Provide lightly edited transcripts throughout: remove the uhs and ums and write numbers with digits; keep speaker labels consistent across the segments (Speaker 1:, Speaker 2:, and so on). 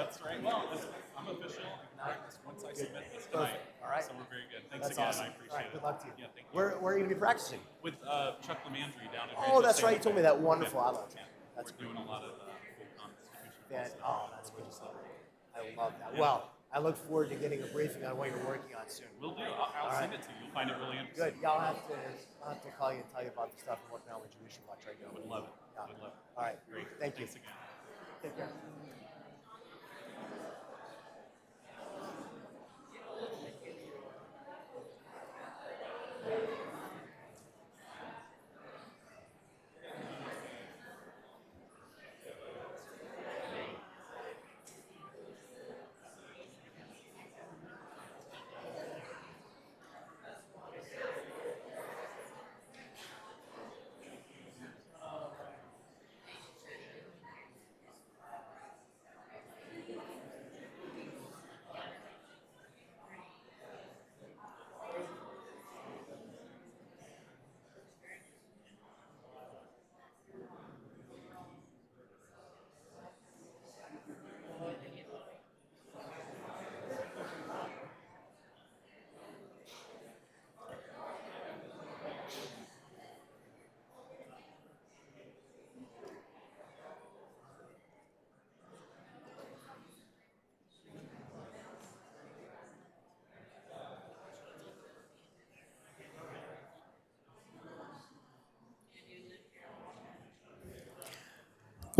Speaker 1: That's right. Well, I'm official once I submit this tonight.
Speaker 2: All right.
Speaker 1: So we're very good. Thanks
Speaker 2: That's
Speaker 1: again.
Speaker 2: awesome.
Speaker 1: I appreciate
Speaker 2: All right,
Speaker 1: it.
Speaker 2: good luck to you.
Speaker 1: Yeah, thank you.
Speaker 2: Where are you going to be practicing?
Speaker 1: With Chuck Lemandry down at
Speaker 2: Oh, that's right. You told me that. Wonderful. I love
Speaker 1: Yeah.
Speaker 2: that. That's
Speaker 1: We're doing a lot of full constitution.
Speaker 2: that's good stuff. I love that. Yeah. Well, I look forward to getting a briefing on what you're working on soon.
Speaker 1: Will do. I'll send it to you. You'll find it really interesting.
Speaker 2: Good. Yeah, I'll have to call you and tell you about the stuff I'm working on with Jewish Watch right now.
Speaker 1: Would love it.
Speaker 2: Yeah.
Speaker 1: Would love it.
Speaker 2: All right.
Speaker 1: Great.
Speaker 2: Thank you.
Speaker 1: Thanks again.
Speaker 2: Take care.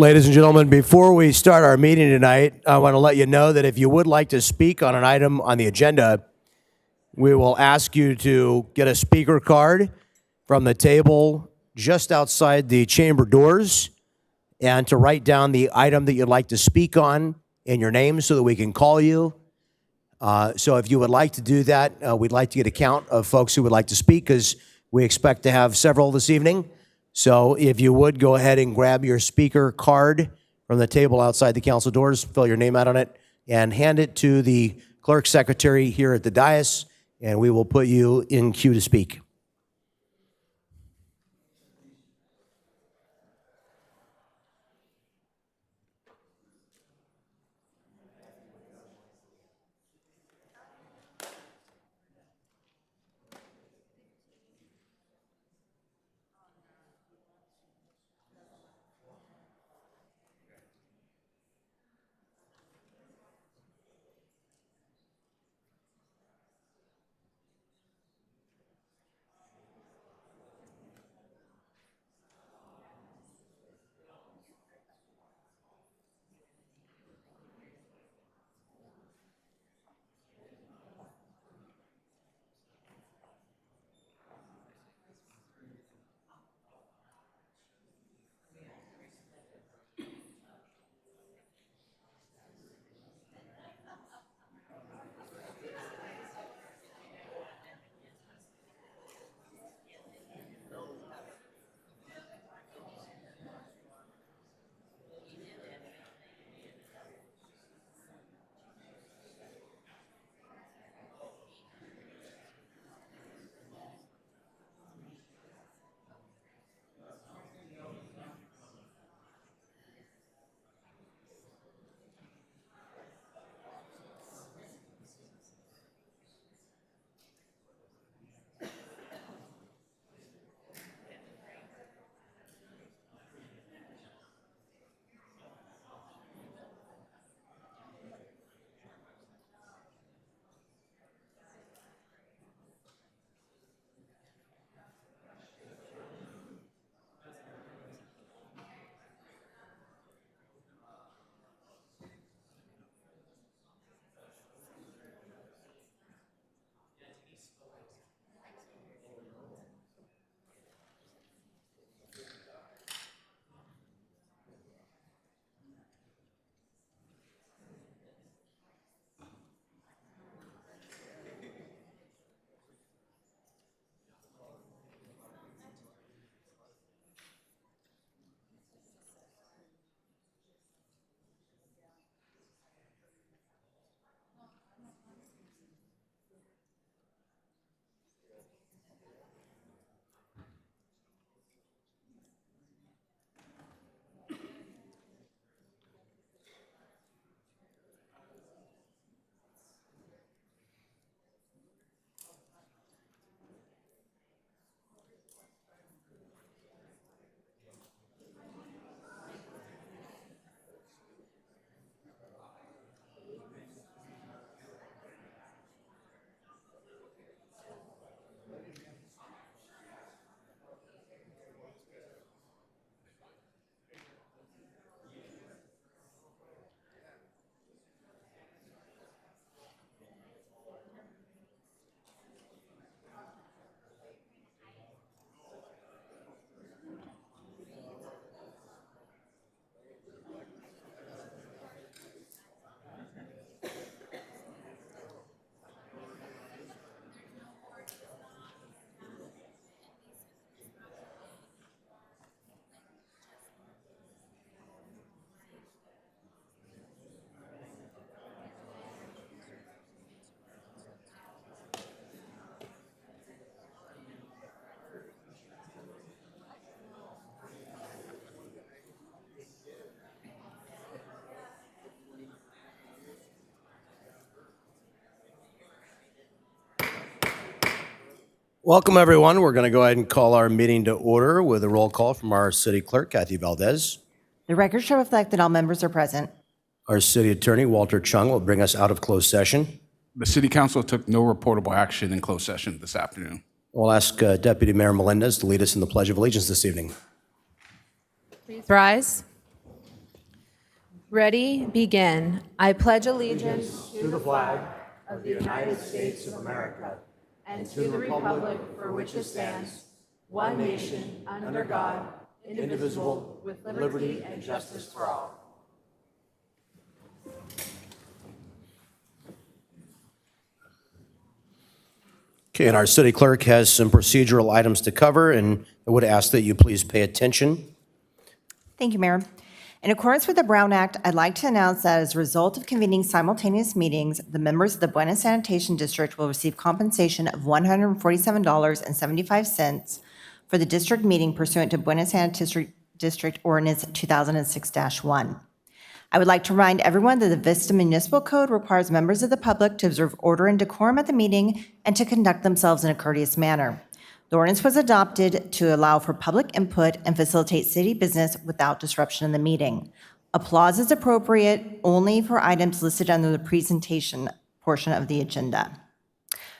Speaker 2: Ladies and gentlemen, before we start our meeting tonight, I want to let you know that if you would like to speak on an item on the agenda, we will ask you to get a speaker card from the table just outside the chamber doors and to write down the item that you'd like to speak on and your name so that we can call you. So if you would like to do that, we'd like to get a count of folks who would like to speak because we expect to have several this evening. So if you would go ahead and grab your speaker card from the table outside the council doors, fill your name out on it, and hand it to the clerk secretary here at the dais, and we will put you in queue to speak. Welcome, everyone. We're going to go ahead and call our meeting to order with a roll call from our city clerk, Kathy Valdez.
Speaker 3: The record shall reflect that all members are present.
Speaker 2: Our city attorney, Walter Chung, will bring us out of closed session.
Speaker 4: The City Council took no reportable action in closed session this afternoon.
Speaker 2: We'll ask Deputy Mayor Melendez to lead us in the Pledge of Allegiance this evening.
Speaker 5: Please rise. Ready, begin. I pledge allegiance to the flag of the United States of America and to the republic for which it stands, one nation, under God, indivisible, with liberty and justice for all.
Speaker 2: Okay, and our city clerk has some procedural items to cover, and I would ask that you please pay attention.
Speaker 3: Thank you, Mayor. In accordance with the Brown Act, I'd like to announce that as a result of convening simultaneous meetings, the members of the Buena Sanitation District will receive compensation of $147.75 for the district meeting pursuant to Buena Sanitation District Ordinance 2006-1. I would like to remind everyone that the Vista Municipal Code requires members of the public to observe order and decorum at the meeting and to conduct themselves in a courteous manner. The ordinance was adopted to allow for public input and facilitate city business without disruption in the meeting. Applause is appropriate only for items listed under the presentation portion of the agenda.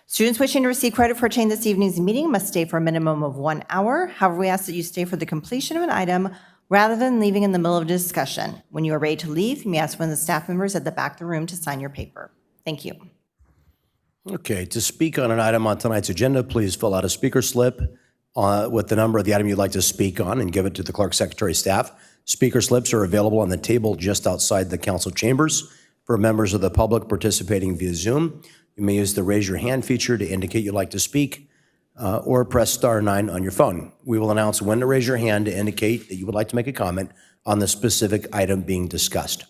Speaker 3: Students wishing to receive credit for attending this evening's meeting must stay for a minimum of 1 hour. However, we ask that you stay for the completion of an item rather than leaving in the middle of a discussion. When you are ready to leave, you may ask one of the staff members at the back of the room to sign your paper. Thank you.
Speaker 2: Okay, to speak on an item on tonight's agenda, please fill out a speaker slip with the number of the item you'd like to speak on and give it to the clerk, secretary, staff. Speaker slips are available on the table just outside the council chambers. For members of the public participating via Zoom, you may use the raise your hand feature to indicate you'd like to speak or press *9 on your phone. We will announce when to raise your hand to indicate that you would like to make a comment on the specific item being discussed.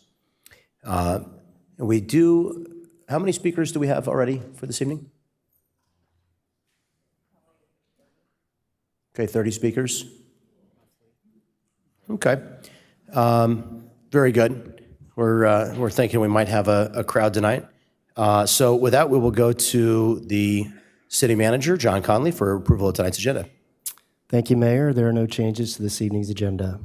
Speaker 2: How many speakers do we have already for this evening? Okay, 30 speakers. Okay, very good. We're thinking we might have a crowd tonight. So with that, we will go to the city manager, John Conley, for approval of tonight's agenda.
Speaker 6: Thank you, Mayor. There are no changes to this evening's agenda.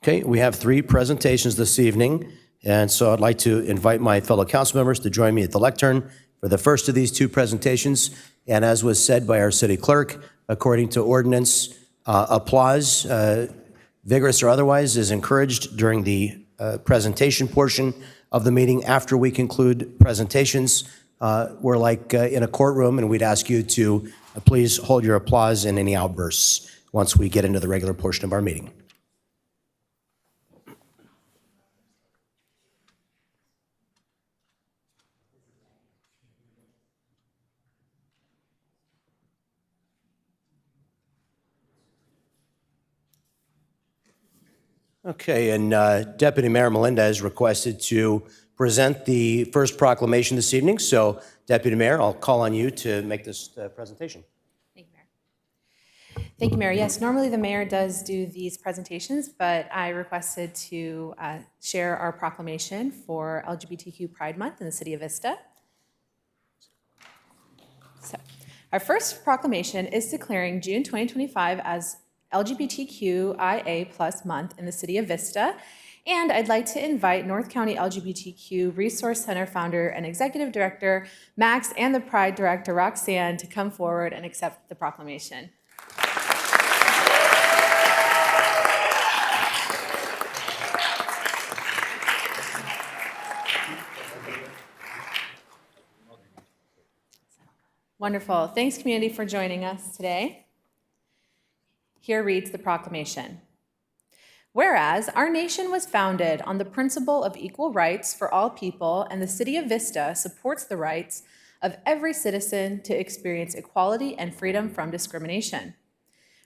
Speaker 2: Okay, we have 3 presentations this evening, and so I'd like to invite my fellow council members to join me at the lectern for the first of these 2 presentations. And as was said by our city clerk, according to ordinance, applause, vigorous or otherwise, is encouraged during the presentation portion of the meeting. After we conclude presentations, we're like in a courtroom, and we'd ask you to please hold your applause and any outbursts once we get into the regular portion of our meeting. Okay, and Deputy Mayor Melendez requested to present the first proclamation this evening. So, Deputy Mayor, I'll call on you to make this presentation.
Speaker 5: Thank you, Mayor. Thank you, Mayor. Yes, normally the mayor does do these presentations, but I requested to share our proclamation for LGBTQ Pride Month in the city of Vista. So, our first proclamation is declaring June 2025 as LGBTQIA+ month in the city of Vista. And I'd like to invite North County LGBTQ Resource Center founder and executive director, Max, and the Pride director, Roxanne, to come forward and accept the proclamation. Wonderful. Thanks, community, for joining us today. Here reads the proclamation. Whereas our nation was founded on the principle of equal rights for all people, and the city of Vista supports the rights of every citizen to experience equality and freedom from discrimination.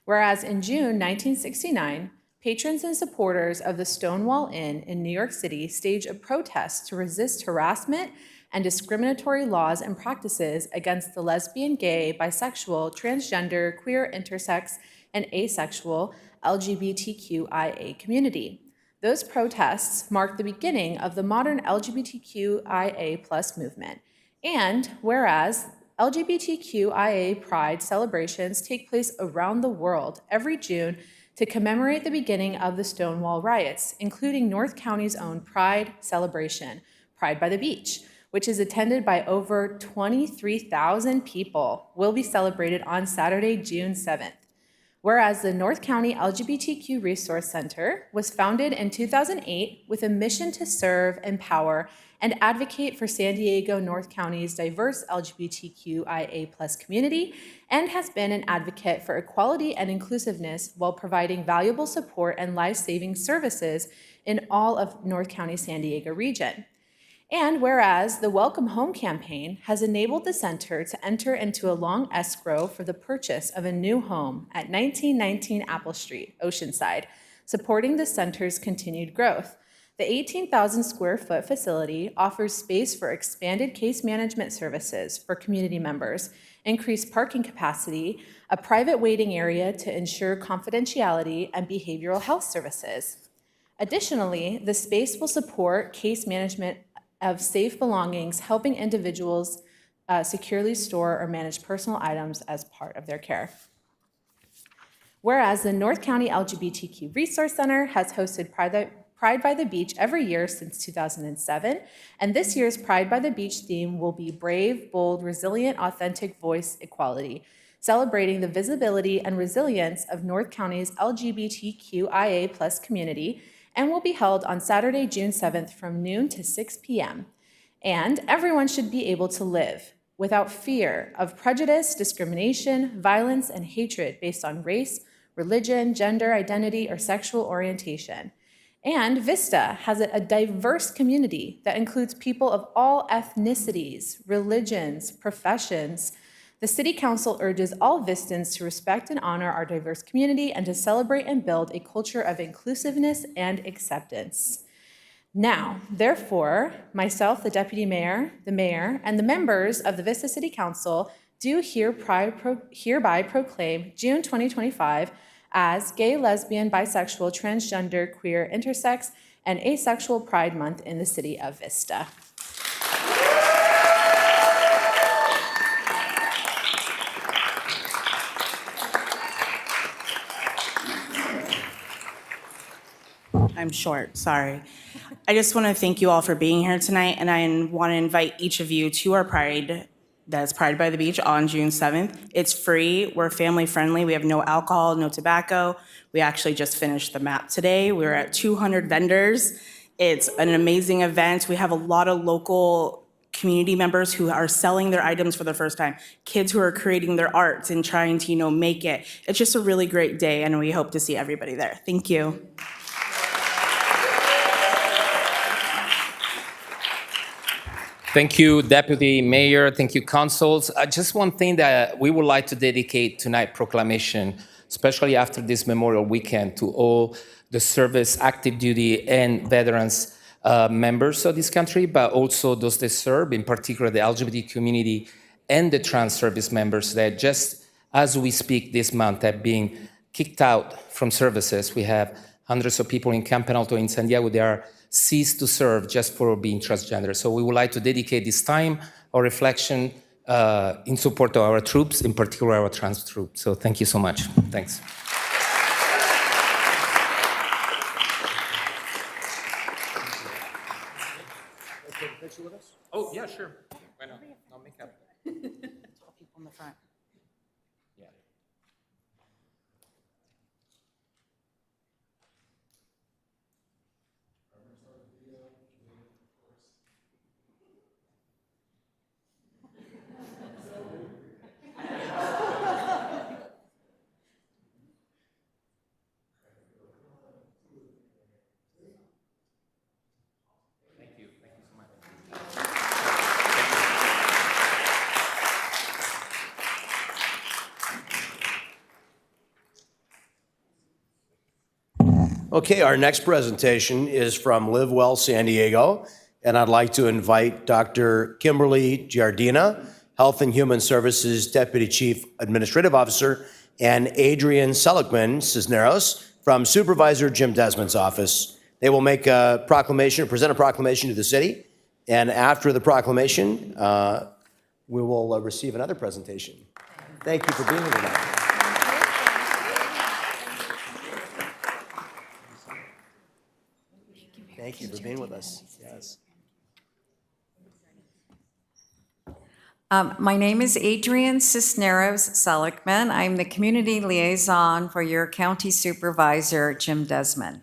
Speaker 5: Whereas in June 1969, patrons and supporters of the Stonewall Inn in New York City staged a protest to resist harassment and discriminatory laws and practices against the lesbian, gay, bisexual, transgender, queer, intersex, and asexual LGBTQIA community. Those protests marked the beginning of the modern LGBTQIA+ movement. And whereas LGBTQIA Pride celebrations take place around the world every June to commemorate the beginning of the Stonewall riots, including North County's own Pride celebration, Pride by the Beach, which is attended by over 23,000 people, will be celebrated on Saturday, June 7th. Whereas the North County LGBTQ Resource Center was founded in 2008 with a mission to serve, empower, and advocate for San Diego North County's diverse LGBTQIA+ community, and has been an advocate for equality and inclusiveness while providing valuable support and life-saving services in all of North County San Diego region. And whereas the Welcome Home campaign has enabled the center to enter into a long escrow for the purchase of a new home at 1919 Apple Street, Oceanside, supporting the center's continued growth. The 18,000 square foot facility offers space for expanded case management services for community members, increased parking capacity, a private waiting area to ensure confidentiality, and behavioral health services. Additionally, the space will support case management of safe belongings, helping individuals securely store or manage personal items as part of their care. Whereas the North County LGBTQ Resource Center has hosted Pride by the Beach every year since 2007, and this year's Pride by the Beach theme will be Brave, Bold, Resilient, Authentic Voice Equality, celebrating the visibility and resilience of North County's LGBTQIA+ community, and will be held on Saturday, June 7th from noon to 6 p.m. And everyone should be able to live without fear of prejudice, discrimination, violence, and hatred based on race, religion, gender identity, or sexual orientation. And Vista has a diverse community that includes people of all ethnicities, religions, professions. The City Council urges all Vistans to respect and honor our diverse community and to celebrate and build a culture of inclusiveness and acceptance. Now, therefore, myself, the Deputy Mayor, the Mayor, and the members of the Vista City Council do hereby proclaim June 2025 as Gay, Lesbian, Bisexual, Transgender, Queer, Intersex, and Asexual Pride Month in the City of Vista.
Speaker 7: I'm short, sorry. I just want to thank you all for being here tonight, and I want to invite each of you to our Pride, that's Pride by the Beach on June 7th. It's free, we're family friendly, we have no alcohol, no tobacco. We actually just finished the map today. We're at 200 vendors. It's an amazing event. We have a lot of local community members who are selling their items for the first time, kids who are creating their arts and trying to, make it. It's just a really great day, and we hope to see everybody there. Thank you.
Speaker 8: Thank you, Deputy Mayor. Thank you, Councils. Just one thing that we would like to dedicate tonight's proclamation, especially after this Memorial Weekend, to all the service, active duty, and veterans members of this country, but also those that serve, in particular the LGBT community and the trans service members that just as we speak this month have been kicked out from services. We have hundreds of people in Camp Penalto in San Diego. They are ceased to serve just for being transgender. So we would like to dedicate this time or reflection in support of our troops, in particular our trans troops. So thank you so much. Thanks. Oh, yeah, sure. Why not? I'll make up.
Speaker 7: People in the front.
Speaker 8: Yeah.
Speaker 2: Okay, our next presentation is from Live Well San Diego, and I'd like to invite Dr. Kimberly Giardina, Health and Human Services Deputy Chief Administrative Officer, and Adrian Seligman Cisneros from Supervisor Jim Desmond's office. They will make a proclamation, present a proclamation to the city, and after the proclamation, we will receive another presentation. Thank you for being here tonight. Thank you for being with us. Yes.
Speaker 9: My name is Adrienne Cisneros Seligman. I'm the community liaison for your county supervisor, Jim Desmond.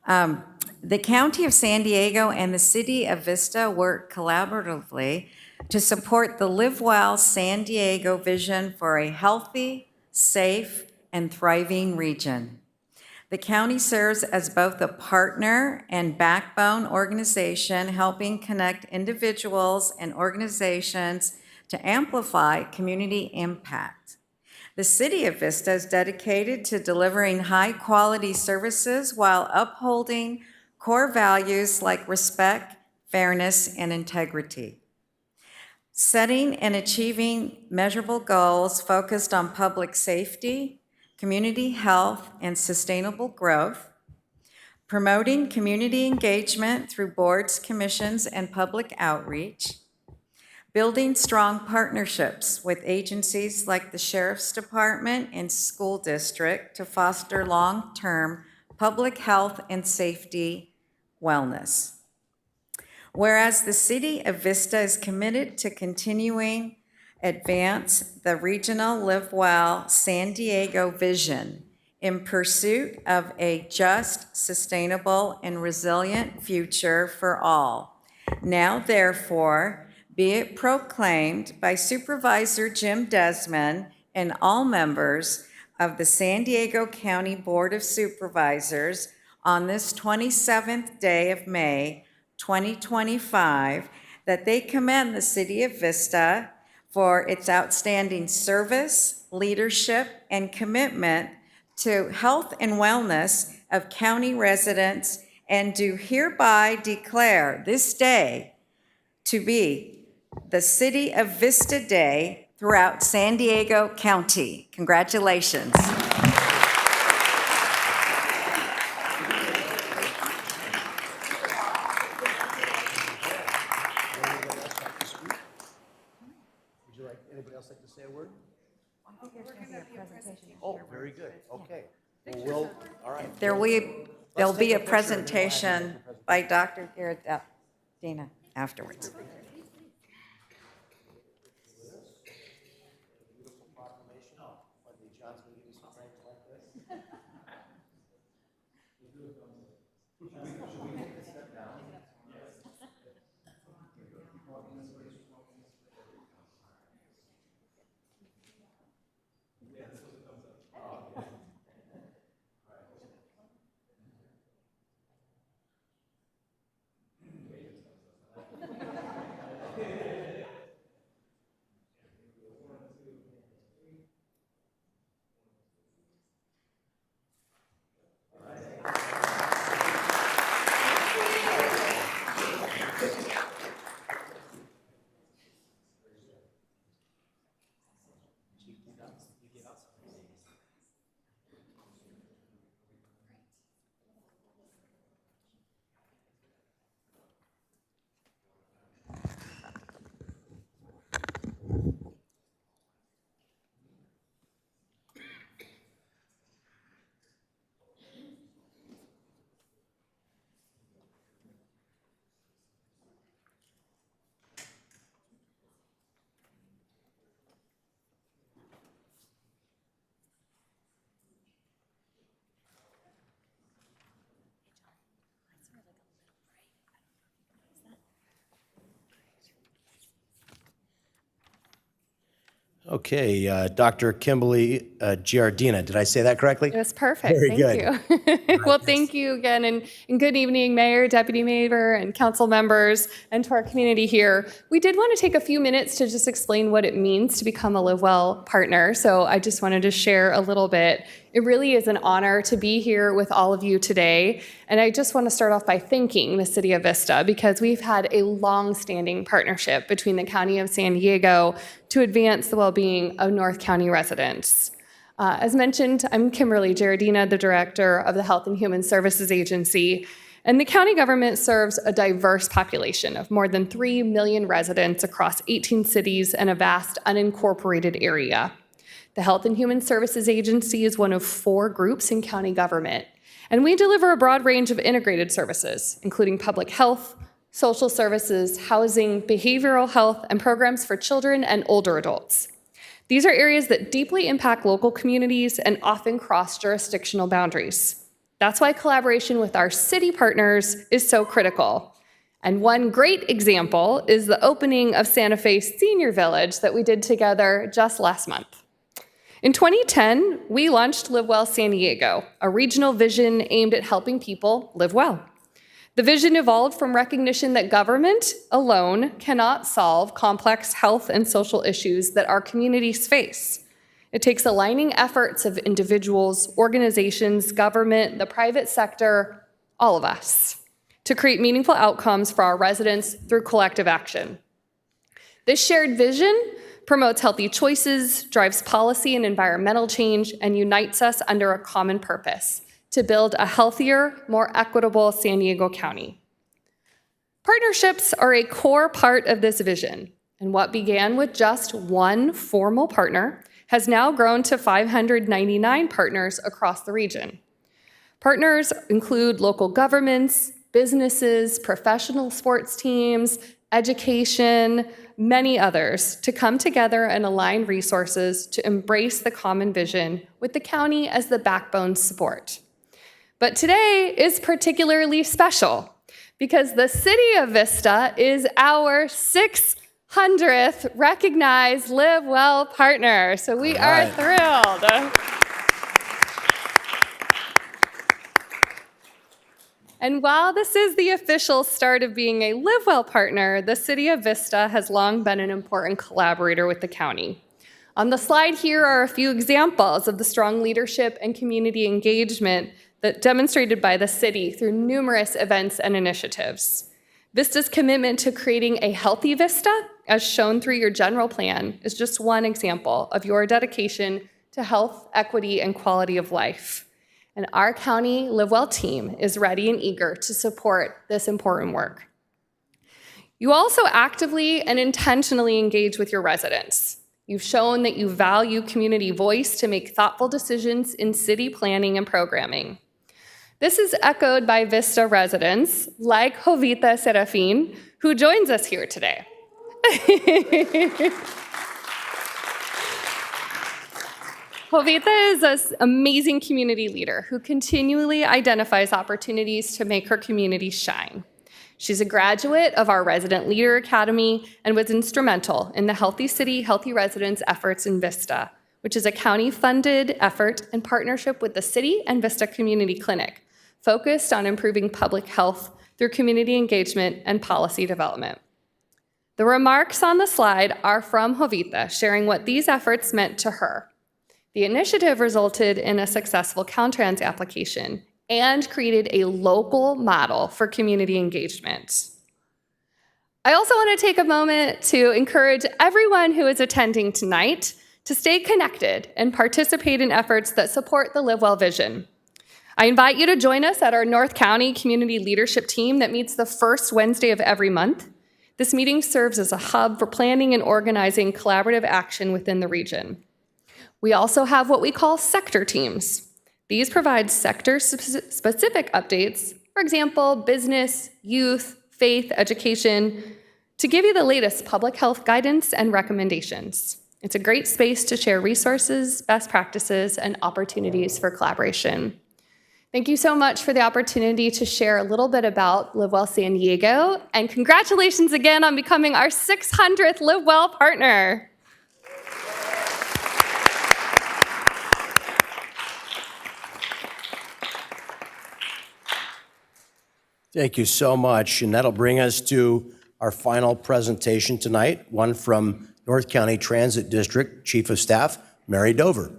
Speaker 9: The County of San Diego and the City of Vista work collaboratively to support the Live Well San Diego vision for a healthy, safe, and thriving region. The county serves as both a partner and backbone organization, helping connect individuals and organizations to amplify community impact. The City of Vista is dedicated to delivering high-quality services while upholding core values like respect, fairness, and integrity. Setting and achieving measurable goals focused on public safety, community health, and sustainable growth, promoting community engagement through boards, commissions, and public outreach, building strong partnerships with agencies like the Sheriff's Department and School District to foster long-term public health and safety wellness. Whereas the City of Vista is committed to continuing advance the regional Live Well San Diego vision in pursuit of a just, sustainable, and resilient future for all. Now, therefore, be it proclaimed by Supervisor Jim Desmond and all members of the San Diego County Board of Supervisors on this 27th day of May, 2025, that they commend the City of Vista for its outstanding service, leadership, and commitment to health and wellness of county residents, and do hereby declare this day to be the City of Vista Day throughout San Diego County. Congratulations.
Speaker 2: Oh, very good. Okay. Well, all right.
Speaker 9: There'll be a presentation by Dr. Garrett Dana afterwards.
Speaker 2: Okay, Dr. Kimberly Giardina, did I say that correctly?
Speaker 10: It was perfect.
Speaker 2: Very
Speaker 10: Thank you. Well, thank you again, and good evening, Mayor, Deputy Mayor, and council members, and to our community here. We did want to take a few minutes to just explain what it means to become a Live Well partner. So I just wanted to share a little bit. It really is an honor to be here with all of you today. And I just want to start off by thanking the City of Vista, because we've had a long-standing partnership between the County of San Diego to advance the well-being of North County residents. As mentioned, I'm Kimberly Giardina, the Director of the Health and Human Services Agency. And the county government serves a diverse population of more than 3 million residents across 18 cities and a vast unincorporated area. The Health and Human Services Agency is one of 4 groups in county government, and we deliver a broad range of integrated services, including public health, social services, housing, behavioral health, and programs for children and older adults. These are areas that deeply impact local communities and often cross jurisdictional boundaries. That's why collaboration with our city partners is so critical. And one great example is the opening of Santa Fe Senior Village that we did together just last month. In 2010, we launched Live Well San Diego, a regional vision aimed at helping people live well. The vision evolved from recognition that government alone cannot solve complex health and social issues that our communities face. It takes aligning efforts of individuals, organizations, government, the private sector, all of us, to create meaningful outcomes for our residents through collective action. This shared vision promotes healthy choices, drives policy and environmental change, and unites us under a common purpose: to build a healthier, more equitable San Diego County. Partnerships are a core part of this vision, and what began with just one formal partner has now grown to 599 partners across the region. Partners include local governments, businesses, professional sports teams, education, many others, to come together and align resources to embrace the common vision with the county as the backbone support. But today is particularly special because the City of Vista is our 600th recognized Live Well partner. So we are thrilled. And while this is the official start of being a Live Well partner, the City of Vista has long been an important collaborator with the county. On the slide here are a few examples of the strong leadership and community engagement that demonstrated by the city through numerous events and initiatives. Vista's commitment to creating a healthy Vista, as shown through your general plan, is just one example of your dedication to health, equity, and quality of life. And our county Live Well team is ready and eager to support this important work. You also actively and intentionally engage with your residents. You've shown that you value community voice to make thoughtful decisions in city planning and programming. This is echoed by Vista residents like Jovita Serafin, who joins us here today. Jovita is an amazing community leader who continually identifies opportunities to make her community shine. She's a graduate of our Resident Leader Academy and was instrumental in the Healthy City, Healthy Residents efforts in Vista, which is a county-funded effort in partnership with the city and Vista Community Clinic, focused on improving public health through community engagement and policy development. The remarks on the slide are from Jovita, sharing what these efforts meant to her. The initiative resulted in a successful Caltrans application and created a local model for community engagement. I also want to take a moment to encourage everyone who is attending tonight to stay connected and participate in efforts that support the Live Well vision. I invite you to join us at our North County Community Leadership Team that meets the first Wednesday of every month. This meeting serves as a hub for planning and organizing collaborative action within the region. We also have what we call sector teams. These provide sector-specific updates, for example, business, youth, faith, education, to give you the latest public health guidance and recommendations. It's a great space to share resources, best practices, and opportunities for collaboration. Thank you so much for the opportunity to share a little bit about Live Well San Diego, and congratulations again on becoming our 600th Live Well partner.
Speaker 2: Thank you so much, and that'll bring us to our final presentation tonight, one from North County Transit District Chief of Staff, Mary Dover.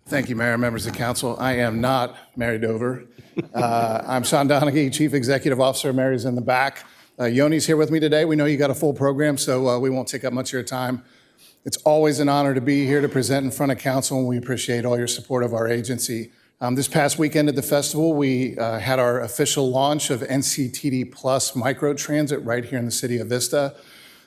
Speaker 11: Thank you, Mayor, members of council. I am not Mary Dover. I'm Sean Donaghy, Chief Executive Officer. Mary's in the back. Yoni's here with me today. We know you got a full program, so we won't take up much of your time. It's always an honor to be here to present in front of council, and we appreciate all your support of our agency. This past weekend at the festival, we had our official launch of NCTD Plus microtransit right here in the city of Vista.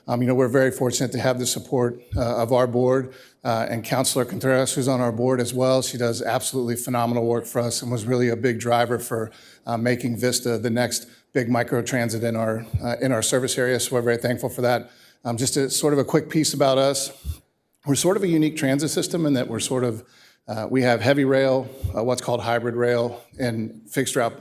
Speaker 11: We're very fortunate to have the support of our board and Councilor Contreras, who's on our board as well. She does absolutely phenomenal work for us and was really a big driver for making Vista the next big microtransit in our service area. So we're very thankful for that. Just a sort of a quick piece about us. We're sort of a unique transit system in that we have heavy rail, what's called hybrid rail, and fixed route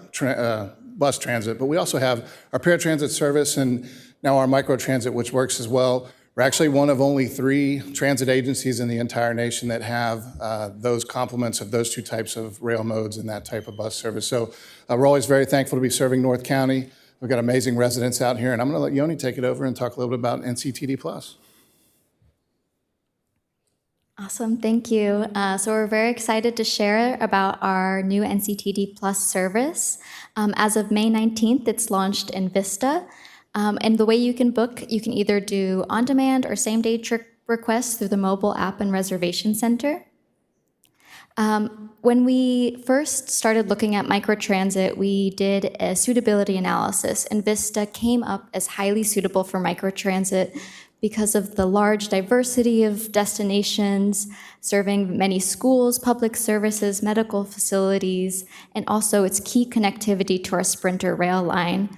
Speaker 11: bus transit, but we also have our paratransit service and now our microtransit, which works as well. We're actually one of only 3 transit agencies in the entire nation that have those complements of those 2 types of rail modes and that type of bus service. So we're always very thankful to be serving North County. We've got amazing residents out here, and I'm going to let Yoni take it over and talk a little bit about NCTD Plus.
Speaker 12: Awesome, thank you. So we're very excited to share about our new NCTD Plus service. As of May 19th, it's launched in Vista. And the way you can book, you can either do on-demand or same-day trip requests through the mobile app and reservation center. When we first started looking at microtransit, we did a suitability analysis, and Vista came up as highly suitable for microtransit because of the large diversity of destinations, serving many schools, public services, medical facilities, and also its key connectivity to our Sprinter rail line.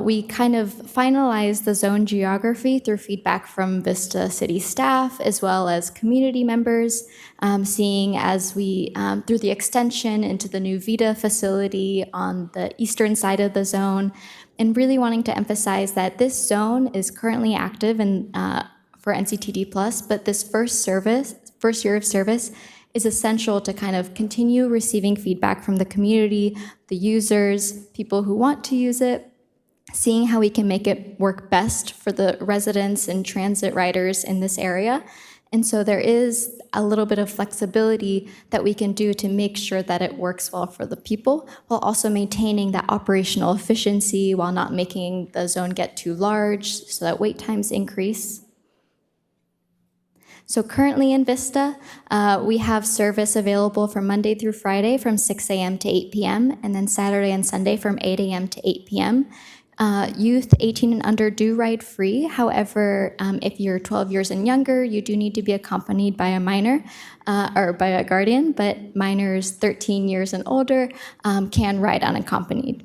Speaker 12: We kind of finalized the zone geography through feedback from Vista City staff as well as community members, seeing as we, through the extension into the new VITA facility on the eastern side of the zone, and really wanting to emphasize that this zone is currently active for NCTD Plus, but this first year of service is essential to kind of continue receiving feedback from the community, the users, people who want to use it, seeing how we can make it work best for the residents and transit riders in this area. And so there is a little bit of flexibility that we can do to make sure that it works well for the people, while also maintaining that operational efficiency while not making the zone get too large so that wait times increase. So currently in Vista, we have service available from Monday through Friday from 6 a.m. to 8 p.m., and then Saturday and Sunday from 8 a.m. to 8 p.m. Youth 18 and under do ride free. However, if you're 12 years and younger, you do need to be accompanied by a minor or by a guardian, but minors 13 years and older can ride unaccompanied.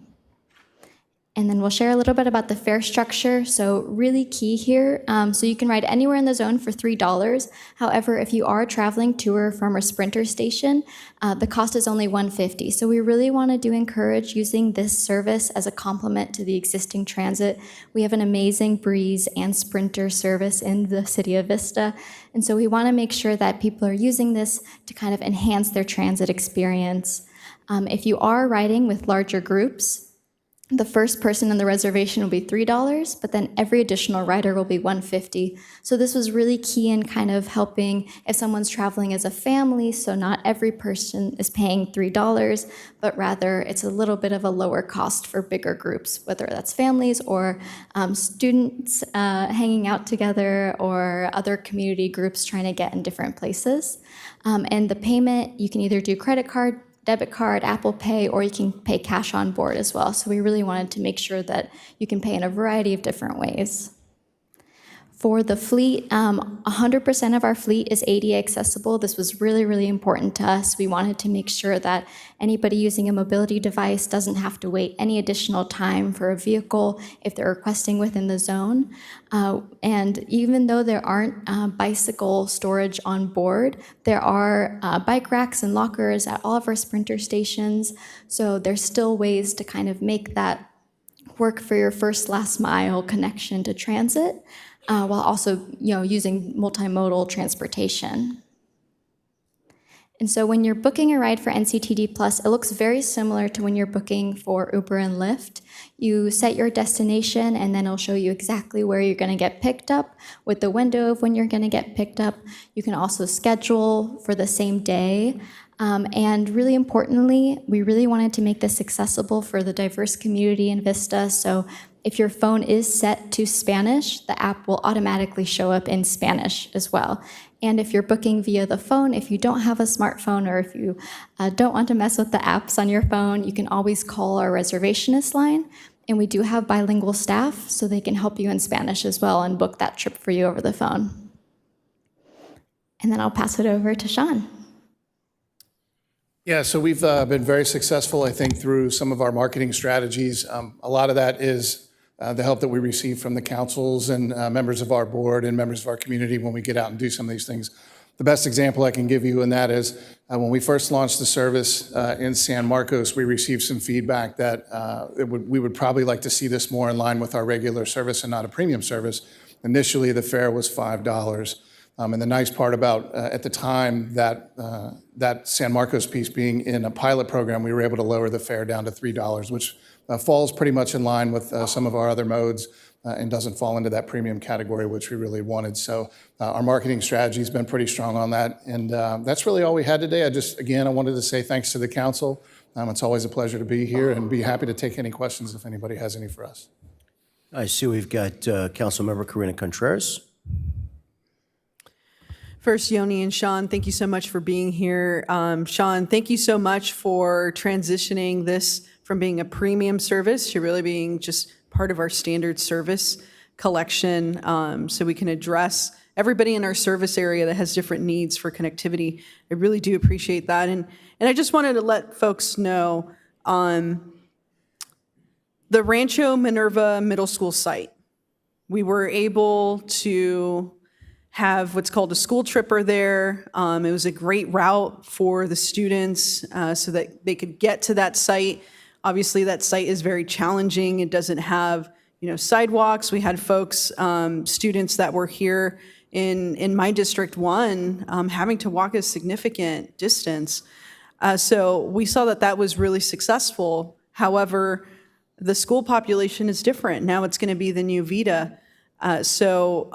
Speaker 12: And then we'll share a little bit about the fare structure. So really key here, so you can ride anywhere in the zone for $3. However, if you are traveling to or from a Sprinter station, the cost is only $150. So we really wanted to encourage using this service as a complement to the existing transit. We have an amazing Breeze and Sprinter service in the city of Vista. And so we want to make sure that people are using this to kind of enhance their transit experience. If you are riding with larger groups, the first person in the reservation will be $3, but then every additional rider will be $150. So this was really key in kind of helping if someone's traveling as a family, so not every person is paying $3, but rather it's a little bit of a lower cost for bigger groups, whether that's families or students hanging out together or other community groups trying to get in different places. And the payment, you can either do credit card, debit card, Apple Pay, or you can pay cash on board as well. So we really wanted to make sure that you can pay in a variety of different ways. For the fleet, 100% of our fleet is ADA accessible. This was really, really important to us. We wanted to make sure that anybody using a mobility device doesn't have to wait any additional time for a vehicle if they're requesting within the zone. And even though there aren't bicycle storage on board, there are bike racks and lockers at all of our Sprinter stations. So there's still ways to kind of make that work for your first last mile connection to transit. While also, using multimodal transportation. And so when you're booking a ride for NCTD Plus, it looks very similar to when you're booking for Uber and Lyft. You set your destination, and then it'll show you exactly where you're going to get picked up with the window of when you're going to get picked up. You can also schedule for the same day. And really importantly, we really wanted to make this accessible for the diverse community in Vista. So If your phone is set to Spanish, the app will automatically show up in Spanish as well. And if you're booking via the phone, if you don't have a smartphone or if you don't want to mess with the apps on your phone, you can always call our reservationist line. And we do have bilingual staff, so they can help you in Spanish as well and book that trip for you over the phone. And then I'll pass it over to Sean.
Speaker 11: Yeah, so we've been very successful, I think, through some of our marketing strategies. A lot of that is the help that we receive from the councils and members of our board and members of our community when we get out and do some of these things. The best example I can give you in that is when we first launched the service in San Marcos, we received some feedback that we would probably like to see this more in line with our regular service and not a premium service. Initially, the fare was $5. And the nice part about, at the time, that San Marcos piece being in a pilot program, we were able to lower the fare down to $3, which falls pretty much in line with some of our other modes and doesn't fall into that premium category, which we really wanted. So our marketing strategy has been pretty strong on that. And that's really all we had today. I wanted to say thanks to the council. It's always a pleasure to be here and be happy to take any questions if anybody has any for us.
Speaker 2: I see we've got Councilmember Karina Contreras.
Speaker 13: First, Yoni and Sean, thank you so much for being here. Sean, thank you so much for transitioning this from being a premium service to really being just part of our standard service collection, so we can address everybody in our service area that has different needs for connectivity. I really do appreciate that. And I just wanted to let folks know the Rancho Minerva Middle School site, we were able to have what's called a school tripper there. It was a great route for the students so that they could get to that site. Obviously, that site is very challenging. It doesn't have, sidewalks. We had folks, students that were here in my District 1 having to walk a significant distance. So we saw that was really successful. However, the school population is different. Now it's going to be the new VITA. So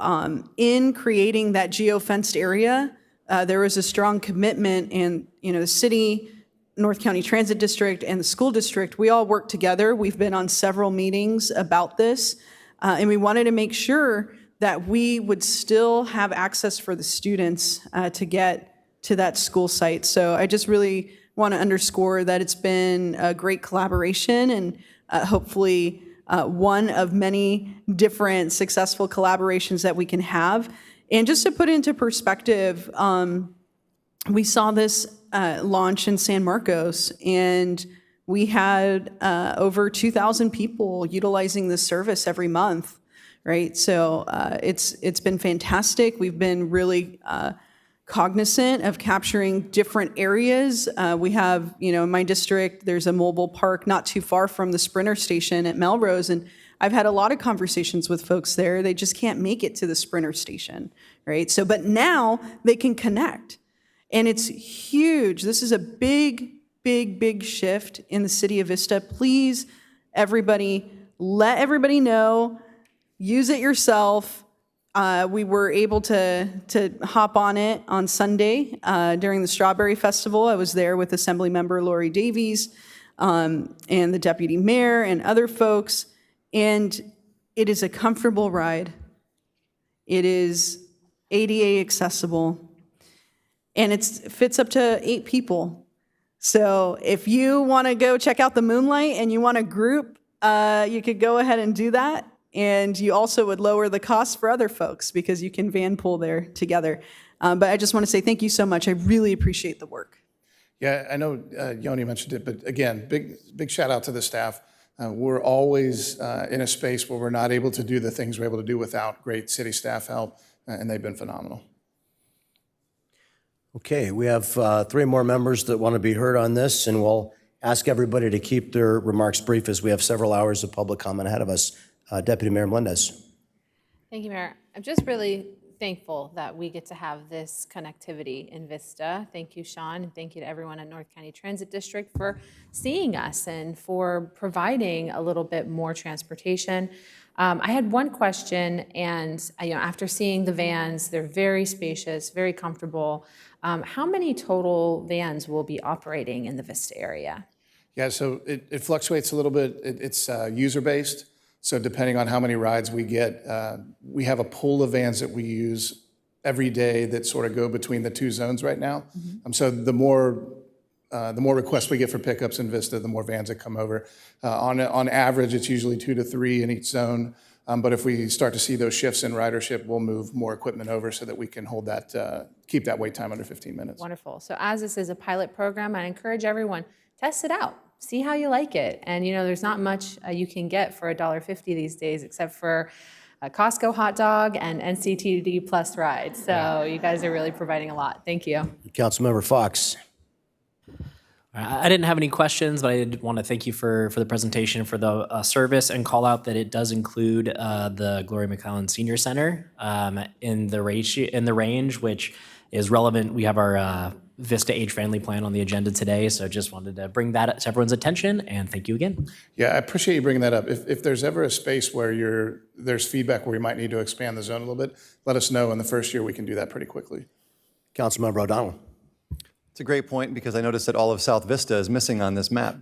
Speaker 13: in creating that geo-fenced area, there was a strong commitment, and the city, North County Transit District, and the school district, we all work together. We've been on several meetings about this, and we wanted to make sure that we would still have access for the students to get to that school site. So I just really want to underscore that it's been a great collaboration, and hopefully one of many different successful collaborations that we can have. And just to put into perspective, we saw this launch in San Marcos, and we had over 2,000 people utilizing this service every month, right? So it's been fantastic. We've been really cognizant of capturing different areas. We have, in my district, there's a mobile park not too far from the Sprinter station at Melrose, and I've had a lot of conversations with folks there. They just can't make it to the Sprinter station, right? So, but now they can connect, and it's huge. This is a big, big, big shift in the city of Vista. Please, everybody, let everybody know, use it yourself. We were able to hop on it on Sunday during the Strawberry Festival. I was there with Assemblymember Lori Davies and the Deputy Mayor and other folks, and it is a comfortable ride. It is ADA accessible, and it fits up to 8 people. So if you want to go check out the Moonlight and you want a group, you could go ahead and do that. And you also would lower the cost for other folks because you can van pool there together. But I just want to say thank you so much. I really appreciate the work.
Speaker 11: Yeah, I know Yoni mentioned it, but again, big shout out to the staff. We're always in a space where we're not able to do the things we're able to do without great city staff help, and they've been phenomenal.
Speaker 2: Okay, we have 3 more members that want to be heard on this, and we'll ask everybody to keep their remarks brief as we have several hours of public comment ahead of us. Deputy Mayor Melendez.
Speaker 5: Thank you, Mayor. I'm just really thankful that we get to have this connectivity in Vista. Thank you, Sean, and thank you to everyone at North County Transit District for seeing us and for providing a little bit more transportation. I had one question, and after seeing the vans, they're very spacious, very comfortable. How many total vans will be operating in the Vista area?
Speaker 11: Yeah, so it fluctuates a little bit. It's user-based. So depending on how many rides we get, we have a pool of vans that we use every day that sort of go between the two zones right now. So the more requests we get for pickups in Vista, the more vans that come over. On average, it's usually 2 to 3 in each zone. But if we start to see those shifts in ridership, we'll move more equipment over so that we can hold that, keep that wait time under 15 minutes.
Speaker 5: Wonderful. So as this is a pilot program, I encourage everyone, test it out. See how you like it. And there's not much you can get for $1.50 these days except for a Costco hot dog and NCTD Plus ride. So you guys are really providing a lot. Thank you.
Speaker 2: Councilmember Fox.
Speaker 14: I didn't have any questions, but I did want to thank you for the presentation, for the service, and call out that it does include the Gloria McClellan Senior Center in the range, which is relevant. We have our Vista Age Friendly Plan on the agenda today, so just wanted to bring that to everyone's attention, and thank you again.
Speaker 11: Yeah, I appreciate you bringing that up. If there's ever a space where there's feedback where you might need to expand the zone a little bit, let us know. In the first year, we can do that pretty quickly.
Speaker 2: Councilmember O'Donnell.
Speaker 15: It's a great point because I noticed that all of South Vista is missing on this map.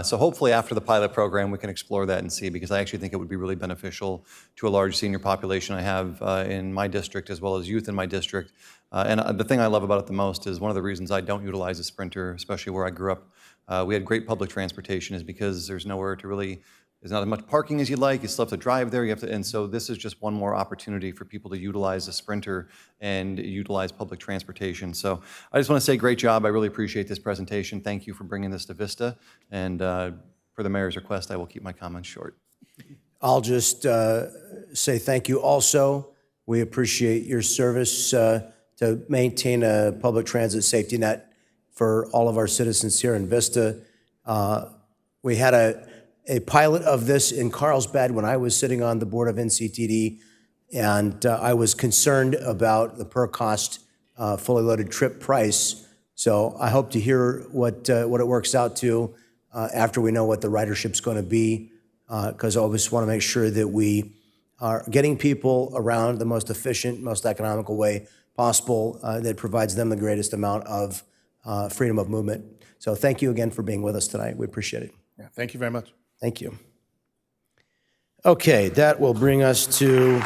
Speaker 15: So hopefully after the pilot program, we can explore that and see, because I actually think it would be really beneficial to a large senior population I have in my district, as well as youth in my district. And the thing I love about it the most is one of the reasons I don't utilize a Sprinter, especially where I grew up. We had great public transportation, is because there's nowhere to really, there's not as much parking as you'd like. You still have to drive there. And so this is just one more opportunity for people to utilize a Sprinter and utilize public transportation. So I just want to say great job. I really appreciate this presentation. Thank you for bringing this to Vista. And for the mayor's request, I will keep my comments short.
Speaker 2: I'll just say thank you also. We appreciate your service to maintain a public transit safety net for all of our citizens here in Vista. We had a pilot of this in Carlsbad when I was sitting on the board of NCTD, and I was concerned about the per cost fully loaded trip price. So I hope to hear what it works out to after we know what the ridership's going to be, because I just want to make sure that we are getting people around the most efficient, most economical way possible that provides them the greatest amount of freedom of movement. So thank you again for being with us tonight. We appreciate it.
Speaker 11: Yeah, thank you very much.
Speaker 2: Thank you. Okay, that will bring us to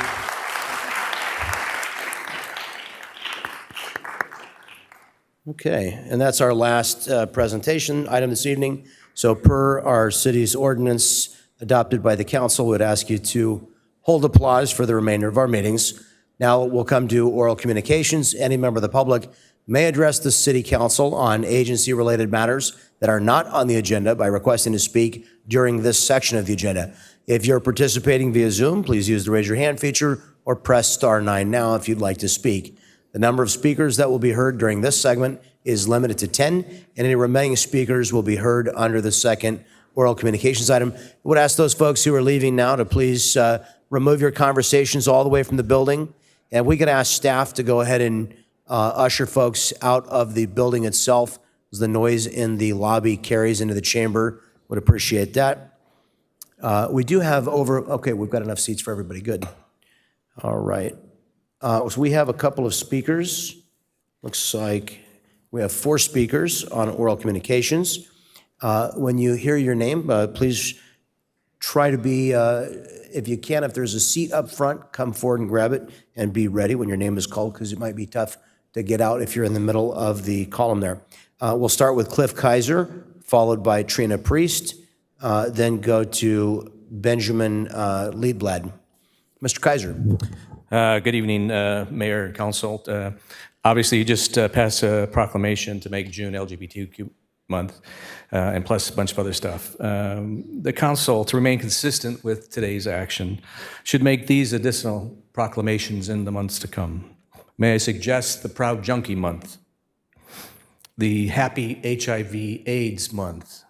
Speaker 2: and that's our last presentation item this evening. So per our city's ordinance adopted by the council, we'd ask you to hold applause for the remainder of our meetings. Now we'll come to oral communications. Any member of the public may address the city council on agency-related matters that are not on the agenda by requesting to speak during this section of the agenda. If you're participating via Zoom, please use the raise your hand feature or press *9 now if you'd like to speak. The number of speakers that will be heard during this segment is limited to 10, and any remaining speakers will be heard under the second oral communications item. I would ask those folks who are leaving now to please remove your conversations all the way from the building, and we could ask staff to go ahead and usher folks out of the building itself as the noise in the lobby carries into the chamber. Would appreciate that. We do have okay, we've got enough seats for everybody. Good. All right. So we have a couple of speakers. Looks like we have 4 speakers on oral communications. When you hear your name, please try to be, if you can, if there's a seat up front, come forward and grab it and be ready when your name is called, because it might be tough to get out if you're in the middle of the column there. We'll start with Cliff Kaiser, followed by Trina Priest, then go to Benjamin Liedblad. Mr. Kaiser.
Speaker 16: Good evening, Mayor and Council. Obviously, you just passed a proclamation to make June LGBTQ month, and plus a bunch of other stuff. The Council, to remain consistent with today's action, should make these additional proclamations in the months to come. May I suggest the Proud Junkie Month, the Happy HIV/AIDS Month,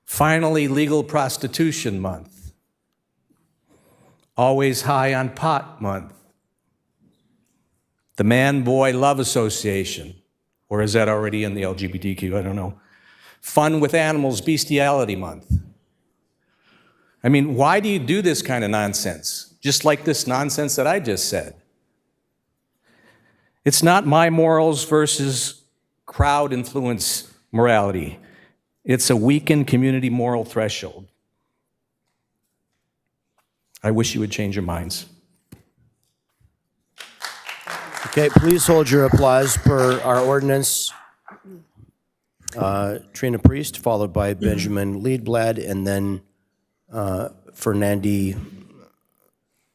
Speaker 16: Finally Legal Prostitution Month, Always High on Pot Month, the Man-Boy Love Association, or is that already in the LGBTQ? I don't know. Fun with Animals Bestiality Month. I mean, why do you do this kind of nonsense? Just like this nonsense that I just said. It's not my morals versus crowd influence morality. It's a weakened community moral threshold. I wish you would change your minds.
Speaker 2: Okay, please hold your applause per our ordinance. Trina Priest, followed by Benjamin Liedblad, and then Fernandi,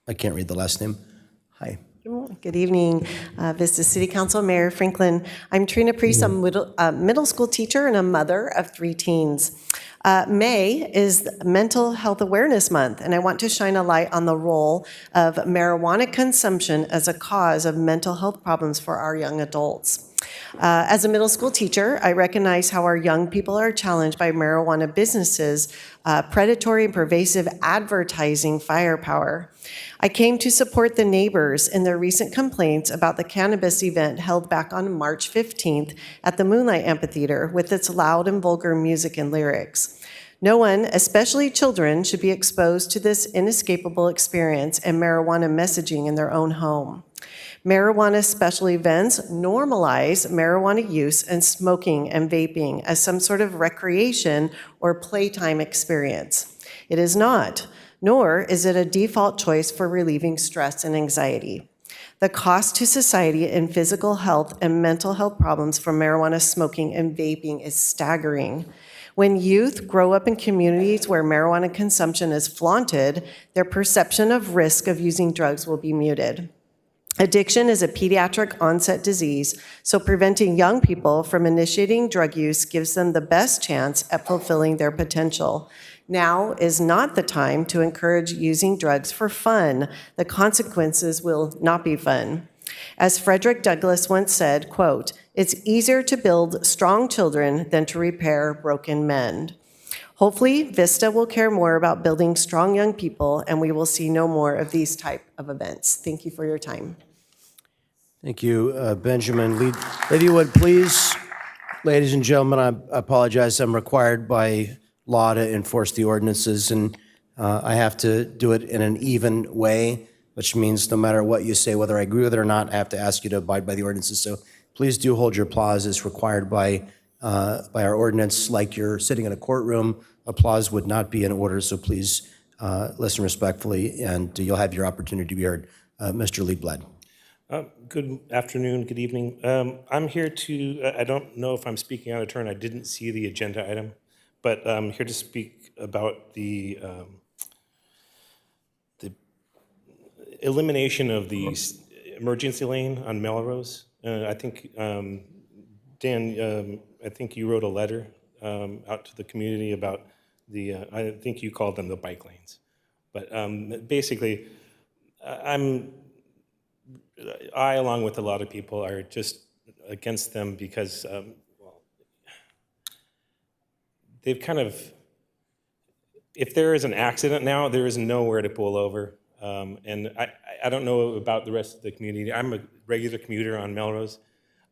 Speaker 2: I can't read the last name. Hi.
Speaker 17: Good evening, Vista City Council, Mayor Franklin. I'm Trina Priest. I'm a middle school teacher and a mother of 3 teens. May is Mental Health Awareness Month, and I want to shine a light on the role of marijuana consumption as a cause of mental health problems for our young adults. As a middle school teacher, I recognize how our young people are challenged by marijuana businesses' predatory and pervasive advertising firepower. I came to support the neighbors in their recent complaints about the cannabis event held back on March 15th at the Moonlight Amphitheater with its loud and vulgar music and lyrics. No one, especially children, should be exposed to this inescapable experience and marijuana messaging in their own home. Marijuana special events normalize marijuana use and smoking and vaping as some sort of recreation or playtime experience. It is not, nor is it a default choice for relieving stress and anxiety. The cost to society in physical health and mental health problems from marijuana smoking and vaping is staggering. When youth grow up in communities where marijuana consumption is flaunted, their perception of risk of using drugs will be muted. Addiction is a pediatric onset disease, so preventing young people from initiating drug use gives them the best chance at fulfilling their potential. Now is not the time to encourage using drugs for fun. The consequences will not be fun. As Frederick Douglass once said, quote, "It's easier to build strong children than to repair broken men." Hopefully, Vista will care more about building strong young people, and we will see no more of these type of events. Thank you for your time.
Speaker 2: Thank you, Benjamin Lied. If you would please, ladies and gentlemen, I apologize. I'm required by law to enforce the ordinances, and I have to do it in an even way, which means no matter what you say, whether I agree with it or not, I have to ask you to abide by the ordinances. So please do hold your applause as required by our ordinance. Like you're sitting in a courtroom, applause would not be in order, so please listen respectfully, and you'll have your opportunity to be heard. Mr. Liedblad.
Speaker 18: Good afternoon, good evening. I'm here to, I don't know if I'm speaking out of turn. I didn't see the agenda item, but I'm here to speak about the elimination of the emergency lane on Melrose. I think, Dan, I think you wrote a letter out to the community about the, I think you called them the bike lanes. But basically, I, along with a lot of people, are just against them because well, they've kind of, if there is an accident now, there is nowhere to pull over. And I don't know about the rest of the community. I'm a regular commuter on Melrose.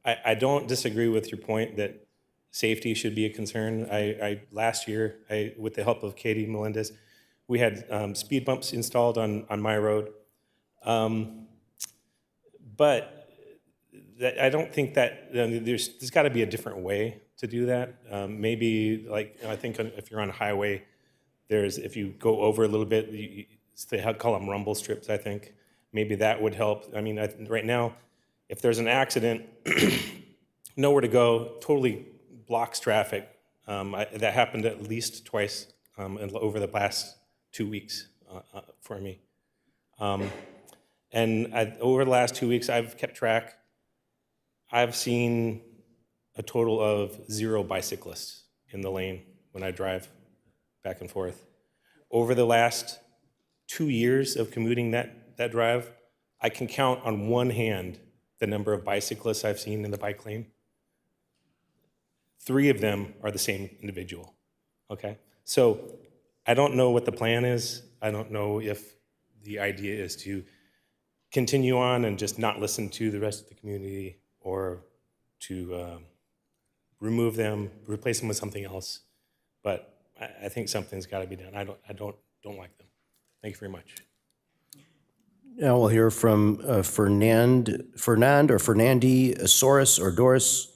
Speaker 18: I don't disagree with your point that safety should be a concern. Last year, with the help of Katie Melendez, we had speed bumps installed on my road. But I don't think that there's got to be a different way to do that. Maybe like I think if you're on a highway, if you go over a little bit, they call them rumble strips. I think maybe that would help. I mean, right now, if there's an accident, nowhere to go, totally blocks traffic. That happened at least twice over the past 2 weeks for me. And over the last 2 weeks, I've kept track. I've seen a total of 0 bicyclists in the lane when I drive back and forth. Over the last 2 years of commuting that drive, I can count on one hand the number of bicyclists I've seen in the bike lane. 3 of them are the same individual, okay? So I don't know what the plan is. I don't know if the idea is to continue on and just not listen to the rest of the community, or to remove them, replace them with something else. But I think something's got to be done. I don't like them. Thank you very much.
Speaker 2: Now we'll hear from Fernand or Fernandi, Soros or Doris.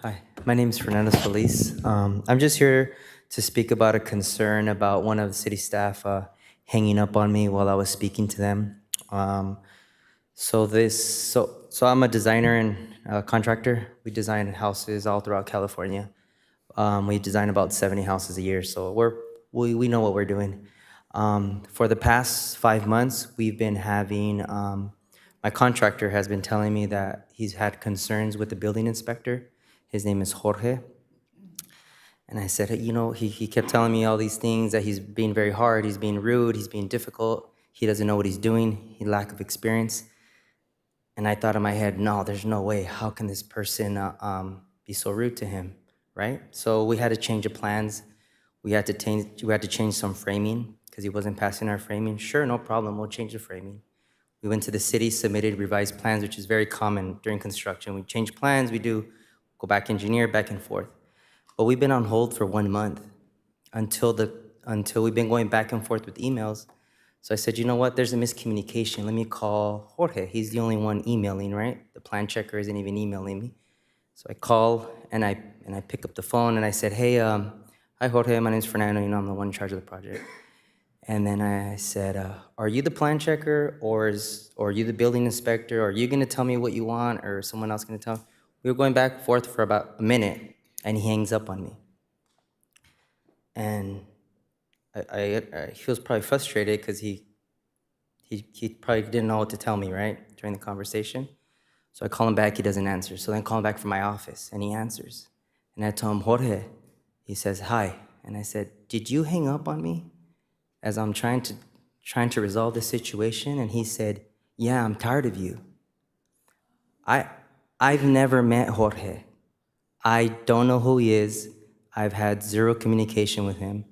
Speaker 19: Hi. My name is Fernando Solis. I'm just here to speak about a concern about one of the city staff hanging up on me while I was speaking to them. So I'm a designer and contractor. We design houses all throughout California. We design about 70 houses a year, so we know what we're doing. For the past 5 months, we've been having, my contractor has been telling me that he's had concerns with the building inspector. His name is Jorge. And I said, you know, he kept telling me all these things, that he's being very hard, he's being rude, he's being difficult, he doesn't know what he's doing, he lack of experience. And I thought in my head, no, there's no way. How can this person be so rude to him, right? So we had to change the plans. We had to change some framing because he wasn't passing our framing. Sure, no problem, we'll change the framing. We went to the city, submitted revised plans, which is very common during construction. We change plans, go back engineer, back and forth. But we've been on hold for 1 month until we've been going back and forth with emails. So I said, you know what, there's a miscommunication. Let me call Jorge. He's the only one emailing, right? The plan checker isn't even emailing me. So I call and I pick up the phone and I said, hey, hi Jorge, my name's Fernando, you know, I'm the one in charge of the project. And then I said, are you the plan checker or are you the building inspector? Are you gonna tell me what you want or someone else gonna tell me? We were going back and forth for about a minute and he hangs up on me. And he was probably frustrated because he probably didn't know what to tell me, right, during the conversation. So I call him back, he doesn't answer. So then I call him back from my office, and he answers. And I tell him, Jorge. He says, hi. And I said, did you hang up on me as I'm trying to resolve this situation? And he said, yeah, I'm tired of you. I've never met Jorge. I don't know who he is. I've had zero communication with him.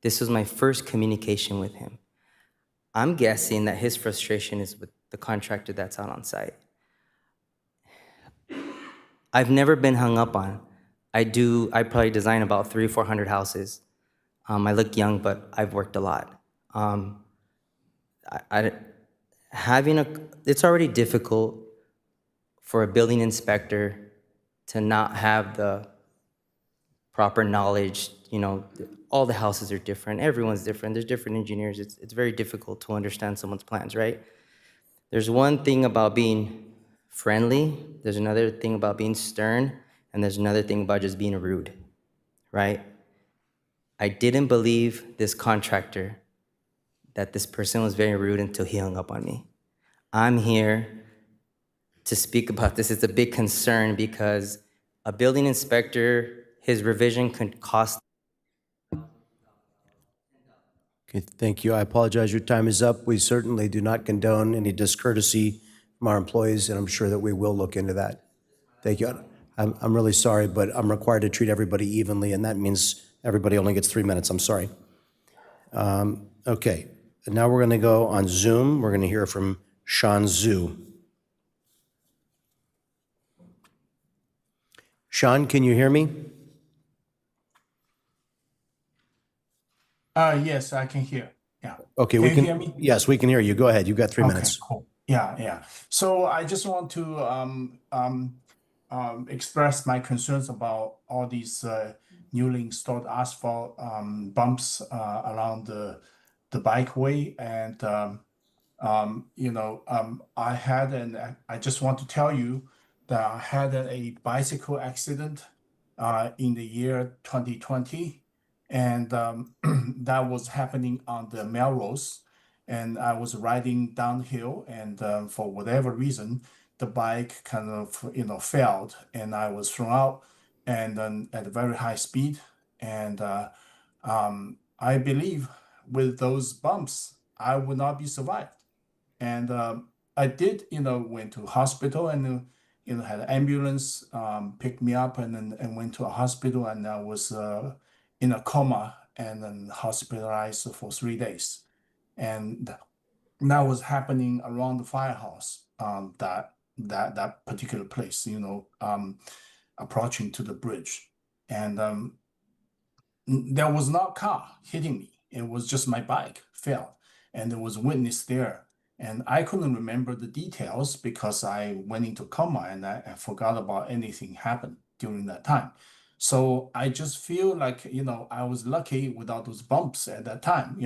Speaker 19: This was my first communication with him. I'm guessing that his frustration is with the contractor that's out on site. I've never been hung up on. I probably design about 300 or 400 houses. I look young, but I've worked a lot. It's already difficult for a building inspector to not have the proper knowledge. You know, all the houses are different. Everyone's different. There's different engineers. It's very difficult to understand someone's plans, right? There's one thing about being friendly. There's another thing about being stern. And there's another thing about just being rude, right? I didn't believe this contractor that this person was very rude until he hung up on me. I'm here to speak about this. It's a big concern because a building inspector, his revision could cost.
Speaker 2: Okay, thank you. I apologize. Your time is up. We certainly do not condone any discourtesy from our employees, and I'm sure that we will look into that. Thank you. I'm really sorry, but I'm required to treat everybody evenly, and that means everybody only gets 3 minutes. I'm sorry. Okay, and now we're going to go on Zoom. We're going to hear from Sean Zhu. Sean, can you hear me?
Speaker 20: Yes, I can hear. Yeah.
Speaker 2: Okay,
Speaker 20: Can you hear me?
Speaker 2: Yes, we can hear you. Go ahead. You've got 3 minutes.
Speaker 20: Cool. Yeah. So I just want to express my concerns about all these newly installed asphalt bumps along the bikeway, and I just want to tell you that I had a bicycle accident in the year 2020, and that was happening on the Melrose, and I was riding downhill, and for whatever reason, the bike kind of failed, and I was thrown out, and then at a very high speed, and I believe with those bumps, I would not be survived, and I did, went to hospital and. Had an ambulance pick me up and went to a hospital, and I was in a coma and then hospitalized for 3 days. And that was happening around the firehouse, that particular place, approaching to the bridge. And there was not a car hitting me. It was just my bike failed. And there was a witness there. And I couldn't remember the details because I went into coma and I forgot about anything happened. during that time. So I just feel like, I was lucky without those bumps at that time.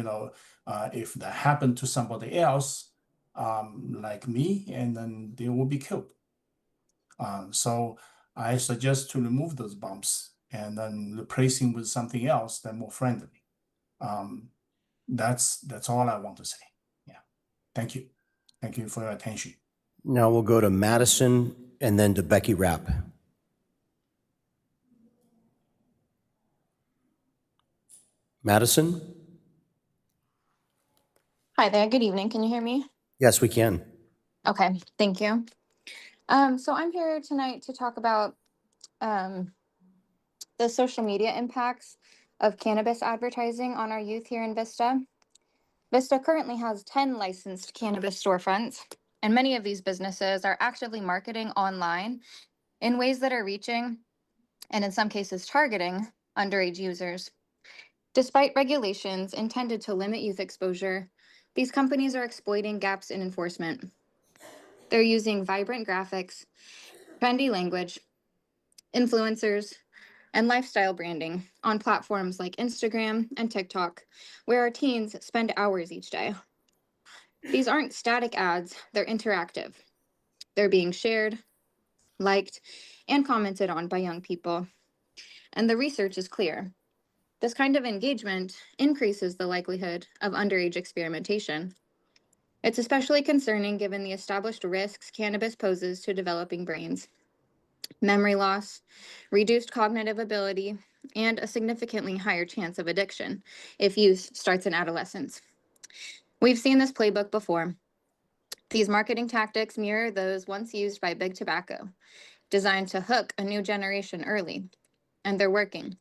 Speaker 20: If that happened to somebody else, like me, and then they will be killed. So I suggest to remove those bumps and then replacing with something else that's more friendly. That's all I want to say. Yeah. Thank you. Thank you for your attention.
Speaker 2: Now we'll go to Madison and then to Becky Rapp. Madison?
Speaker 21: Hi there, good evening. Can you hear me?
Speaker 2: Yes, we can.
Speaker 21: Okay, thank you. So I'm here tonight to talk about the social media impacts of cannabis advertising on our youth here in Vista. Vista currently has 10 licensed cannabis storefronts, and many of these businesses are actively marketing online in ways that are reaching, and in some cases targeting, underage users. Despite regulations intended to limit youth exposure, these companies are exploiting gaps in enforcement. They're using vibrant graphics, trendy language, influencers, and lifestyle branding on platforms like Instagram and TikTok, where our teens spend hours each day. These aren't static ads, they're interactive. They're being shared, liked, and commented on by young people. And the research is clear. This kind of engagement increases the likelihood of underage experimentation. It's especially concerning given the established risks cannabis poses to developing brains: memory loss, reduced cognitive ability, and a significantly higher chance of addiction if use starts in adolescence. We've seen this playbook before. These marketing tactics mirror those once used by Big Tobacco, designed to hook a new generation early, and they're working.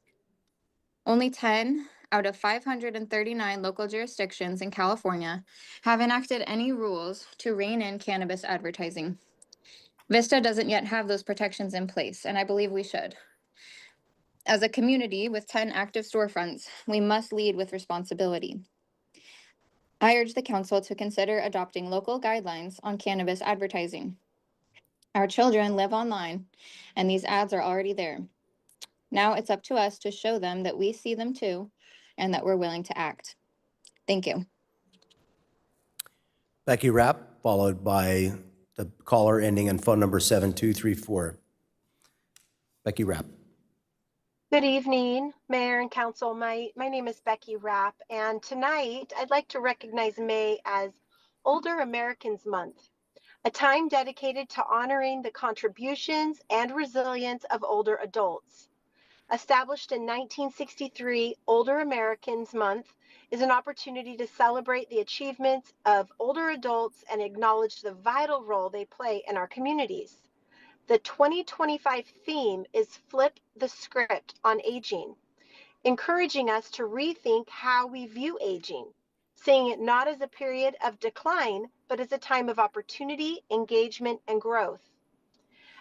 Speaker 21: Only 10 out of 539 local jurisdictions in California have enacted any rules to rein in cannabis advertising. Vista doesn't yet have those protections in place, and I believe we should. As a community with 10 active storefronts, we must lead with responsibility. I urge the council to consider adopting local guidelines on cannabis advertising. Our children live online, and these ads are already there. Now it's up to us to show them that we see them too, and that we're willing to act. Thank you.
Speaker 2: Becky Rapp, followed by the caller ending in phone number 7234. Becky Rapp.
Speaker 22: Good evening, Mayor and Council. My name is Becky Rapp, and tonight I'd like to recognize May as Older Americans Month, a time dedicated to honoring the contributions and resilience of older adults. Established in 1963, Older Americans Month is an opportunity to celebrate the achievements of older adults and acknowledge the vital role they play in our communities. The 2025 theme is Flip the Script on Aging, encouraging us to rethink how we view aging, seeing it not as a period of decline, but as a time of opportunity, engagement, and growth.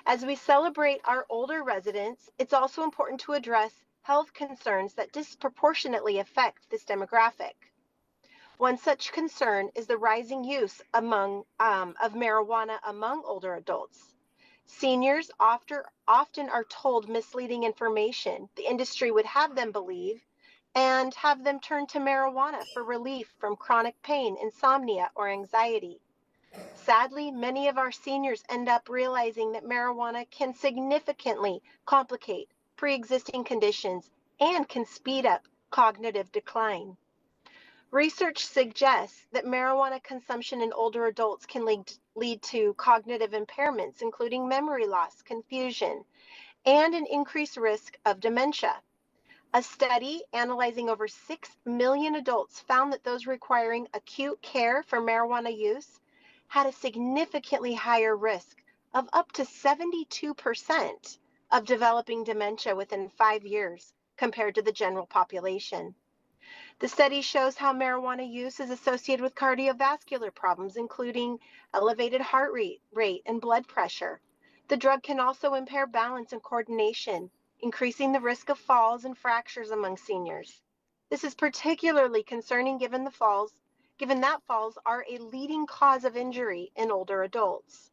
Speaker 22: As we celebrate our older residents, it's also important to address health concerns that disproportionately affect this demographic. One such concern is the rising use of marijuana among older adults. Seniors often are told misleading information the industry would have them believe and have them turn to marijuana for relief from chronic pain, insomnia, or anxiety. Sadly, many of our seniors end up realizing that marijuana can significantly complicate pre-existing conditions and can speed up cognitive decline. Research suggests that marijuana consumption in older adults can lead to cognitive impairments, including memory loss, confusion, and an increased risk of dementia. A study analyzing over 6 million adults found that those requiring acute care for marijuana use had a significantly higher risk of up to 72% of developing dementia within 5 years compared to the general population. The study shows how marijuana use is associated with cardiovascular problems, including elevated heart rate and blood pressure. The drug can also impair balance and coordination, increasing the risk of falls and fractures among seniors. This is particularly concerning given that falls are a leading cause of injury in older adults.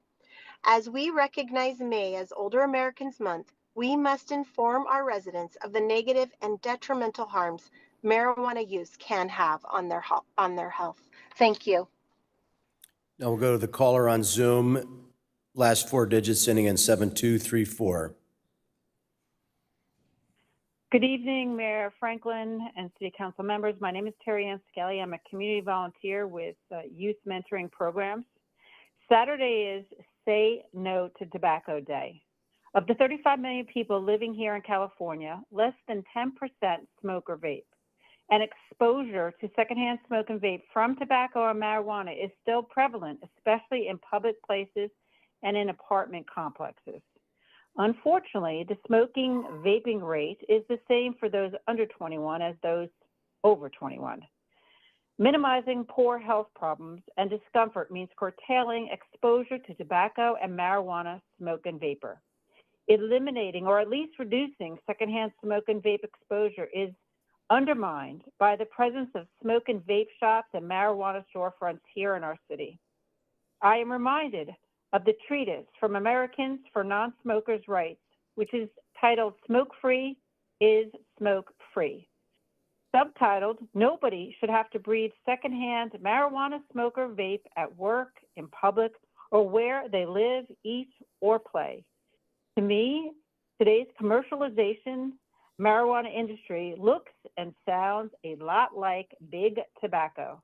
Speaker 22: As we recognize May as Older Americans Month, we must inform our residents of the negative and detrimental harms marijuana use can have on their health. Thank you.
Speaker 2: Now we'll go to the caller on Zoom. Last four digits ending in 7234.
Speaker 1: Good evening, Mayor Franklin and City Council members. My name is Terry Ann Skelly. I'm a community volunteer with Youth Mentoring Programs. Saturday is Say No to Tobacco Day. Of the 35 million people living here in California, less than 10% smoke or vape. And exposure to secondhand smoke and vape from tobacco or marijuana is still prevalent, especially in public places and in apartment complexes. Unfortunately, the smoking vaping rate is the same for those under 21 as those over 21. Minimizing poor health problems and discomfort means curtailing exposure to tobacco and marijuana smoke and vapor. Eliminating or at least reducing secondhand smoke and vape exposure is undermined by the presence of smoke and vape shops and marijuana storefronts here in our city. I am reminded of the treatise from Americans for Non-Smokers' Rights, which is titled Smoke Free is Smoke Free. Subtitled, Nobody Should Have to Breathe Secondhand Marijuana Smoke or Vape at Work, in public, or where they live, eat, or play. To me, today's commercialization marijuana industry looks and sounds a lot like big tobacco.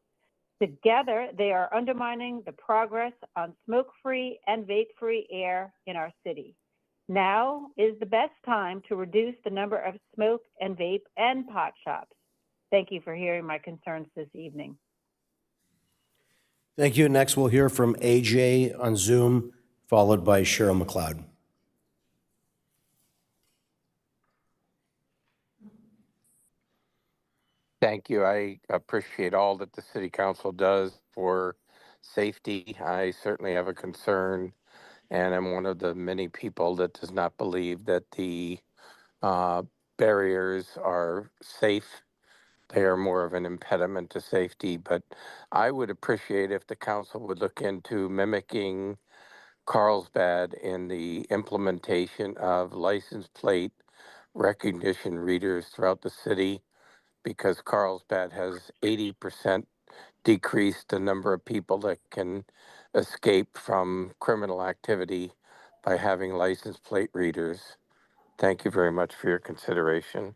Speaker 1: Together, they are undermining the progress on smoke-free and vape-free air in our city. Now is the best time to reduce the number of smoke and vape and pot shops. Thank you for hearing my concerns this evening.
Speaker 2: Thank you. Next, we'll hear from AJ on Zoom, followed by Cheryl McLeod.
Speaker 4: Thank you. I appreciate all that the City Council does for safety. I certainly have a concern, and I'm one of the many people that does not believe that the barriers are safe. They are more of an impediment to safety, but I would appreciate if the council would look into mimicking Carlsbad in the implementation of license plate recognition readers throughout the city, because Carlsbad has 80% decreased the number of people that can escape from criminal activity by having license plate readers. Thank you very much for your consideration.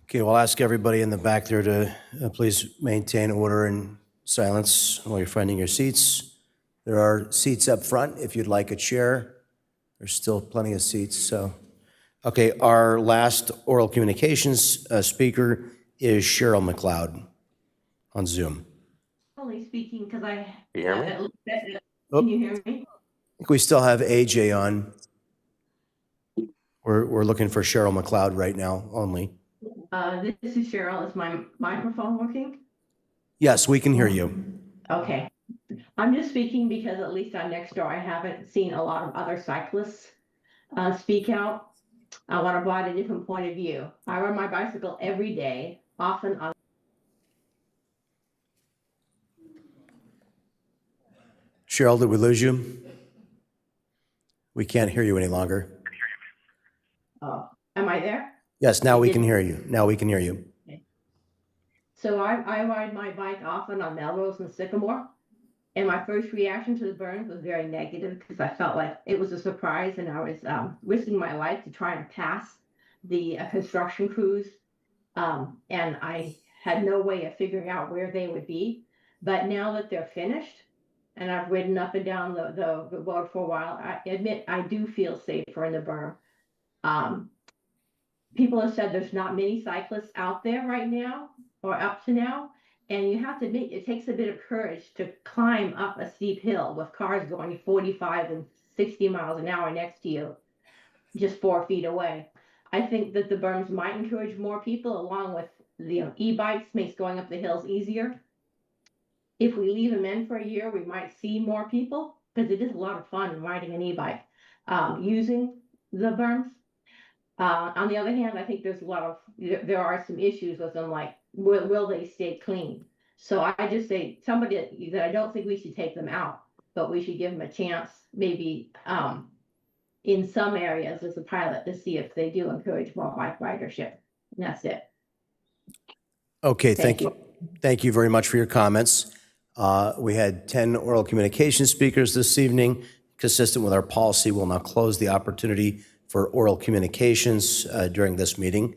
Speaker 2: Okay, we'll ask everybody in the back there to please maintain order and silence while you're finding your seats. There are seats up front if you'd like a chair. There's still plenty of seats, so. Okay, our last oral communications speaker is Cheryl McLeod on Zoom.
Speaker 23: Only speaking because I.
Speaker 4: You hear me?
Speaker 23: Can you hear me?
Speaker 2: I think we still have AJ on. We're looking for Cheryl McLeod right now only.
Speaker 23: This is Cheryl. Is my microphone working?
Speaker 2: Yes, we can hear you.
Speaker 23: Okay. I'm just speaking because at least on Nextdoor, I haven't seen a lot of other cyclists speak out. I want to provide a different point of view. I ride my bicycle every day, often on.
Speaker 2: Cheryl, did we lose you? We can't hear you any longer.
Speaker 23: Oh, am I there?
Speaker 2: Yes, now we can hear you. Now we can hear you.
Speaker 23: Okay. So I ride my bike often on Melrose and Sycamore. And my first reaction to the burns was very negative because I felt like it was a surprise and I was risking my life to try and pass the construction crews. And I had no way of figuring out where they would be. But now that they're finished and I've ridden up and down the road for a while, I admit I do feel safer in the berm. People have said there's not many cyclists out there right now or up to now. And you have to admit, it takes a bit of courage to climb up a steep hill with cars going 45 and 60 miles an hour next to you, just 4 feet away. I think that the berms might encourage more people, along with the e-bikes makes going up the hills easier. If we leave them in for a year, we might see more people, because it is a lot of fun riding an e-bike, using the berms. On the other hand, I think there are some issues with them, like will they stay clean? So I just say somebody that I don't think we should take them out, but we should give them a chance. Maybe in some areas as a pilot to see if they do encourage more bike ridership. And that's it.
Speaker 2: Okay,
Speaker 23: Thank
Speaker 2: thank you. Thank you very much for your comments. We had 10 oral communication speakers this evening. Consistent with our policy, we'll now close the opportunity for oral communications during this meeting.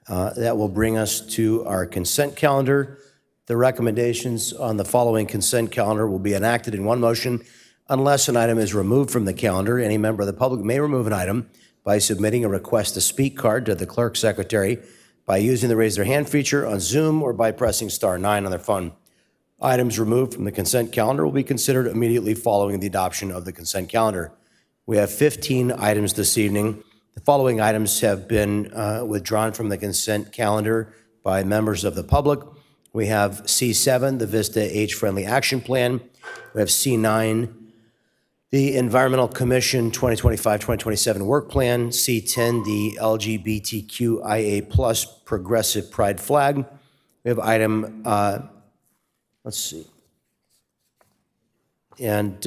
Speaker 2: That will bring us to our consent calendar. The recommendations on the following consent calendar will be enacted in one motion unless an item is removed from the calendar. Any member of the public may remove an item by submitting a request to speak card to the clerk secretary, by using the raise their hand feature on Zoom, or by pressing *9 on their phone. Items removed from the consent calendar will be considered immediately following the adoption of the consent calendar. We have 15 items this evening. The following items have been withdrawn from the consent calendar by members of the public. We have C7, the Vista Age-Friendly Action Plan. We have C9, the Environmental Commission 2025-2027 Work Plan. C10, the LGBTQIA+ Progressive Pride Flag. We have item, let's see. And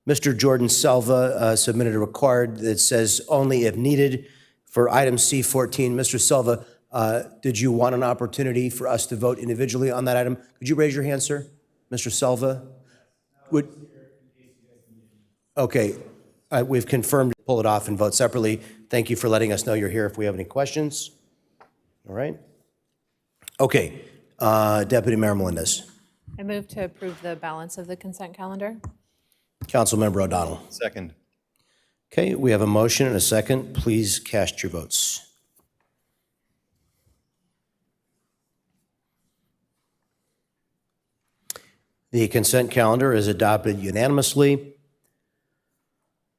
Speaker 2: Mr. Jordan Selva submitted a record that says only if needed for item C14. Mr. Selva, did you want an opportunity for us to vote individually on that item? Could you raise your hand, sir? Mr. Selva? Okay, we've confirmed to pull it off and vote separately. Thank you for letting us know you're here if we have any questions. All right. Okay, Deputy Mayor Melendez.
Speaker 5: I move to approve the balance of the consent calendar.
Speaker 2: Councilmember O'Donnell.
Speaker 15: Second.
Speaker 2: Okay, we have a motion and a second. Please cast your votes. The consent calendar is adopted unanimously.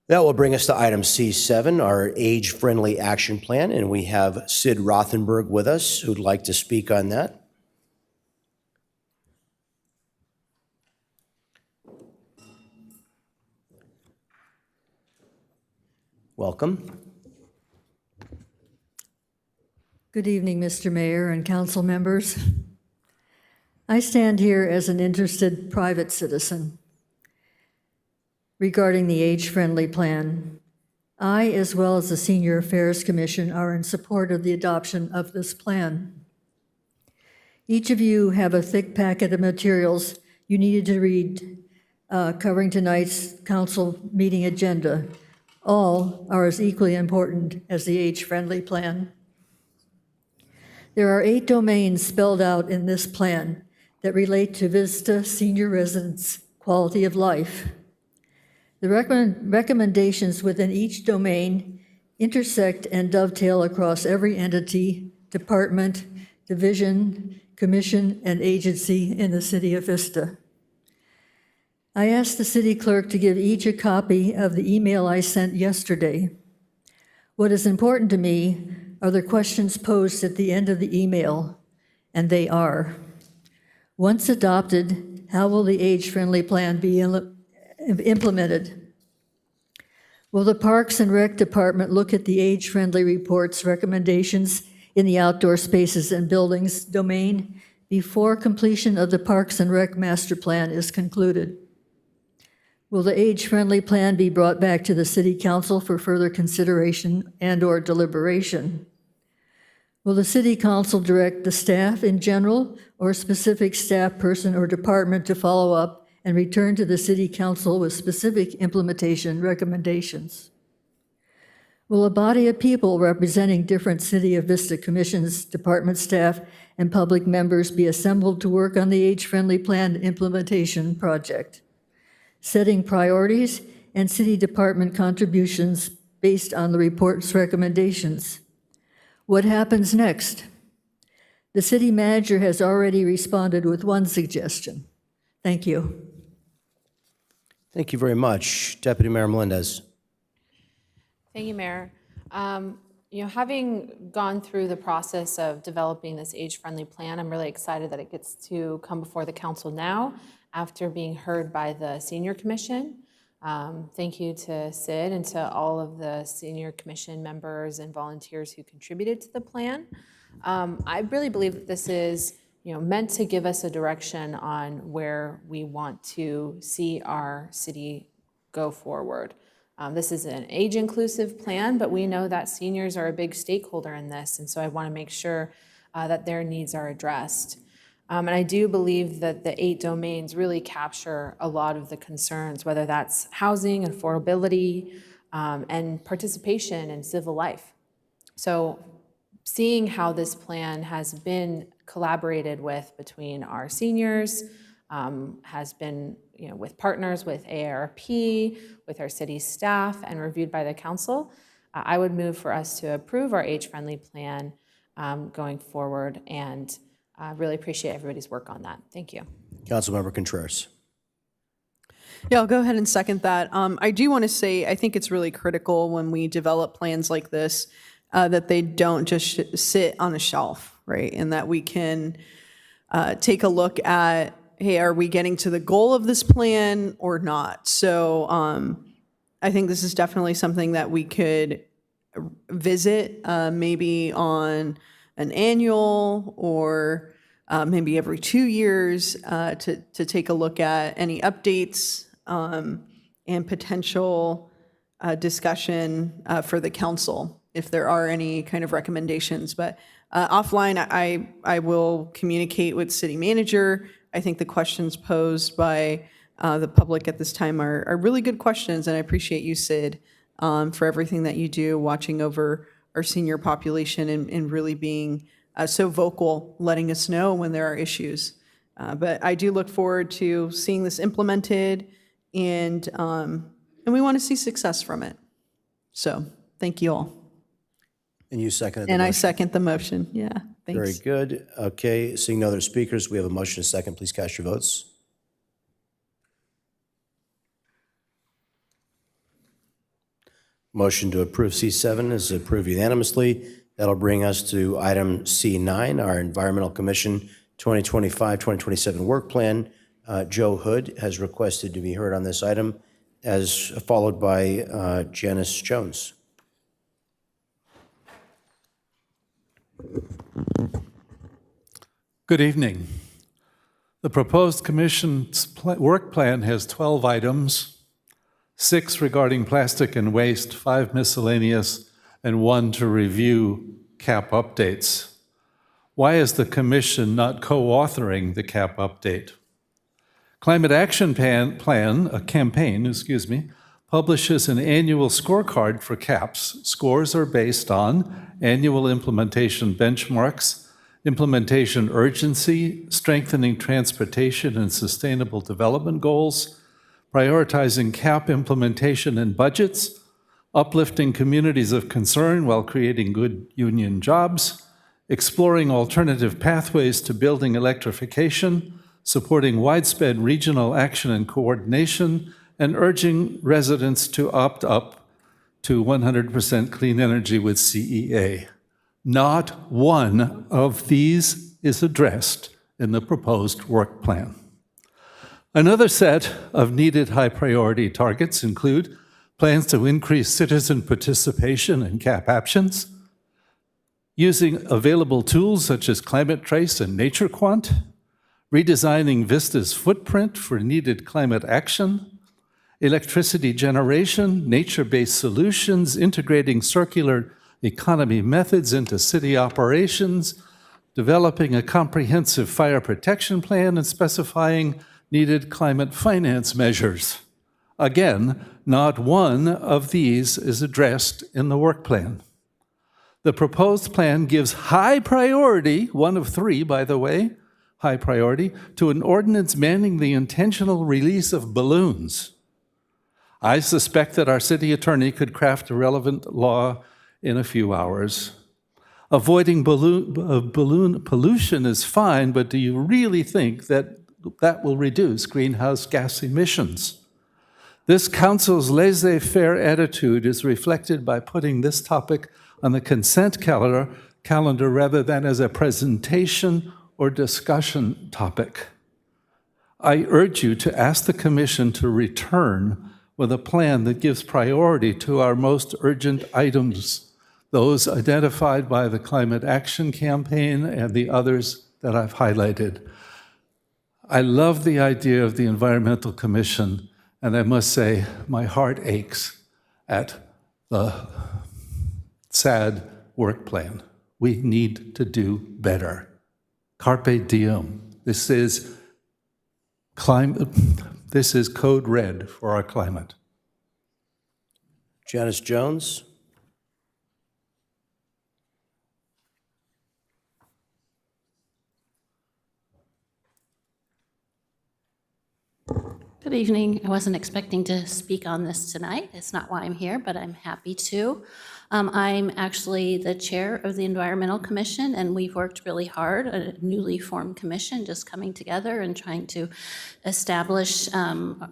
Speaker 2: That will bring us to item C7, our age-friendly action plan, and we have Sid Rothenberg with us who'd like to speak on that. Welcome.
Speaker 3: Good evening, Mr. Mayor and council members. I stand here as an interested private citizen regarding the age-friendly plan. I, as well as the Senior Affairs Commission, are in support of the adoption of this plan. Each of you have a thick packet of materials you needed to read covering tonight's council meeting agenda. All are as equally important as the age-friendly plan. There are 8 domains spelled out in this plan that relate to Vista senior residents' quality of life. The recommendations within each domain intersect and dovetail across every entity, department, division, commission, and agency in the city of Vista. I asked the city clerk to give each a copy of the email I sent yesterday. What is important to me are the questions posed at the end of the email, and they are: once adopted, how will the age-friendly plan be implemented? Will the Parks and Rec Department look at the age-friendly report's recommendations in the outdoor spaces and buildings domain before completion of the Parks and Rec Master Plan is concluded? Will the age-friendly plan be brought back to the City Council for further consideration and/or deliberation? Will the City Council direct the staff in general or a specific staff person or department to follow up and return to the City Council with specific implementation recommendations? Will a body of people representing different City of Vista commissions, department staff, and public members be assembled to work on the age-friendly plan implementation project, setting priorities and city department contributions based on the report's recommendations? What happens next? The city manager has already responded with one suggestion. Thank you.
Speaker 2: Thank you very much. Deputy Mayor Melendez.
Speaker 5: Thank you, Mayor. Having gone through the process of developing this age-friendly plan, I'm really excited that it gets to come before the council now after being heard by the Senior Commission. Thank you to Sid and to all of the Senior Commission members and volunteers who contributed to the plan. I really believe that this is meant to give us a direction on where we want to see our city go forward. This is an age-inclusive plan, but we know that seniors are a big stakeholder in this, and so I want to make sure that their needs are addressed. And I do believe that the 8 domains really capture a lot of the concerns, whether that's housing, affordability, and participation in civil life. So seeing how this plan has been collaborated with between our seniors, has been with partners with AARP, with our city staff, and reviewed by the council, I would move for us to approve our age-friendly plan going forward, and really appreciate everybody's work on that. Thank you.
Speaker 2: Councilmember Contreras.
Speaker 13: Yeah, I'll go ahead and second that. I do want to say I think it's really critical when we develop plans like this that they don't just sit on a shelf, right? And that we can take a look at, hey, are we getting to the goal of this plan or not? So I think this is definitely something that we could visit maybe on an annual or maybe every 2 years to take a look at any updates and potential discussion for the council if there are any kind of recommendations. But offline, I will communicate with city manager. I think the questions posed by the public at this time are really good questions, and I appreciate you, Sid, for everything that you do, watching over our senior population and really being so vocal, letting us know when there are issues. But I do look forward to seeing this implemented, and we want to see success from it. So thank you all.
Speaker 2: And you seconded the
Speaker 13: And I
Speaker 2: motion.
Speaker 13: second the motion. Yeah, thanks.
Speaker 2: Very good. Okay, seeing no other speakers, we have a motion and a second. Please cast your votes. Motion to approve C7 is approved unanimously. That'll bring us to item C9, our Environmental Commission 2025-2027 work plan. Joe Hood has requested to be heard on this item, as followed by Janice Jones.
Speaker 6: Good evening. The proposed commission's work plan has 12 items, 6 regarding plastic and waste, 5 miscellaneous, and 1 to review CAP updates. Why is the commission not co-authoring the CAP update? Climate Action Campaign, publishes an annual scorecard for CAPs. Scores are based on annual implementation benchmarks, implementation urgency, strengthening transportation and sustainable development goals, prioritizing CAP implementation and budgets, uplifting communities of concern while creating good union jobs, exploring alternative pathways to building electrification, supporting widespread regional action and coordination, and urging residents to opt up to 100% clean energy with CEA. Not one of these is addressed in the proposed work plan. Another set of needed high-priority targets include plans to increase citizen participation in CAP actions, using available tools such as Climate Trace and NatureQuant, redesigning Vista's footprint for needed climate action, electricity generation, nature-based solutions, integrating circular economy methods into city operations, developing a comprehensive fire protection plan, and specifying needed climate finance measures. Again, not one of these is addressed in the work plan. The proposed plan gives high priority, one of 3, by the way, high priority, to an ordinance banning the intentional release of balloons. I suspect that our city attorney could craft a relevant law in a few hours. Avoiding balloon pollution is fine, but do you really think that that will reduce greenhouse gas emissions? This council's laissez-faire attitude is reflected by putting this topic on the consent calendar rather than as a presentation or discussion topic. I urge you to ask the Commission to return with a plan that gives priority to our most urgent items, those identified by the Climate Action Campaign and the others that I've highlighted. I love the idea of the Environmental Commission, and I must say, my heart aches at the sad work plan. We need to do better. Carpe diem. This is code red for our climate.
Speaker 2: Janice Jones.
Speaker 7: Good evening. I wasn't expecting to speak on this tonight. It's not why I'm here, but I'm happy to. I'm actually the chair of the Environmental Commission, and we've worked really hard, a newly formed commission, just coming together and trying to establish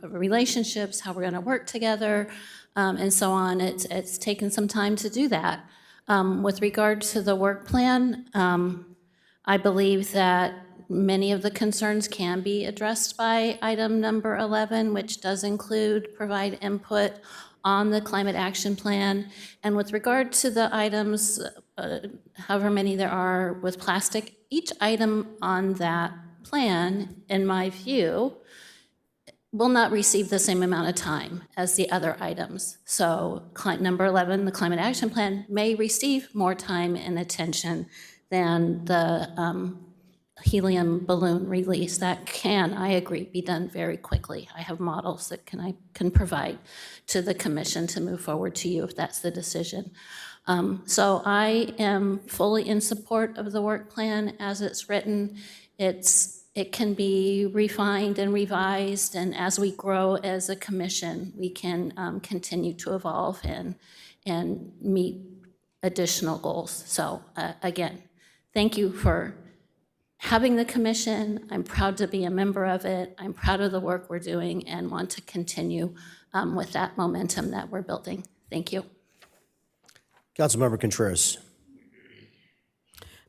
Speaker 7: relationships, how we're going to work together, and so on. It's taken some time to do that. With regard to the work plan, I believe that many of the concerns can be addressed by item number 11, which does include provide input on the climate action plan. And with regard to the items, however many there are with plastic, each item on that plan, in my view, will not receive the same amount of time as the other items. So number 11, the climate action plan, may receive more time and attention than the helium balloon release. That can, I agree, be done very quickly. I have models that I can provide to the commission to move forward to you if that's the decision. So I am fully in support of the work plan as it's written. It can be refined and revised, and as we grow as a commission, we can continue to evolve and meet additional goals. So again, thank you for having the commission. I'm proud to be a member of it. I'm proud of the work we're doing and want to continue with that momentum that we're building. Thank you.
Speaker 2: Councilmember Contreras.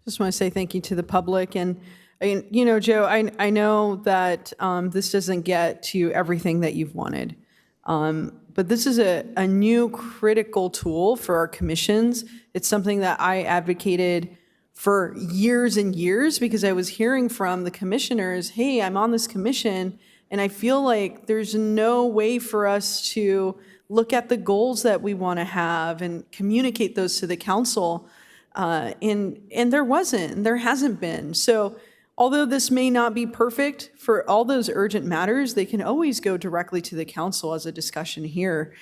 Speaker 13: Just want to say thank you to the public. And, you know, Joe, I know that this doesn't get to everything that you've wanted. But this is a new critical tool for our commissions. It's something that I advocated for years and years because I was hearing from the commissioners, hey, I'm on this commission, and I feel like there's no way for us to look at the goals that we want to have and communicate those to the council. And there wasn't, and there hasn't been. So although this may not be perfect for all those urgent matters, they can always go directly to the council as a discussion here.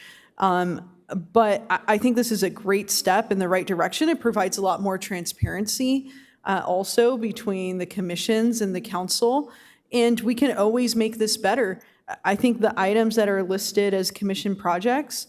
Speaker 13: But I think this is a great step in the right direction. It provides a lot more transparency also between the commissions and the council, and we can always make this better. I think the items that are listed as commission projects,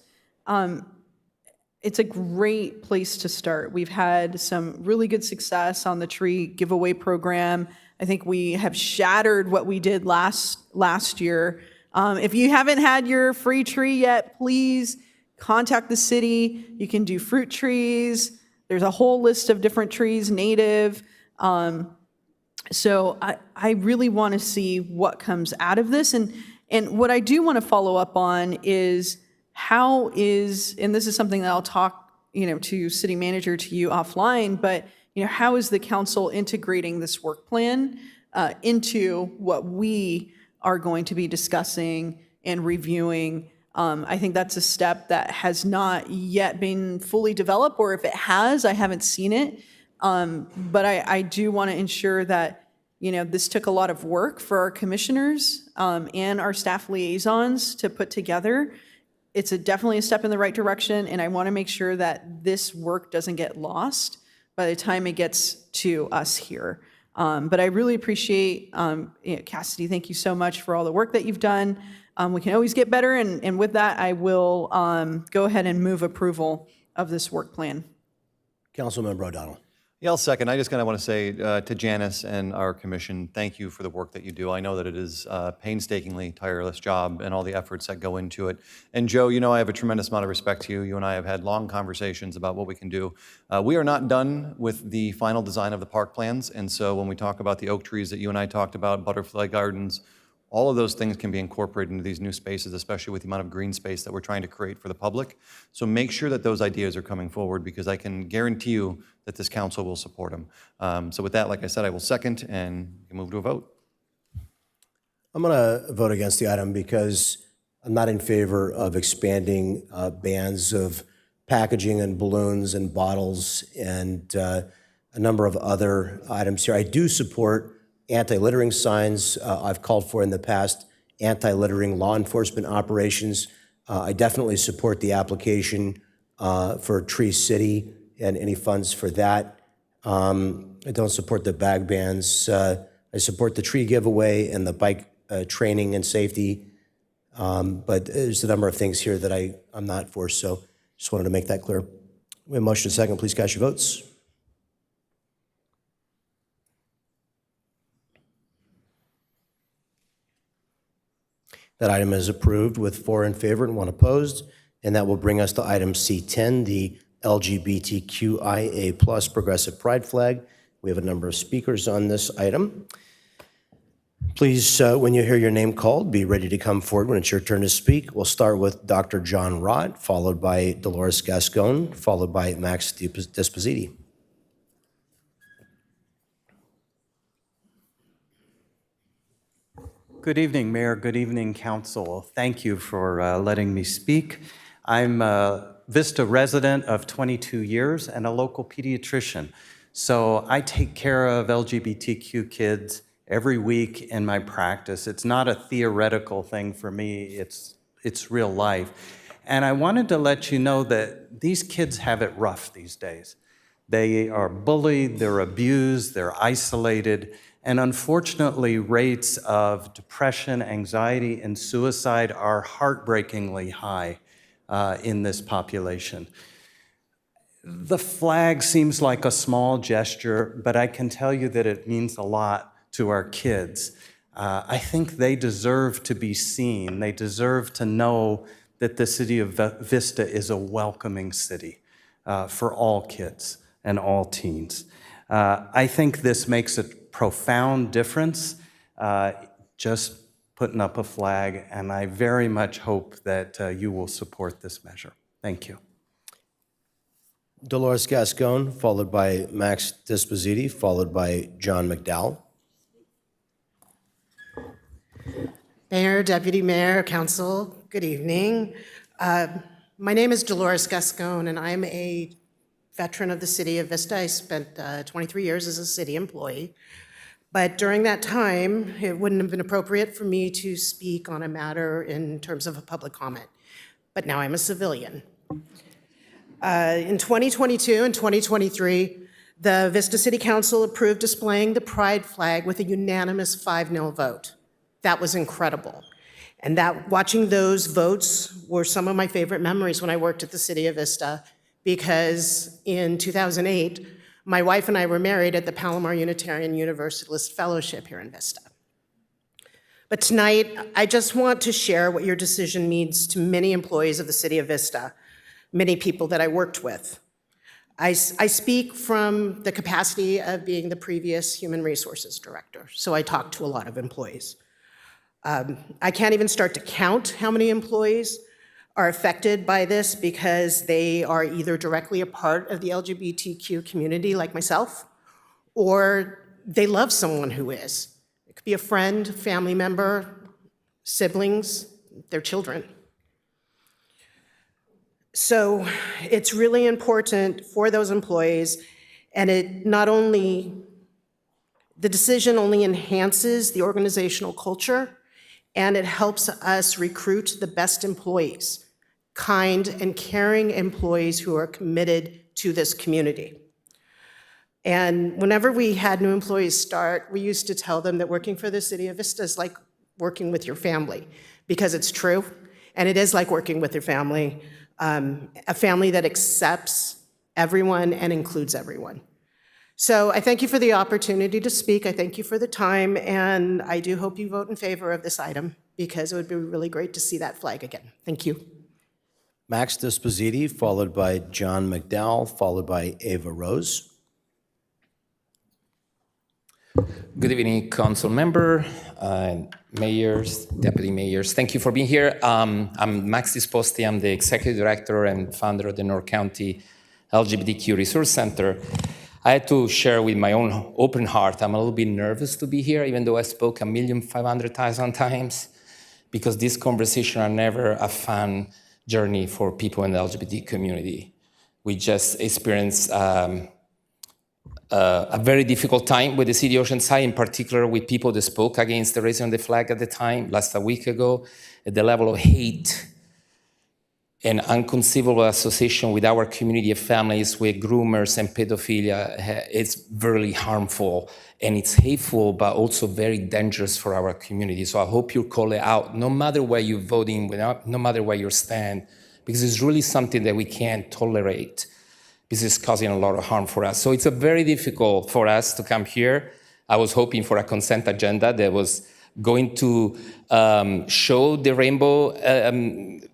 Speaker 13: it's a great place to start. We've had some really good success on the tree giveaway program. I think we have shattered what we did last year. If you haven't had your free tree yet, please contact the city. You can do fruit trees. There's a whole list of different trees, native. So I really want to see what comes out of this. And what I do want to follow up on is how is, and this is something that I'll talk, to city manager, to you offline, but how is the council integrating this work plan into what we are going to be discussing and reviewing? I think that's a step that has not yet been fully developed, or if it has, I haven't seen it. But I do want to ensure that, this took a lot of work for our commissioners and our staff liaisons to put together. It's definitely a step in the right direction, and I want to make sure that this work doesn't get lost by the time it gets to us here. But I really appreciate, Cassidy, thank you so much for all the work that you've done. We can always get better, and with that, I will go ahead and move approval of this work plan.
Speaker 2: Councilmember O'Donnell.
Speaker 15: Yeah, I'll second. I just kind of want to say to Janice and our commission, thank you for the work that you do. I know that it is a painstakingly tireless job and all the efforts that go into it. And Joe, I have a tremendous amount of respect to you. You and I have had long conversations about what we can do. We are not done with the final design of the park plans. And so when we talk about the oak trees that you and I talked about, butterfly gardens, all of those things can be incorporated into these new spaces, especially with the amount of green space that we're trying to create for the public. So make sure that those ideas are coming forward, because I can guarantee you that this council will support them. So with that, like I said, I will second and move to a vote.
Speaker 2: I'm going to vote against the item because I'm not in favor of expanding bans of packaging and balloons and bottles and a number of other items here. I do support anti-littering signs. I've called for in the past anti-littering law enforcement operations. I definitely support the application for Tree City and any funds for that. I don't support the bag bans. I support the tree giveaway and the bike training and safety. But there's a number of things here that I'm not for, so just wanted to make that clear. We have a motion and a second. Please cast your votes. That item is approved with 4 in favor and 1 opposed, and that will bring us to item C10, the LGBTQIA+ Progressive Pride Flag. We have a number of speakers on this item. Please, when you hear your name called, be ready to come forward when it's your turn to speak. We'll start with Dr. John Rott, followed by Dolores Gascon, followed by Max Dispositi.
Speaker 8: Good evening, Mayor. Good evening, Council. Thank you for letting me speak. I'm a Vista resident of 22 years and a local pediatrician. So I take care of LGBTQ kids every week in my practice. It's not a theoretical thing for me, it's real life. And I wanted to let you know that these kids have it rough these days. They are bullied, they're abused, they're isolated, and unfortunately, rates of depression, anxiety, and suicide are heartbreakingly high in this population. The flag seems like a small gesture, but I can tell you that it means a lot to our kids. I think they deserve to be seen. They deserve to know that the city of Vista is a welcoming city for all kids and all teens. I think this makes a profound difference, just putting up a flag, and I very much hope that you will support this measure. Thank you.
Speaker 2: Dolores Gascon, followed by Max Dispositi, followed by John McDowell.
Speaker 9: Mayor, Deputy Mayor, Council, good evening. My name is Dolores Gascon, and I'm a veteran of the city of Vista. I spent 23 years as a city employee. But during that time, it wouldn't have been appropriate for me to speak on a matter in terms of a public comment. But now I'm a civilian. In 2022 and 2023, the Vista City Council approved displaying the Pride flag with a unanimous 5-0 vote. That was incredible. And watching those votes were some of my favorite memories when I worked at the city of Vista, because in 2008, my wife and I were married at the Palomar Unitarian Universalist Fellowship here in Vista. But tonight, I just want to share what your decision means to many employees of the city of Vista, many people that I worked with. I speak from the capacity of being the previous human resources director, so I talk to a lot of employees. I can't even start to count how many employees are affected by this because they are either directly a part of the LGBTQ community like myself, or they love someone who is. It could be a friend, family member, siblings, their children. So it's really important for those employees, and the decision only enhances the organizational culture, and it helps us recruit the best employees, kind and caring employees who are committed to this community. And whenever we had new employees start, we used to tell them that working for the city of Vista is like working with your family, because it's true, and it is like working with your family, a family that accepts everyone and includes everyone. So I thank you for the opportunity to speak. I thank you for the time, and I do hope you vote in favor of this item, because it would be really great to see that flag again. Thank you.
Speaker 2: Max Dispositi, followed by John McDowell, followed by Ava Rose.
Speaker 10: Good evening, council member, mayors, deputy mayors. Thank you for being here. I'm Max Disposti. I'm the executive director and founder of the North County LGBTQ Resource Center. I had to share with my own open heart, I'm a little bit nervous to be here, even though I spoke 1,500,000 times. because these conversations are never a fun journey for people in the LGBT community. We just experienced a very difficult time with the city Oceanside, in particular with people that spoke against the raising of the flag at the time, last a week ago. The level of hate and unconceivable association with our community of families with groomers and pedophilia is very harmful, and it's hateful, but also very dangerous for our community. So I hope you call it out, no matter where you're voting, no matter where you stand, because it's really something that we can't tolerate. This is causing a lot of harm for us. So it's very difficult for us to come here. I was hoping for a consent agenda that was going to show the rainbow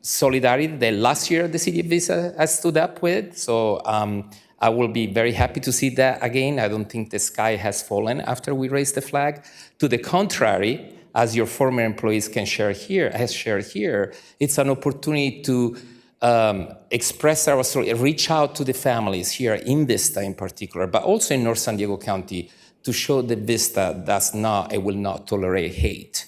Speaker 10: solidarity that last year the city of Vista has stood up with. So I will be very happy to see that again. I don't think the sky has fallen after we raised the flag. To the contrary, as your former employees has shared here, it's an opportunity to express our story, reach out to the families here in Vista in particular, but also in North San Diego County, to show that Vista does not and will not tolerate hate.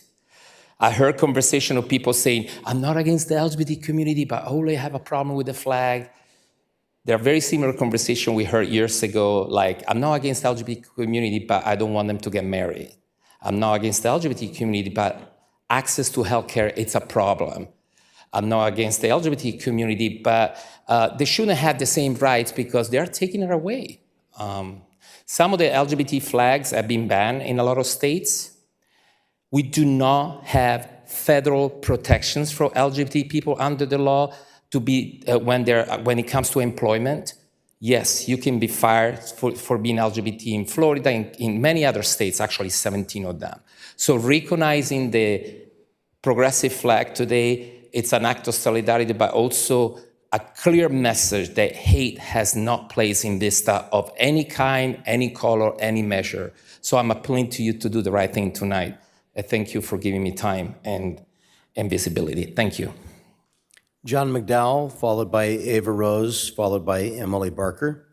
Speaker 10: I heard conversation of people saying, I'm not against the LGBT community, but I only have a problem with the flag. There are very similar conversations we heard years ago, like, I'm not against the LGBT community, but I don't want them to get married. I'm not against the LGBT community, but access to healthcare, it's a problem. I'm not against the LGBT community, but they shouldn't have the same rights because they're taking it away. Some of the LGBT flags have been banned in a lot of states. We do not have federal protections for LGBT people under the law to be when it comes to employment. Yes, you can be fired for being LGBT in Florida, in many other states, actually 17 of them. So recognizing the progressive flag today, it's an act of solidarity, but also a clear message that hate has not place in Vista of any kind, any color, any measure. So I'm appealing to you to do the right thing tonight. I thank you for giving me time and visibility. Thank you.
Speaker 2: John McDowell, followed by Ava Rose, followed by Emily Barker.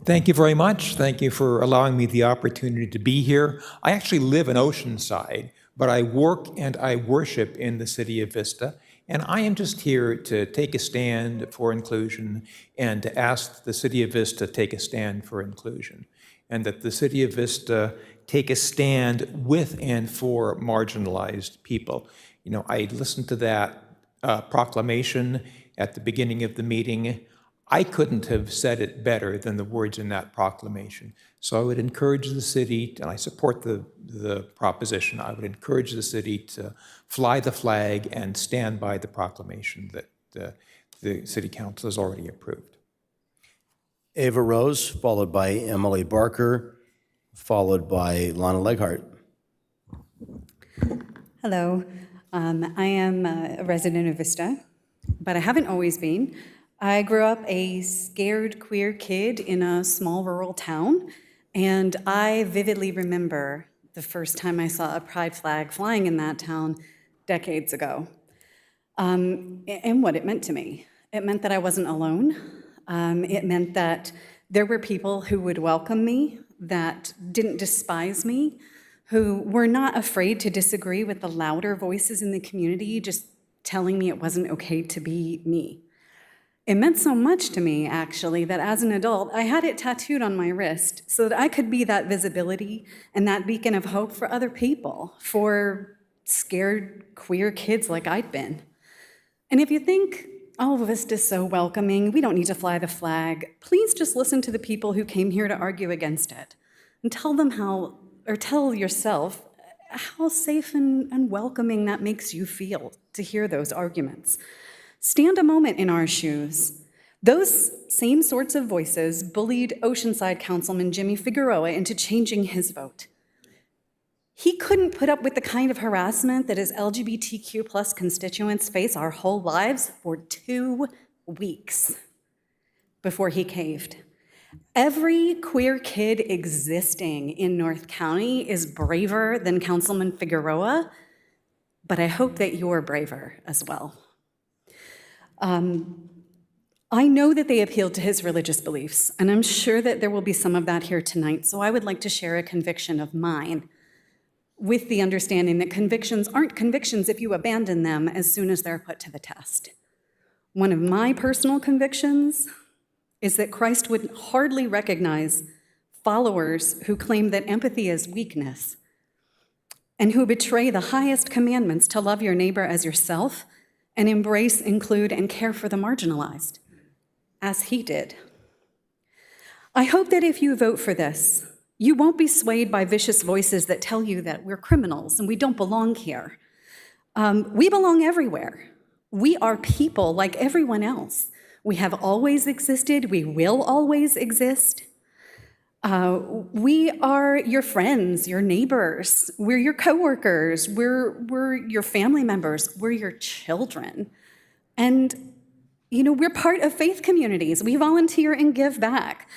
Speaker 11: Thank you very much. Thank you for allowing me the opportunity to be here. I actually live in Oceanside, but I work and I worship in the city of Vista, and I am just here to take a stand for inclusion and to ask the city of Vista take a stand for inclusion, and that the city of Vista take a stand with and for marginalized people. You know, I listened to that proclamation at the beginning of the meeting. I couldn't have said it better than the words in that proclamation. So I would encourage the city, and I support the proposition, I would encourage the city to fly the flag and stand by the proclamation that the city council has already approved.
Speaker 2: Ava Rose, followed by Emily Barker, followed by Lana Leghart.
Speaker 12: Hello, I am a resident of Vista, but I haven't always been. I grew up a scared queer kid in a small rural town, and I vividly remember the first time I saw a pride flag flying in that town decades ago, and what it meant to me. It meant that I wasn't alone. It meant that there were people who would welcome me, that didn't despise me, who were not afraid to disagree with the louder voices in the community, just telling me it wasn't okay to be me. It meant so much to me, actually, that as an adult, I had it tattooed on my wrist so that I could be that visibility and that beacon of hope for other people, for scared queer kids like I'd been. And if you think, oh, Vista's so welcoming, we don't need to fly the flag, please just listen to the people who came here to argue against it and tell them how, or tell yourself how safe and welcoming that makes you feel to hear those arguments. Stand a moment in our shoes. Those same sorts of voices bullied Oceanside Councilman Jimmy Figueroa into changing his vote. He couldn't put up with the kind of harassment that his LGBTQ plus constituents face our whole lives for 2 weeks before he caved. Every queer kid existing in North County is braver than Councilman Figueroa, but I hope that you're braver as well. I know that they appealed to his religious beliefs, and I'm sure that there will be some of that here tonight, so I would like to share a conviction of mine. with the understanding that convictions aren't convictions if you abandon them as soon as they're put to the test. One of my personal convictions is that Christ would hardly recognize followers who claim that empathy is weakness and who betray the highest commandments to love your neighbor as yourself and embrace, include, and care for the marginalized, as he did. I hope that if you vote for this, you won't be swayed by vicious voices that tell you that we're criminals and we don't belong here. We belong everywhere. We are people like everyone else. We have always existed. We will always exist. We are your friends, your neighbors. We're your coworkers. We're your family members. We're your children. And, we're part of faith communities. We volunteer and give back.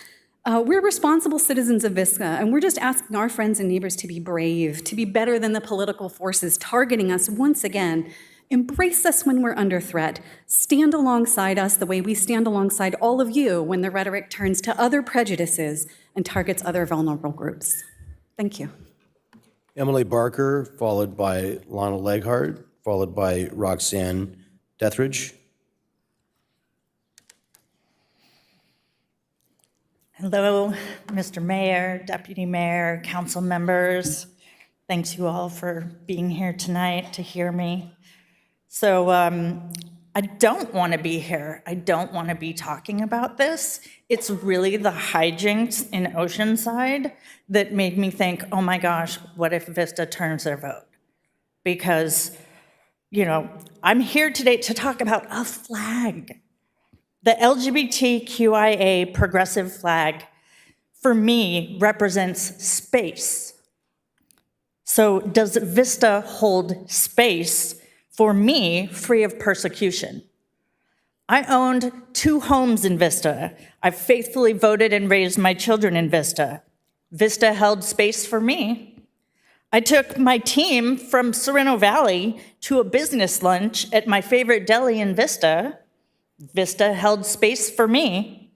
Speaker 12: We're responsible citizens of Vista, and we're just asking our friends and neighbors to be brave, to be better than the political forces targeting us once again. Embrace us when we're under threat. Stand alongside us the way we stand alongside all of you when the rhetoric turns to other prejudices and targets other vulnerable groups. Thank you.
Speaker 2: Emily Barker, followed by Lana Leghart, followed by Roxanne Dethridge.
Speaker 14: Hello, Mr. Mayor, Deputy Mayor, council members. Thanks you all for being here tonight to hear me. So I don't want to be here. I don't want to be talking about this. It's really the hijinks in Oceanside that made me think, oh my gosh, what if Vista turns their vote? Because, I'm here today to talk about a flag. The LGBTQIA progressive flag, for me, represents space. So does Vista hold space for me free of persecution? I owned 2 homes in Vista. I faithfully voted and raised my children in Vista. Vista held space for me. I took my team from Sorrento Valley to a business lunch at my favorite deli in Vista. Vista held space for me.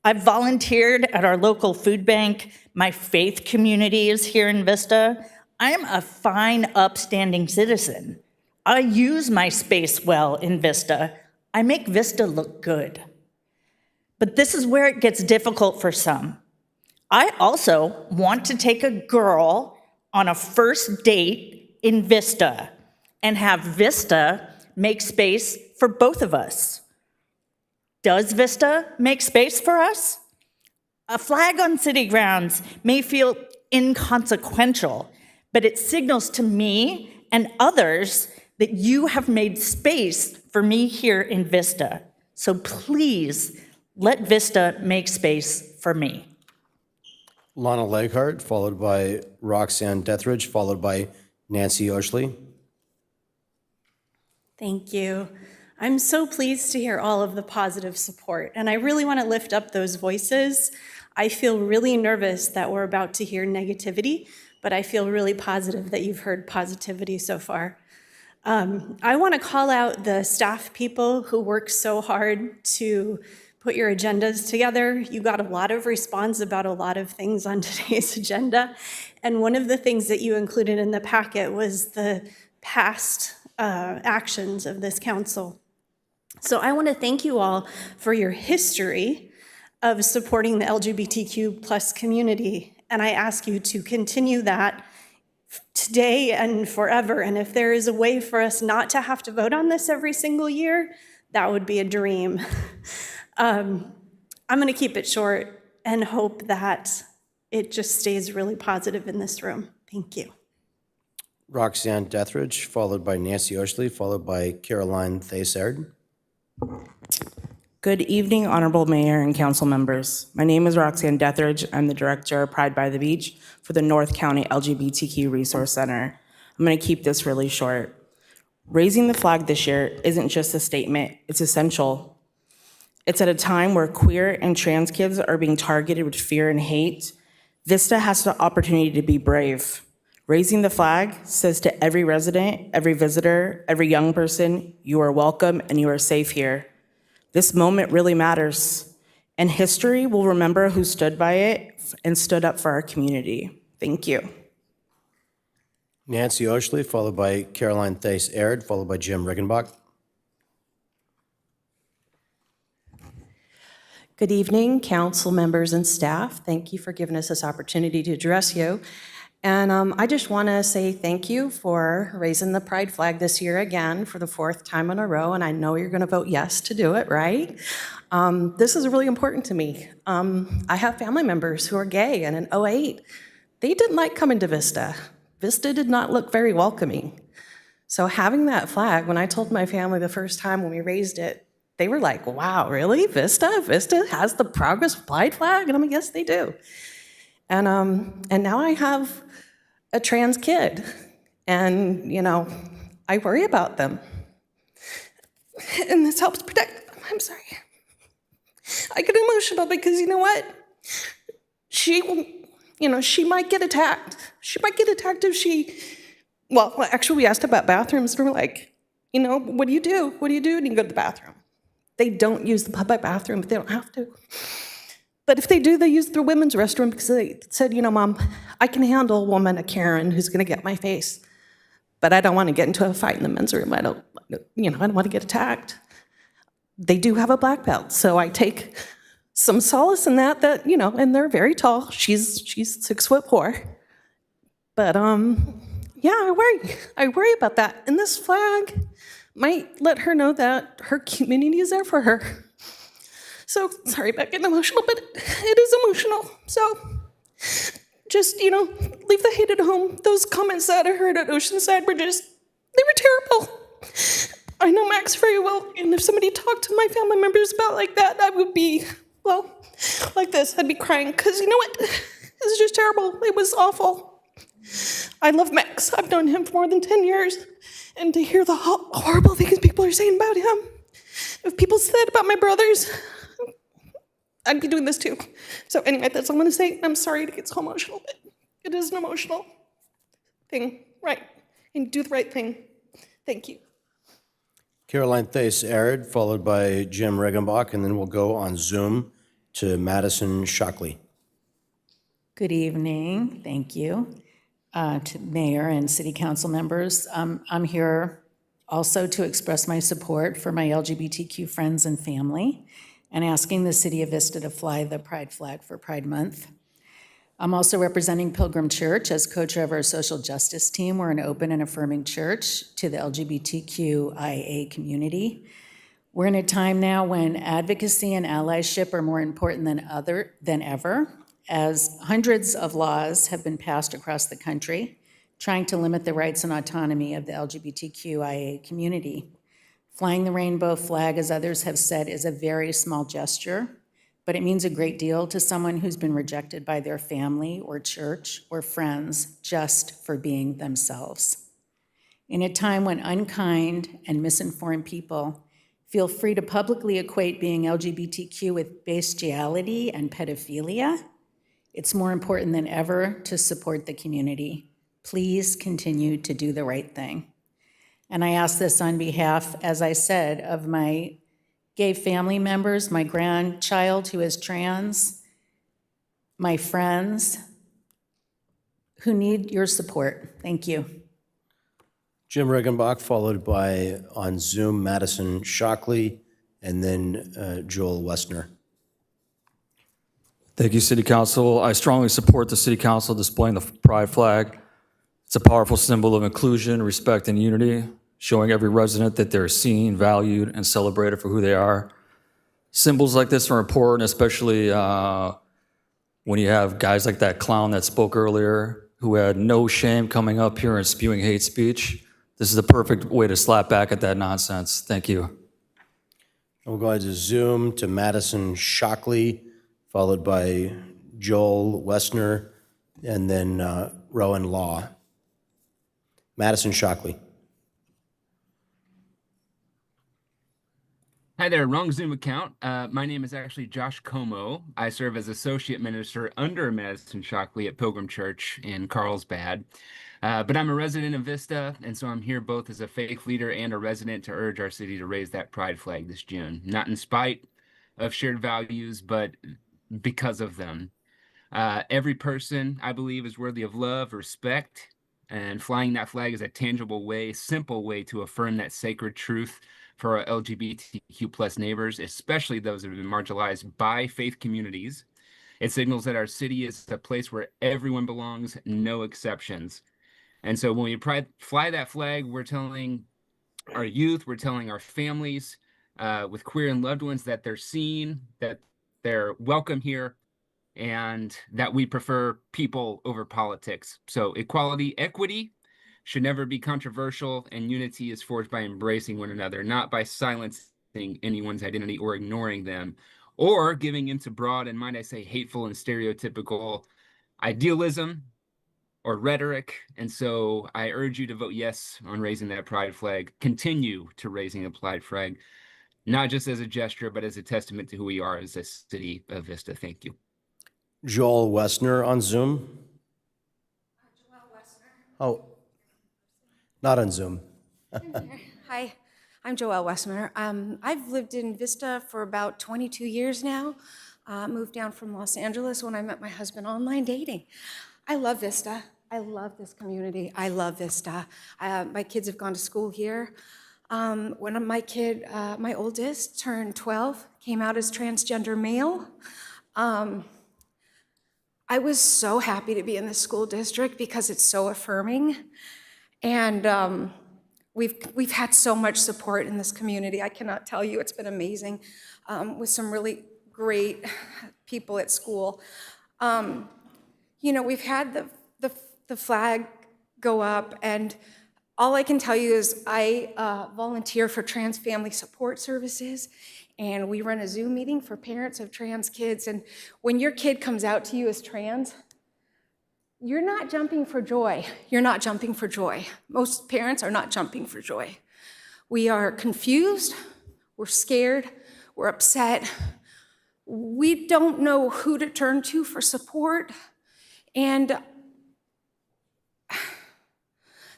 Speaker 14: I volunteered at our local food bank. My faith community is here in Vista. I am a fine, upstanding citizen. I use my space well in Vista. I make Vista look good. But this is where it gets difficult for some. I also want to take a girl on a first date in Vista and have Vista make space for both of us. Does Vista make space for us? A flag on city grounds may feel inconsequential, but it signals to me and others that you have made space for me here in Vista. So please let Vista make space for me.
Speaker 2: Lana Leghart, followed by Roxanne Dethridge, followed by Nancy Oshley.
Speaker 16: Thank you. I'm so pleased to hear all of the positive support, and I really want to lift up those voices. I feel really nervous that we're about to hear negativity, but I feel really positive that you've heard positivity so far. I want to call out the staff people who work so hard to put your agendas together. You got a lot of response about a lot of things on today's agenda, and one of the things that you included in the packet was the past actions of this council. So I want to thank you all for your history of supporting the LGBTQ plus community, and I ask you to continue that today and forever. And if there is a way for us not to have to vote on this every single year, that would be a dream. I'm going to keep it short and hope that it just stays really positive in this room. Thank you.
Speaker 2: Roxanne Dethridge, followed by Nancy Oshley, followed by Caroline Thesard.
Speaker 17: Good evening, Honorable Mayor and Council members. My name is Roxanne Dethridge. I'm the Director of Pride by the Beach for the North County LGBTQ Resource Center. I'm going to keep this really short. Raising the flag this year isn't just a statement, it's essential. It's at a time where queer and trans kids are being targeted with fear and hate. Vista has the opportunity to be brave. Raising the flag says to every resident, every visitor, every young person, you are welcome and you are safe here. This moment really matters, and history will remember who stood by it and stood up for our community. Thank you.
Speaker 2: Nancy Oshley, followed by Caroline Theiss-Aird, followed by Jim Riggenbach.
Speaker 18: Good evening, council members and staff. Thank you for giving us this opportunity to address you. And I just want to say thank you for raising the pride flag this year again for the 4th time in a row. And I know you're going to vote yes to do it, right? This is really important to me. I have family members who are gay, and in 2008, they didn't like coming to Vista. Vista did not look very welcoming. So having that flag, when I told my family the first time when we raised it, they were like, wow, really? Vista? Vista has the Progress Pride flag? And I'm like, yes, they do. And now I have a trans kid, and, you know, I worry about them. And this helps protect them. I'm sorry. I get emotional because, you know what? She might get attacked. She might get attacked if she, well, actually, we asked about bathrooms. We were like, you know, what do you do? What do you do when you go to the bathroom? They don't use the public bathroom, but they don't have to. But if they do, they use the women's restroom because they said, you know, Mom, I can handle a woman, a Karen, who's going to get my face, but I don't want to get into a fight in the men's room. I don't want to get attacked. They do have a black belt, so I take some solace in that, you know, and they're very tall. She's 6'4". But yeah, I worry about that. And this flag might let her know that her community is there for her. So, sorry about getting emotional, but it is emotional. So, just, you know, leave the hate at home. Those comments that I heard at Oceanside were they were terrible. I know Max very well, and if somebody talked to my family members about like that, I would be, well, like this. I'd be crying, because you know what? It's just terrible. It was awful. I love Max. I've known him for more than 10 years, and to hear the horrible things people are saying about him, if people said that about my brothers, I'd be doing this too. So anyway, that's all I'm going to say. I'm sorry to get so emotional, but it is an emotional thing, right? And do the right thing. Thank you.
Speaker 2: Caroline Theiss-Aird, followed by Jim Riggenbach, and then we'll go on Zoom to Madison Shockley.
Speaker 19: Good evening. Thank you to Mayor and City Council members. I'm here also to express my support for my LGBTQ friends and family, and asking the City of Vista to fly the Pride flag for Pride Month. I'm also representing Pilgrim Church as co-chair of our social justice team. We're an open and affirming church to the LGBTQIA community. We're in a time now when advocacy and allyship are more important than ever, as hundreds of laws have been passed across the country trying to limit the rights and autonomy of the LGBTQIA community. Flying the rainbow flag, as others have said, is a very small gesture, but it means a great deal to someone who's been rejected by their family or church or friends just for being themselves. In a time when unkind and misinformed people feel free to publicly equate being LGBTQ with bestiality and pedophilia, it's more important than ever to support the community. Please continue to do the right thing. And I ask this on behalf, as I said, of my gay family members, my grandchild who is trans, my friends who need your support. Thank you.
Speaker 2: Jim Riggenbach, followed by, on Zoom, Madison Shockley, and then Joel Westner.
Speaker 20: Thank you, City Council. I strongly support the City Council displaying the pride flag. It's a powerful symbol of inclusion, respect, and unity, showing every resident that they're seen, valued, and celebrated for who they are. Symbols like this are important, especially when you have guys like that clown that spoke earlier who had no shame coming up here and spewing hate speech. This is the perfect way to slap back at that nonsense. Thank you.
Speaker 2: We'll go ahead to Zoom to Madison Shockley, followed by Joel Westner, and then Rowan Law. Madison Shockley.
Speaker 24: Hi there, wrong Zoom account. My name is actually Josh Como. I serve as Associate Minister under Madison Shockley at Pilgrim Church in Carlsbad. But I'm a resident of Vista, and so I'm here both as a faith leader and a resident to urge our city to raise that pride flag this June. Not in spite of shared values, but because of them. Every person, I believe, is worthy of love, respect, And flying that flag is a tangible way, simple way to affirm that sacred truth for our LGBTQ plus neighbors, especially those that have been marginalized by faith communities. It signals that our city is a place where everyone belongs, no exceptions. And so when we fly that flag, we're telling our youth, we're telling our families with queer and loved ones that they're seen, that they're welcome here, and that we prefer people over politics. So equality, equity should never be controversial, and unity is forged by embracing one another, not by silencing anyone's identity or ignoring them, or giving into broad and, might I say, hateful and stereotypical idealism or rhetoric. And so I urge you to vote yes on raising that pride flag. Continue to raising the pride flag, not just as a gesture, but as a testament to who we are as a city of Vista. Thank you.
Speaker 2: Joel Westner on Zoom. Oh, not on Zoom.
Speaker 1: Hi, I'm Joelle Westner. I've lived in Vista for about 22 years now. Moved down from Los Angeles when I met my husband online dating. I love Vista. I love this community. I love Vista. My kids have gone to school here. When my oldest, turned 12, came out as transgender male. I was so happy to be in the school district because it's so affirming. And we've had so much support in this community. I cannot tell you, it's been amazing with some really great people at school. We've had the flag go up, and all I can tell you is I volunteer for trans family support services, and we run a Zoom meeting for parents of trans kids. And when your kid comes out to you as trans, you're not jumping for joy. You're not jumping for joy. Most parents are not jumping for joy. We are confused, we're scared, we're upset. We don't know who to turn to for support. And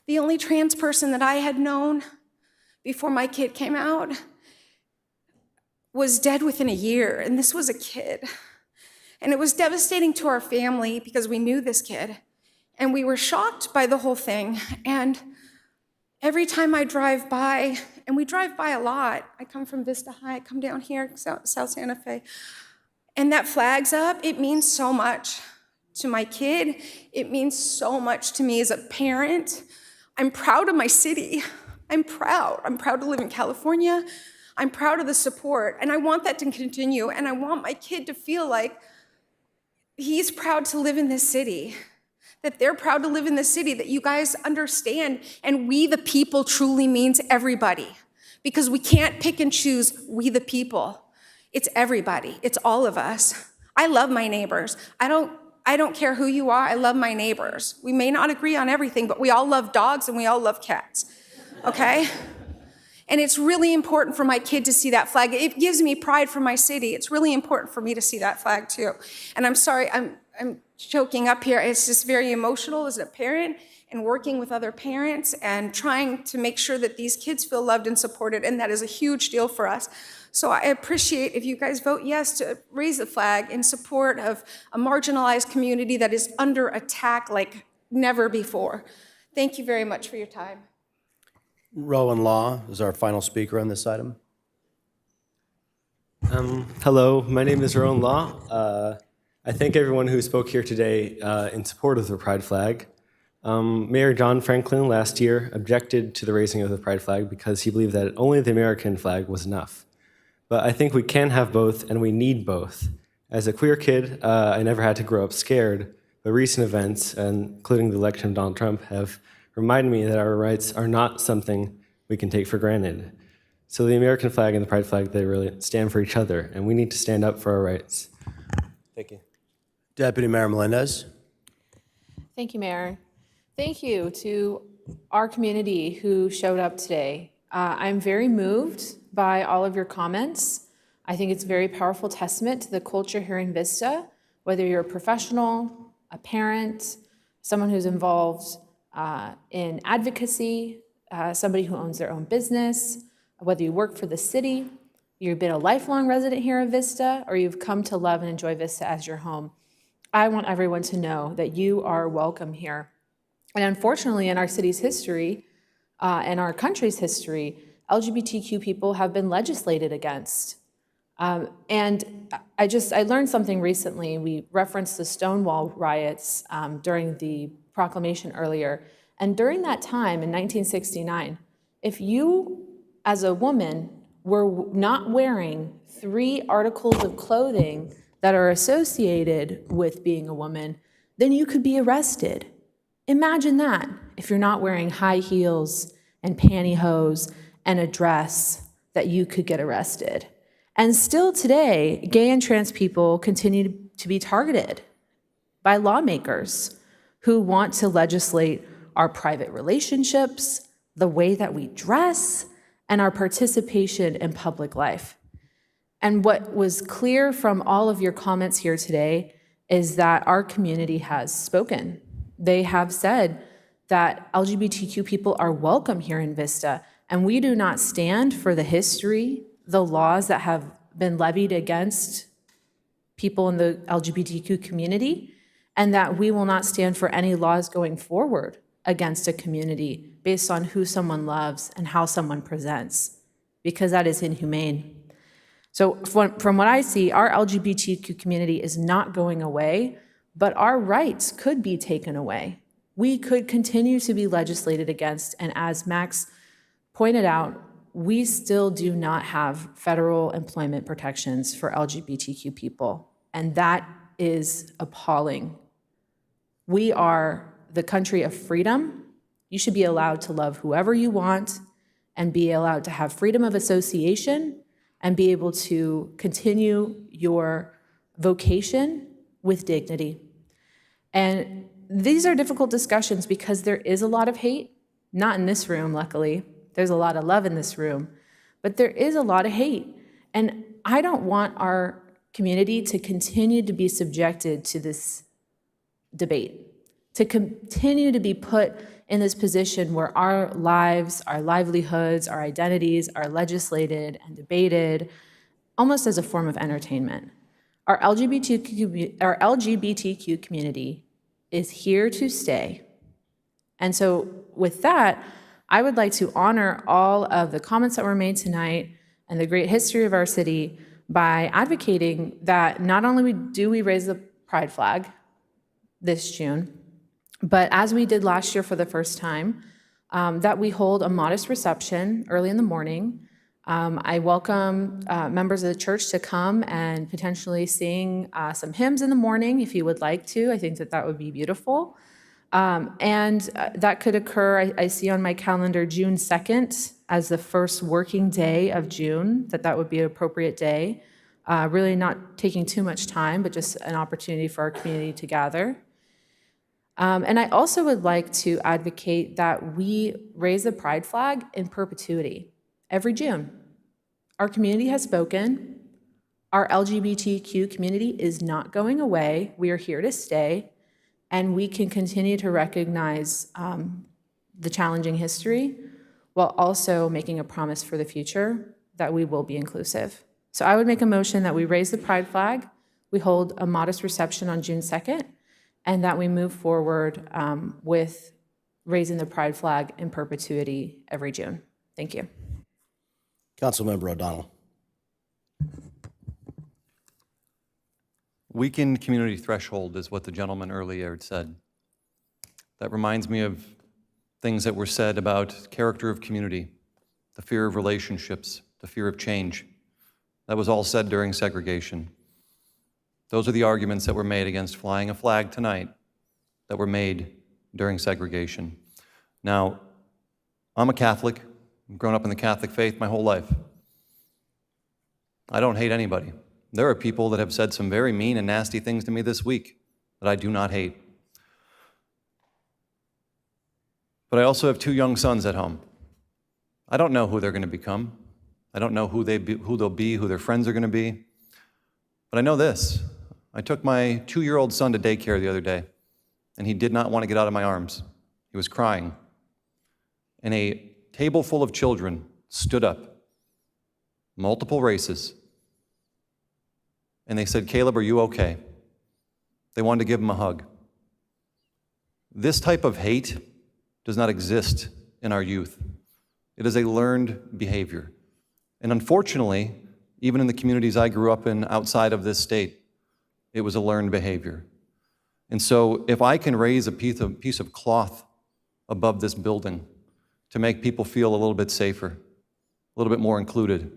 Speaker 1: the only trans person that I had known before my kid came out was dead within a year, and this was a kid. And it was devastating to our family because we knew this kid, and we were shocked by the whole thing. And every time I drive by, and we drive by a lot, I come from Vista High, I come down here, South Santa Fe, and that flag's up, it means so much to my kid. It means so much to me as a parent. I'm proud of my city. I'm proud. I'm proud to live in California. I'm proud of the support, and I want that to continue, and I want my kid to feel like he's proud to live in this city, that they're proud to live in this city, that you guys understand, and we the people truly means everybody, because we can't pick and choose we the people. It's everybody. It's all of us. I love my neighbors. I don't care who you are. I love my neighbors. We may not agree on everything, but we all love dogs and we all love cats, okay? And it's really important for my kid to see that flag. It gives me pride for my city. It's really important for me to see that flag too. And I'm sorry, I'm choking up here. It's just very emotional as a parent and working with other parents and trying to make sure that these kids feel loved and supported, and that is a huge deal for us. So I appreciate if you guys vote yes to raise the flag in support of a marginalized community that is under attack like never before. Thank you very much for your time.
Speaker 2: Rowan Law is our final speaker on this item.
Speaker 4: Hello, my name is Rowan Law. I thank everyone who spoke here today in support of the Pride flag. Mayor John Franklin last year objected to the raising of the Pride flag because he believed that only the American flag was enough. But I think we can have both, and we need both. As a queer kid, I never had to grow up scared, but recent events, including the election of Donald Trump, have reminded me that our rights are not something we can take for granted. So the American flag and the Pride flag, they really stand for each other, and we need to stand up for our rights. Thank you.
Speaker 2: Deputy Mayor Melendez.
Speaker 5: Thank you, Mayor. Thank you to our community who showed up today. I'm very moved by all of your comments. I think it's a very powerful testament to the culture here in Vista, whether you're a professional, a parent, someone who's involved in advocacy, somebody who owns their own business, whether you work for the city, you've been a lifelong resident here of Vista, or you've come to love and enjoy Vista as your home. I want everyone to know that you are welcome here. And unfortunately, in our city's history and our country's history, LGBTQ people have been legislated against. And I learned something recently. We referenced the Stonewall riots during the proclamation earlier. And during that time in 1969, if you, as a woman, were not wearing 3 articles of clothing that are associated with being a woman, then you could be arrested. Imagine that, if you're not wearing high heels and pantyhose and a dress, that you could get arrested. And still today, gay and trans people continue to be targeted by lawmakers who want to legislate our private relationships, the way that we dress, and our participation in public life. And what was clear from all of your comments here today is that our community has spoken. They have said that LGBTQ people are welcome here in Vista, and we do not stand for the history, the laws that have been levied against people in the LGBTQ community, and that we will not stand for any laws going forward against a community based on who someone loves and how someone presents, because that is inhumane. So from what I see, our LGBTQ community is not going away, but our rights could be taken away. We could continue to be legislated against, and as Max pointed out, we still do not have federal employment protections for LGBTQ people, and that is appalling. We are the country of freedom. You should be allowed to love whoever you want and be allowed to have freedom of association and be able to continue your vocation with dignity. And these are difficult discussions because there is a lot of hate, not in this room, luckily. There's a lot of love in this room, but there is a lot of hate. And I don't want our community to continue to be subjected to this debate, to continue to be put in this position where our lives, our livelihoods, our identities are legislated and debated almost as a form of entertainment. Our LGBTQ community is here to stay. And so with that, I would like to honor all of the comments that were made tonight and the great history of our city by advocating that not only do we raise the pride flag this June, but as we did last year for the first time, that we hold a modest reception early in the morning. I welcome members of the church to come and potentially sing some hymns in the morning if you would like to. I think that that would be beautiful. And that could occur, I see on my calendar, June 2nd as the first working day of June, that would be an appropriate day. Really not taking too much time, but just an opportunity for our community to gather. And I also would like to advocate that we raise the pride flag in perpetuity every June. Our community has spoken. Our LGBTQ community is not going away. We are here to stay. And we can continue to recognize the challenging history while also making a promise for the future that we will be inclusive. So I would make a motion that we raise the pride flag, we hold a modest reception on June 2nd, and that we move forward with raising the pride flag in perpetuity every June. Thank you.
Speaker 2: Councilmember O'Donnell.
Speaker 15: Weakened community threshold is what the gentleman earlier had said. That reminds me of things that were said about character of community, the fear of relationships, the fear of change. That was all said during segregation. Those are the arguments that were made against flying a flag tonight that were made during segregation. Now, I'm a Catholic. I've grown up in the Catholic faith my whole life. I don't hate anybody. There are people that have said some very mean and nasty things to me this week that I do not hate. But I also have 2 young sons at home. I don't know who they're going to become. I don't know who they'll be, who their friends are going to be. But I know this. I took my 2-year-old son to daycare the other day, and he did not want to get out of my arms. He was crying. And a table full of children stood up, multiple races, and they said, "Caleb, are you okay?" They wanted to give him a hug. This type of hate does not exist in our youth. It is a learned behavior. And unfortunately, even in the communities I grew up in outside of this state, it was a learned behavior. And so if I can raise a piece of cloth above this building to make people feel a little bit safer, a little bit more included,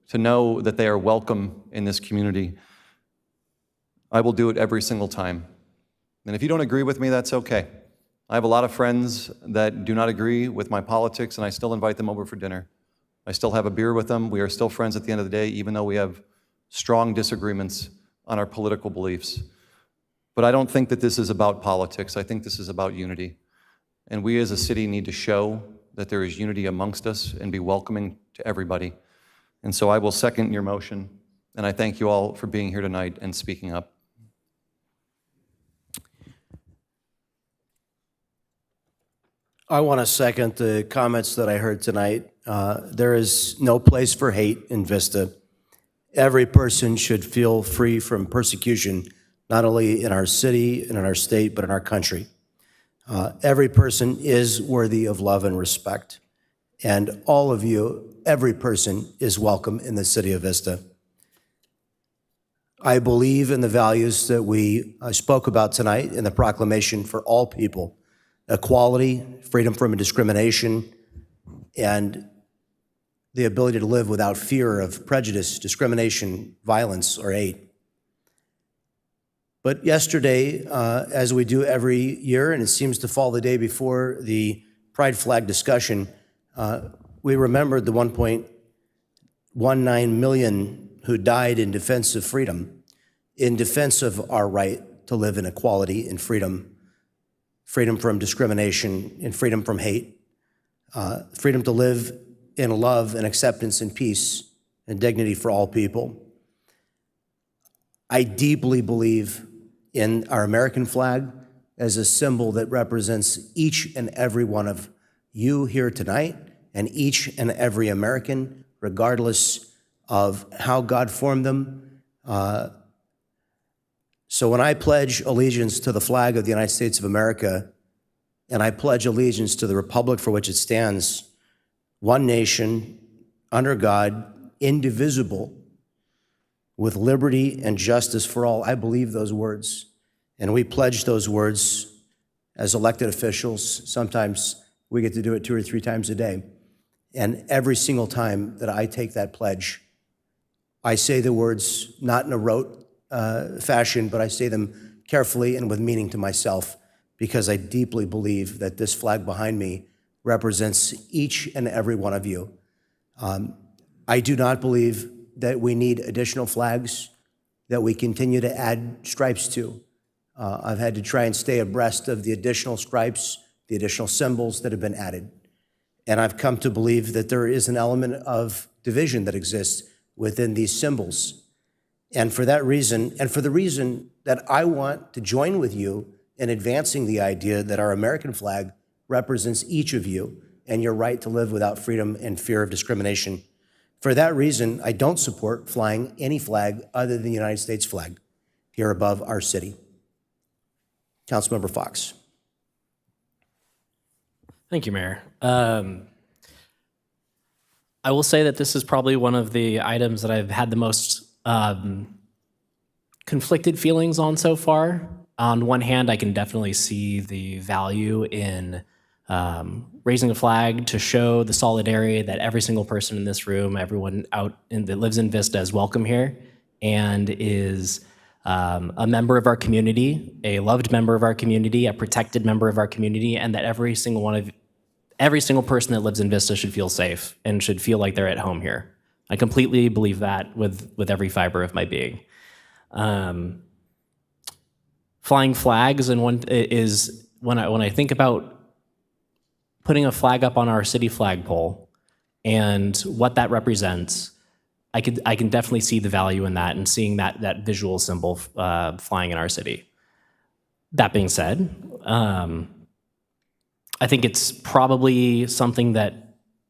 Speaker 15: to know that they are welcome in this community, I will do it every single time. And if you don't agree with me, that's okay. I have a lot of friends that do not agree with my politics, and I still invite them over for dinner. I still have a beer with them. We are still friends at the end of the day, even though we have strong disagreements on our political beliefs. But I don't think that this is about politics. I think this is about unity. And we as a city need to show that there is unity amongst us and be welcoming to everybody. And so I will second your motion, and I thank you all for being here tonight and speaking up.
Speaker 2: I want to second the comments that I heard tonight. There is no place for hate in Vista. Every person should feel free from persecution, not only in our city and in our state, but in our country. Every person is worthy of love and respect. And all of you, every person is welcome in the city of Vista. I believe in the values that we spoke about tonight in the proclamation for all people: equality, freedom from discrimination, and the ability to live without fear of prejudice, discrimination, violence, or hate. But yesterday, as we do every year, and it seems to fall the day before the Pride flag discussion, we remembered the 1.19 million who died in defense of freedom, in defense of our right to live in equality and freedom, freedom from discrimination and freedom from hate, freedom to live in love and acceptance and peace and dignity for all people. I deeply believe in our American flag as a symbol that represents each and every one of you here tonight and each and every American, regardless of how God formed them. So when I pledge allegiance to the flag of the United States of America, and I pledge allegiance to the republic for which it stands, one nation, under God, indivisible, with liberty and justice for all, I believe those words. And we pledge those words as elected officials. Sometimes we get to do it 2 or 3 times a day. And every single time that I take that pledge, I say the words not in a rote fashion, but I say them carefully and with meaning to myself, because I deeply believe that this flag behind me represents each and every one of you. I do not believe that we need additional flags that we continue to add stripes to. I've had to try and stay abreast of the additional stripes, the additional symbols that have been added. And I've come to believe that there is an element of division that exists within these symbols. And for that reason, and for the reason that I want to join with you in advancing the idea that our American flag represents each of you and your right to live without freedom and fear of discrimination. For that reason, I don't support flying any flag other than the United States flag here above our city. Councilmember Fox.
Speaker 3: Thank you, Mayor. I will say that this is probably one of the items that I've had the most conflicted feelings on so far. On one hand, I can definitely see the value in raising a flag to show the solidarity that every single person in this room, everyone that lives in Vista is welcome here and is a member of our community, a loved member of our community, a protected member of our community, and that every single person that lives in Vista should feel safe and should feel like they're at home here. I completely believe that with every fiber of my being. Flying flags is when I think about putting a flag up on our city flagpole and what that represents, I can definitely see the value in that and seeing that visual symbol flying in our city. That being said, I think it's probably something that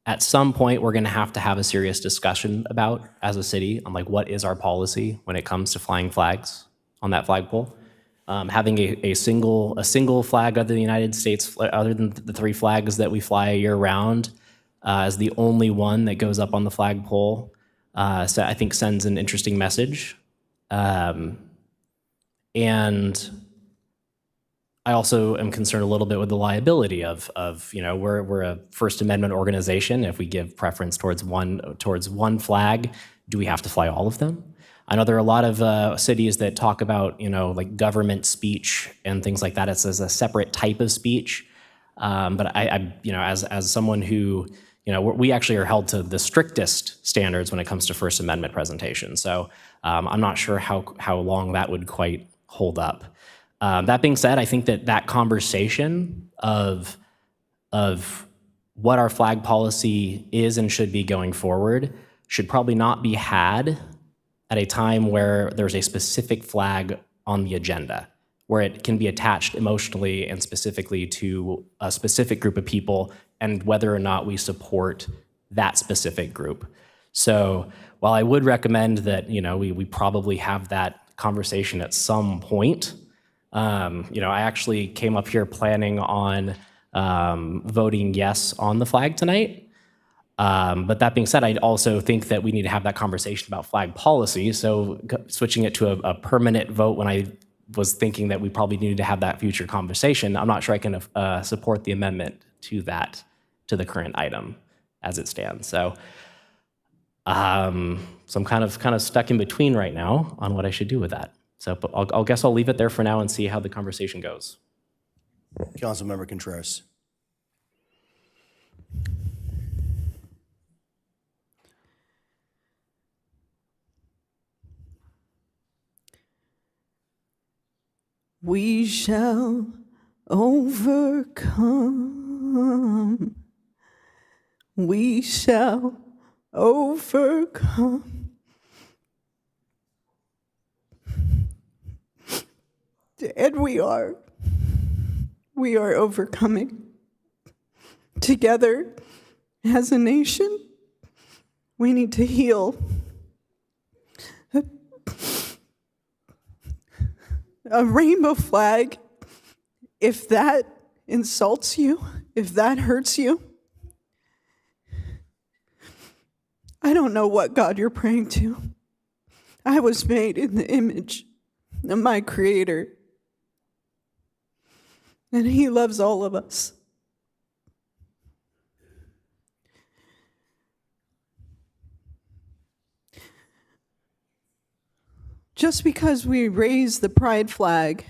Speaker 3: at some point we're going to have a serious discussion about as a city on like what is our policy when it comes to flying flags on that flagpole. Having a single flag other than the United States, other than the 3 flags that we fly year round, as the only one that goes up on the flagpole, so I think sends an interesting message. And I also am concerned a little bit with the liability of we're a First Amendment organization. If we give preference towards one flag, do we have to fly all of them? I know there are a lot of cities that talk about like government speech and things like that. It's as a separate type of speech. But I as someone who we actually are held to the strictest standards when it comes to First Amendment presentation. So I'm not sure how long that would quite hold up. That being said, I think that conversation of what our flag policy is and should be going forward should probably not be had at a time where there's a specific flag on the agenda, where it can be attached emotionally and specifically to a specific group of people and whether or not we support that specific group. So while I would recommend that we probably have that conversation at some point, I actually came up here planning on voting yes on the flag tonight. But that being said, I also think that we need to have that conversation about flag policy. So switching it to a permanent vote when I was thinking that we probably needed to have that future conversation, I'm not sure I can support the amendment to the current item as it stands. So I'm kind of stuck in between right now on what I should do with that. So but I'll guess I'll leave it there for now and see how the conversation goes.
Speaker 2: Councilmember Contreras.
Speaker 13: We shall overcome. We shall overcome. And we are overcoming. Together, as a nation, we need to heal. A rainbow flag, if that insults you, if that hurts you, I don't know what God you're praying to. I was made in the image of my Creator, and He loves all of us. Just because we raise the pride flag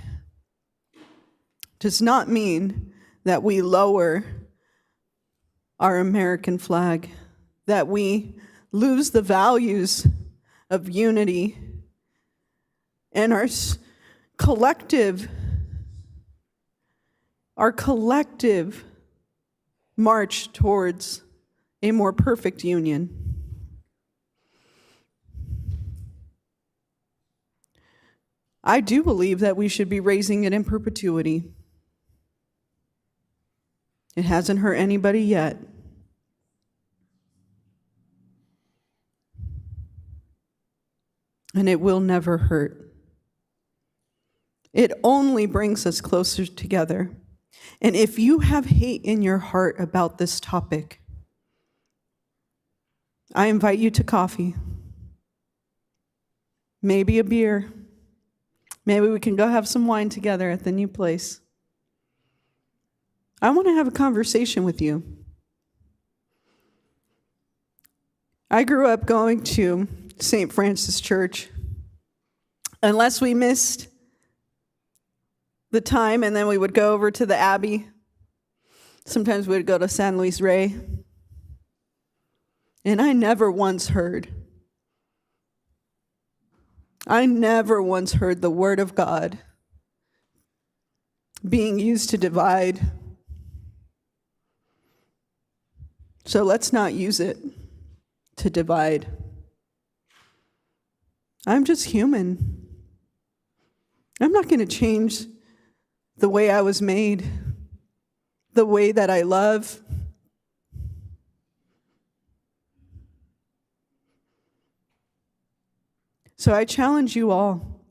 Speaker 13: does not mean that we lower our American flag, that we lose the values of unity and our collective march towards a more perfect union. I do believe that we should be raising it in perpetuity. It hasn't hurt anybody yet. And it will never hurt. It only brings us closer together. And if you have hate in your heart about this topic, I invite you to coffee, maybe a beer. Maybe we can go have some wine together at the new place. I want to have a conversation with you. I grew up going to St. Francis Church. Unless we missed the time and then we would go over to the Abbey. Sometimes we would go to San Luis Rey. And I never once heard the word of God being used to divide. So let's not use it to divide. I'm just human. I'm not going to change the way I was made, the way that I love. So I challenge you all.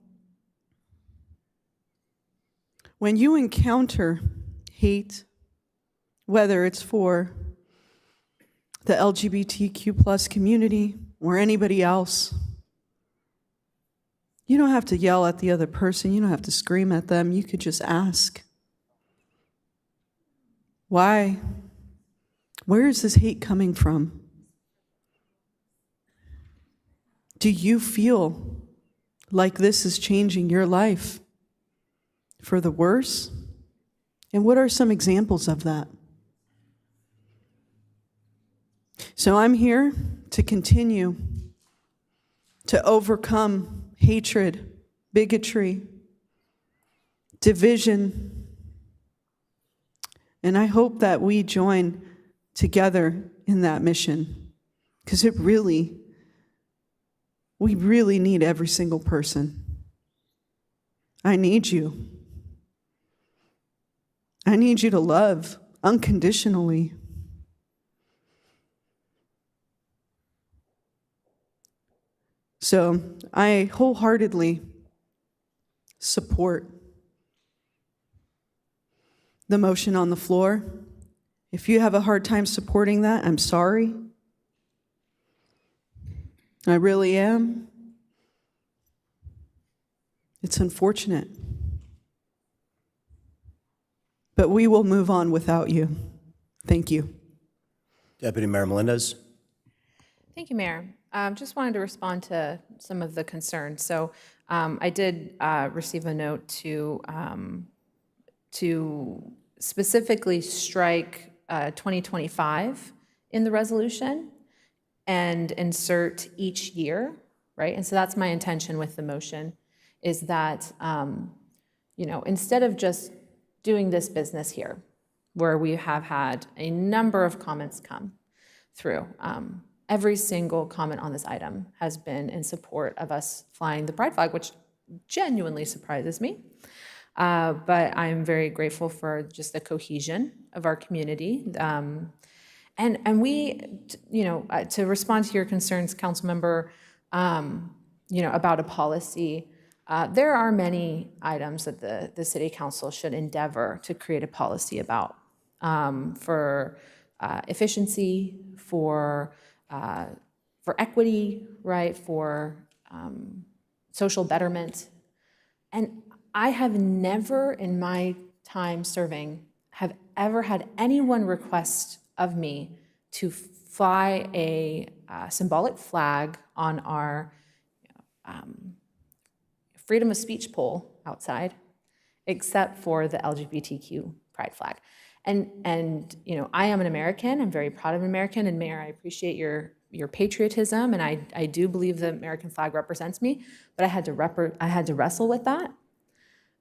Speaker 13: When you encounter hate, whether it's for the LGBTQ plus community or anybody else, you don't have to yell at the other person. You don't have to scream at them. You could just ask, why? Where is this hate coming from? Do you feel like this is changing your life for the worse? And what are some examples of that? So I'm here to continue to overcome hatred, bigotry, division. And I hope that we join together in that mission, because we really need every single person. I need you. I need you to love unconditionally. So I wholeheartedly support the motion on the floor. If you have a hard time supporting that, I'm sorry. I really am. It's unfortunate. But we will move on without you. Thank you.
Speaker 2: Deputy Mayor Melendez.
Speaker 5: Thank you, Mayor. Just wanted to respond to some of the concerns. So I did receive a note to specifically strike 2025 in the resolution and insert each year, right? And so that's my intention with the motion, is that, instead of just doing this business here, where we have had a number of comments come through, every single comment on this item has been in support of us flying the pride flag, which genuinely surprises me. But I'm very grateful for just the cohesion of our community. And we, to respond to your concerns, Councilmember, about a policy, there are many items that the City Council should endeavor to create a policy about, for efficiency, for equity, right, for social betterment. And I have never in my time serving have ever had anyone request of me to fly a symbolic flag on our freedom of speech pole outside, except for the LGBTQ Pride flag. And I am an American. I'm very proud of an American. And Mayor, I appreciate your patriotism, and I do believe the American flag represents me. But I had to wrestle with that.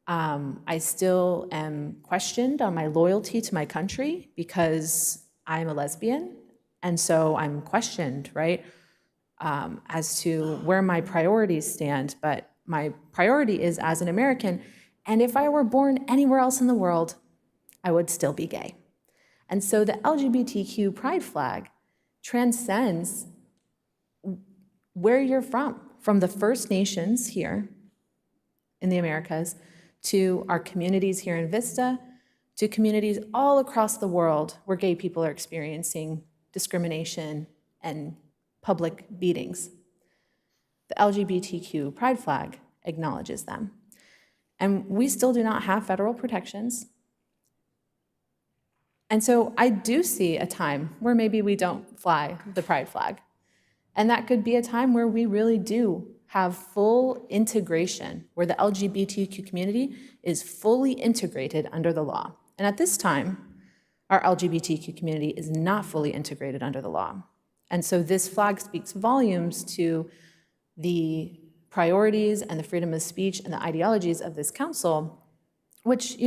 Speaker 5: I still am questioned on my loyalty to my country because I'm a lesbian, and so I'm questioned, right, as to where my priorities stand. But my priority is as an American, and if I were born anywhere else in the world, I would still be gay. And so the LGBTQ Pride flag transcends where you're from the First Nations here in the Americas, to our communities here in Vista, to communities all across the world where gay people are experiencing discrimination and public beatings. The LGBTQ Pride flag acknowledges them. And we still do not have federal protections. And so I do see a time where maybe we don't fly the pride flag. And that could be a time where we really do have full integration, where the LGBTQ community is fully integrated under the law. And at this time, our LGBTQ community is not fully integrated under the law. And so this flag speaks volumes to the priorities and the freedom of speech and the ideologies of this council, which,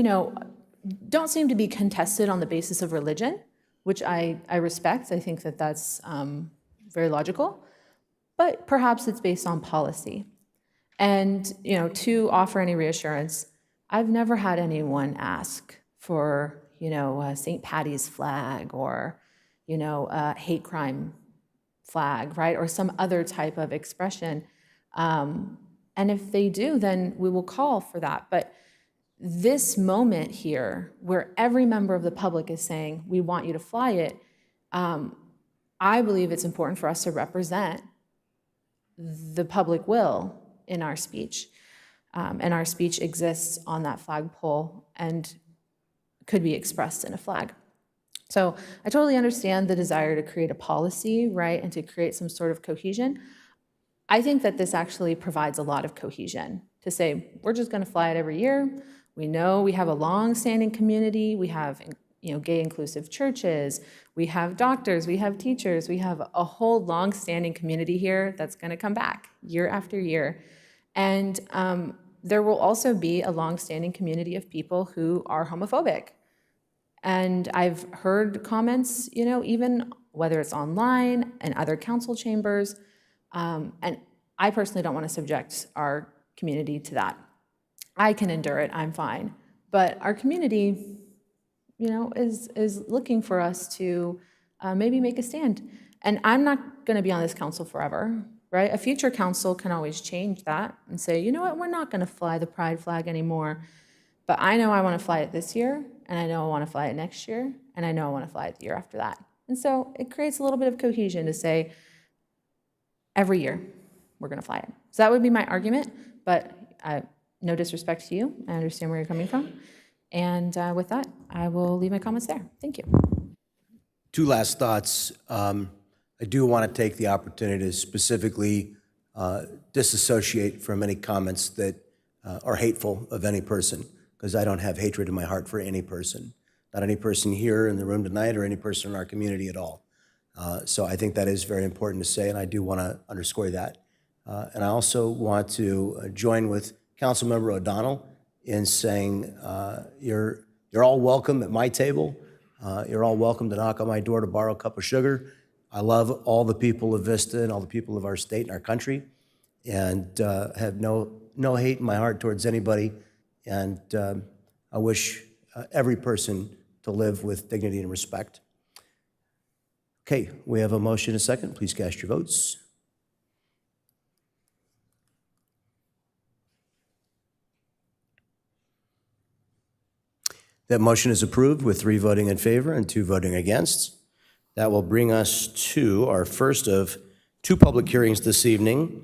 Speaker 5: don't seem to be contested on the basis of religion, which I respect. I think that that's very logical, but perhaps it's based on policy. And, to offer any reassurance, I've never had anyone ask for, a St. Patty's flag or, a hate crime flag, right? Or some other type of expression. And if they do, then we will call for that. But this moment here, where every member of the public is saying, we want you to fly it, I believe it's important for us to represent the public will in our speech. And our speech exists on that flagpole and could be expressed in a flag. So I totally understand the desire to create a policy, right, and to create some sort of cohesion. I think that this actually provides a lot of cohesion to say, we're just going to fly it every year. We know we have a long-standing community. We have, gay inclusive churches. We have doctors. We have teachers. We have a whole long-standing community here that's going to come back year after year. And there will also be a long-standing community of people who are homophobic. And I've heard comments, even whether it's online and other council chambers, and I personally don't want to subject our community to that. I can endure it, I'm fine. But our community, is looking for us to maybe make a stand. And I'm not going to be on this council forever, right? A future council can always change that and say, you know what, we're not going to fly the pride flag anymore. But I know I want to fly it this year, and I know I want to fly it next year, and I know I want to fly it the year after that. And so it creates a little bit of cohesion to say, every year, we're going to fly it. So that would be my argument, but no disrespect to you. I understand where you're coming from. And with that, I will leave my comments there. Thank you.
Speaker 2: Two last thoughts. I do want to take the opportunity to specifically disassociate from any comments that are hateful of any person, because I don't have hatred in my heart for any person, not any person here in the room tonight or any person in our community at all. So I think that is very important to say, and I do want to underscore that. And I also want to join with Councilmember O'Donnell in saying you're all welcome at my table. You're all welcome to knock on my door to borrow a cup of sugar. I love all the people of Vista and all the people of our state and our country, and have no hate in my heart towards anybody. And I wish every person to live with dignity and respect. Okay, we have a motion and a second. Please cast your votes. That motion is approved with 3 voting in favor and 2 voting against. That will bring us to our first of 2 public hearings this evening.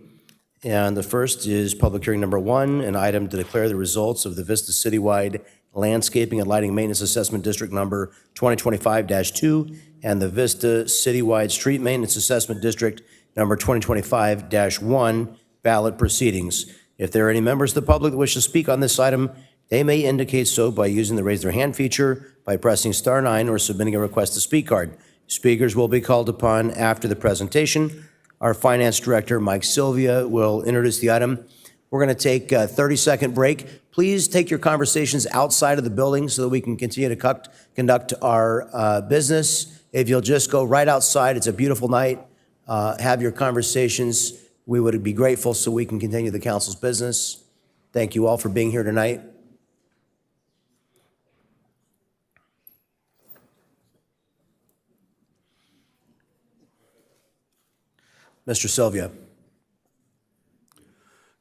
Speaker 2: And the first is public hearing number 1, an item to declare the results of the Vista Citywide Landscaping and Lighting Maintenance Assessment District number 2025-2 and the Vista Citywide Street Maintenance Assessment District number 2025-1 ballot proceedings. If there are any members of the public that wish to speak on this item, they may indicate so by using the raise their hand feature, by pressing *9, or submitting a request to speak card. Speakers will be called upon after the presentation. Our Finance Director, Mike Sylvia, will introduce the item. We're going to take a 30-second break. Please take your conversations outside of the building so that we can continue to conduct our business. If you'll just go right outside, it's a beautiful night. Have your conversations. We would be grateful so we can continue the council's business. Thank you all for being here tonight. Mr. Sylvia.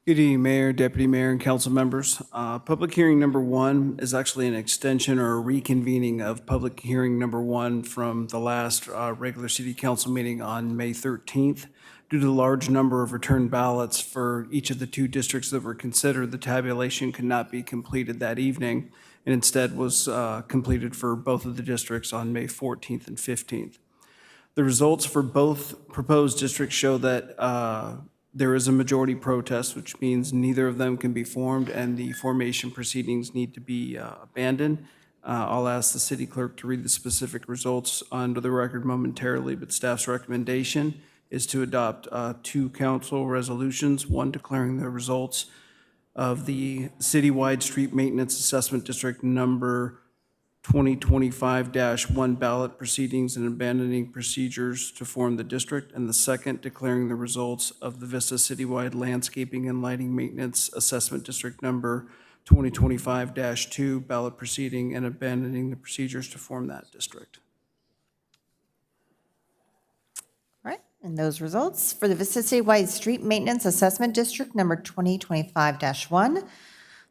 Speaker 6: Good evening, Mayor, Deputy Mayor, and council members. Public hearing number 1 is actually an extension or a reconvening of public hearing number 1 from the last regular city council meeting on May 13th. Due to the large number of returned ballots for each of the 2 districts that were considered, the tabulation could not be completed that evening, and instead was completed for both of the districts on May 14th and 15th. The results for both proposed districts show that there is a majority protest, which means neither of them can be formed and the formation proceedings need to be abandoned. I'll ask the city clerk to read the specific results onto the record momentarily, but staff's recommendation is to adopt 2 council resolutions, one declaring the results of the citywide street maintenance assessment district number 2025-1 ballot proceedings and abandoning procedures to form the district, and the second declaring the results of the Vista Citywide Landscaping and Lighting Maintenance Assessment District number 2025-2 ballot proceeding and abandoning the procedures to form that district.
Speaker 21: All right, and those results for the Vista Citywide Street Maintenance Assessment District number 2025-1.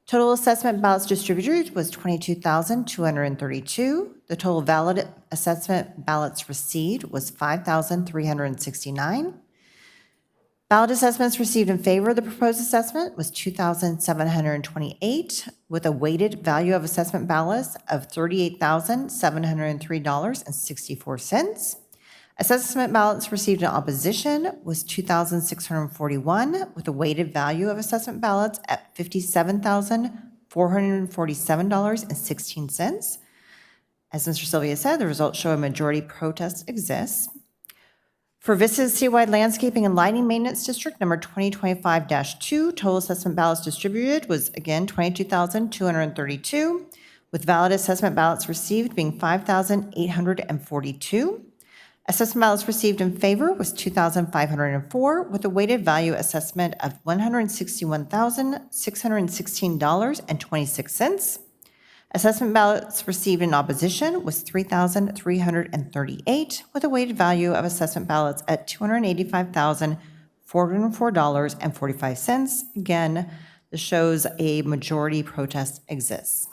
Speaker 21: Total assessment ballots distributed was 22,232. The total valid assessment ballots received was 5,369. Ballot assessments received in favor of the proposed assessment was 2,728, with a weighted value of assessment ballots of $38,703.64. Assessment ballots received in opposition was 2,641, with a weighted value of assessment ballots at $57,447.16. As Mr. Sylvia said, the results show a majority protest exists. For Vista's citywide landscaping and lighting maintenance district number 2025-2, total assessment ballots distributed was again 22,232, with valid assessment ballots received being 5,842. Assessment ballots received in favor was 2,504, with a weighted value assessment of $161,616.26. Assessment ballots received in opposition was 3,338, with a weighted value of assessment ballots at $285,404.45. Again, this shows a majority protest exists.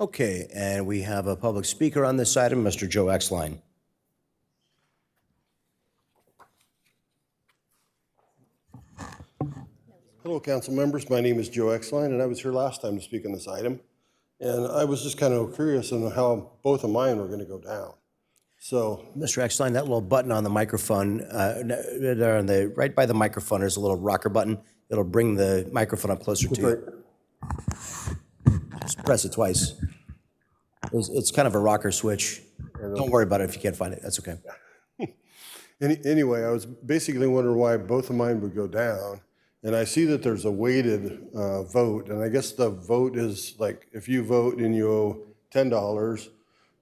Speaker 2: Okay, and we have a public speaker on this item, Mr. Joe Exline.
Speaker 7: Hello, council members. My name is Joe Exline, and I was here last time to speak on this item. And I was just kind of curious on how both of mine were going to go down. So,
Speaker 2: Mr. Exline, that little button on the microphone, there on the, right by the microphone, there's a little rocker button. It'll bring the microphone up closer to you. Just press it twice. It's kind of a rocker switch. Don't worry about it if you can't find it. That's okay.
Speaker 7: anyway, I was basically wondering why both of mine would go down. And I see that there's a weighted vote, and I guess the vote is like if you vote and you owe $10,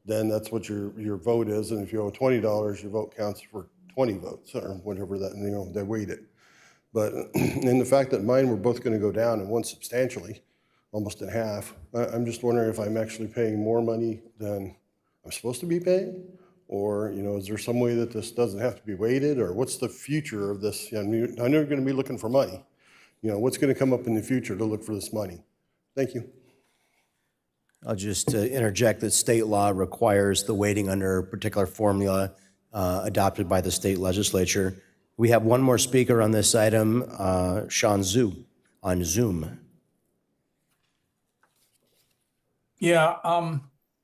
Speaker 7: then that's what your vote is, and if you owe $20, your vote counts for 20 votes or whatever that they weight it. But in the fact that mine were both going to go down, and one substantially, almost in half, I'm just wondering if I'm actually paying more money than I'm supposed to be paying, or is there some way that this doesn't have to be weighted, or what's the future of this? I know you're going to be looking for money. What's going to come up in the future to look for this money? Thank you.
Speaker 2: I'll just interject that state law requires the weighting under a particular formula adopted by the state legislature. We have one more speaker on this item, Sean Zhu, on Zoom.
Speaker 8: Yeah,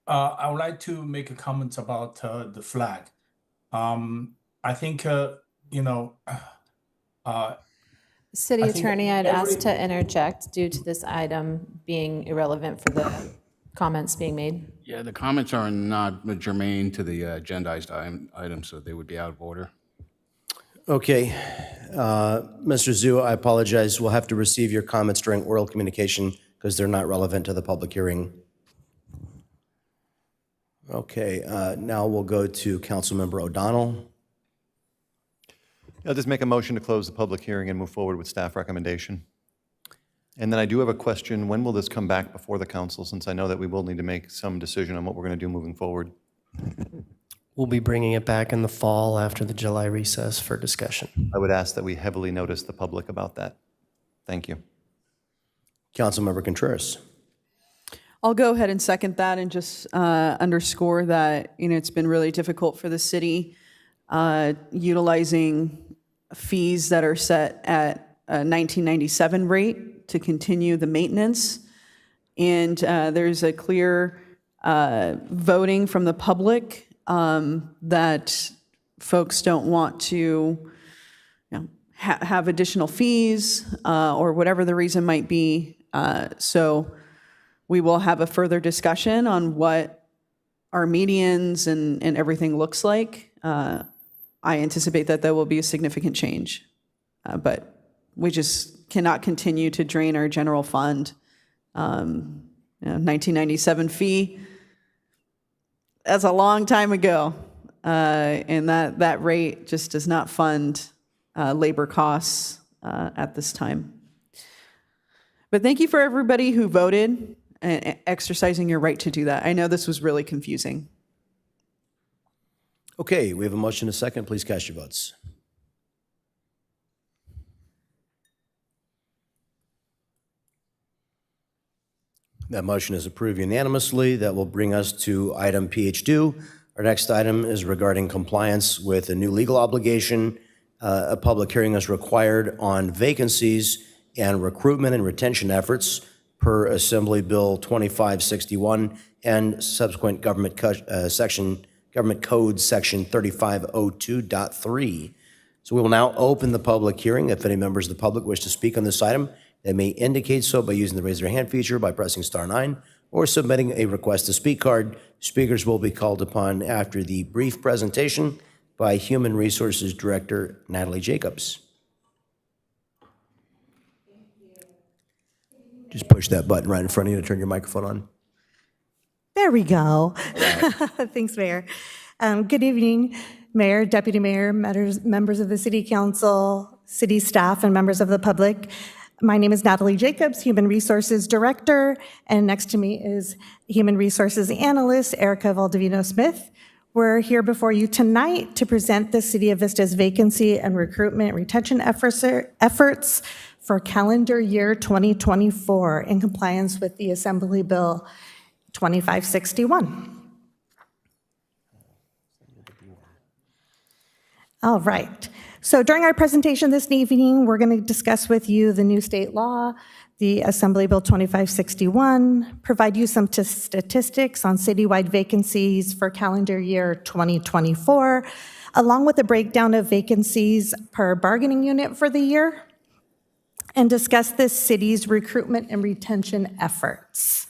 Speaker 8: I would like to make a comment about the flag. I think,
Speaker 5: City
Speaker 8: I think
Speaker 5: Attorney, I'd
Speaker 8: every-
Speaker 5: ask to interject due to this item being irrelevant for the comments being made.
Speaker 22: Yeah, the comments are not germane to the agendized item, so they would be out of order.
Speaker 2: Okay. Mr. Zhu, I apologize. We'll have to receive your comments during oral communication because they're not relevant to the public hearing. Okay, now we'll go to Councilmember O'Donnell.
Speaker 15: I'll just make a motion to close the public hearing and move forward with staff recommendation. And then I do have a question. When will this come back before the council, since I know that we will need to make some decision on what we're going to do moving forward?
Speaker 23: We'll be bringing it back in the fall after the July recess for discussion.
Speaker 15: I would ask that we heavily notice the public about that. Thank you.
Speaker 2: Councilmember Contreras.
Speaker 13: I'll go ahead and second that and just underscore that, it's been really difficult for the city utilizing fees that are set at a 1997 rate to continue the maintenance. And there's a clear voting from the public that folks don't want to have additional fees or whatever the reason might be. So we will have a further discussion on what our medians and everything looks like. I anticipate that there will be a significant change, but we just cannot continue to drain our general fund. 1997 fee, that's a long time ago, and that rate just does not fund labor costs at this time. But thank you for everybody who voted and exercising your right to do that. I know this was really confusing.
Speaker 2: Okay, we have a motion and a second. Please cast your votes. That motion is approved unanimously. That will bring us to item PH2. Our next item is regarding compliance with a new legal obligation. A public hearing is required on vacancies and recruitment and retention efforts per Assembly Bill 2561 and subsequent government Code section 3502.3. So we will now open the public hearing. If any members of the public wish to speak on this item, they may indicate so by using the raise their hand feature by pressing *9 or submitting a request to speak card. Speakers will be called upon after the brief presentation by Human Resources Director Natalie Jacobs. Just push that button right in front of you to turn your microphone on.
Speaker 9: There we go. Thanks, Mayor. Good evening, Mayor, Deputy Mayor, members of the City Council, city staff, and members of the public. My name is Natalie Jacobs, Human Resources Director, and next to me is Human Resources Analyst Erica Valdivino-Smith. We're here before you tonight to present the City of Vista's vacancy and recruitment retention efforts for calendar year 2024 in compliance with the Assembly Bill 2561. All right. So during our presentation this evening, we're going to discuss with you the new state law, the Assembly Bill 2561, provide you some statistics on citywide vacancies for calendar year 2024, along with a breakdown of vacancies per bargaining unit for the year, and discuss the city's recruitment and retention efforts.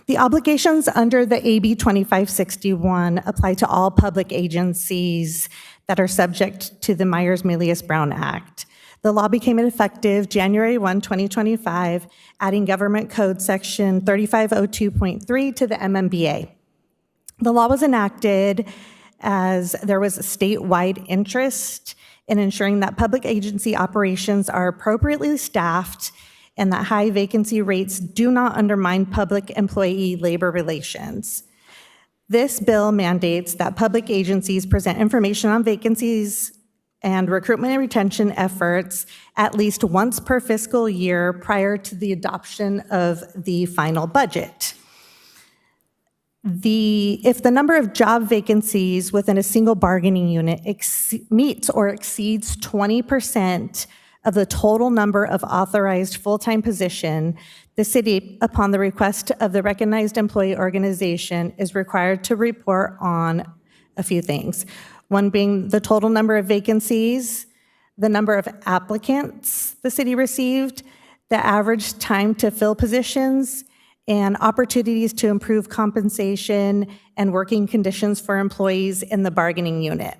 Speaker 9: The obligations under the AB 2561 apply to all public agencies that are subject to the Myers-Milius-Brown Act. The law became effective January 1, 2025, adding Government Code Section 3502.3 to the MMBA. The law was enacted as there was a statewide interest in ensuring that public agency operations are appropriately staffed and that high vacancy rates do not undermine public employee labor relations. This bill mandates that public agencies present information on vacancies and recruitment and retention efforts at least once per fiscal year prior to the adoption of the final budget. If the number of job vacancies within a single bargaining unit meets or exceeds 20% of the total number of authorized full-time position, the city, upon the request of the recognized employee organization, is required to report on a few things. One being the total number of vacancies, the number of applicants the city received, the average time to fill positions, and opportunities to improve compensation and working conditions for employees in the bargaining unit.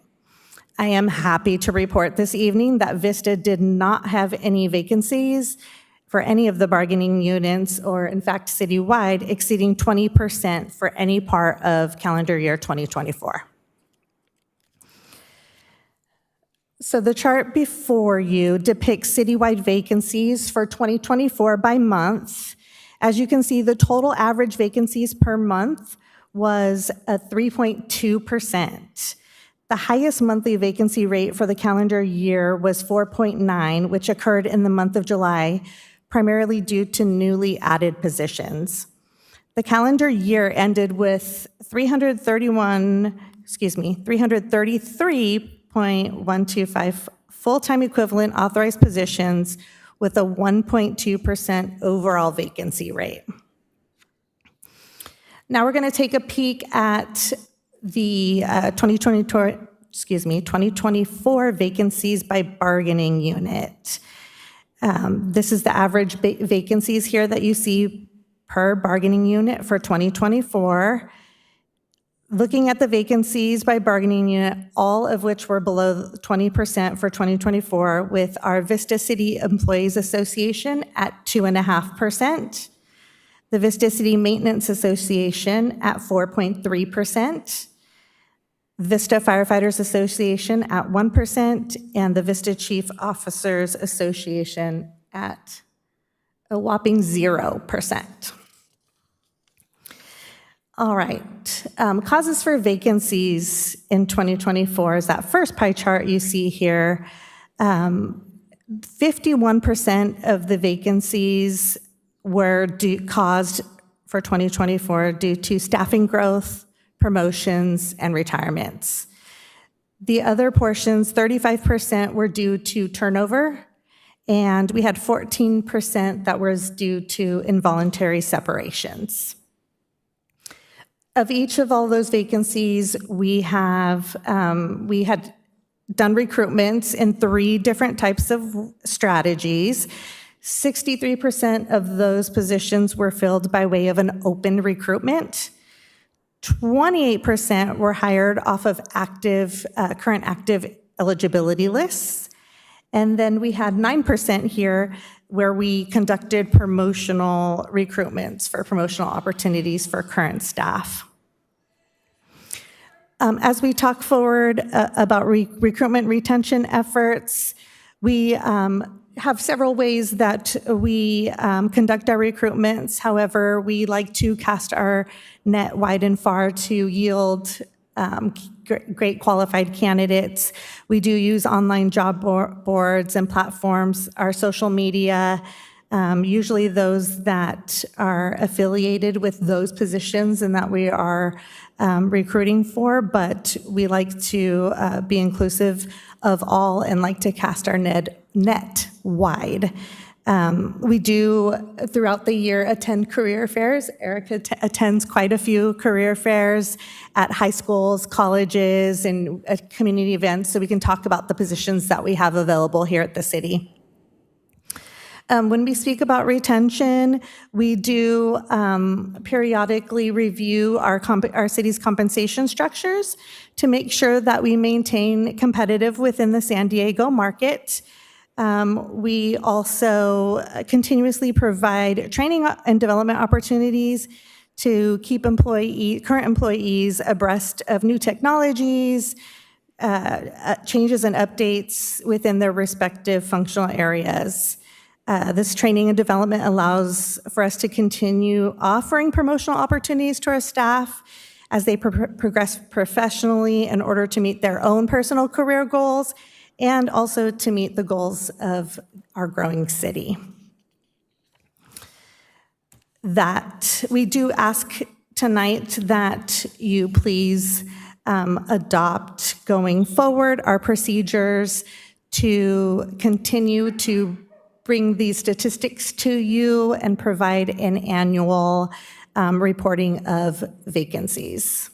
Speaker 9: I am happy to report this evening that Vista did not have any vacancies for any of the bargaining units, or in fact citywide, exceeding 20% for any part of calendar year 2024. So the chart before you depicts citywide vacancies for 2024 by month. As you can see, the total average vacancies per month was 3.2%. The highest monthly vacancy rate for the calendar year was 4.9, which occurred in the month of July, primarily due to newly added positions. The calendar year ended with 333.125 full-time equivalent authorized positions with a 1.2% overall vacancy rate. Now we're going to take a peek at the 2024 vacancies by bargaining unit. This is the average vacancies here that you see per bargaining unit for 2024. Looking at the vacancies by bargaining unit, all of which were below 20% for 2024, with our Vista City Employees Association at 2.5%, the Vista City Maintenance Association at 4.3%, Vista Firefighters Association at 1%, and the Vista Chief Officers Association at a whopping 0%. All right, causes for vacancies in 2024 is that first pie chart you see here. 51% of the vacancies were caused for 2024 due to staffing growth, promotions, and retirements. The other portions, 35%, were due to turnover, and we had 14% that was due to involuntary separations. Of each of all those vacancies, we had done recruitments in 3 different types of strategies. 63% of those positions were filled by way of an open recruitment. 28% were hired off of current active eligibility lists. And then we had 9% here where we conducted promotional recruitments for promotional opportunities for current staff. As we talk forward about recruitment retention efforts, we have several ways that we conduct our recruitments. However, we like to cast our net wide and far to yield great qualified candidates. We do use online job boards and platforms, our social media, usually those that are affiliated with those positions and that we are recruiting for, but we like to be inclusive of all and like to cast our net wide. We do, throughout the year, attend career fairs. Erica attends quite a few career fairs at high schools, colleges, and community events, so we can talk about the positions that we have available here at the city. When we speak about retention, we do periodically review our city's compensation structures to make sure that we maintain competitive within the San Diego market. We also continuously provide training and development opportunities to keep current employees abreast of new technologies, changes and updates within their respective functional areas. This training and development allows for us to continue offering promotional opportunities to our staff as they progress professionally in order to meet their own personal career goals and also to meet the goals of our growing city. That we do ask tonight that you please adopt going forward our procedures to continue to bring these statistics to you and provide an annual reporting of vacancies.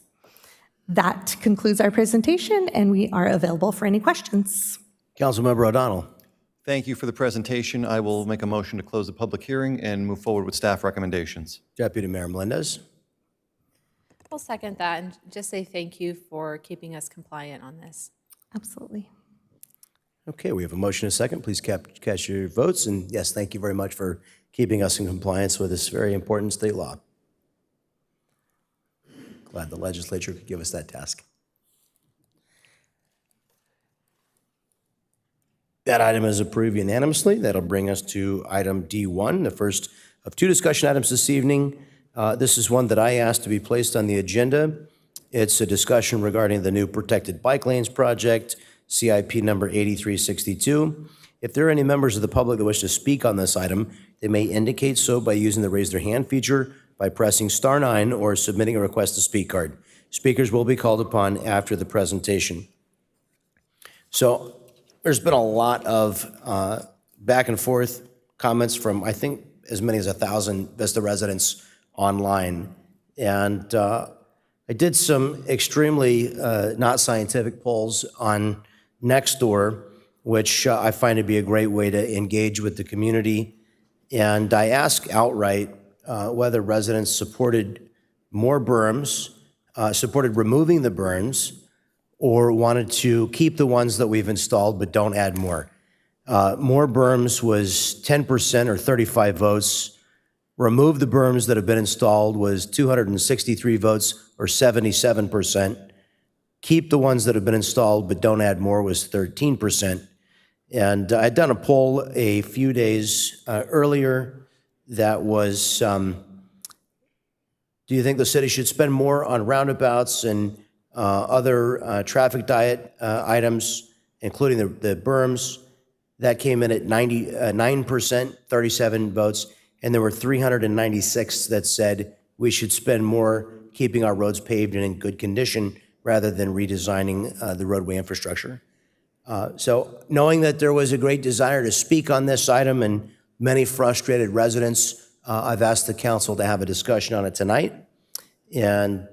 Speaker 9: That concludes our presentation, and we are available for any questions.
Speaker 2: Councilmember O'Donnell.
Speaker 15: Thank you for the presentation. I will make a motion to close the public hearing and move forward with staff recommendations.
Speaker 2: Deputy Mayor Melendez.
Speaker 5: I'll second that and just say thank you for keeping us compliant on this.
Speaker 9: Absolutely.
Speaker 2: Okay, we have a motion and a second. Please cast your votes. And yes, thank you very much for keeping us in compliance with this very important state law. Glad the legislature could give us that task. That item is approved unanimously. That'll bring us to item D1, the first of 2 discussion items this evening. This is one that I asked to be placed on the agenda. It's a discussion regarding the new protected bike lanes project, CIP number 8362. If there are any members of the public that wish to speak on this item, they may indicate so by using the raise their hand feature, by pressing *9, or submitting a request to speak card. Speakers will be called upon after the presentation. So there's been a lot of back and forth comments from, I think, as many as 1,000 Vista residents online. And I did some extremely not scientific polls on Nextdoor, which I find to be a great way to engage with the community. And I asked outright whether residents supported more berms, supported removing the berms, or wanted to keep the ones that we've installed but don't add more. More berms was 10% or 35 votes. Remove the berms that have been installed was 263 votes or 77%. Keep the ones that have been installed but don't add more was 13%. And I'd done a poll a few days earlier that was, do you think the city should spend more on roundabouts and other traffic diet items, including the berms? That came in at 9%, 37 votes. and there were 396 that said we should spend more keeping our roads paved and in good condition rather than redesigning the roadway infrastructure. So knowing that there was a great desire to speak on this item and many frustrated residents, I've asked the council to have a discussion on it tonight. And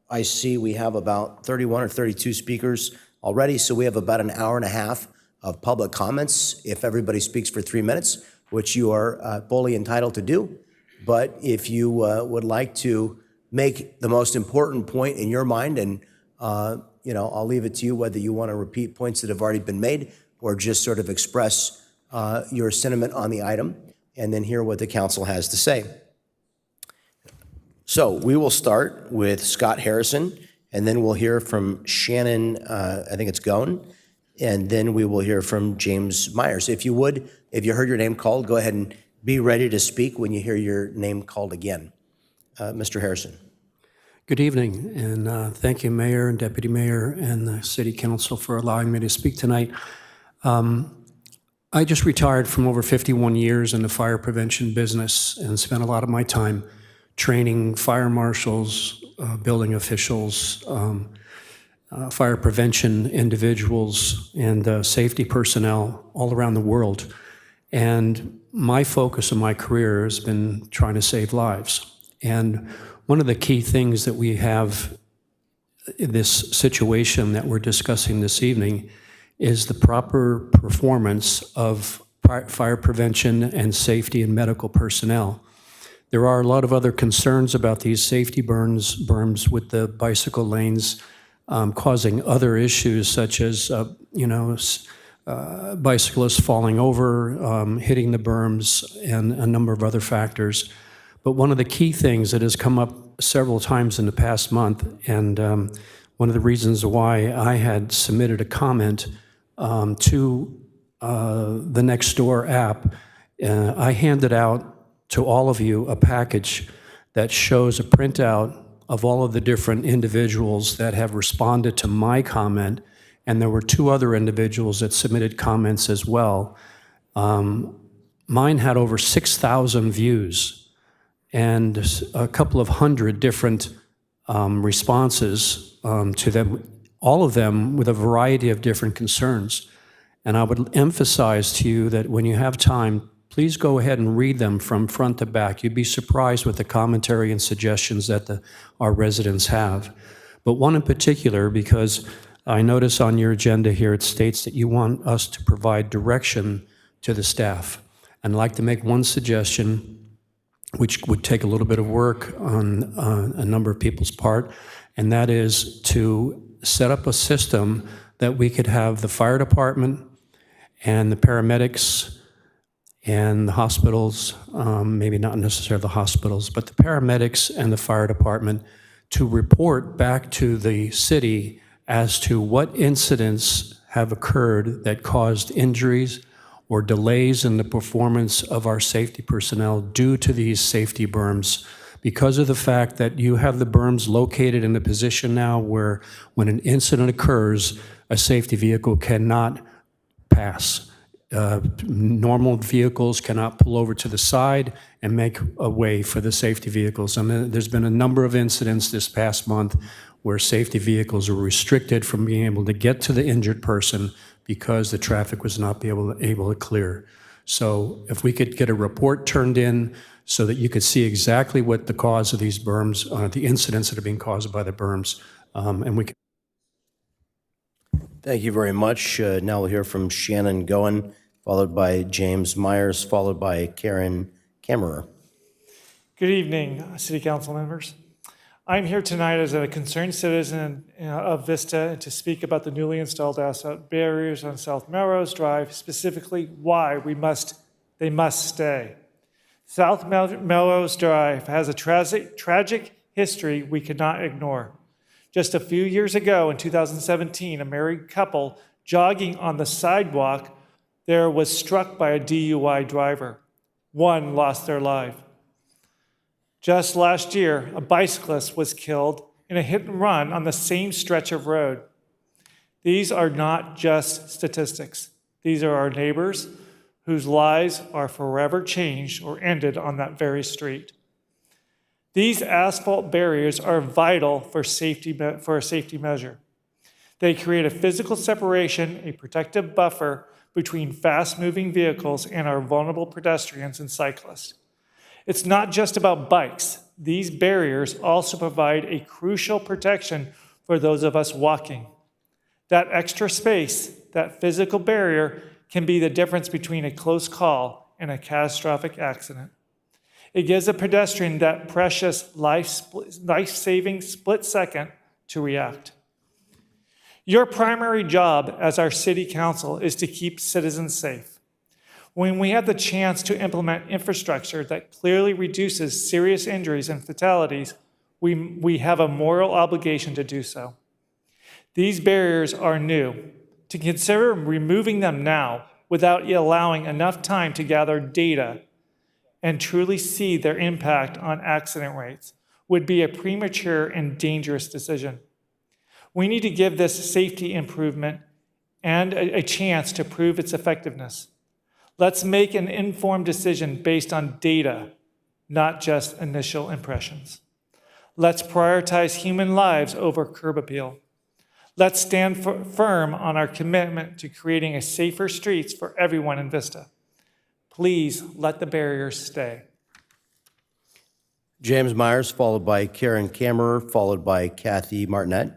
Speaker 2: I see we have about 31 or 32 speakers already, so we have about an hour and a half of public comments if everybody speaks for 3 minutes, which you are fully entitled to do. But if you would like to make the most important point in your mind, and I'll leave it to you whether you want to repeat points that have already been made or just sort of express your sentiment on the item and then hear what the council has to say. So we will start with Scott Harrison, and then we'll hear from Shannon, I think it's Goen, and then we will hear from James Myers. If you heard your name called, go ahead and be ready to speak when you hear your name called again. Mr. Harrison.
Speaker 10: Good evening, and thank you, Mayor and Deputy Mayor and the City Council for allowing me to speak tonight. I just retired from over 51 years in the fire prevention business and spent a lot of my time training fire marshals, building officials, fire prevention individuals, and safety personnel all around the world. And my focus in my career has been trying to save lives. And one of the key things that we have in this situation that we're discussing this evening is the proper performance of fire prevention and safety and medical personnel. There are a lot of other concerns about these safety berms with the bicycle lanes causing other issues such as, bicyclists falling over, hitting the berms, and a number of other factors. But one of the key things that has come up several times in the past month, and one of the reasons why I had submitted a comment to the Nextdoor app, I handed out to all of you a package that shows a printout of all of the different individuals that have responded to my comment, and there were 2 other individuals that submitted comments as well. Mine had over 6,000 views and a couple of hundred different responses to them, all of them with a variety of different concerns. And I would emphasize to you that when you have time, please go ahead and read them from front to back. You'd be surprised with the commentary and suggestions that our residents have. But one in particular, because I notice on your agenda here, it states that you want us to provide direction to the staff. And I'd like to make one suggestion, which would take a little bit of work on a number of people's part, and that is to set up a system that we could have the fire department and the paramedics and the hospitals, maybe not necessarily the hospitals, but the paramedics and the fire department to report back to the city as to what incidents have occurred that caused injuries or delays in the performance of our safety personnel due to these safety berms, because of the fact that you have the berms located in a position now where when an incident occurs, a safety vehicle cannot pass. Normal vehicles cannot pull over to the side and make a way for the safety vehicles. And there's been a number of incidents this past month where safety vehicles were restricted from being able to get to the injured person because the traffic was not able to clear. So if we could get a report turned in so that you could see exactly what the cause of these berms, the incidents that are being caused by the berms, and we can.
Speaker 2: Thank you very much. Now we'll hear from Shannon Goen, followed by James Myers, followed by Karen Kammerer.
Speaker 11: Good evening, City Council members. I'm here tonight as a concerned citizen of Vista to speak about the newly installed asphalt barriers on South Melrose Drive, specifically why they must stay. South Melrose Drive has a tragic history we cannot ignore. Just a few years ago, in 2017, a married couple jogging on the sidewalk there was struck by a DUI driver. One lost their life. Just last year, a bicyclist was killed in a hit and run on the same stretch of road. These are not just statistics. These are our neighbors whose lives are forever changed or ended on that very street. These asphalt barriers are vital for a safety measure. They create a physical separation, a protective buffer between fast-moving vehicles and our vulnerable pedestrians and cyclists. It's not just about bikes. These barriers also provide a crucial protection for those of us walking. That extra space, that physical barrier, can be the difference between a close call and a catastrophic accident. It gives a pedestrian that precious life-saving split second to react. Your primary job as our city council is to keep citizens safe. When we have the chance to implement infrastructure that clearly reduces serious injuries and fatalities, we have a moral obligation to do so. These barriers are new. To consider removing them now without allowing enough time to gather data and truly see their impact on accident rates would be a premature and dangerous decision. We need to give this safety improvement and a chance to prove its effectiveness. Let's make an informed decision based on data, not just initial impressions. Let's prioritize human lives over curb appeal. Let's stand firm on our commitment to creating a safer streets for everyone in Vista. Please let the barriers stay.
Speaker 2: James Myers, followed by Karen Kammerer, followed by Kathy Martinet.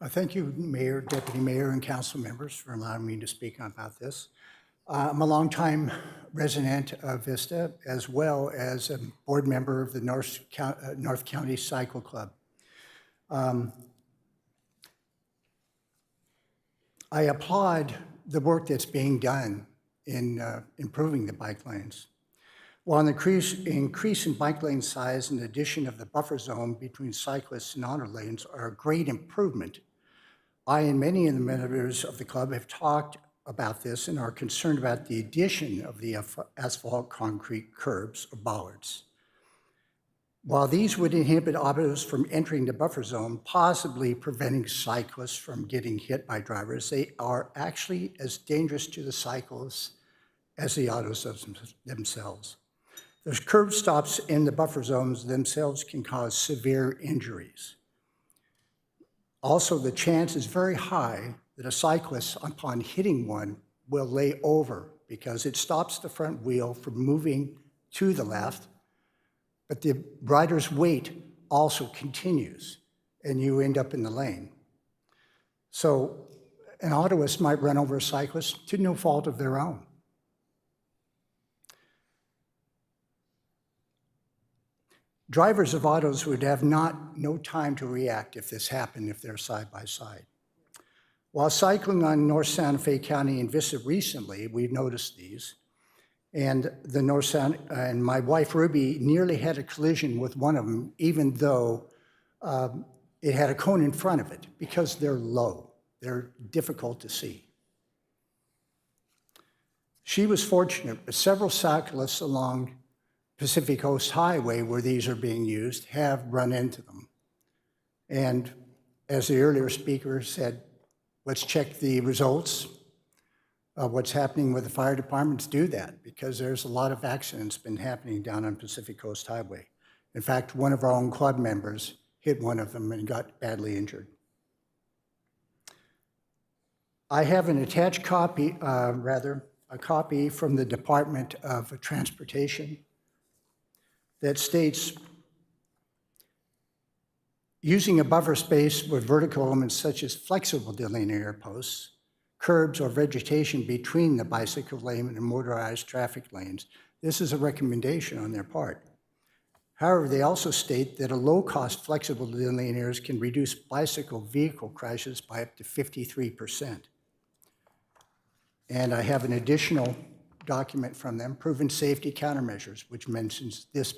Speaker 12: Thank you, Mayor, Deputy Mayor, and council members for allowing me to speak about this. I'm a longtime resident of Vista, as well as a board member of the North County Cycle Club. I applaud the work that's being done in improving the bike lanes. While an increase in bike lane size and the addition of the buffer zone between cyclists and honor lanes are a great improvement, I and many of the members of the club have talked about this and are concerned about the addition of the asphalt concrete curbs or bollards. While these would inhibit autos from entering the buffer zone, possibly preventing cyclists from getting hit by drivers, they are actually as dangerous to the cyclists as the autos themselves. Those curb stops in the buffer zones themselves can cause severe injuries. Also, the chance is very high that a cyclist, upon hitting one, will lay over because it stops the front wheel from moving to the left, but the rider's weight also continues, and you end up in the lane. So an autoist might run over a cyclist to no fault of their own. Drivers of autos would have no time to react if this happened if they're side by side. While cycling on North Santa Fe County in Vista recently, we've noticed these, and my wife Ruby nearly had a collision with one of them, even though it had a cone in front of it, because they're low. They're difficult to see. She was fortunate, but several cyclists along Pacific Coast Highway, where these are being used, have run into them. And as the earlier speaker said, let's check the results of what's happening with the fire departments. Do that, because there's a lot of accidents been happening down on Pacific Coast Highway. In fact, one of our own club members hit one of them and got badly injured. I have an attached copy, a copy from the Department of Transportation that states, using a buffer space with vertical elements such as flexible delineator posts, curbs, or vegetation between the bicycle lane and motorized traffic lanes. This is a recommendation on their part. However, they also state that a low-cost flexible delineators can reduce bicycle vehicle crashes by up to 53%. And I have an additional document from them, Proven Safety Countermeasures, which mentions this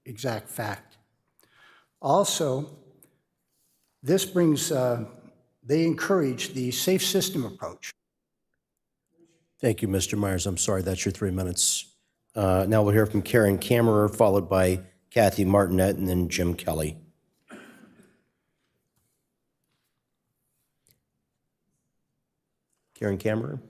Speaker 12: exact fact. Also, this brings, they encourage the safe system approach.
Speaker 2: Thank you, Mr. Myers. I'm sorry, that's your 3 minutes. Now we'll hear from Karen Kammerer, followed by Kathy Martinet, and then Jim Kelly. Karen Kammerer.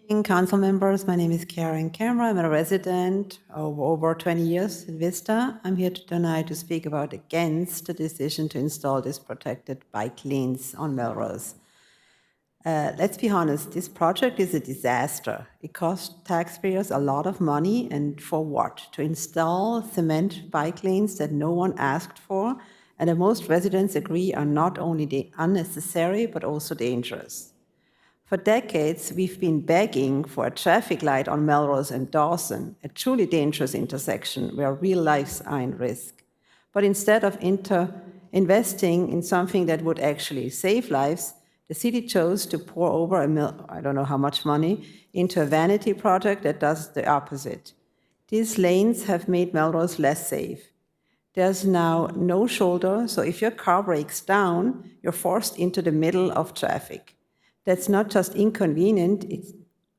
Speaker 14: Council members, my name is Karen Camera. I'm a resident of over 20 years in Vista. I'm here tonight to speak about against the decision to install these protected bike lanes on Melrose. Let's be honest, this project is a disaster. It cost taxpayers a lot of money, and for what? To install cement bike lanes that no one asked for, and that most residents agree are not only unnecessary, but also dangerous. For decades, we've been begging for a traffic light on Melrose and Dawson, a truly dangerous intersection where real lives are in risk. But instead of investing in something that would actually save lives, the city chose to pour over I don't know how much money into a vanity project that does the opposite. These lanes have made Melrose less safe. There's now no shoulder, so if your car breaks down, you're forced into the middle of traffic. That's not just inconvenient,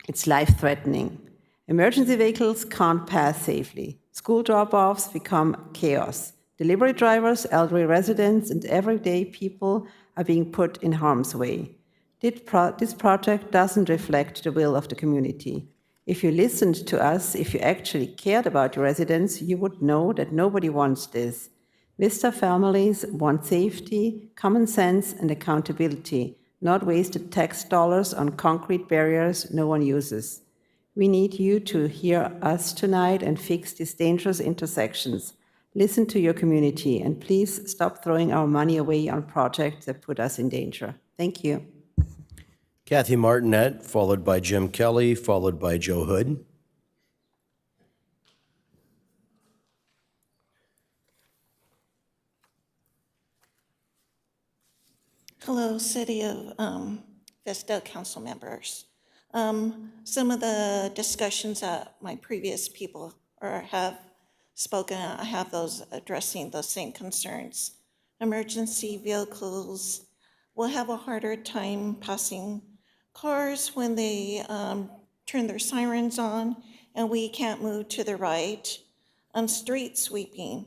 Speaker 14: it's life-threatening. Emergency vehicles can't pass safely. School drop-offs become chaos. Delivery drivers, elderly residents, and everyday people are being put in harm's way. This project doesn't reflect the will of the community. If you listened to us, if you actually cared about your residents, you would know that nobody wants this. Vista families want safety, common sense, and accountability, not wasted tax dollars on concrete barriers no one uses. We need you to hear us tonight and fix these dangerous intersections. Listen to your community, and please stop throwing our money away on projects that put us in danger. Thank you.
Speaker 2: Kathy Martinet, followed by Jim Kelly, followed by Joe Hood.
Speaker 16: Hello, City of Vista Council members. Some of the discussions that my previous people have spoken, I have those addressing those same concerns. Emergency vehicles will have a harder time passing cars when they turn their sirens on and we can't move to the right. Street sweeping,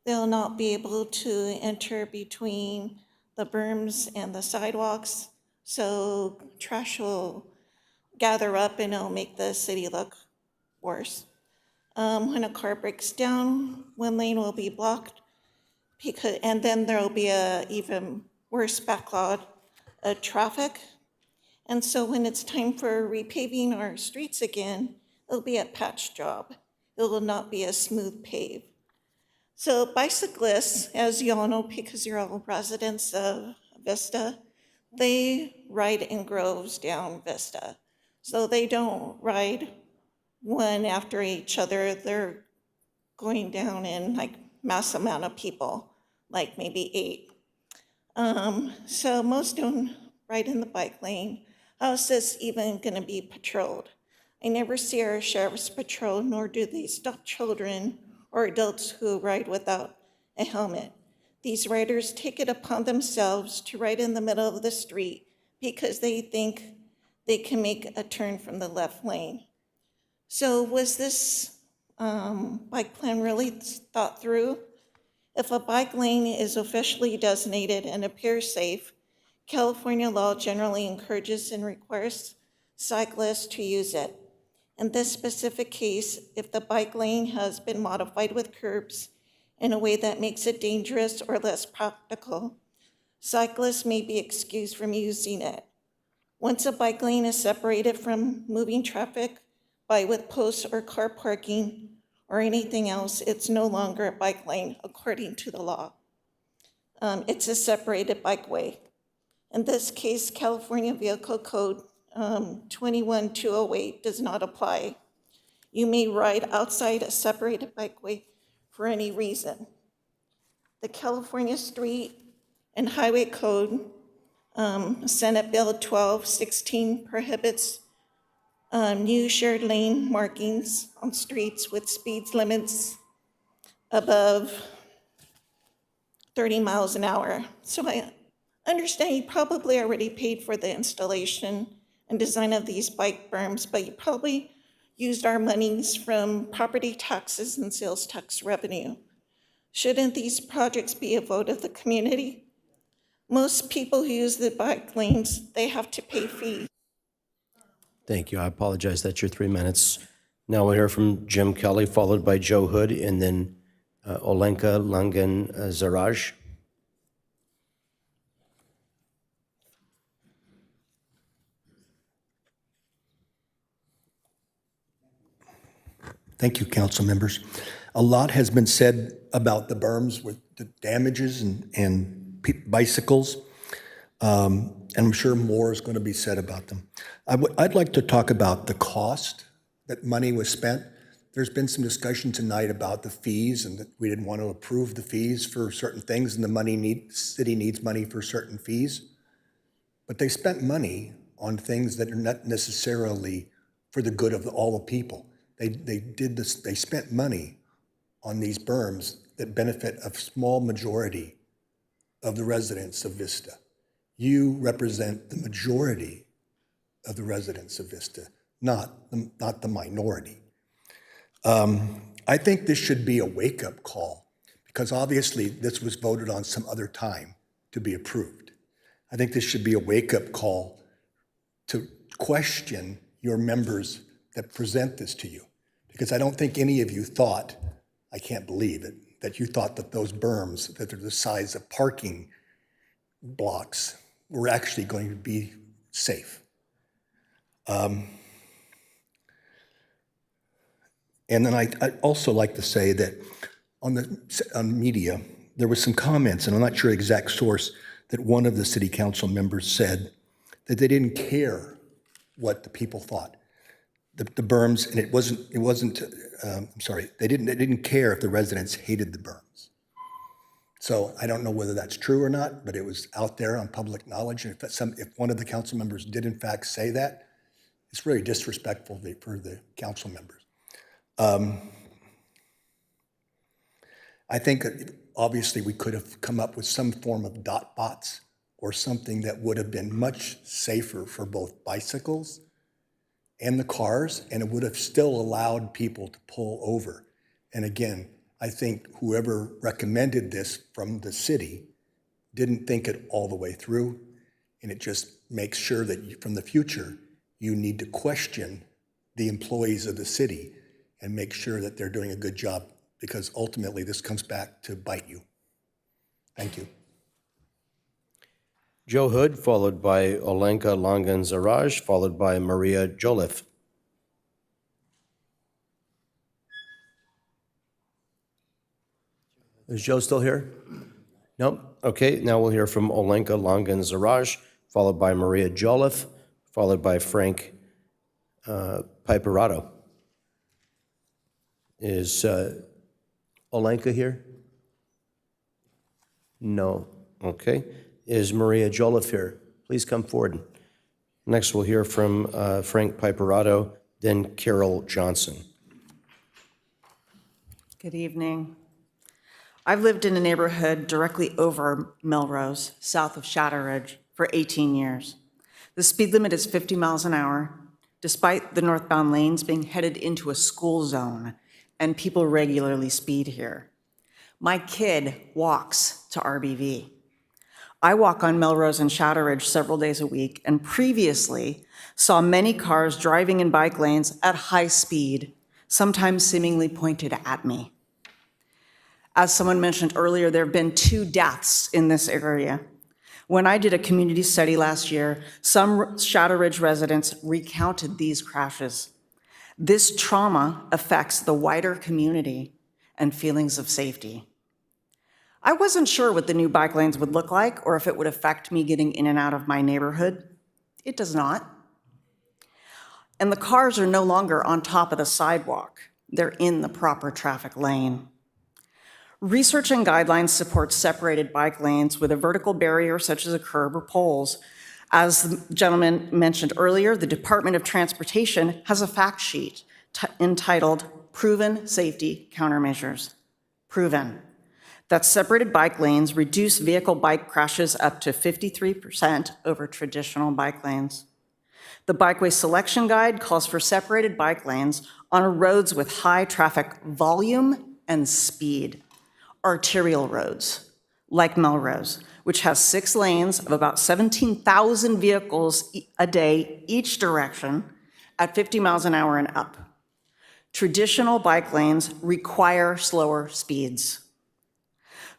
Speaker 16: they'll not be able to enter between the berms and the sidewalks, so trash will gather up and it'll make the city look worse. When a car breaks down, one lane will be blocked, and then there'll be a even worse backlog of traffic. And so when it's time for repaving our streets again, it'll be a patch job. It will not be a smooth pave. So bicyclists, as you all know, because you're all residents of Vista, they ride in groves down Vista. So they don't ride one after each other. They're going down in like mass amount of people, like maybe 8. So most don't ride in the bike lane. How is this even gonna be patrolled? I never see our sheriff's patrol, nor do they stop children or adults who ride without a helmet. These riders take it upon themselves to ride in the middle of the street because they think they can make a turn from the left lane. So was this bike plan really thought through? If a bike lane is officially designated and appears safe, California law generally encourages and requires cyclists to use it. In this specific case, if the bike lane has been modified with curbs in a way that makes it dangerous or less practical, cyclists may be excused from using it. Once a bike lane is separated from moving traffic with posts or car parking or anything else, it's no longer a bike lane according to the law. It's a separated bikeway. In this case, California Vehicle Code 21208 does not apply. You may ride outside a separated bikeway for any reason. The California Street and Highway Code, Senate Bill 1216, prohibits new shared lane markings on streets with speed limits above 30 miles an hour. So I understand you probably already paid for the installation and design of these bike berms, but you probably used our monies from property taxes and sales tax revenue. Shouldn't these projects be a vote of the community? Most people who use the bike lanes, they have to pay fees.
Speaker 2: Thank you. I apologize. That's your 3 minutes. Now we'll hear from Jim Kelly, followed by Joe Hood, and then Olenka Langen-Zaraj.
Speaker 17: Thank you, council members. A lot has been said about the berms with the damages and bicycles, and I'm sure more is going to be said about them. I'd like to talk about the cost that money was spent. There's been some discussion tonight about the fees and that we didn't want to approve the fees for certain things and the city needs money for certain fees. But they spent money on things that are not necessarily for the good of all the people. They did this. They spent money on these berms that benefit a small majority of the residents of Vista. You represent the majority of the residents of Vista, not the minority. I think this should be a wake-up call because obviously this was voted on some other time to be approved. I think this should be a wake-up call to question your members that present this to you. Because I don't think any of you thought, I can't believe it, that you thought that those berms that are the size of parking blocks were actually going to be safe. And then I'd also like to say that on media, there was some comments, and I'm not sure exact source, that one of the city council members said that they didn't care what the people thought. The berms, and they didn't care if the residents hated the berms. So I don't know whether that's true or not, but it was out there on public knowledge. And if one of the council members did in fact say that, it's very disrespectful for the council members. I think obviously we could have come up with some form of dot bots or something that would have been much safer for both bicycles and the cars, and it would have still allowed people to pull over. And again, I think whoever recommended this from the city didn't think it all the way through, and it just makes sure that from the future, you need to question the employees of the city and make sure that they're doing a good job, because ultimately this comes back to bite you. Thank you.
Speaker 2: Joe Hood, followed by Olenka Langen-Zaraj, followed by Maria Joliffe. Is Joe still here? Nope. Okay, now we'll hear from Olenka Langen-Zaraj, followed by Maria Joliffe, followed by Frank Piperato. Is Olenka here? No. Okay. Is Maria Joliffe here? Please come forward. Next, we'll hear from Frank Piperato, then Carol Johnson.
Speaker 18: Good evening. I've lived in a neighborhood directly over Melrose, south of Shadowridge, for 18 years. The speed limit is 50 miles an hour, despite the northbound lanes being headed into a school zone, and people regularly speed here. My kid walks to RBV. I walk on Melrose and Shadowridge several days a week, and previously saw many cars driving in bike lanes at high speed, sometimes seemingly pointed at me. As someone mentioned earlier, there have been 2 deaths in this area. When I did a community study last year, some Shadowridge residents recounted these crashes. This trauma affects the wider community and feelings of safety. I wasn't sure what the new bike lanes would look like or if it would affect me getting in and out of my neighborhood. It does not. And the cars are no longer on top of the sidewalk. They're in the proper traffic lane. Research and guidelines support separated bike lanes with a vertical barrier such as a curb or poles. As the gentleman mentioned earlier, the Department of Transportation has a fact sheet entitled Proven Safety Countermeasures. Proven. That separated bike lanes reduce vehicle-bike crashes up to 53% over traditional bike lanes. The Bikeway Selection Guide calls for separated bike lanes on roads with high traffic volume and speed. Arterial roads, like Melrose, which has 6 lanes of about 17,000 vehicles a day each direction, at 50 miles an hour and up. Traditional bike lanes require slower speeds.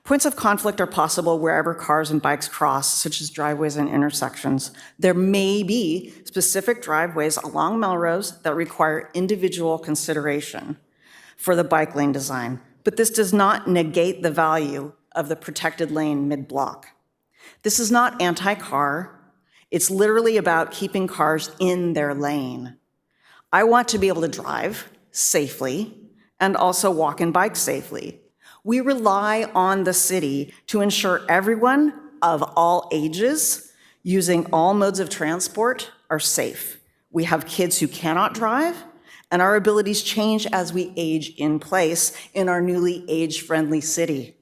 Speaker 18: Points of conflict are possible wherever cars and bikes cross, such as driveways and intersections. There may be specific driveways along Melrose that require individual consideration for the bike lane design, but this does not negate the value of the protected lane mid-block. This is not anti-car. It's literally about keeping cars in their lane. I want to be able to drive safely and also walk and bike safely. We rely on the city to ensure everyone of all ages using all modes of transport are safe. We have kids who cannot drive, and our abilities change as we age in place in our newly age-friendly city.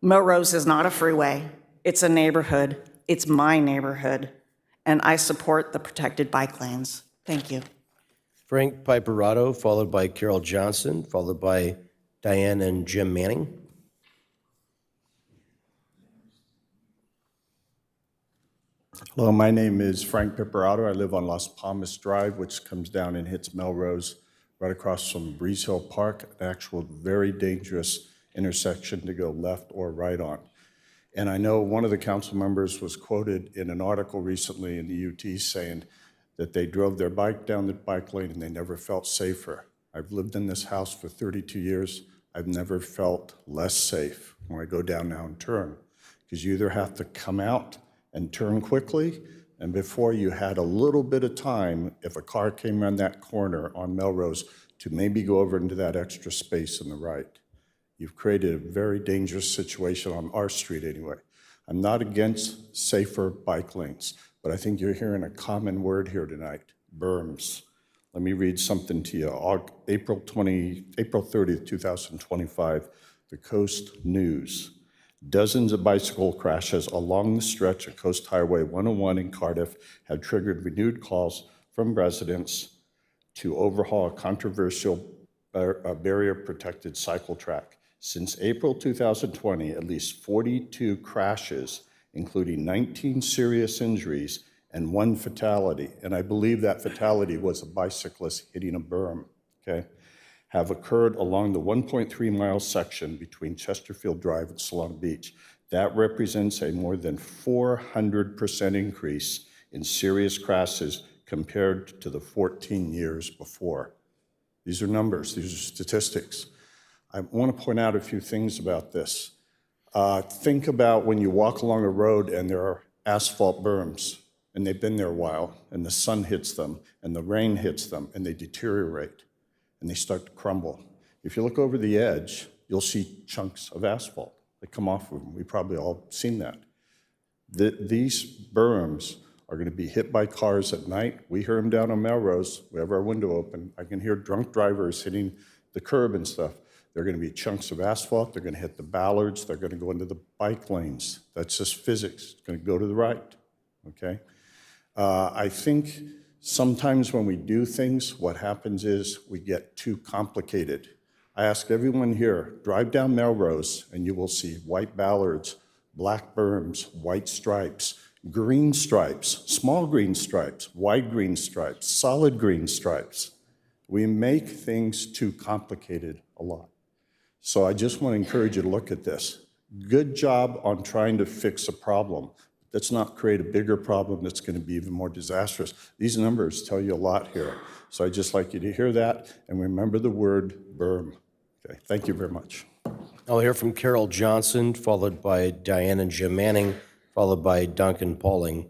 Speaker 18: Melrose is not a freeway. It's a neighborhood. It's my neighborhood, and I support the protected bike lanes. Thank you.
Speaker 2: Frank Piperato, followed by Carol Johnson, followed by Diane and Jim Manning.
Speaker 1: Hello, my name is Frank Piperato. I live on Las Palmas Drive, which comes down and hits Melrose right across from Breeze Hill Park, an actual very dangerous intersection to go left or right on. And I know one of the council members was quoted in an article recently in the UT saying that they drove their bike down the bike lane and they never felt safer. I've lived in this house for 32 years. I've never felt less safe when I go down now and turn, because you either have to come out and turn quickly, and before you had a little bit of time, if a car came around that corner on Melrose, to maybe go over into that extra space on the right. You've created a very dangerous situation on our street anyway. I'm not against safer bike lanes, but I think you're hearing a common word here tonight, berms. Let me read something to you. April 30th, 2025, the Coast News. Dozens of bicycle crashes along the stretch of Coast Highway 101 in Cardiff have triggered renewed calls from residents to overhaul a controversial barrier-protected cycle track. Since April 2020, at least 42 crashes, including 19 serious injuries and 1 fatality, and I believe that fatality was a bicyclist hitting a berm, okay, have occurred along the 1.3-mile section between Chesterfield Drive and Salon Beach. That represents a more than 400% increase in serious crashes compared to the 14 years before. These are numbers, these are statistics. I want to point out a few things about this. Think about when you walk along a road and there are asphalt berms, and they've been there a while, and the sun hits them, and the rain hits them, and they deteriorate, and they start to crumble. If you look over the edge, you'll see chunks of asphalt that come off of them. We've probably all seen that. These berms are going to be hit by cars at night. We hear them down on Melrose. We have our window open. I can hear drunk drivers hitting the curb and stuff. They're going to be chunks of asphalt. They're going to hit the ballards. They're going to go into the bike lanes. That's just physics. It's going to go to the right, okay? I think sometimes when we do things, what happens is we get too complicated. I ask everyone here, drive down Melrose and you will see white ballards, black berms, white stripes, green stripes, small green stripes, wide green stripes, solid green stripes. We make things too complicated a lot. So I just want to encourage you to look at this. Good job on trying to fix a problem. Let's not create a bigger problem that's going to be even more disastrous. These numbers tell you a lot here. So I'd just like you to hear that and remember the word berm. Okay, thank you very much.
Speaker 2: I'll hear from Carol Johnson, followed by Diane and Jim Manning, followed by Duncan Pauling.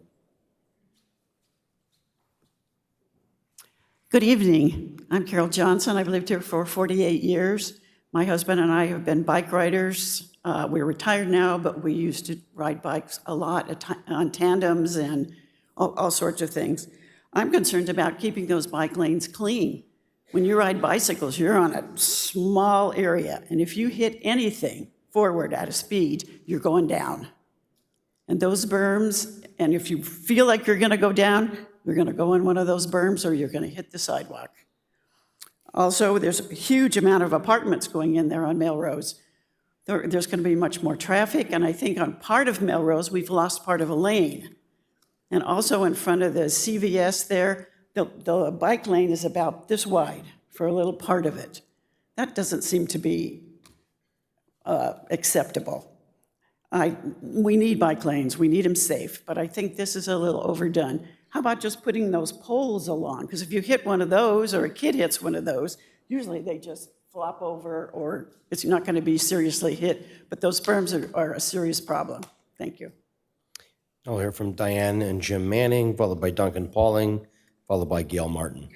Speaker 19: Good evening. I'm Carol Johnson. I've lived here for 48 years. My husband and I have been bike riders. We're retired now, but we used to ride bikes a lot on tandems and all sorts of things. I'm concerned about keeping those bike lanes clean. When you ride bicycles, you're on a small area, and if you hit anything forward at a speed, you're going down. And those berms, and if you feel like you're going to go down, you're going to go in one of those berms or you're going to hit the sidewalk. Also, there's a huge amount of apartments going in there on Melrose. There's going to be much more traffic, and I think on part of Melrose, we've lost part of a lane. And also in front of the CVS there, the bike lane is about this wide for a little part of it. That doesn't seem to be acceptable. We need bike lanes, we need them safe, but I think this is a little overdone. How about just putting those poles along? Because if you hit one of those, or a kid hits one of those, usually they just flop over, or it's not going to be seriously hit, but those berms are a serious problem. Thank you.
Speaker 2: I'll hear from Diane and Jim Manning, followed by Duncan Pauling, followed by Gail Martin.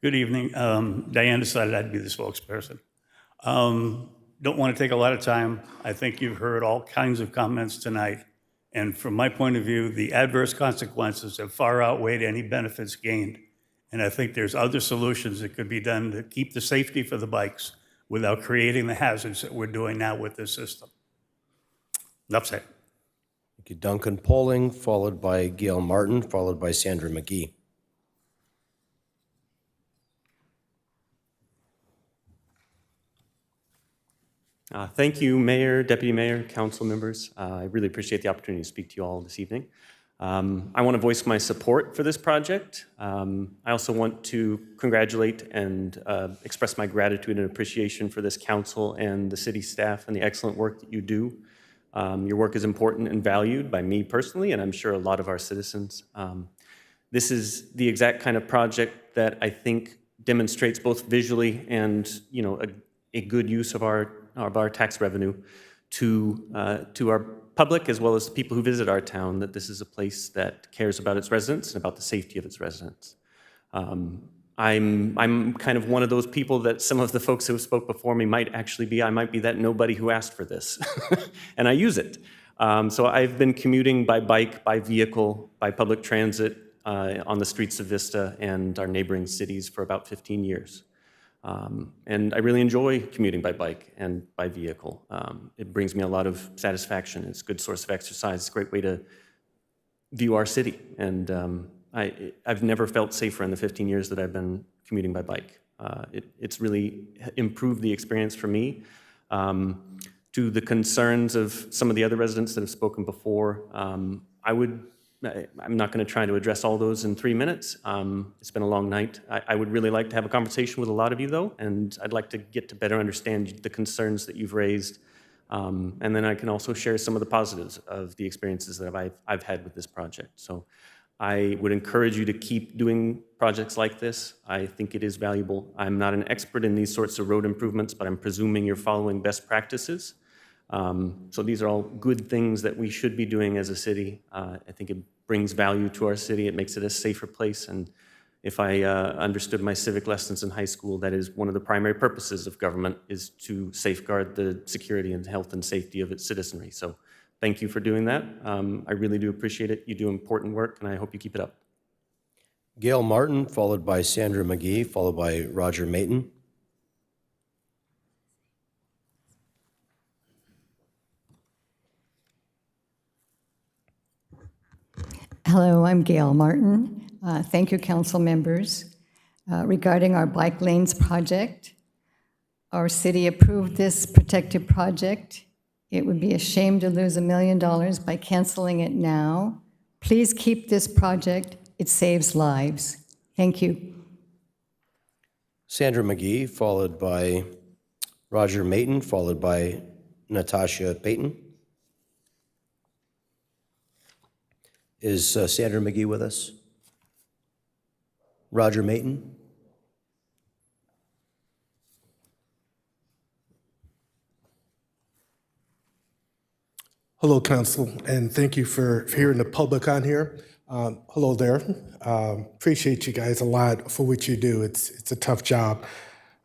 Speaker 3: Good evening. Diane decided I'd be the spokesperson. Don't want to take a lot of time. I think you've heard all kinds of comments tonight. And from my point of view, the adverse consequences have far outweighed any benefits gained. And I think there's other solutions that could be done to keep the safety for the bikes without creating the hazards that we're doing now with this system. Enough said.
Speaker 2: Thank you, Duncan Pauling, followed by Gail Martin, followed by Sandra McGee.
Speaker 4: Thank you, Mayor, Deputy Mayor, council members. I really appreciate the opportunity to speak to you all this evening. I want to voice my support for this project. I also want to congratulate and express my gratitude and appreciation for this council and the city staff and the excellent work that you do. Your work is important and valued by me personally, and I'm sure a lot of our citizens. This is the exact kind of project that I think demonstrates both visually and, a good use of our tax revenue to our public as well as the people who visit our town, that this is a place that cares about its residents and about the safety of its residents. I'm kind of one of those people that some of the folks who spoke before me might actually be. I might be that nobody who asked for this, and I use it. So I've been commuting by bike, by vehicle, by public transit on the streets of Vista and our neighboring cities for about 15 years. And I really enjoy commuting by bike and by vehicle. It brings me a lot of satisfaction. It's a good source of exercise. It's a great way to view our city. And I've never felt safer in the 15 years that I've been commuting by bike. It's really improved the experience for me. To the concerns of some of the other residents that have spoken before, I'm not going to try to address all those in 3 minutes. It's been a long night. I would really like to have a conversation with a lot of you, though, and I'd like to get to better understand the concerns that you've raised. And then I can also share some of the positives of the experiences that I've had with this project. So I would encourage you to keep doing projects like this. I think it is valuable. I'm not an expert in these sorts of road improvements, but I'm presuming you're following best practices. So these are all good things that we should be doing as a city. I think it brings value to our city. It makes it a safer place. And if I understood my civic lessons in high school, that is one of the primary purposes of government, is to safeguard the security and health and safety of its citizenry. So thank you for doing that. I really do appreciate it. You do important work, and I hope you keep it up.
Speaker 2: Gail Martin, followed by Sandra McGee, followed by Roger Mayton.
Speaker 20: Hello, I'm Gail Martin. Thank you, council members. Regarding our bike lanes project, our city approved this protected project. It would be a shame to lose $1 million by canceling it now. Please keep this project. It saves lives. Thank you.
Speaker 2: Sandra McGee, followed by Roger Mayton, followed by Natasha Payton. Is Sandra McGee with us? Roger Mayton?
Speaker 24: Hello, Council, and thank you for hearing the public on here. Hello there. Appreciate you guys a lot for what you do. It's a tough job.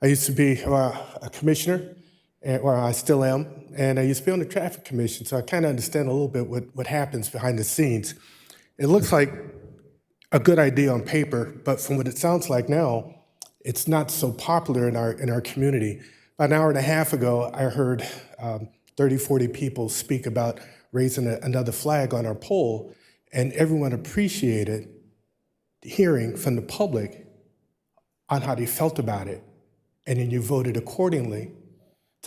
Speaker 24: I used to be a commissioner, or I still am, and I used to be on the traffic commission, so I kind of understand a little bit what happens behind the scenes. It looks like a good idea on paper, but from what it sounds like now, it's not so popular in our community. About an hour and a half ago, I heard 30, 40 people speak about raising another flag on our pole, and everyone appreciated hearing from the public on how they felt about it. And then you voted accordingly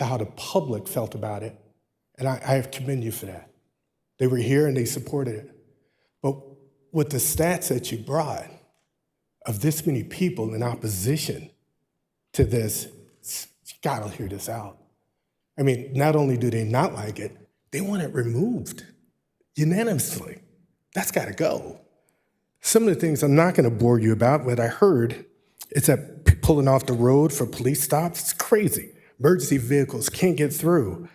Speaker 24: to how the public felt about it. And I commend you for that. They were here and they supported it. But with the stats that you brought of this many people in opposition to this, you gotta hear this out. I mean, not only do they not like it, they want it removed unanimously. That's gotta go. Some of the things I'm not gonna bore you about, what I heard is that pulling off the road for police stops, it's crazy. Emergency vehicles can't get through.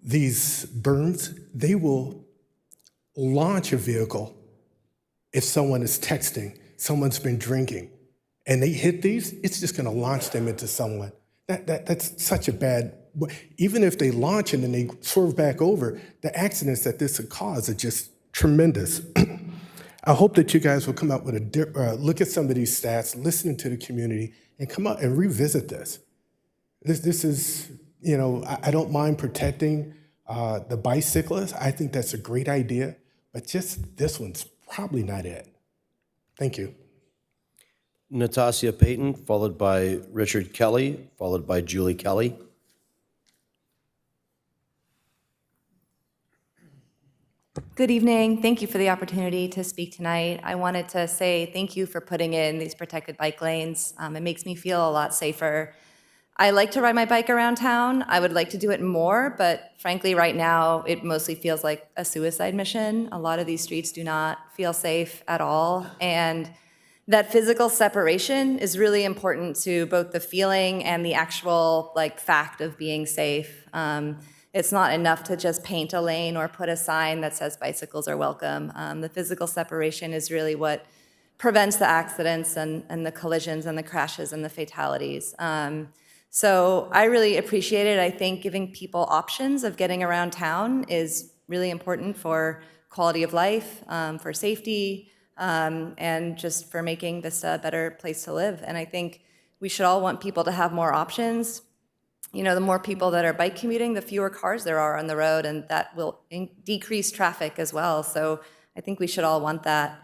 Speaker 24: These berms, they will launch a vehicle if someone is texting, someone's been drinking, and they hit these, it's just gonna launch them into someone. That's such a bad, even if they launch and then they swerve back over, the accidents that this would cause are just tremendous. I hope that you guys will come up with look at some of these stats, listen to the community, and come up and revisit this. This is, you know, I don't mind protecting the bicyclists. I think that's a great idea, but just this one's probably not it. Thank you.
Speaker 2: Natasha Payton, followed by Richard Kelly, followed by Julie Kelly.
Speaker 6: Good evening. Thank you for the opportunity to speak tonight. I wanted to say thank you for putting in these protected bike lanes. It makes me feel a lot safer. I like to ride my bike around town. I would like to do it more, but frankly, right now, it mostly feels like a suicide mission. A lot of these streets do not feel safe at all. And that physical separation is really important to both the feeling and the actual fact of being safe. It's not enough to just paint a lane or put a sign that says bicycles are welcome. The physical separation is really what prevents the accidents and the collisions and the crashes and the fatalities. So I really appreciate it. I think giving people options of getting around town is really important for quality of life, for safety, and just for making Vista a better place to live. And I think we should all want people to have more options. You know, the more people that are bike commuting, the fewer cars there are on the road, and that will decrease traffic as well. So I think we should all want that.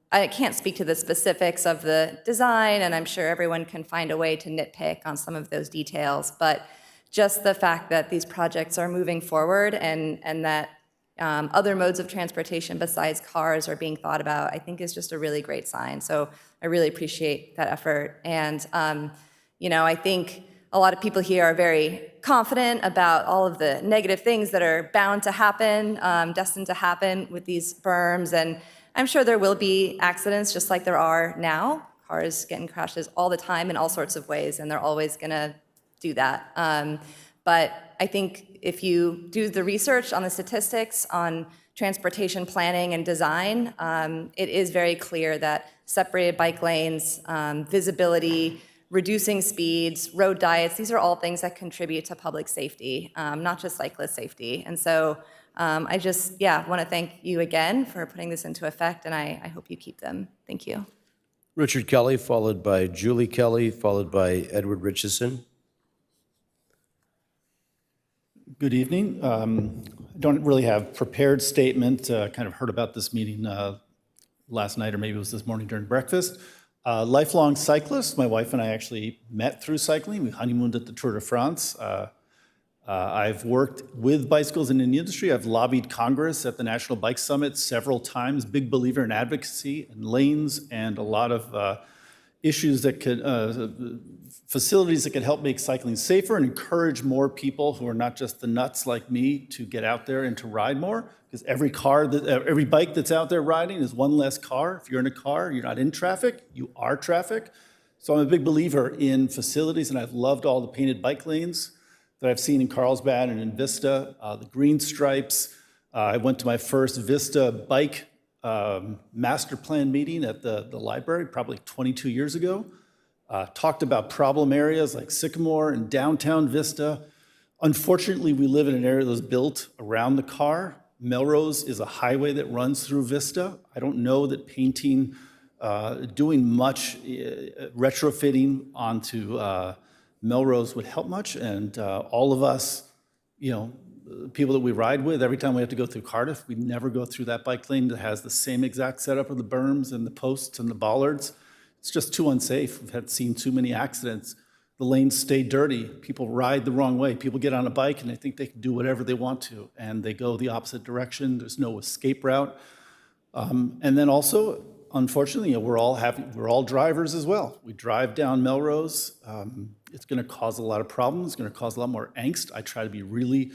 Speaker 6: I can't speak to the specifics of the design, and I'm sure everyone can find a way to nitpick on some of those details, but just the fact that these projects are moving forward and that other modes of transportation besides cars are being thought about, I think is just a really great sign. So I really appreciate that effort. And, you know, I think a lot of people here are very confident about all of the negative things that are bound to happen, destined to happen with these berms. And I'm sure there will be accidents just like there are now. Cars get in crashes all the time in all sorts of ways, and they're always gonna do that. But I think if you do the research on the statistics on transportation planning and design, it is very clear that separated bike lanes, visibility, reducing speeds, road diets, these are all things that contribute to public safety, not just cyclist safety. And so I just, want to thank you again for putting this into effect, and I hope you keep them. Thank you.
Speaker 2: Richard Kelly, followed by Julie Kelly, followed by Edward Richardson.
Speaker 7: Good evening. I don't really have prepared statement. Kind of heard about this meeting last night, or maybe it was this morning during breakfast. Lifelong cyclist. My wife and I actually met through cycling. We honeymooned at the Tour de France. I've worked with bicycles in the industry. I've lobbied Congress at the National Bike Summit several times. Big believer in advocacy and lanes and a lot of issues that could, facilities that could help make cycling safer and encourage more people who are not just the nuts like me to get out there and to ride more. Because every bike that's out there riding is one less car. If you're in a car, you're not in traffic, you are traffic. So I'm a big believer in facilities, and I've loved all the painted bike lanes that I've seen in Carlsbad and in Vista, the green stripes. I went to my first Vista bike master plan meeting at the library probably 22 years ago. Talked about problem areas like Sycamore and downtown Vista. Unfortunately, we live in an area that was built around the car. Melrose is a highway that runs through Vista. I don't know that painting, doing much retrofitting onto Melrose would help much. And all of us, you know, people that we ride with, every time we have to go through Cardiff, we never go through that bike lane that has the same exact setup of the berms and the posts and the bollards. It's just too unsafe. We've seen too many accidents The lanes stay dirty. People ride the wrong way. People get on a bike and they think they can do whatever they want to, and they go the opposite direction. There's no escape route. And then also, unfortunately, we're all drivers as well. We drive down Melrose. It's going to cause a lot of problems. It's going to cause a lot more angst. I try to be really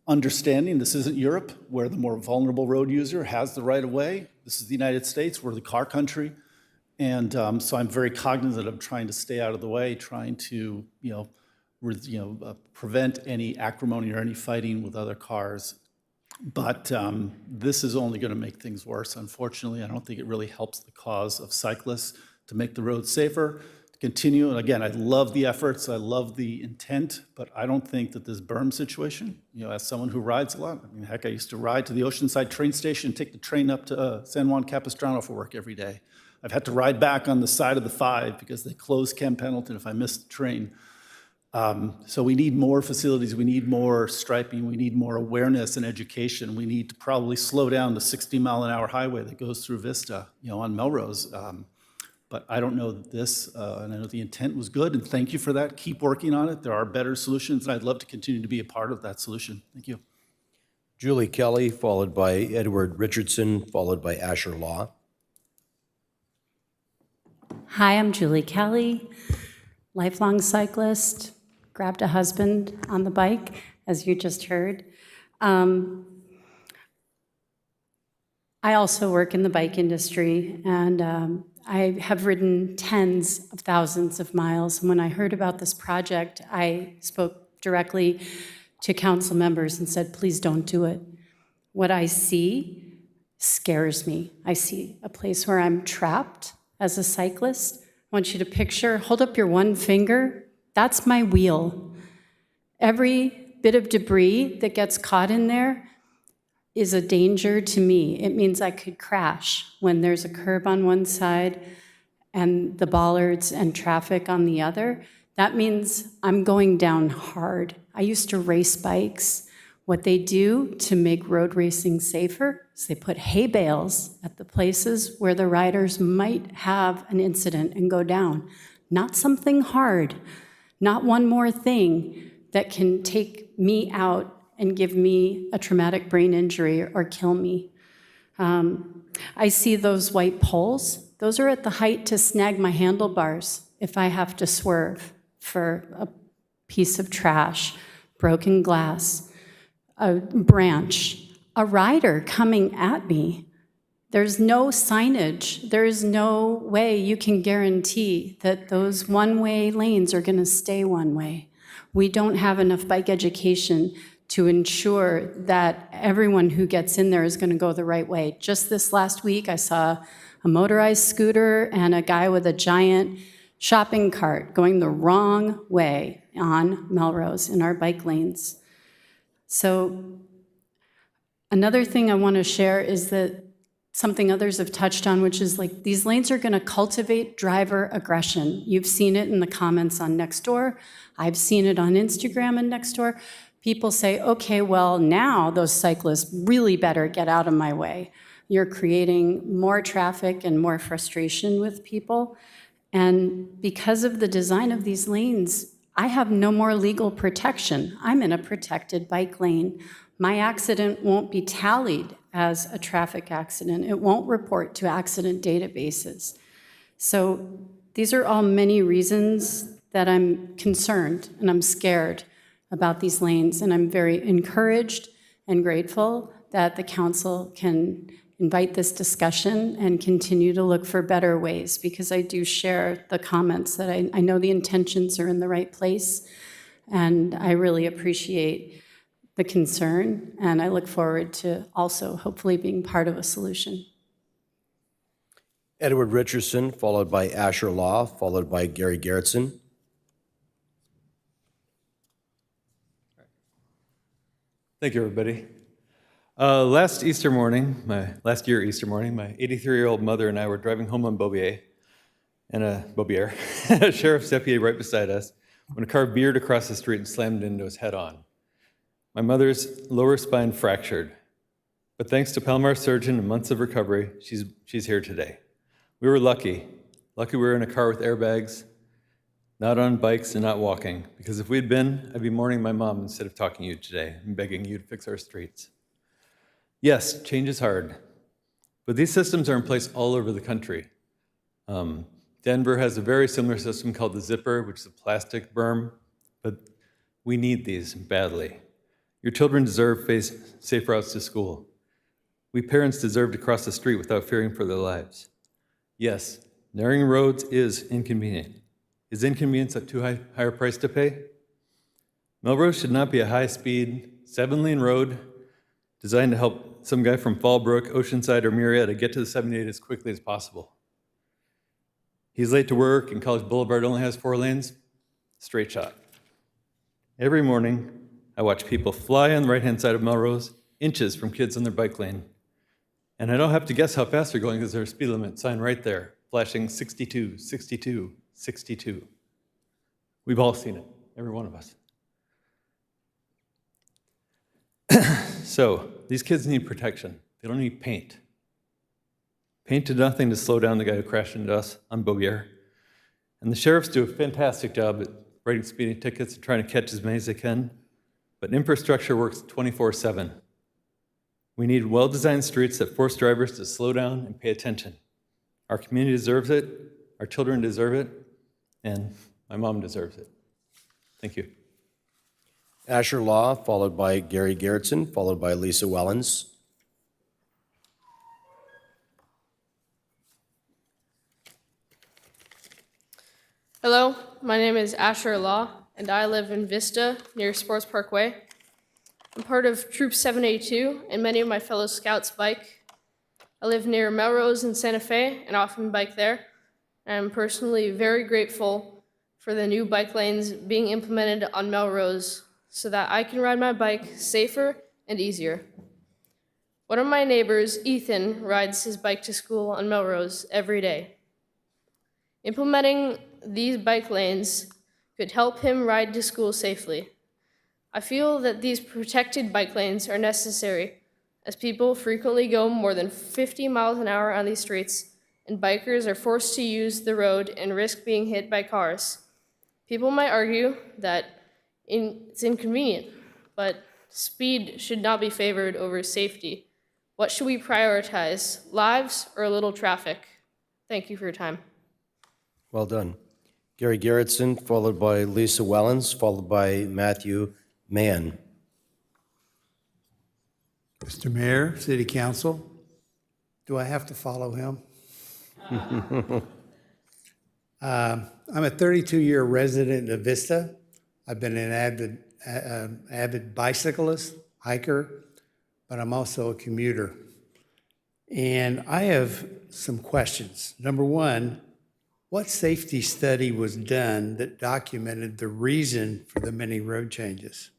Speaker 7: understanding. This isn't Europe, where the more vulnerable road user has the right of way. This is the United States. We're the car country. And so I'm very cognizant of trying to stay out of the way, trying to prevent any acrimony or any fighting with other cars. But this is only going to make things worse, unfortunately. I don't think it really helps the cause of cyclists to make the roads safer, to continue. And again, I love the efforts, I love the intent, but I don't think that this berm situation, as someone who rides a lot, I mean, heck, I used to ride to the Oceanside train station, take the train up to San Juan Capistrano for work every day. I've had to ride back on the side of the 5 because they closed Camp Pendleton if I missed the train. So we need more facilities, we need more striping, we need more awareness and education. We need to probably slow down the 60-mile-an-hour highway that goes through Vista, on Melrose. But I don't know that this, and I know the intent was good, and thank you for that. Keep working on it. There are better solutions, and I'd love to continue to be a part of that solution. Thank you.
Speaker 2: Julie Kelly, followed by Edward Richardson, followed by Asher Law.
Speaker 8: Hi, I'm Julie Kelly, lifelong cyclist, grabbed a husband on the bike, as you just heard. I also work in the bike industry, and I have ridden tens of thousands of miles. And when I heard about this project, I spoke directly to council members and said, please don't do it. What I see scares me. I see a place where I'm trapped as a cyclist. I want you to hold up your one finger. That's my wheel. Every bit of debris that gets caught in there is a danger to me. It means I could crash when there's a curb on one side and the bollards and traffic on the other. That means I'm going down hard. I used to race bikes. What they do to make road racing safer is they put hay bales at the places where the riders might have an incident and go down. Not something hard, not one more thing that can take me out and give me a traumatic brain injury or kill me. I see those white poles. Those are at the height to snag my handlebars if I have to swerve for a piece of trash, broken glass, a branch, a rider coming at me. There's no signage. There's no way you can guarantee that those one-way lanes are going to stay one way. We don't have enough bike education to ensure that everyone who gets in there is going to go the right way. Just this last week, I saw a motorized scooter and a guy with a giant shopping cart going the wrong way on Melrose in our bike lanes. So another thing I want to share is that something others have touched on, which is like these lanes are going to cultivate driver aggression. You've seen it in the comments on Nextdoor. I've seen it on Instagram and Nextdoor. People say, okay, well, now those cyclists really better get out of my way. You're creating more traffic and more frustration with people. And because of the design of these lanes, I have no more legal protection. I'm in a protected bike lane. My accident won't be tallied as a traffic accident. It won't report to accident databases. So these are all many reasons that I'm concerned and I'm scared about these lanes. And I'm very encouraged and grateful that the council can invite this discussion and continue to look for better ways, because I do share the comments that I know the intentions are in the right place, and I really appreciate the concern, and I look forward to also hopefully being part of a solution.
Speaker 2: Edward Richardson, followed by Asher Law, followed by Gary Gerritsen.
Speaker 21: Thank you, everybody. Last year Easter morning, my 83-year-old mother and I were driving home on Beaubier, and a sheriff's deputy right beside us, when a car veered across the street and slammed into us head-on. My mother's lower spine fractured, but thanks to Palomar surgeon and months of recovery, she's here today. We were lucky. Lucky we were in a car with airbags, not on bikes and not walking, because if we'd been, I'd be mourning my mom instead of talking to you today and begging you to fix our streets. Yes, change is hard, but these systems are in place all over the country. Denver has a very similar system called the zipper, which is a plastic berm, but we need these badly. Your children deserve safe routes to school. We parents deserve to cross the street without fearing for their lives. Yes, narrowing roads is inconvenient. Is inconvenience a too higher price to pay? Melrose should not be a high-speed, 7-lane road designed to help some guy from Fallbrook, Oceanside, or Murrieta get to the 78 as quickly as possible. He's late to work and College Boulevard only has 4 lanes. Straight shot. Every morning, I watch people fly on the right-hand side of Melrose, inches from kids in their bike lane. And I don't have to guess how fast they're going because there's a speed limit sign right there, flashing 62, 62, 62. We've all seen it, every one of us. So, these kids need protection. They don't need paint. Paint did nothing to slow down the guy who crashed into us on Beaubier. And the sheriffs do a fantastic job at writing speeding tickets and trying to catch as many as they can. But infrastructure works 24/7. We need well-designed streets that force drivers to slow down and pay attention. Our community deserves it, our children deserve it, and my mom deserves it. Thank you.
Speaker 2: Asher Law, followed by Gary Gerritsen, followed by Lisa Wellens.
Speaker 13: Hello, my name is Asher Law, and I live in Vista near Sports Parkway. I'm part of Troop 782, and many of my fellow scouts bike. I live near Melrose and Santa Fe and often bike there. I'm personally very grateful for the new bike lanes being implemented on Melrose so that I can ride my bike safer and easier. One of my neighbors, Ethan, rides his bike to school on Melrose every day. Implementing these bike lanes could help him ride to school safely. I feel that these protected bike lanes are necessary as people frequently go more than 50 miles an hour on these streets and bikers are forced to use the road and risk being hit by cars. People might argue that it's inconvenient, but speed should not be favored over safety. What should we prioritize, lives or a little traffic? Thank you for your time.
Speaker 2: Well done. Gary Gerritsen, followed by Lisa Wellens, followed by Matthew Mann.
Speaker 15: Mr. Mayor, City Council, do I have to follow him? I'm a 32-year resident of Vista. I've been an avid bicyclist, hiker, but I'm also a commuter. And I have some questions. Number one, what safety study was done that documented the reason for the many road changes?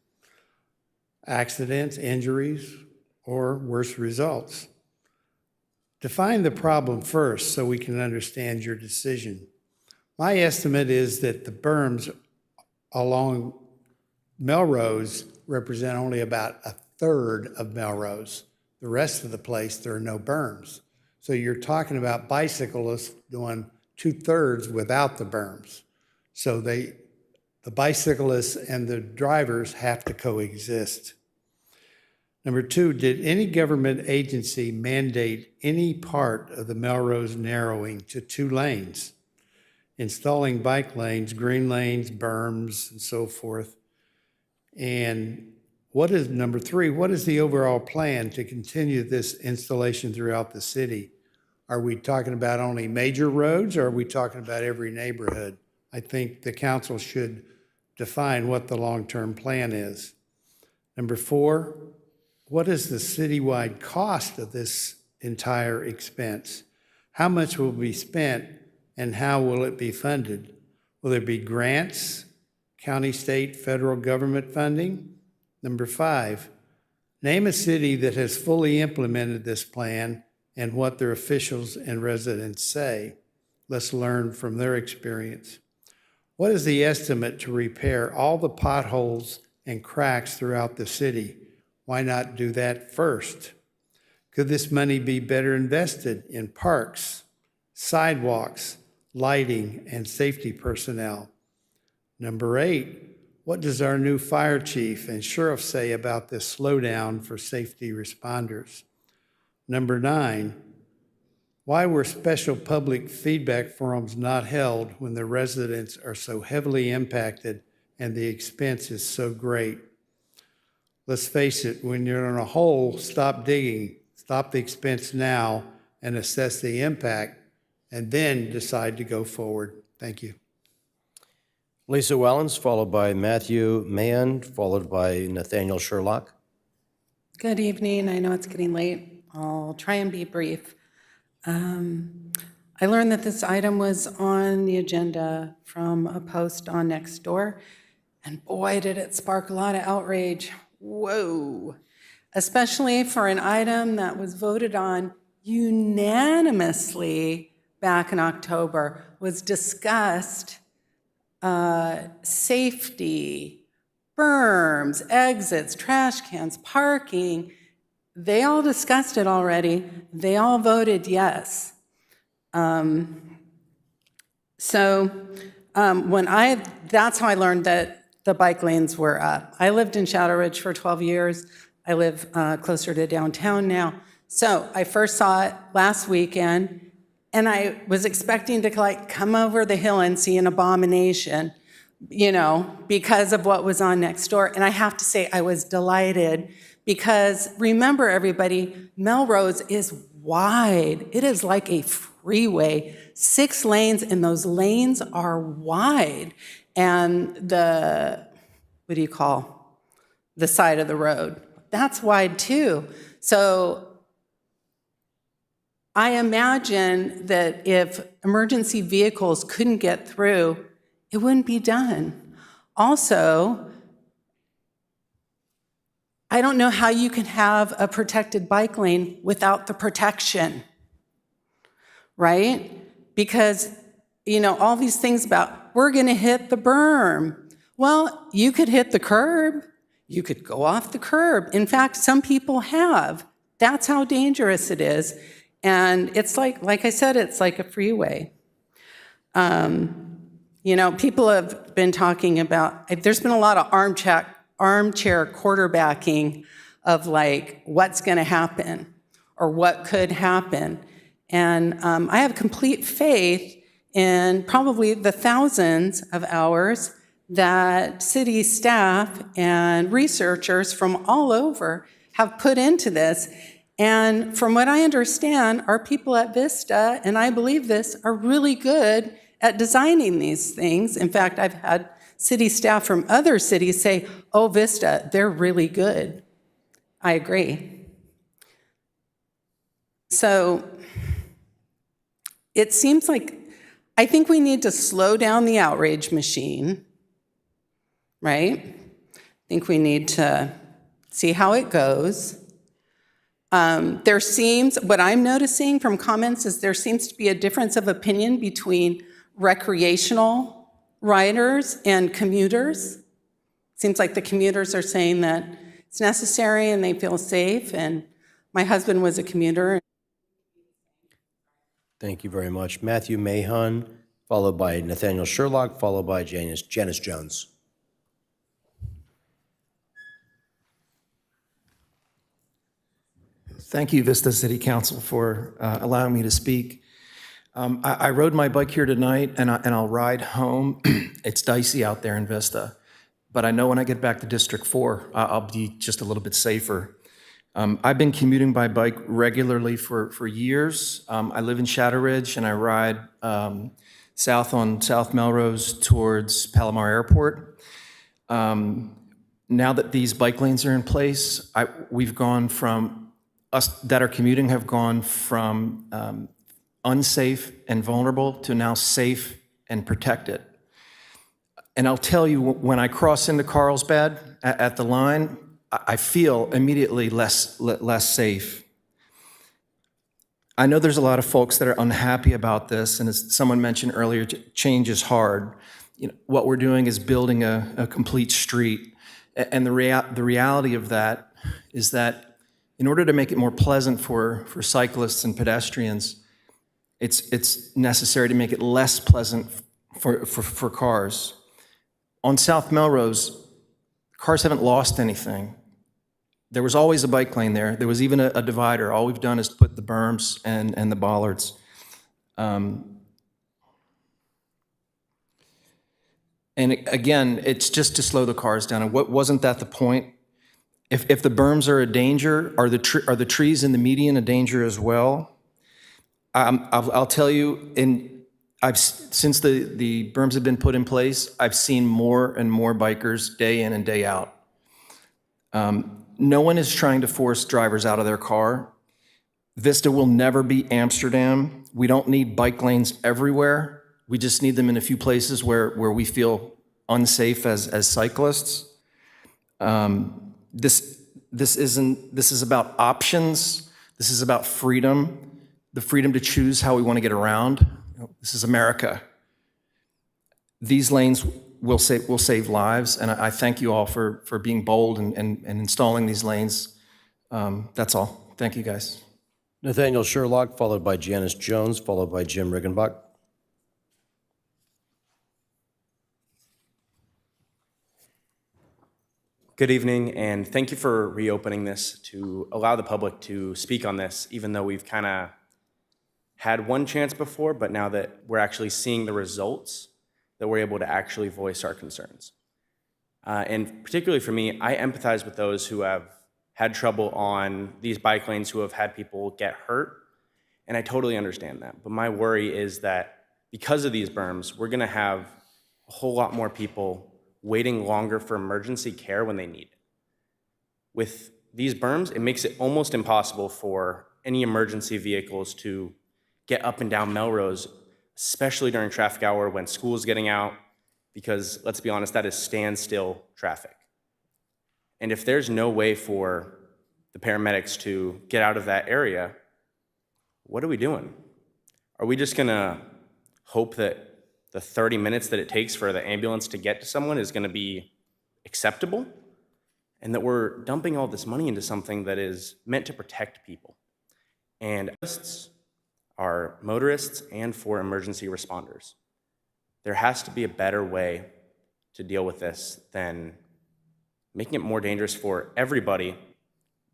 Speaker 15: Accidents, injuries, or worse results? Define the problem first so we can understand your decision. My estimate is that the berms along Melrose represent only about a third of Melrose. The rest of the place, there are no berms. So you're talking about bicyclists doing 2/3 without the berms. So the bicyclists and the drivers have to coexist. Number two, did any government agency mandate any part of the Melrose narrowing to 2 lanes, installing bike lanes, green lanes, berms, and so forth? And number three, what is the overall plan to continue this installation throughout the city? Are we talking about only major roads, or are we talking about every neighborhood? I think the council should define what the long-term plan is. Number four, what is the citywide cost of this entire expense? How much will be spent, and how will it be funded? Will there be grants, county, state, federal government funding? Number five, name a city that has fully implemented this plan and what their officials and residents say. Let's learn from their experience. What is the estimate to repair all the potholes and cracks throughout the city? Why not do that first? Could this money be better invested in parks, sidewalks, lighting, and safety personnel? Number 8, what does our new fire chief and sheriff say about this slowdown for safety responders? Number 9, why were special public feedback forums not held when the residents are so heavily impacted and the expense is so great? Let's face it, when you're in a hole, stop digging, stop the expense now, and assess the impact, and then decide to go forward. Thank you.
Speaker 2: Lisa Wellens, followed by Matthew Mahan, followed by Nathaniel Sherlock.
Speaker 5: Good evening. I know it's getting late. I'll try and be brief. I learned that this item was on the agenda from a post on Nextdoor, and boy, did it spark a lot of outrage. Whoa. Especially for an item that was voted on unanimously back in October, was discussed, safety, berms, exits, trash cans, parking. They all discussed it already. They all voted yes. That's how I learned that the bike lanes were up. I lived in Shadow Ridge for 12 years. I live closer to downtown now. So I first saw it last weekend, and I was expecting to come over the hill and see an abomination, because of what was on Nextdoor. And I have to say, I was delighted because remember, everybody, Melrose is wide. It is like a freeway, 6 lanes, and those lanes are wide. And the side of the road, that's wide too. So I imagine that if emergency vehicles couldn't get through, it wouldn't be done. Also, I don't know how you can have a protected bike lane without the protection, right? Because, all these things about, we're gonna hit the berm. Well, you could hit the curb. You could go off the curb. In fact, some people have. That's how dangerous it is. And it's like I said, it's like a freeway. People have been talking about, there's been a lot of armchair quarterbacking of what's gonna happen or what could happen. And I have complete faith in probably the thousands of hours that city staff and researchers from all over have put into this. And from what I understand, our people at Vista, and I believe this, are really good at designing these things. In fact, I've had city staff from other cities say, oh, Vista, they're really good. I agree. So it seems like, I think we need to slow down the outrage machine, right? I think we need to see how it goes. What I'm noticing from comments is there seems to be a difference of opinion between recreational riders and commuters. Seems like the commuters are saying that it's necessary and they feel safe, and my husband was a commuter.
Speaker 2: Thank you very much. Matthew Mahan, followed by Nathaniel Sherlock, followed by Janice Jones.
Speaker 9: Thank you, Vista City Council, for allowing me to speak. I rode my bike here tonight, and I'll ride home. It's dicey out there in Vista, but I know when I get back to District 4, I'll be just a little bit safer. I've been commuting by bike regularly for years. I live in Shadow Ridge, and I ride south on South Melrose towards Palomar Airport. Now that these bike lanes are in place, we've gone from us that are commuting have gone from unsafe and vulnerable to now safe and protected. And I'll tell you, when I cross into Carlsbad at the line, I feel immediately less safe. I know there's a lot of folks that are unhappy about this, and as someone mentioned earlier, change is hard. What we're doing is building a complete street, and the reality of that is that in order to make it more pleasant for cyclists and pedestrians, it's necessary to make it less pleasant for cars. on South Melrose, cars haven't lost anything. There was always a bike lane there. There was even a divider. All we've done is put the berms and the bollards. And again, it's just to slow the cars down. And wasn't that the point? If the berms are a danger, are the trees in the median a danger as well? I'll tell you, since the berms have been put in place, I've seen more and more bikers day in and day out. No one is trying to force drivers out of their car. Vista will never be Amsterdam. We don't need bike lanes everywhere. We just need them in a few places where we feel unsafe as cyclists. This is about options. This is about freedom, the freedom to choose how we want to get around. This is America. These lanes will save lives, and I thank you all for being bold and installing these lanes. That's all. Thank you, guys.
Speaker 2: Nathaniel Sherlock, followed by Janice Jones, followed by Jim Riggenbach.
Speaker 10: Good evening, and thank you for reopening this to allow the public to speak on this, even though we've kind of had one chance before, but now that we're actually seeing the results, that we're able to actually voice our concerns. And particularly for me, I empathize with those who have had trouble on these bike lanes, who have had people get hurt, and I totally understand that. But my worry is that because of these berms, we're gonna have a whole lot more people waiting longer for emergency care when they need it. With these berms, it makes it almost impossible for any emergency vehicles to get up and down Melrose, especially during traffic hour when school's getting out, because let's be honest, that is standstill traffic. And if there's no way for the paramedics to get out of that area, what are we doing? Are we just gonna hope that the 30 minutes that it takes for the ambulance to get to someone is gonna be acceptable? And that we're dumping all this money into something that is meant to protect people. And are motorists and for emergency responders. There has to be a better way to deal with this than making it more dangerous for everybody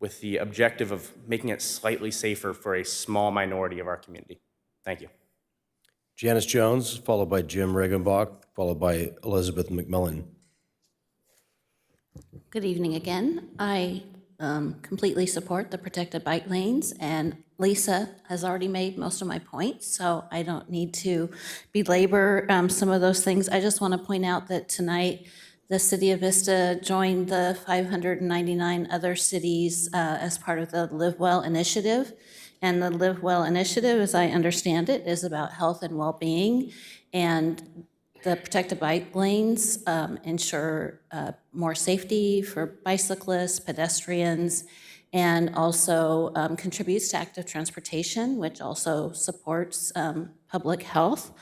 Speaker 10: with the objective of making it slightly safer for a small minority of our community. Thank you.
Speaker 2: Janice Jones, followed by Jim Riggenbach, followed by Elizabeth McMillan.
Speaker 11: Good evening again. I completely support the protected bike lanes, and Lisa has already made most of my points, so I don't need to belabor some of those things. I just want to point out that tonight the City of Vista joined the 599 other cities as part of the Live Well initiative. And the Live Well initiative, as I understand it, is about health and well-being, and the protected bike lanes ensure more safety for bicyclists, pedestrians, and also contributes to active transportation, which also supports public health.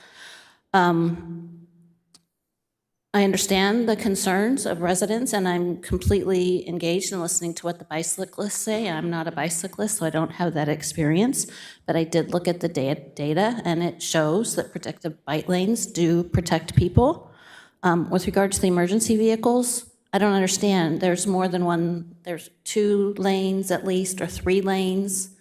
Speaker 11: I understand the concerns of residents, and I'm completely engaged in listening to what the bicyclists say. I'm not a bicyclist, so I don't have that experience, but I did look at the data, and it shows that protected bike lanes do protect people. With regard to the emergency vehicles, I don't understand. There's more than one, there's 2 lanes at least, or 3 lanes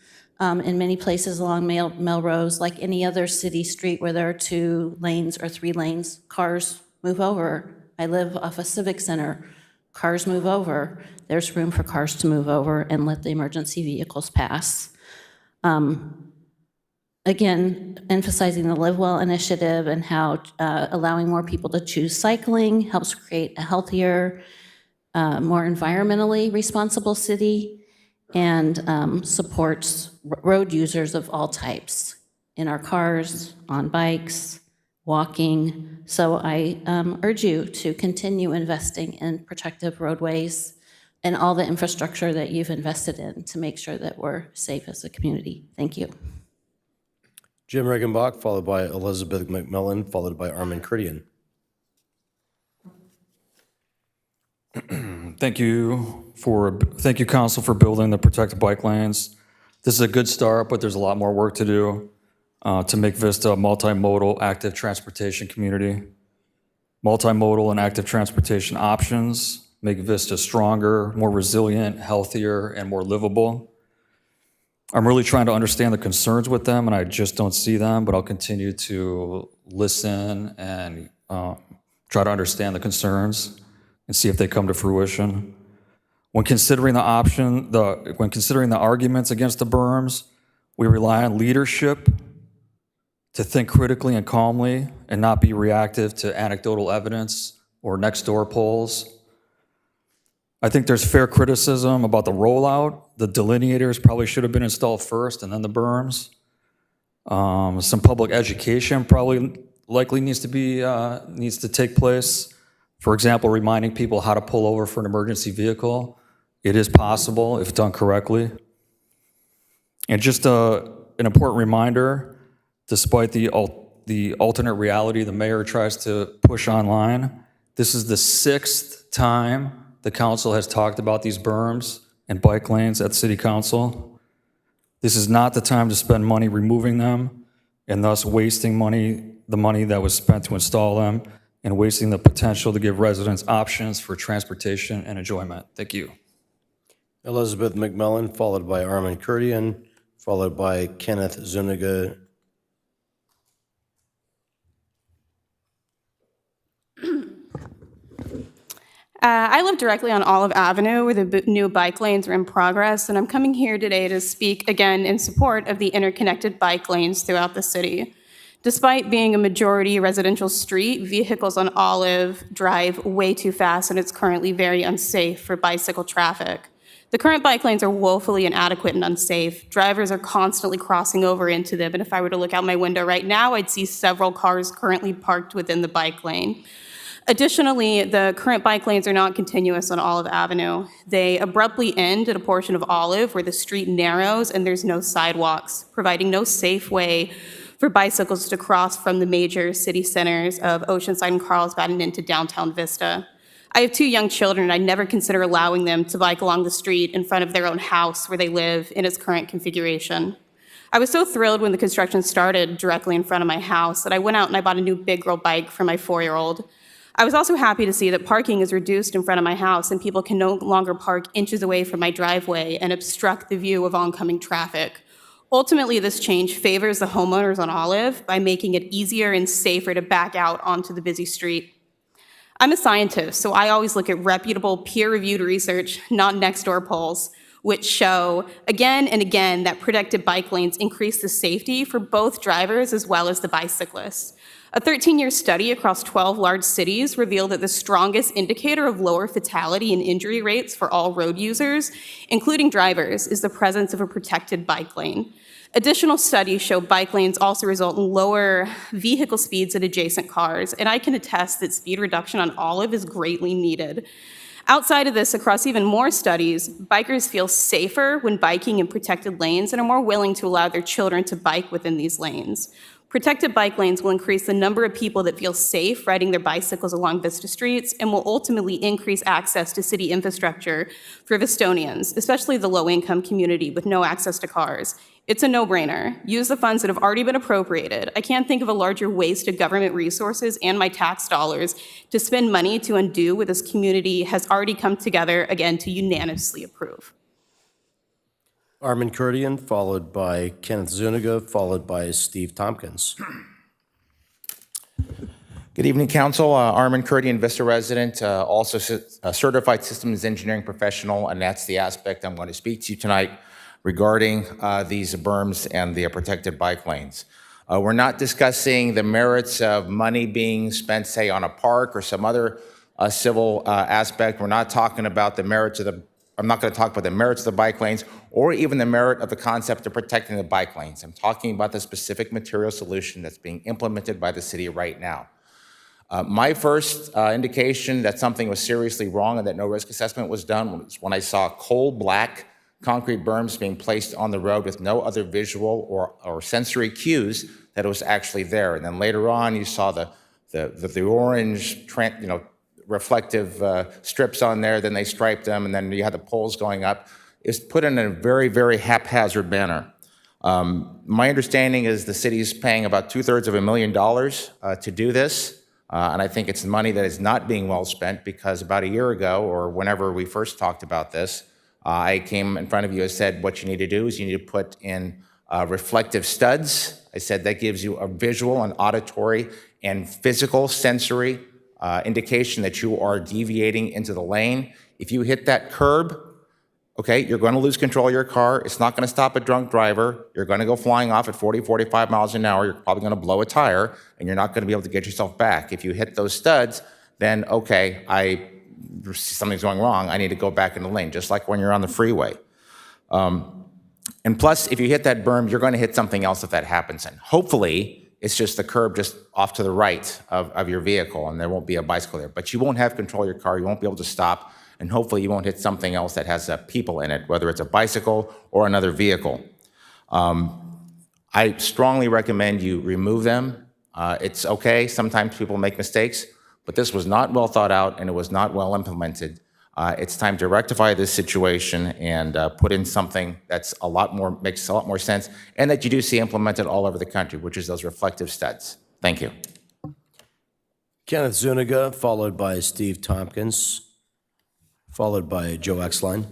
Speaker 11: in many places along Melrose, like any other city street where there are 2 lanes or 3 lanes, cars move over. I live off a civic center. Cars move over. There's room for cars to move over and let the emergency vehicles pass. Again, emphasizing the Live Well initiative and how allowing more people to choose cycling helps create a healthier, more environmentally responsible city, and supports road users of all types, in our cars, on bikes, walking. So I urge you to continue investing in protective roadways and all the infrastructure that you've invested in to make sure that we're safe as a community. Thank you.
Speaker 2: Jim Riggenbach, followed by Elizabeth McMillan, followed by Armin Cridian.
Speaker 22: Thank you, Council, for building the protected bike lanes. This is a good start, but there's a lot more work to do to make Vista a multimodal, active transportation community. multimodal and active transportation options, make Vista stronger, more resilient, healthier, and more livable. I'm really trying to understand the concerns with them, and I just don't see them, but I'll continue to listen and try to understand the concerns and see if they come to fruition. When considering the arguments against the berms, we rely on leadership to think critically and calmly and not be reactive to anecdotal evidence or next door polls. I think there's fair criticism about the rollout. The delineators probably should have been installed first and then the berms. Some public education likely needs to take place. For example, reminding people how to pull over for an emergency vehicle. It is possible if done correctly. And just an important reminder, despite the alternate reality the mayor tries to push online, this is the 6th time the council has talked about these berms and bike lanes at city council. This is not the time to spend money removing them and thus wasting the money that was spent to install them and wasting the potential to give residents options for transportation and enjoyment. Thank you.
Speaker 12: Elizabeth McMillan, followed by Armin Kurdian, followed by Kenneth Zuniga.
Speaker 14: I live directly on Olive Avenue where the new bike lanes are in progress, and I'm coming here today to speak again in support of the interconnected bike lanes throughout the city. Despite being a majority residential street, vehicles on Olive drive way too fast, and it's currently very unsafe for bicycle traffic. The current bike lanes are woefully inadequate and unsafe. Drivers are constantly crossing over into them, and if I were to look out my window right now, I'd see several cars currently parked within the bike lane. Additionally, the current bike lanes are not continuous on Olive Avenue. They abruptly end at a portion of Olive where the street narrows and there's no sidewalks, providing no safe way for bicycles to cross from the major city centers of Oceanside and Carlsbad and into downtown Vista. I have 2 young children, and I never consider allowing them to bike along the street in front of their own house where they live in its current configuration. I was so thrilled when the construction started directly in front of my house that I went out and I bought a new big girl bike for my 4-year-old. I was also happy to see that parking is reduced in front of my house and people can no longer park inches away from my driveway and obstruct the view of oncoming traffic. Ultimately, this change favors the homeowners on Olive by making it easier and safer to back out onto the busy street. I'm a scientist, so I always look at reputable, peer-reviewed research, not next-door polls, which show again and again that protected bike lanes increase the safety for both drivers as well as the bicyclists. A 13-year study across 12 large cities revealed that the strongest indicator of lower fatality and injury rates for all road users, including drivers, is the presence of a protected bike lane. Additional studies show bike lanes also result in lower vehicle speeds at adjacent cars, and I can attest that speed reduction on Olive is greatly needed. Outside of this, across even more studies, bikers feel safer when biking in protected lanes and are more willing to allow their children to bike within these lanes. Protected bike lanes will increase the number of people that feel safe riding their bicycles along Vista streets and will ultimately increase access to city infrastructure for Vistonians, especially the low-income community with no access to cars. It's a no-brainer. Use the funds that have already been appropriated. I can't think of a larger waste of government resources and my tax dollars to spend money to undo what this community has already come together, again, to unanimously approve.
Speaker 12: Armin Kurdian, followed by Kenneth Zuniga, followed by Steve Tompkins.
Speaker 16: Good evening, Council. Armin Kurdian, Vista resident, also a certified systems engineering professional, and that's the aspect I'm going to speak to you tonight regarding these berms and the protected bike lanes. We're not discussing the merits of money being spent, say, on a park or some other civil aspect. We're not talking about the merits of I'm not going to talk about the merits of the bike lanes or even the merit of the concept of protecting the bike lanes. I'm talking about the specific material solution that's being implemented by the city right now. My first indication that something was seriously wrong and that no risk assessment was done was when I saw coal black concrete berms being placed on the road with no other visual or sensory cues that it was actually there. And then later on, you saw the orange, reflective strips on there, then they striped them, and then you had the poles going up. It's put in a very, very haphazard manner. My understanding is the city's paying about $2/3 of $1 million to do this. And I think it's money that is not being well spent because about a year ago, or whenever we first talked about this, I came in front of you and said, what you need to do is you need to put in reflective studs. I said that gives you a visual and auditory and physical sensory indication that you are deviating into the lane. If you hit that curb, okay, you're going to lose control of your car. It's not going to stop a drunk driver. You're going to go flying off at 40, 45 miles an hour. You're probably going to blow a tire, and you're not going to be able to get yourself back. If you hit those studs, then, okay, something's going wrong. I need to go back in the lane, just like when you're on the freeway. And plus, if you hit that berm, you're going to hit something else if that happens. And hopefully, it's just the curb just off to the right of your vehicle, and there won't be a bicycle there. But you won't have control of your car. You won't be able to stop. And hopefully you won't hit something else that has people in it, whether it's a bicycle or another vehicle. I strongly recommend you remove them. It's okay, sometimes people make mistakes, but this was not well thought out and it was not well implemented. It's time to rectify this situation and put in something that's makes a lot more sense, and that you do see implemented all over the country, which is those reflective studs. Thank you.
Speaker 12: Kenneth Zuniga, followed by Steve Tompkins, followed by Joe Exline.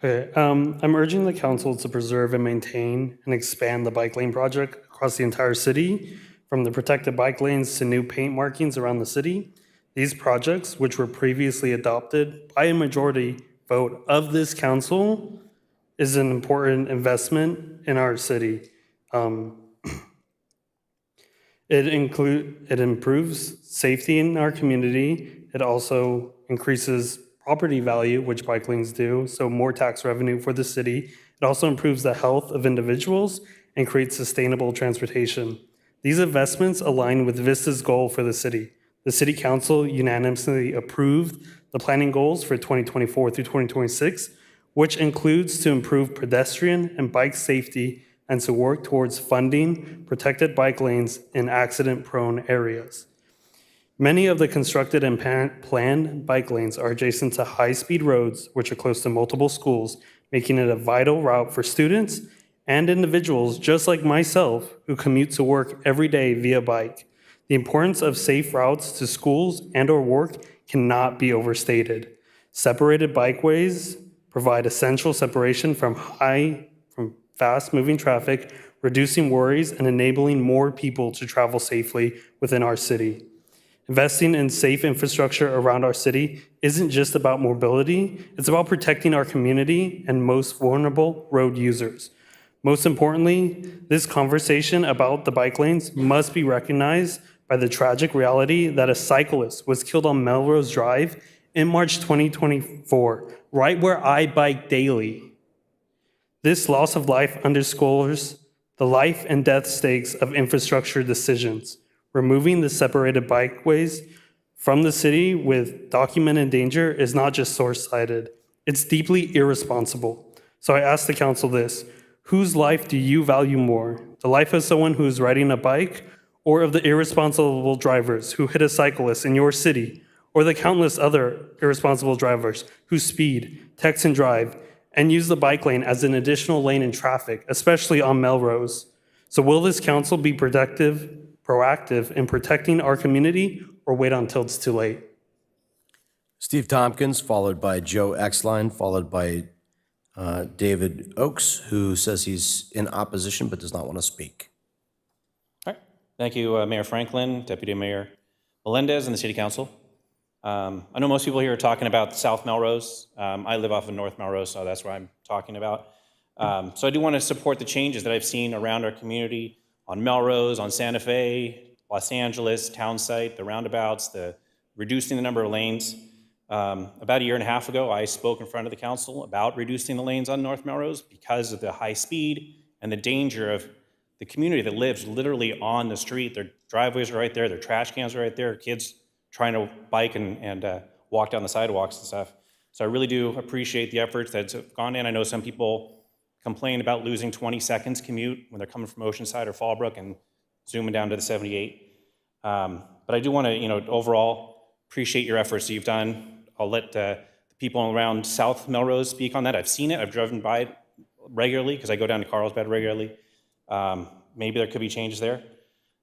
Speaker 1: Okay, I'm urging the council to preserve and maintain and expand the bike lane project across the entire city, from the protected bike lanes to new paint markings around the city. These projects, which were previously adopted by a majority vote of this council, is an important investment in our city. It improves safety in our community. It also increases property value, which bike lanes do, so more tax revenue for the city. It also improves the health of individuals and creates sustainable transportation. These investments align with Vista's goal for the city. The City Council unanimously approved the planning goals for 2024 through 2026, which includes to improve pedestrian and bike safety and to work towards funding protected bike lanes in accident-prone areas. Many of the constructed and planned bike lanes are adjacent to high-speed roads, which are close to multiple schools, making it a vital route for students and individuals just like myself who commute to work every day via bike. The importance of safe routes to schools and/or work cannot be overstated. Separated bikeways provide essential separation from fast-moving traffic, reducing worries and enabling more people to travel safely within our city. Investing in safe infrastructure around our city isn't just about mobility, it's about protecting our community and most vulnerable road users. Most importantly, this conversation about the bike lanes must be recognized by the tragic reality that a cyclist was killed on Melrose Drive in March 2024, right where I bike daily. This loss of life underscores the life and death stakes of infrastructure decisions. Removing the separated bikeways from the city with documented danger is not just short-sighted, it's deeply irresponsible. So I ask the council this: whose life do you value more? The life of someone who is riding a bike, or of the irresponsible drivers who hit a cyclist in your city, or the countless other irresponsible drivers who speed, text and drive, and use the bike lane as an additional lane in traffic, especially on Melrose? So will this council be proactive in protecting our community, or wait until it's too late?
Speaker 12: Steve Tompkins, followed by Joe Exline, followed by David Oakes, who says he's in opposition but does not want to speak.
Speaker 17: All right. Thank you, Mayor Franklin, Deputy Mayor Melendez, and the City Council. I know most people here are talking about South Melrose. I live off of North Melrose, so that's what I'm talking about. So I do want to support the changes that I've seen around our community on Melrose, on Santa Fe, Los Angeles, Townsite, the roundabouts, the reducing the number of lanes. About a year and a half ago, I spoke in front of the council about reducing the lanes on North Melrose because of the high speed and the danger of the community that lives literally on the street. Their driveways are right there, their trash cans are right there, kids trying to bike and walk down the sidewalks and stuff. So I really do appreciate the efforts that's gone in. I know some people complain about losing 20 seconds commute when they're coming from Oceanside or Fallbrook and zooming down to the 78. But I do want to, overall appreciate your efforts that you've done. I'll let the people around South Melrose speak on that. I've seen it. I've driven by it regularly because I go down to Carlsbad regularly. Maybe there could be changes there.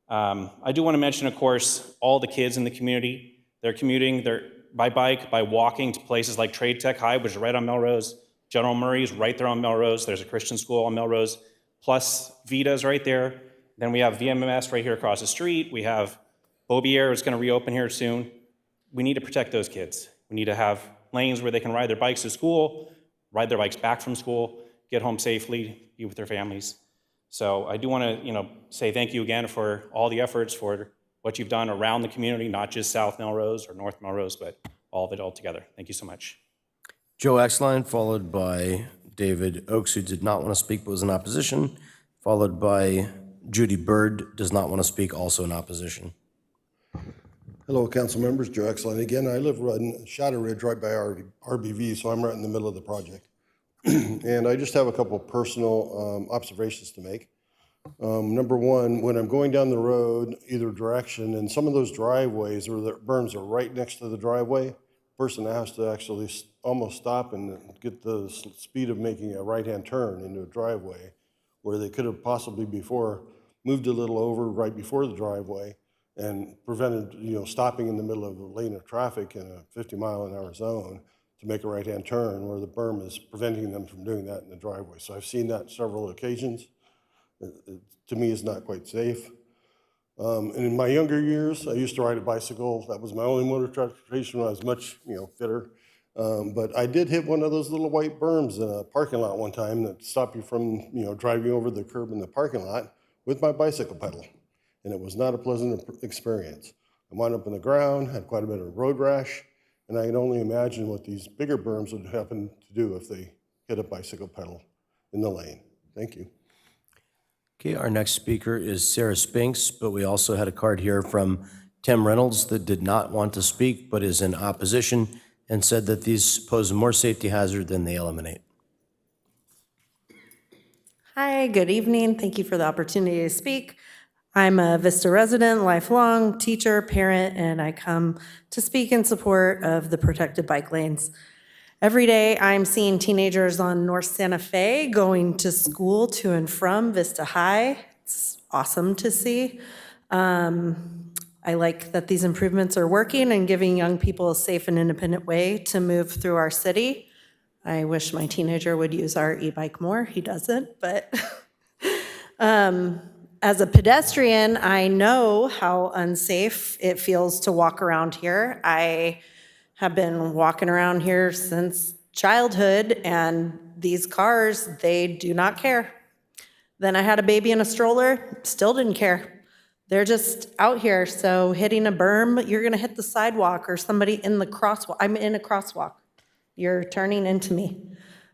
Speaker 17: I do want to mention, of course, all the kids in the community. They're commuting by bike, by walking to places like Trade Tech High, which is right on Melrose. General Murray's right there on Melrose. There's a Christian school on Melrose. Plus, Vita's right there. Then we have VMMS right here across the street. We have Beaubier is going to reopen here soon. We need to protect those kids. We need to have lanes where they can ride their bikes to school, ride their bikes back from school, get home safely, be with their families. So I do want to, say thank you again for all the efforts, for what you've done around the community, not just South Melrose or North Melrose, but all of it all together. Thank you so much.
Speaker 12: Joe Exline, followed by David Oakes, who did not want to speak but was in opposition, followed by Judy Bird, does not want to speak, also in opposition.
Speaker 3: Hello, council members. Joe Exline again. I live right in Shadow Ridge, right by RBV, so I'm right in the middle of the project. And I just have a couple of personal observations to make. Number one, when I'm going down the road, either direction, and some of those driveways or the berms are right next to the driveway, person has to actually almost stop and get the speed of making a right-hand turn into a driveway, where they could have possibly before moved a little over right before the driveway and prevented, stopping in the middle of a lane of traffic in a 50-mile-an-hour zone to make a right-hand turn, where the berm is preventing them from doing that in the driveway. So I've seen that several occasions. It, to me, is not quite safe. And in my younger years, I used to ride a bicycle. That was my only mode of transportation when I was much, fitter. But I did hit one of those little white berms in a parking lot one time that stopped you from, driving over the curb in the parking lot with my bicycle pedal. And it was not a pleasant experience. I wound up in the ground, had quite a bit of road rash, and I can only imagine what these bigger berms would happen to do if they hit a bicycle pedal in the lane. Thank you.
Speaker 12: Okay, our next speaker is Sarah Spinks, but we also had a card here from Tim Reynolds that did not want to speak but is in opposition and said that these pose more safety hazard than they eliminate.
Speaker 18: Hi, good evening. Thank you for the opportunity to speak. I'm a Vista resident, lifelong teacher, parent, and I come to speak in support of the protected bike lanes. Every day I'm seeing teenagers on North Santa Fe going to school to and from Vista High. It's awesome to see. I like that these improvements are working and giving young people a safe and independent way to move through our city. I wish my teenager would use our e-bike more. He doesn't, but as a pedestrian, I know how unsafe it feels to walk around here. I have been walking around here since childhood, and these cars, they do not care. Then I had a baby in a stroller, still didn't care. They're just out here, so hitting a berm, you're gonna hit the sidewalk or somebody in the crosswalk. I'm in a crosswalk. You're turning into me.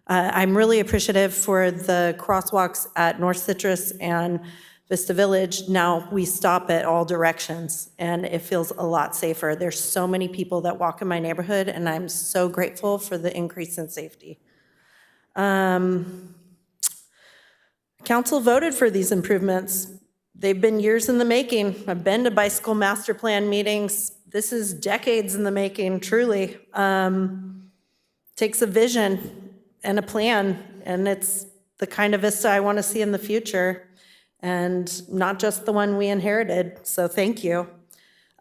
Speaker 18: I'm really appreciative for the crosswalks at North Citrus and Vista Village. Now we stop at all directions and it feels a lot safer. There's so many people that walk in my neighborhood and I'm so grateful for the increase in safety. Council voted for these improvements. They've been years in the making. I've been to bicycle master plan meetings. This is decades in the making, truly. Takes a vision and a plan, and it's the kind of Vista I want to see in the future, and not just the one we inherited, so thank you.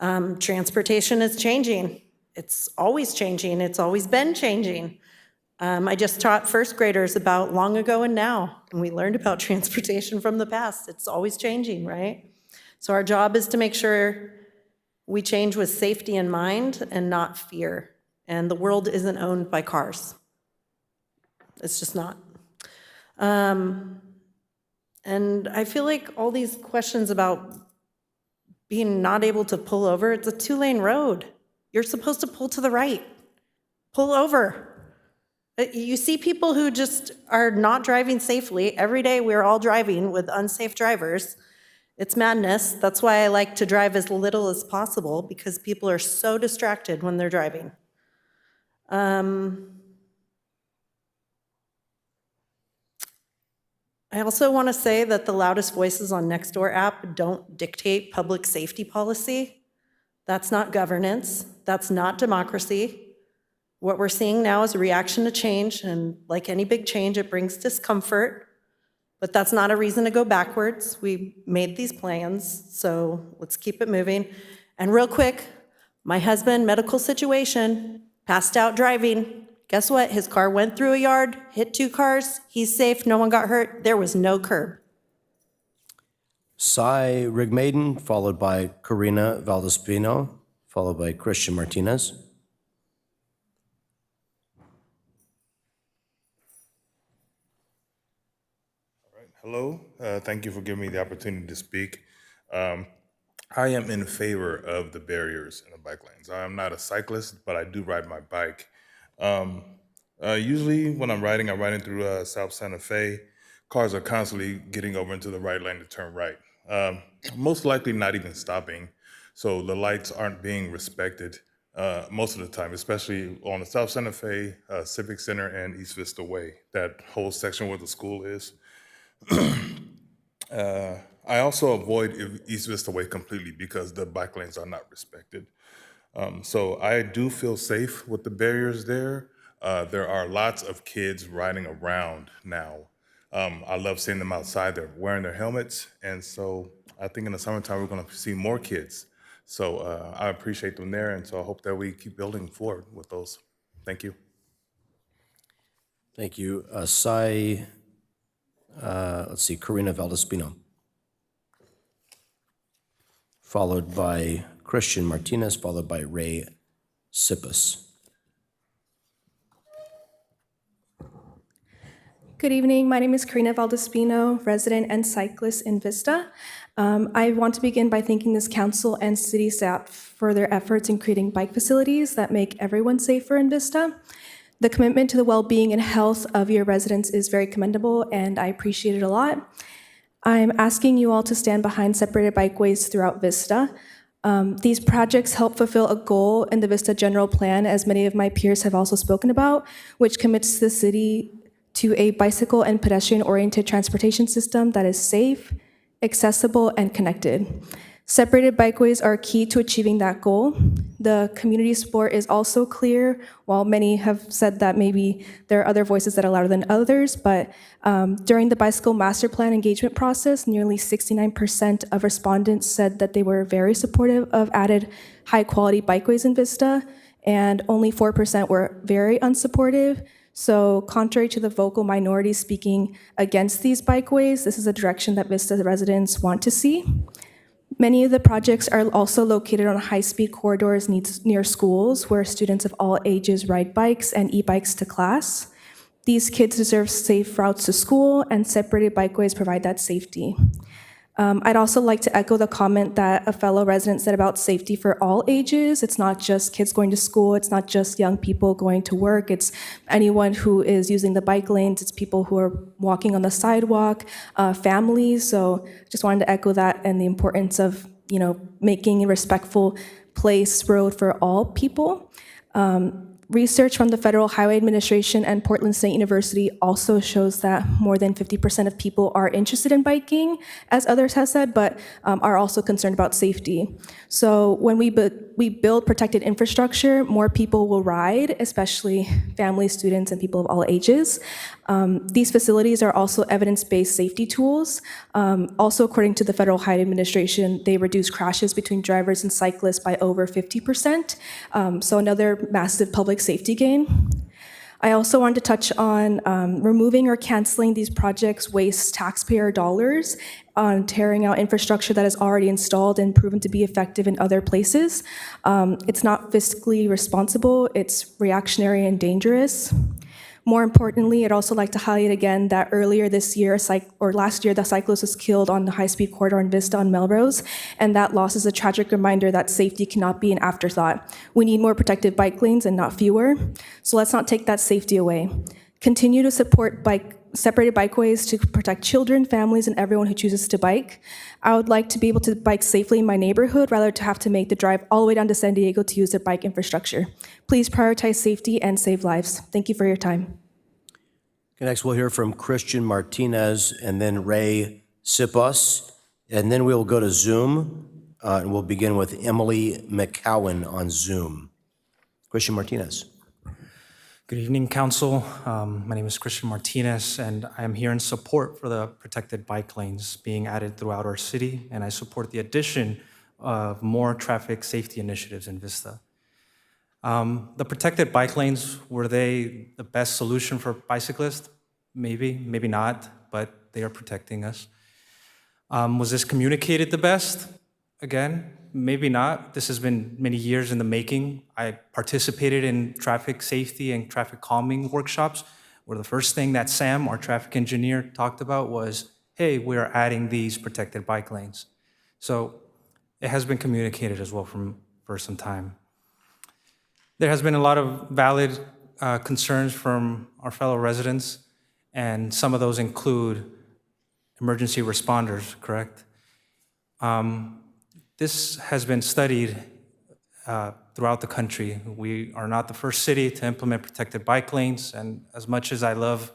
Speaker 18: Transportation is changing. It's always changing. It's always been changing. I just taught first graders about long ago and now, and we learned about transportation from the past. It's always changing, right? So our job is to make sure we change with safety in mind and not fear. And the world isn't owned by cars. It's just not. And I feel like all these questions about being not able to pull over, it's a 2-lane road. You're supposed to pull to the right. Pull over. You see people who just are not driving safely. Every day we're all driving with unsafe drivers. It's madness. That's why I like to drive as little as possible, because people are so distracted when they're driving. I also want to say that the loudest voices on Nextdoor app don't dictate public safety policy. That's not governance. That's not democracy. What we're seeing now is a reaction to change, and like any big change, it brings discomfort. But that's not a reason to go backwards. We made these plans, so let's keep it moving. And real quick, my husband, medical situation, passed out driving. Guess what? His car went through a yard, hit 2 cars. He's safe, no one got hurt. There was no curb.
Speaker 12: Cy Rigmaiden, followed by Karina Valdespino, followed by Christian Martinez.
Speaker 4: Hello, thank you for giving me the opportunity to speak. I am in favor of the barriers in the bike lanes. I am not a cyclist, but I do ride my bike. Usually when I'm riding through South Santa Fe. Cars are constantly getting over into the right lane to turn right. Most likely not even stopping. So the lights aren't being respected most of the time, especially on the South Santa Fe, Civic Center, and East Vista Way, that whole section where the school is. I also avoid East Vista Way completely because the bike lanes are not respected. So I do feel safe with the barriers there. There are lots of kids riding around now. I love seeing them outside. They're wearing their helmets. And so I think in the summertime, we're going to see more kids. So I appreciate them there. And so I hope that we keep building forward with those. Thank you.
Speaker 12: Thank you. Cy, let's see, Karina Valdespino, followed by Christian Martinez, followed by Ray Sippus.
Speaker 19: Good evening. My name is Karina Valdespino, resident and cyclist in Vista. I want to begin by thanking this council and city staff for their efforts in creating bike facilities that make everyone safer in Vista. The commitment to the well-being and health of your residents is very commendable, and I appreciate it a lot. I'm asking you all to stand behind separated bikeways throughout Vista. These projects help fulfill a goal in the Vista General Plan, as many of my peers have also spoken about, which commits the city to a bicycle and pedestrian-oriented transportation system that is safe, accessible, and connected. Separated bikeways are key to achieving that goal. The community support is also clear, while many have said that maybe there are other voices that are louder than others, but during the bicycle master plan engagement process, nearly 69% of respondents said that they were very supportive of added high-quality bikeways in Vista, and only 4% were very unsupportive. So contrary to the vocal minority speaking against these bikeways, this is a direction that Vista residents want to see. Many of the projects are also located on high-speed corridors near schools where students of all ages ride bikes and e-bikes to class. These kids deserve safe routes to school, and separated bikeways provide that safety. I'd also like to echo the comment that a fellow resident said about safety for all ages. It's not just kids going to school, it's not just young people going to work, it's anyone who is using the bike lanes, it's people who are walking on the sidewalk, families. So just wanted to echo that and the importance of, making a respectful place, road for all people. Research from the Federal Highway Administration and Portland State University also shows that more than 50% of people are interested in biking, as others have said, but are also concerned about safety. So when we build protected infrastructure, more people will ride, especially families, students, and people of all ages. These facilities are also evidence-based safety tools. Also, according to the Federal Highway Administration, they reduce crashes between drivers and cyclists by over 50%. So another massive public safety gain. I also wanted to touch on removing or canceling these projects wastes taxpayer dollars on tearing out infrastructure that is already installed and proven to be effective in other places. It's not fiscally responsible, it's reactionary and dangerous. More importantly, I'd also like to highlight again that earlier this year, last year, the cyclist was killed on the high-speed corridor in Vista on Melrose, and that loss is a tragic reminder that safety cannot be an afterthought. We need more protected bike lanes and not fewer, so let's not take that safety away. Continue to support separated bikeways to protect children, families, and everyone who chooses to bike. I would like to be able to bike safely in my neighborhood rather than to have to make the drive all the way down to San Diego to use their bike infrastructure. Please prioritize safety and save lives. Thank you for your time.
Speaker 12: Okay, next we'll hear from Christian Martinez and then Ray Sippus, and then we'll go to Zoom, and we'll begin with Emily McCowan on Zoom. Christian Martinez.
Speaker 6: Good evening, Council. My name is Christian Martinez, and I am here in support for the protected bike lanes being added throughout our city, and I support the addition of more traffic safety initiatives in Vista. The protected bike lanes, were they the best solution for bicyclists? Maybe, maybe not, but they are protecting us. Was this communicated the best? Again, maybe not. This has been many years in the making. I participated in traffic safety and traffic calming workshops, where the first thing that Sam, our traffic engineer, talked about was, hey, we are adding these protected bike lanes. So it has been communicated as well for some time. There has been a lot of valid concerns from our fellow residents, and some of those include emergency responders, correct? This has been studied throughout the country. We are not the first city to implement protected bike lanes, and as much as I love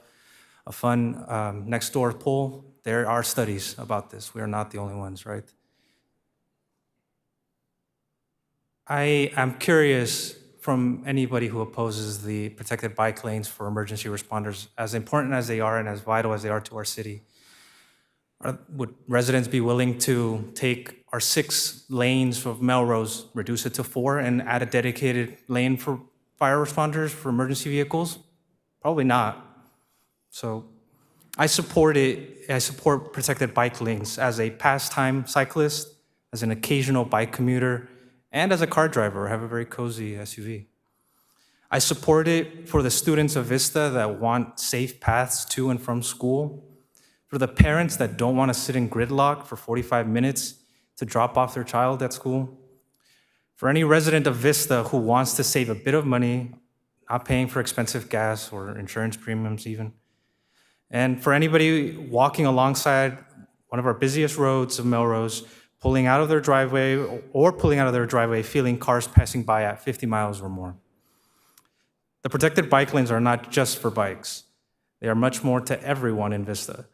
Speaker 6: a fun next door poll, there are studies about this. We are not the only ones, right? I am curious from anybody who opposes the protected bike lanes for emergency responders, as important as they are and as vital as they are to our city. Would residents be willing to take our 6 lanes of Melrose, reduce it to 4, and add a dedicated lane for fire responders for emergency vehicles? Probably not. So I support it. I support protected bike lanes as a pastime cyclist, as an occasional bike commuter, and as a car driver. I have a very cozy SUV. I support it for the students of Vista that want safe paths to and from school, for the parents that don't want to sit in gridlock for 45 minutes to drop off their child at school, for any resident of Vista who wants to save a bit of money, not paying for expensive gas or insurance premiums even, and for anybody walking alongside one of our busiest roads of Melrose, pulling out of their driveway feeling cars passing by at 50 miles or more. The protected bike lanes are not just for bikes. They are much more to everyone in Vista.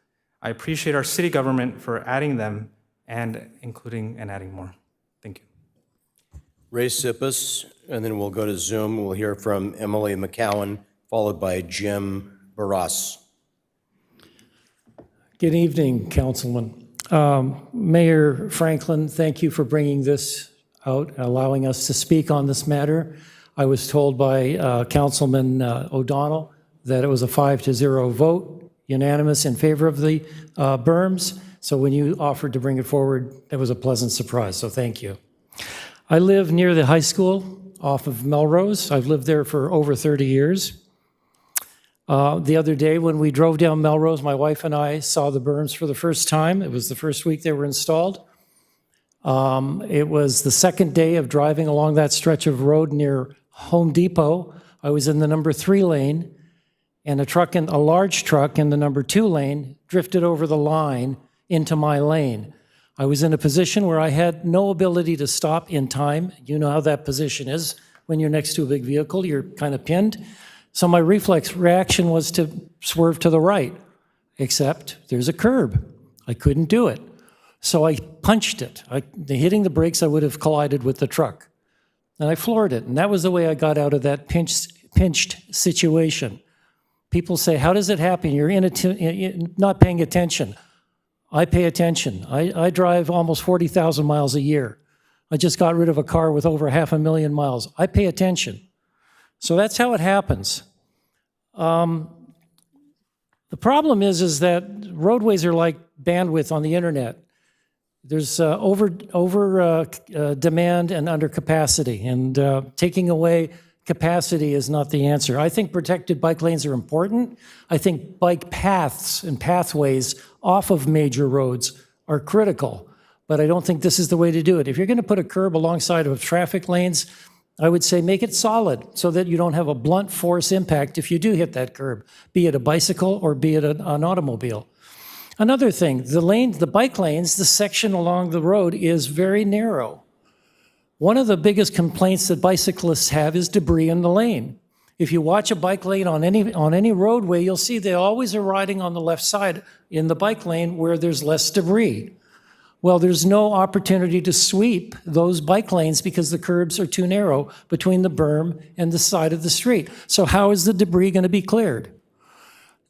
Speaker 6: I appreciate our city government for adding them and including and adding more. Thank you.
Speaker 12: Ray Sippus, and then we'll go to Zoom. We'll hear from Emily McCowan, followed by Jim Barras.
Speaker 20: Good evening, Councilman. Mayor Franklin, thank you for bringing this out and allowing us to speak on this matter. I was told by Councilman O'Donnell that it was a 5-0 vote, unanimous in favor of the berms. So when you offered to bring it forward, it was a pleasant surprise, so thank you. I live near the high school off of Melrose. I've lived there for over 30 years. The other day when we drove down Melrose, my wife and I saw the berms for the first time. It was the first week they were installed. It was the second day of driving along that stretch of road near Home Depot. I was in the number 3 lane, and a large truck in the number 2 lane drifted over the line into my lane. I was in a position where I had no ability to stop in time. You know how that position is when you're next to a big vehicle, you're kind of pinned. So my reflex reaction was to swerve to the right, except there's a curb. I couldn't do it. So I punched it. Hitting the brakes, I would have collided with the truck. And I floored it. And that was the way I got out of that pinched situation. People say, how does it happen? You're not paying attention. I pay attention. I drive almost 40,000 miles a year. I just got rid of a car with over 500,000 miles. I pay attention. So that's how it happens. The problem is that roadways are like bandwidth on the internet. There's over demand and under capacity, and taking away capacity is not the answer. I think protected bike lanes are important. I think bike paths and pathways off of major roads are critical, but I don't think this is the way to do it. If you're going to put a curb alongside of traffic lanes, I would say make it solid so that you don't have a blunt force impact if you do hit that curb, be it a bicycle or be it an automobile. Another thing, the bike lanes, the section along the road is very narrow. One of the biggest complaints that bicyclists have is debris in the lane. If you watch a bike lane on any roadway, you'll see they always are riding on the left side in the bike lane where there's less debris. Well, there's no opportunity to sweep those bike lanes because the curbs are too narrow between the berm and the side of the street. So how is the debris going to be cleared?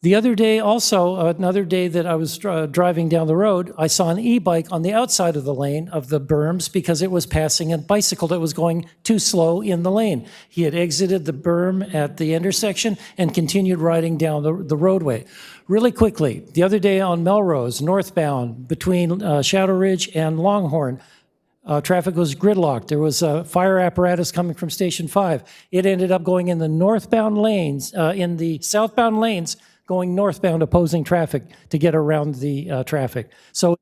Speaker 20: The other day also, another day that I was driving down the road, I saw an e-bike on the outside of the lane of the berms because it was passing a bicycle that was going too slow in the lane. He had exited the berm at the intersection and continued riding down the roadway. Really quickly, the other day on Melrose, northbound between Shadow Ridge and Longhorn, traffic was gridlocked. There was a fire apparatus coming from Station 5. It ended up going in the northbound lanes, in the southbound lanes, going northbound opposing traffic to get around the traffic. So,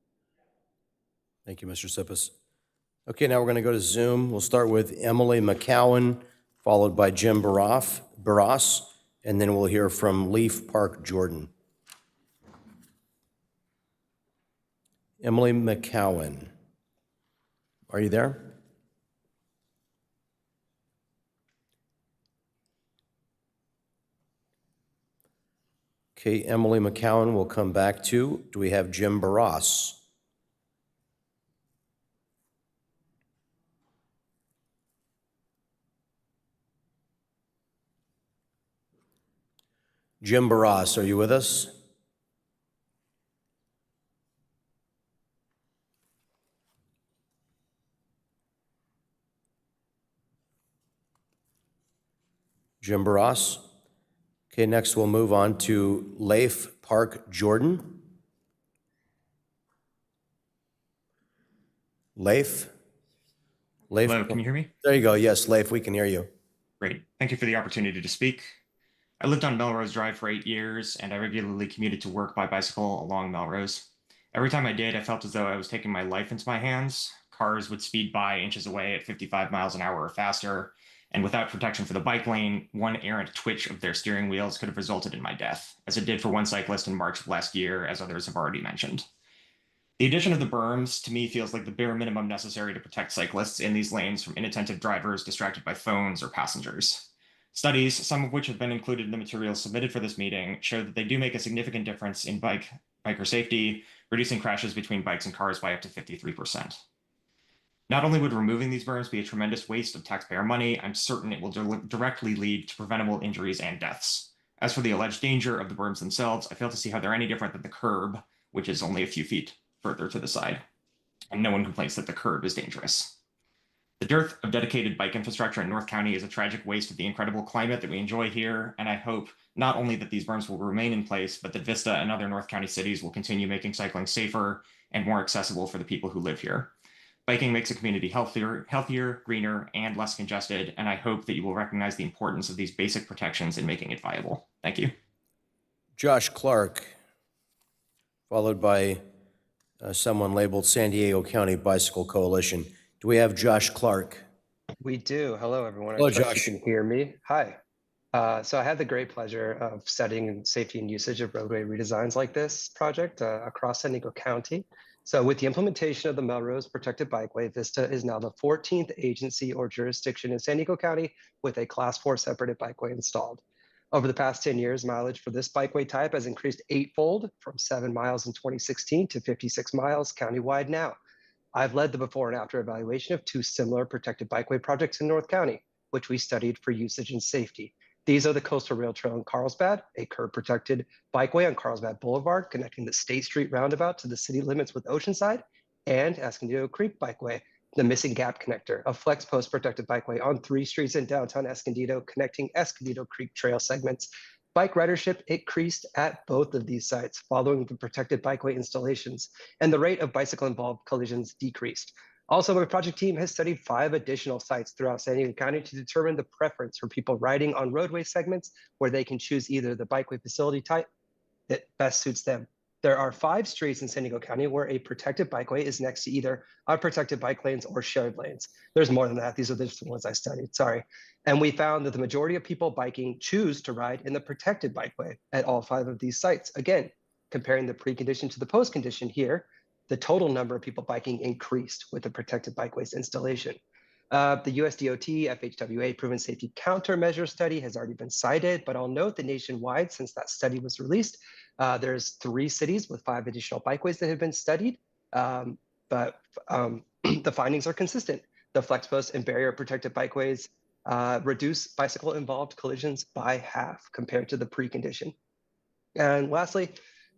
Speaker 12: Thank you, Mr. Sippes. Okay, now we're going to go to Zoom. We'll start with Emily McCowan, followed by Jim Barras, and then we'll hear from Leaf Park Jordan. Emily McCowan, are you there? Okay, Emily McCowan will come back to. Do we have Jim Barras? Jim Barras, are you with us? Jim Barras? Okay, next we'll move on to Leif Park Jordan. Leif?
Speaker 7: Hello, can you hear me?
Speaker 12: There you go. Yes, Leif, we can hear you.
Speaker 7: Great. Thank you for the opportunity to speak. I lived on Melrose Drive for 8 years, and I regularly commuted to work by bicycle along Melrose. Every time I did, I felt as though I was taking my life into my hands. Cars would speed by inches away at 55 miles an hour or faster, and without protection for the bike lane, one errant twitch of their steering wheels could have resulted in my death, as it did for one cyclist in March of last year, as others have already mentioned. The addition of the berms, to me, feels like the bare minimum necessary to protect cyclists in these lanes from inattentive drivers distracted by phones or passengers. Studies, some of which have been included in the materials submitted for this meeting, show that they do make a significant difference in biker safety, reducing crashes between bikes and cars by up to 53%. Not only would removing these berms be a tremendous waste of taxpayer money, I'm certain it will directly lead to preventable injuries and deaths. As for the alleged danger of the berms themselves, I fail to see how they're any different than the curb, which is only a few feet further to the side. And no one complains that the curb is dangerous. The dearth of dedicated bike infrastructure in North County is a tragic waste of the incredible climate that we enjoy here, and I hope not only that these berms will remain in place, but that Vista and other North County cities will continue making cycling safer and more accessible for the people who live here. Biking makes a community healthier, greener, and less congested, and I hope that you will recognize the importance of these basic protections in making it viable. Thank you.
Speaker 12: Josh Clark, followed by someone labeled San Diego County Bicycle Coalition. Do we have Josh Clark?
Speaker 8: We do. Hello, everyone.
Speaker 12: Hello,
Speaker 8: I trust
Speaker 12: Josh.
Speaker 8: you can hear me. Hi. So I had the great pleasure of studying safety and usage of roadway redesigns like this project across San Diego County. So with the implementation of the Melrose Protected Bikeway, Vista is now the 14th agency or jurisdiction in San Diego County with a Class 4 separated bikeway installed. Over the past 10 years, mileage for this bikeway type has increased eightfold from 7 miles in 2016 to 56 miles countywide now. I've led the before and after evaluation of 2 similar protected bikeway projects in North County, which we studied for usage and safety. These are the Coastal Rail Trail in Carlsbad, a curb-protected bikeway on Carlsbad Boulevard connecting the State Street roundabout to the city limits with Oceanside, and Escondido Creek Bikeway, the Missing Gap Connector, a flex post protected bikeway on 3 streets in downtown Escondido connecting Escondido Creek Trail segments. Bike ridership increased at both of these sites following the protected bikeway installations, and the rate of bicycle-involved collisions decreased. Also, my project team has studied 5 additional sites throughout San Diego County to determine the preference for people riding on roadway segments where they can choose either the bikeway facility type that best suits them. There are 5 streets in San Diego County where a protected bikeway is next to either unprotected bike lanes or shared lanes. There's more than that. These are the ones I studied, sorry. And we found that the majority of people biking choose to ride in the protected bikeway at all 5 of these sites. Again, comparing the precondition to the post-condition here, the total number of people biking increased with the protected bikeways installation. The USDOT FHWA Proven Safety Countermeasure Study has already been cited, but I'll note that nationwide, since that study was released, there's 3 cities with 5 additional bikeways that have been studied. but the findings are consistent. The flex posts and barrier protected bikeways reduce bicycle involved collisions by half compared to the precondition. And lastly,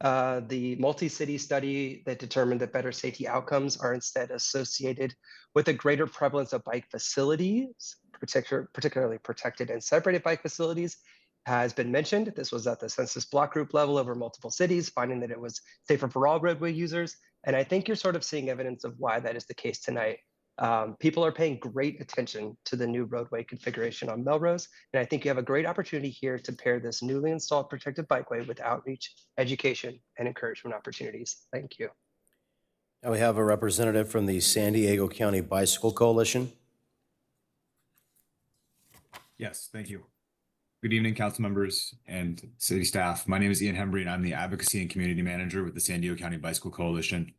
Speaker 8: the multi-city study that determined that better safety outcomes are instead associated with a greater prevalence of bike facilities, particularly protected and separated bike facilities, has been mentioned. This was at the census block group level over multiple cities, finding that it was safer for all roadway users. And I think you're sort of seeing evidence of why that is the case tonight. People are paying great attention to the new roadway configuration on Melrose, and I think you have a great opportunity here to pair this newly installed protected bikeway with outreach, education, and encouragement opportunities. Thank you.
Speaker 12: Now we have a representative from the San Diego County Bicycle Coalition.
Speaker 13: Yes, thank you. Good evening, council members and city staff. My name is Ian Hembry, and I'm the Advocacy and Community Manager with the San Diego County Bicycle Coalition.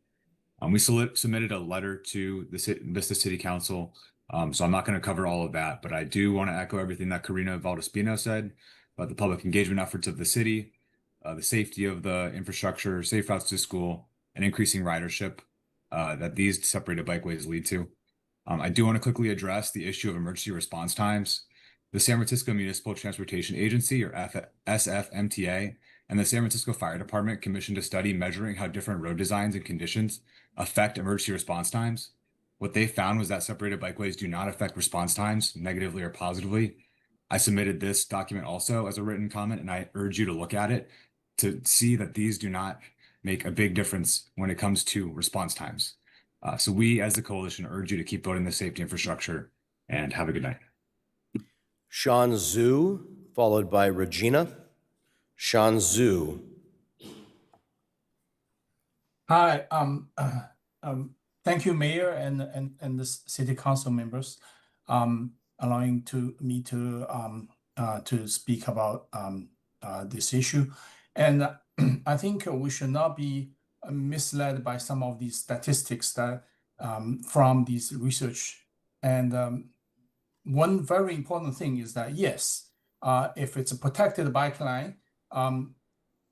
Speaker 13: We submitted a letter to the Vista City Council, so I'm not going to cover all of that, but I do want to echo everything that Karina Valdespino said about the public engagement efforts of the city, the safety of the infrastructure, safe routes to school, and increasing ridership that these separated bikeways lead to. I do want to quickly address the issue of emergency response times. The San Francisco Municipal Transportation Agency, or SFMTA, and the San Francisco Fire Department commissioned a study measuring how different road designs and conditions affect emergency response times. What they found was that separated bikeways do not affect response times negatively or positively. I submitted this document also as a written comment, and I urge you to look at it to see that these do not make a big difference when it comes to response times. So we, as the coalition, urge you to keep voting the safety infrastructure, and have a good night.
Speaker 12: Sean Zhu, followed by Regina. Sean Zhu.
Speaker 21: Hi, thank you, Mayor and the City Council members, allowing me to speak about this issue. And I think we should not be misled by some of these statistics that from this research. And one very important thing is that yes, if it's a protected bike line,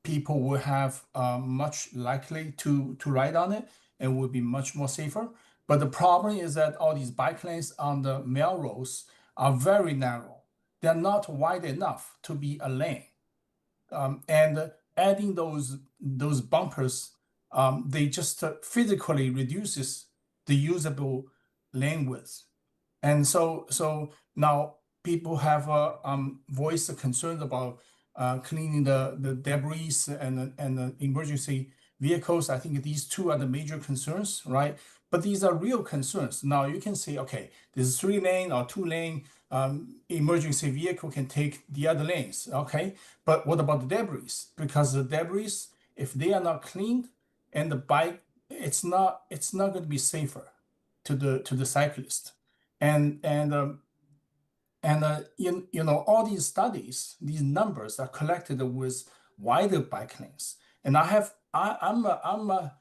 Speaker 21: people will have much likely to ride on it and will be much more safer. But the problem is that all these bike lanes on the Melrose are very narrow. They're not wide enough to be a lane. And adding those bumpers, they just physically reduces the usable lane width. And so now people have voiced concerns about cleaning the debris and the emergency vehicles. I think these two are the major concerns, right? But these are real concerns. Now you can say, okay, this is 3-lane or 2-lane, emergency vehicle can take the other lanes, okay? But what about the debris? Because the debris, if they are not cleaned, and the bike, it's not going to be safer to the cyclist. And you know, all these studies, these numbers are collected with wider bike lanes. And I'm a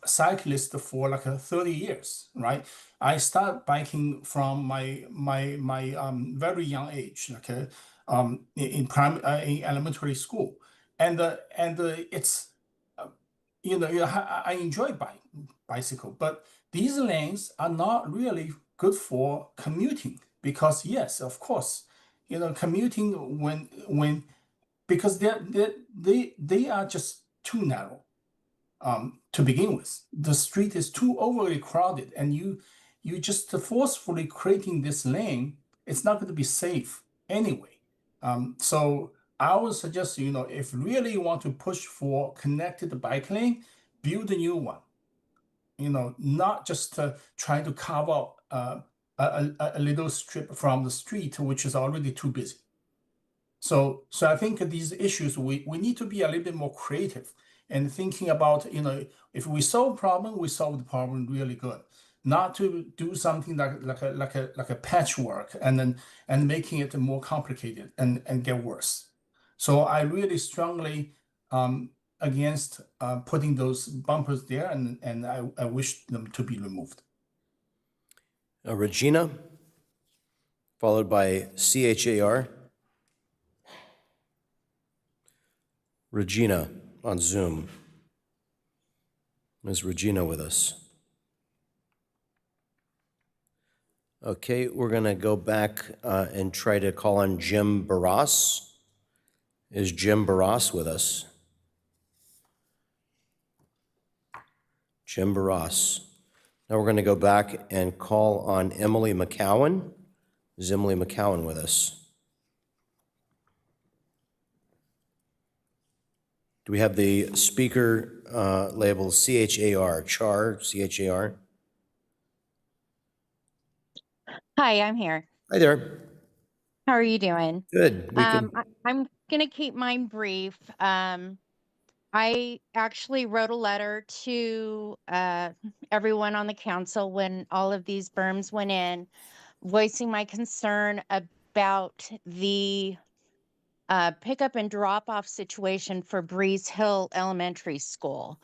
Speaker 21: cyclist for like 30 years, right? I started biking from my very young age, okay, in elementary school, and it's you know, I enjoy bicycle, but these lanes are not really good for commuting because yes, of course, you know, commuting when because they are just too narrow to begin with. The street is too overly crowded, and you just forcefully creating this lane, it's not going to be safe anyway. So I would suggest, you know, if really you want to push for connected bike lane, build a new one. You know, not just trying to carve out a little strip from the street, which is already too busy. So I think these issues, we need to be a little bit more creative and thinking about, you know, if we solve problem, we solve the problem really good. Not to do something like a patchwork and making it more complicated and get worse. So I really strongly against putting those bumpers there, and I wish them to be removed.
Speaker 12: Regina, followed by CHAR. Regina on Zoom. Is Regina with us? Okay, we're going to go back and try to call on Jim Barras. Is Jim Barras with us? Jim Barras. Now we're going to go back and call on Emily McCowan. Is Emily McCowan with us? Do we have the speaker labeled CHAR, Char, C-H-A-R?
Speaker 5: Hi, I'm here.
Speaker 12: Hi there.
Speaker 5: How are you doing?
Speaker 12: Good.
Speaker 5: I'm going to keep mine brief. I actually wrote a letter to everyone on the council when all of these berms went in, voicing my concern about the pickup and drop off situation for Breeze Hill Elementary School.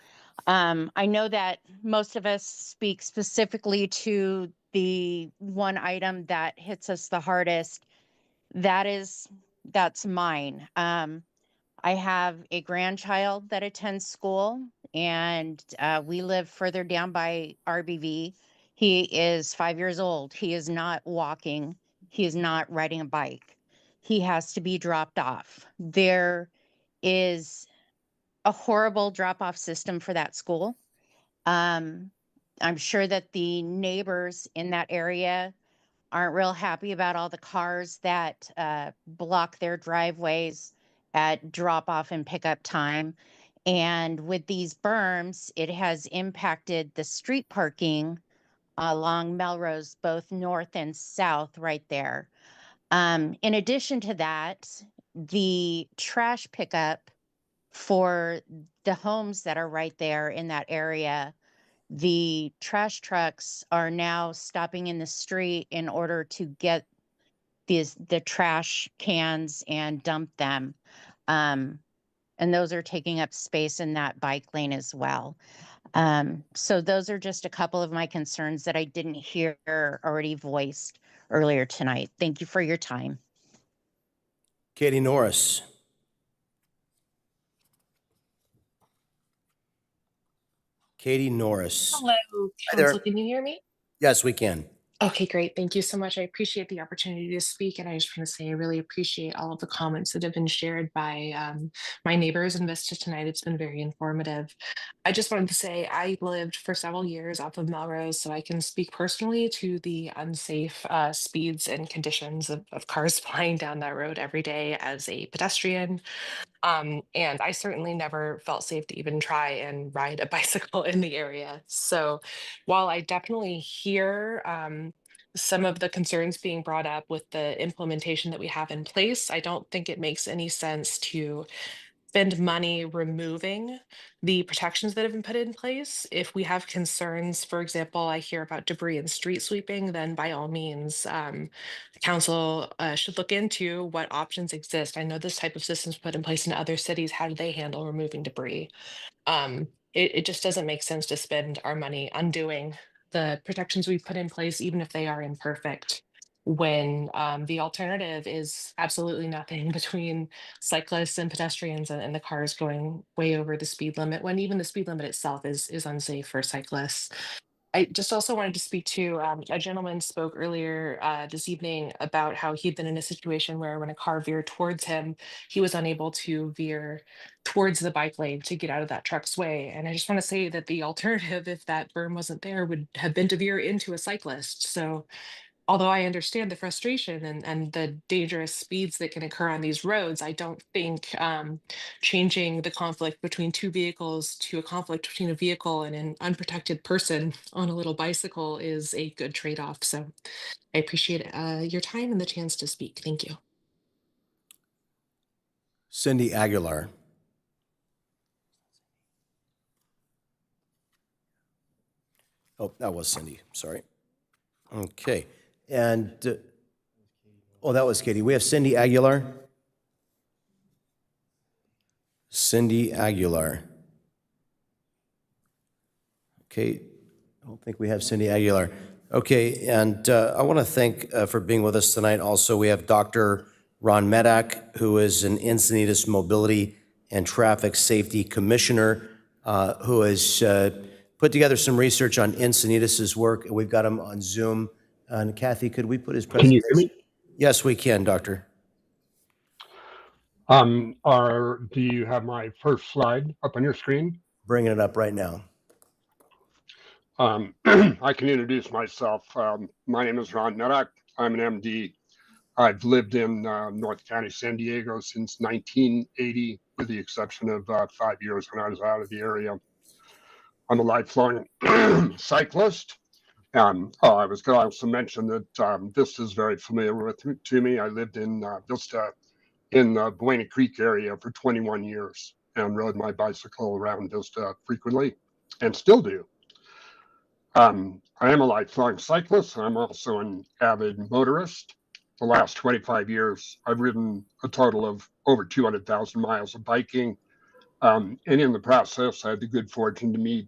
Speaker 5: I know that most of us speak specifically to the one item that hits us the hardest. That's mine. I have a grandchild that attends school, and we live further down by RBV. He is 5 years old. He is not walking. He is not riding a bike. He has to be dropped off. There is a horrible drop-off system for that school. I'm sure that the neighbors in that area aren't real happy about all the cars that block their driveways at drop off and pickup time. And with these berms, it has impacted the street parking along Melrose, both north and south, right there. In addition to that, the trash pickup for the homes that are right there in that area, the trash trucks are now stopping in the street in order to get the trash cans and dump them. And those are taking up space in that bike lane as well. So those are just a couple of my concerns that I didn't hear already voiced earlier tonight. Thank you for your time.
Speaker 12: Katie Norris. Katie Norris.
Speaker 15: Hello,
Speaker 12: Hi there.
Speaker 15: Council. Can you hear me?
Speaker 12: Yes, we can.
Speaker 15: Okay, great. Thank you so much. I appreciate the opportunity to speak. And I just want to say I really appreciate all of the comments that have been shared by my neighbors in Vista tonight. It's been very informative. I just wanted to say I lived for several years off of Melrose, so I can speak personally to the unsafe speeds and conditions of cars flying down that road every day as a pedestrian. And I certainly never felt safe to even try and ride a bicycle in the area. So while I definitely hear some of the concerns being brought up with the implementation that we have in place, I don't think it makes any sense to spend money removing the protections that have been put in place. If we have concerns, for example, I hear about debris and street sweeping, then by all means, the council should look into what options exist. I know this type of system is put in place in other cities. How do they handle removing debris? It just doesn't make sense to spend our money undoing the protections we've put in place, even if they are imperfect, when the alternative is absolutely nothing between cyclists and pedestrians and the cars going way over the speed limit, when even the speed limit itself is unsafe for cyclists. I just also wanted to speak to a gentleman spoke earlier this evening about how he'd been in a situation where when a car veered towards him, he was unable to veer towards the bike lane to get out of that truck's way. And I just want to say that the alternative, if that berm wasn't there, would have been to veer into a cyclist. So although I understand the frustration and the dangerous speeds that can occur on these roads, I don't think changing the conflict between two vehicles to a conflict between a vehicle and an unprotected person on a little bicycle is a good trade-off. So I appreciate your time and the chance to speak. Thank you.
Speaker 12: Cindy Aguilar. Oh, that was Cindy, sorry. Okay, and, oh, that was Katie. We have Cindy Aguilar. Cindy Aguilar. Okay, I don't think we have Cindy Aguilar. Okay, and I want to thank for being with us tonight. Also, we have Dr. Ron Medak, who is an Encinitas Mobility and Traffic Safety Commissioner, who has put together some research on Encinitas's work. We've got him on Zoom And Kathy, could we put his
Speaker 9: Can you
Speaker 12: presentation?
Speaker 9: hear me?
Speaker 12: Yes, we can, Doctor.
Speaker 9: Do you have my first slide up on your screen?
Speaker 12: Bringing it up right now.
Speaker 9: I can introduce myself. My name is Ron Nuttock. I'm an MD. I've lived in North County, San Diego since 1980, with the exception of 5 years when I was out of the area. I'm a lifelong cyclist. I was going to also mention that Vista is very familiar to me. I lived in Vista in the Buena Creek area for 21 years and rode my bicycle around Vista frequently and still do. I am a lifelong cyclist. I'm also an avid motorist. The last 25 years, I've ridden a total of over 200,000 miles of biking. And in the process, I had the good fortune to meet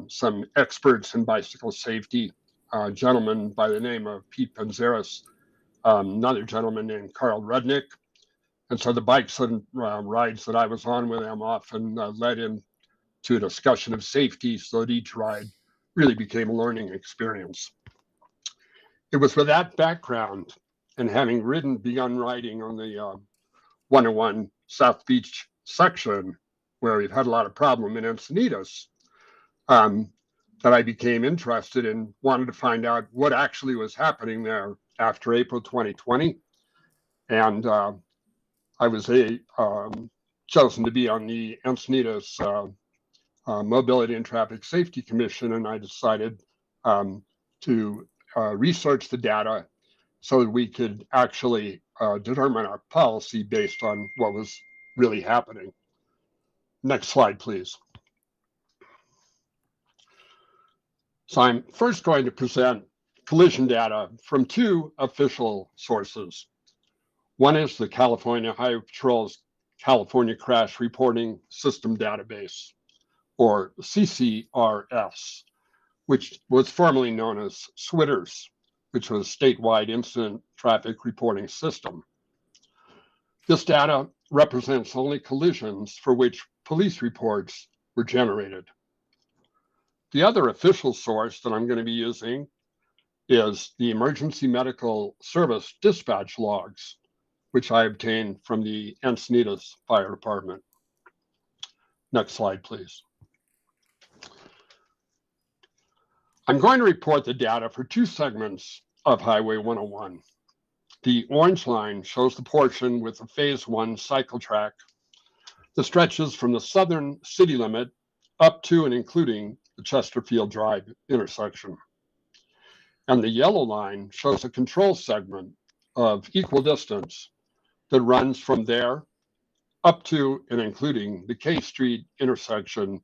Speaker 9: some experts in bicycle safety, a gentleman by the name of Pete Panzeris, another gentleman named Carl Rudnick. And so the bikes and rides that I was on with them often led into a discussion of safety, so that each ride really became a learning experience. It was with that background and having begun riding on the 101 South Beach section, where we've had a lot of problem in Encinitas, that I became interested and wanted to find out what actually was happening there after April 2020. And I was chosen to be on the Encinitas Mobility and Traffic Safety Commission, and I decided to research the data so that we could actually determine our policy based on what was really happening. Next slide, please. So I'm first going to present collision data from two official sources. One is the California Highway Patrol's California Crash Reporting System Database, or CCRS, which was formerly known as SWITRS, which was a statewide incident traffic reporting system. This data represents only collisions for which police reports were generated. The other official source that I'm going to be using is the Emergency Medical Service dispatch logs, which I obtained from the Encinitas Fire Department. Next slide, please. I'm going to report the data for two segments of Highway 101. The orange line shows the portion with the Phase 1 cycle track that stretches from the southern city limit up to and including the Chesterfield Drive intersection. And the yellow line shows a control segment of equal distance that runs from there up to and including the K Street intersection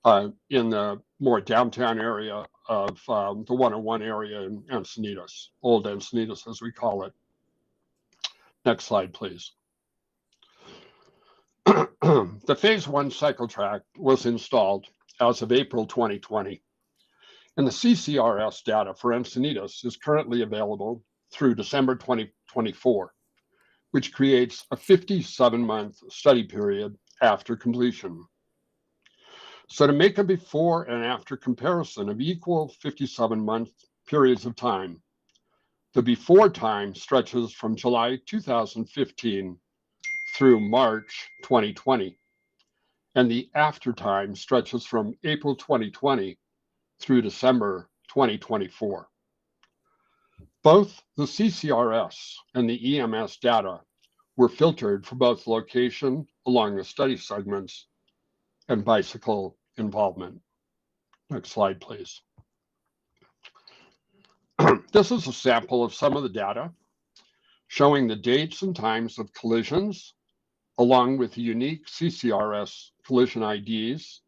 Speaker 9: in the more downtown area of the 101 area in Encinitas, Old Encinitas as we call it. Next slide, please. The Phase 1 cycle track was installed as of April 2020, and the CCRS data for Encinitas is currently available through December 2024, which creates a 57-month study period after completion. So to make a before and after comparison of equal 57-month periods of time, the before time stretches from July 2015 through March 2020, and the after time stretches from April 2020 through December 2024. Both the CCRS and the EMS data were filtered for both location along the study segments and bicycle involvement. Next slide, please. This is a sample of some of the data showing the dates and times of collisions, along with the unique CCRS collision IDs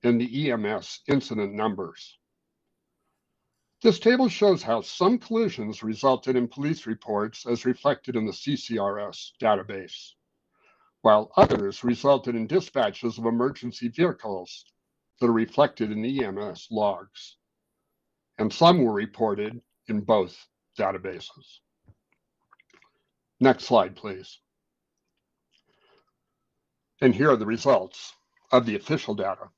Speaker 9: and the EMS incident numbers. This table shows how some collisions resulted in police reports as reflected in the CCRS database, while others resulted in dispatches of emergency vehicles that are reflected in the EMS logs. And some were reported in both databases. Next slide, please. And here are the results of the official data.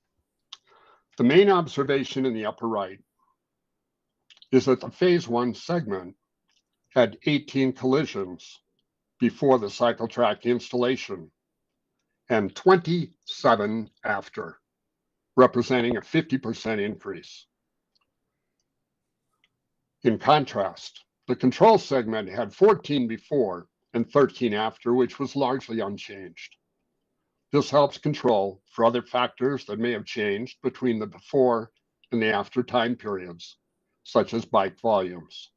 Speaker 9: The main observation in the upper right is that the phase 1 segment had 18 collisions before the cycle track installation and 27 after, representing a 50% increase. In contrast, the control segment had 14 before and 13 after, which was largely unchanged. This helps control for other factors that may have changed between the before and the after time periods, such as bike volumes.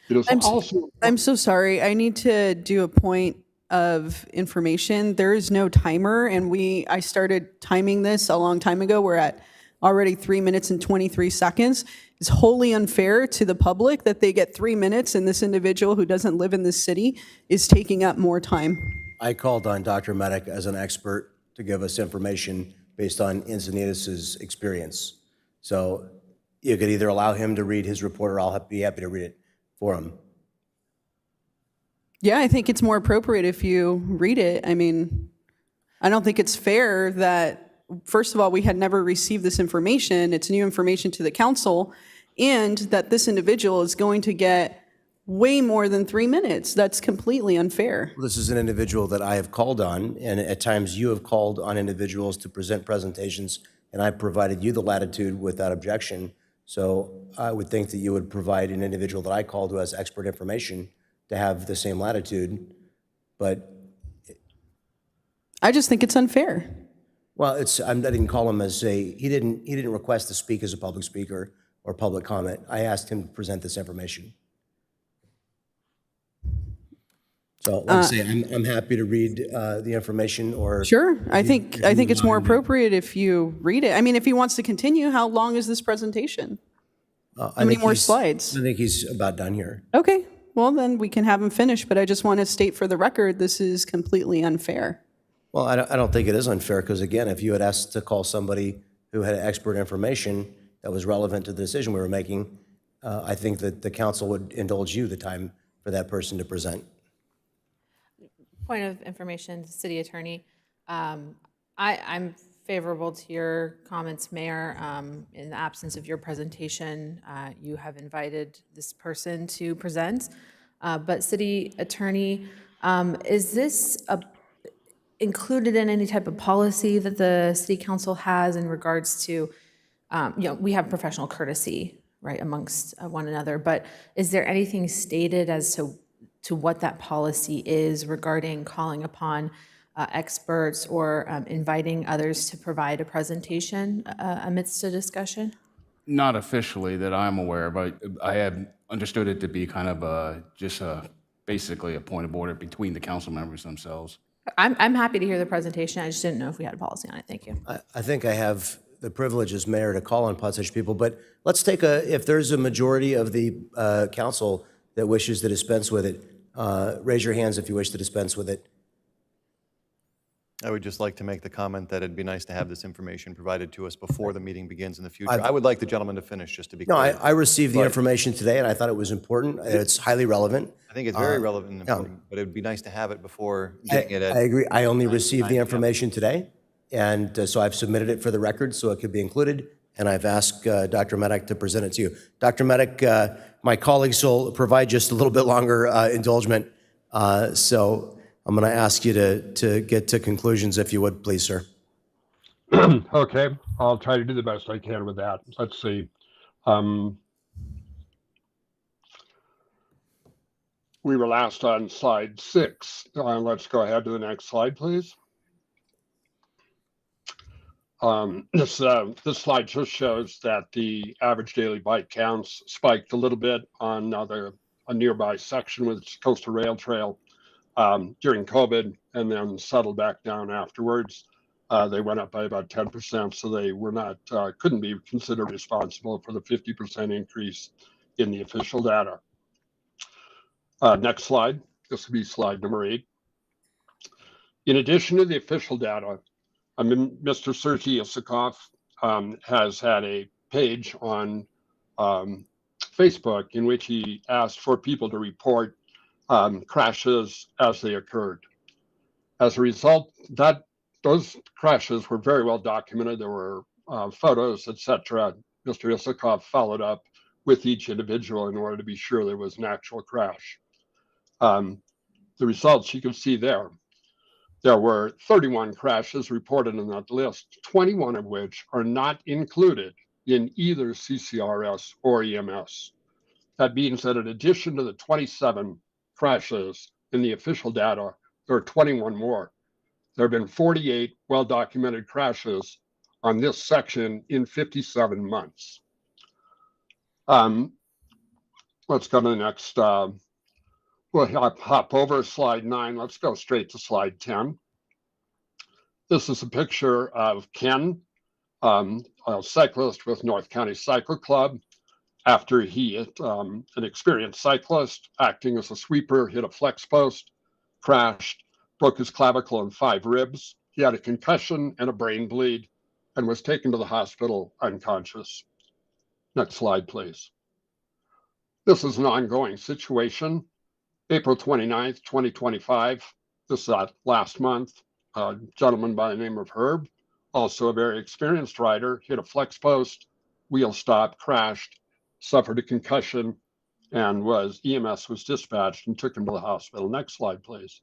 Speaker 9: It is also
Speaker 10: I'm so sorry. I need to do a point of information. There is no timer, and I started timing this a long time ago. We're at already 3 minutes and 23 seconds. It's wholly unfair to the public that they get 3 minutes, and this individual who doesn't live in this city is taking up more time.
Speaker 2: I called on Dr. Medic as an expert to give us information based on Encinitas' experience. So you could either allow him to read his report, or I'll be happy to read it for him.
Speaker 10: Yeah, I think it's more appropriate if you read it. I mean, I don't think it's fair that, first of all, we had never received this information. It's new information to the council, and that this individual is going to get way more than 3 minutes. That's completely unfair.
Speaker 2: This is an individual that I have called on, and at times you have called on individuals to present presentations, and I provided you the latitude without objection. So I would think that you would provide an individual that I called who has expert information to have the same latitude, but
Speaker 10: I just think it's unfair.
Speaker 2: well, I didn't call him as he didn't request to speak as a public speaker or public comment. I asked him to present this information. So, like I say, I'm happy to read the information. Or
Speaker 10: sure, I think it's more appropriate if you read it. I mean, if he wants to continue, how long is this presentation? How many more slides?
Speaker 2: I think he's about done here.
Speaker 10: Okay, well then we can have him finish. But I just want to state for the record, this is completely unfair.
Speaker 2: Well, I don't think it is unfair, because again, if you had asked to call somebody who had expert information that was relevant to the decision we were making, I think that the council would indulge you the time for that person to present.
Speaker 11: Point of information, City Attorney. I'm favorable to your comments, Mayor. In the absence of your presentation, you have invited this person to present. But City Attorney, is this included in any type of policy that the City Council has in regards to, we have professional courtesy, right, amongst one another, but is there anything stated as to what that policy is regarding calling upon experts or inviting others to provide a presentation amidst a discussion?
Speaker 23: Not officially that I'm aware, but I have understood it to be kind of basically a point of order between the council members themselves.
Speaker 11: I'm happy to hear the presentation. I just didn't know if we had a policy on it. Thank you.
Speaker 2: I think I have the privilege as mayor to call on such people, but let's take if there's a majority of the council that wishes to dispense with it, raise your hands if you wish to dispense with it.
Speaker 24: I would just like to make the comment that it'd be nice to have this information provided to us before the meeting begins in the future. I would like the gentleman to finish, just to be clear.
Speaker 2: No, I received the information today, and I thought it was important. It's highly relevant.
Speaker 24: I think it's very relevant and important, but it would be nice to have it before getting it at...
Speaker 2: I agree. I only received the information today, and so I've submitted it for the record so it could be included, and I've asked Dr. Medic to present it to you. Dr. Medic, my colleagues will provide just a little bit longer indulgement, so I'm going to ask you to get to conclusions, if you would, please, sir.
Speaker 9: Okay, I'll try to do the best I can with that. Let's see. We were last on slide 6. Let's go ahead to the next slide, please. This slide just shows that the average daily bike counts spiked a little bit on a nearby section with Coastal Rail Trail during COVID, and then settled back down afterwards. They went up by about 10%, so they were not couldn't be considered responsible for the 50% increase in the official data. Next slide. This will be slide number 8. In addition to the official data, Mr. Sergei Isakov has had a page on Facebook in which he asked for people to report crashes as they occurred. As a result, those crashes were very well documented. There were photos, etc. Mr. Isakov followed up with each individual in order to be sure there was an actual crash. The results you can see there. There were 31 crashes reported in that list, 21 of which are not included in either CCRS or EMS. That means that in addition to the 27 crashes in the official data, there are 21 more. There have been 48 well-documented crashes on this section in 57 months. Let's go to the next. We'll hop over slide 9. Let's go straight to slide 10. This is a picture of Ken, a cyclist with North County Cycle Club. After he hit an experienced cyclist acting as a sweeper, hit a flex post, crashed, broke his clavicle and 5 ribs. He had a concussion and a brain bleed and was taken to the hospital unconscious. Next slide, please. This is an ongoing situation. April 29th, 2025. This is last month. A gentleman by the name of Herb, also a very experienced rider, hit a flex post, wheel stopped, crashed, suffered a concussion, and EMS was dispatched and took him to the hospital. Next slide, please.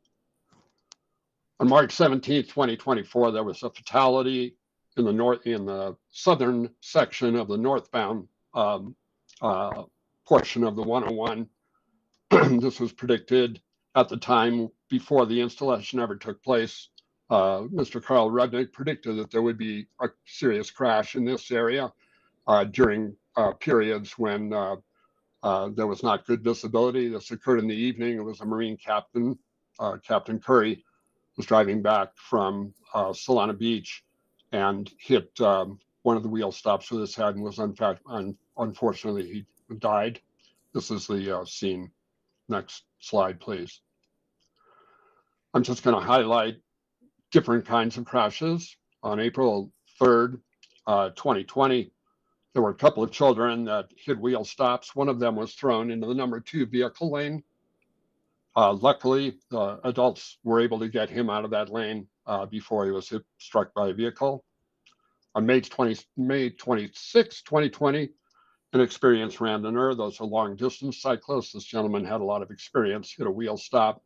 Speaker 9: On March 17th, 2024, there was a fatality in the southern section of the northbound portion of the 101. This was predicted at the time before the installation ever took place. Mr. Carl Rudnick predicted that there would be a serious crash in this area during periods when there was not good visibility. This occurred in the evening. It was a Marine captain, Captain Curry, was driving back from Solana Beach and hit one of the wheel stops with his head and was unfortunately he died. This is the scene. Next slide, please. I'm just going to highlight different kinds of crashes. On April 3rd, 2020, there were a couple of children that hit wheel stops. One of them was thrown into the number 2 vehicle lane. Luckily, the adults were able to get him out of that lane before he was struck by a vehicle. On May 26, 2020, an experienced randoner, those are long distance cyclists. This gentleman had a lot of experience, hit a wheel stop,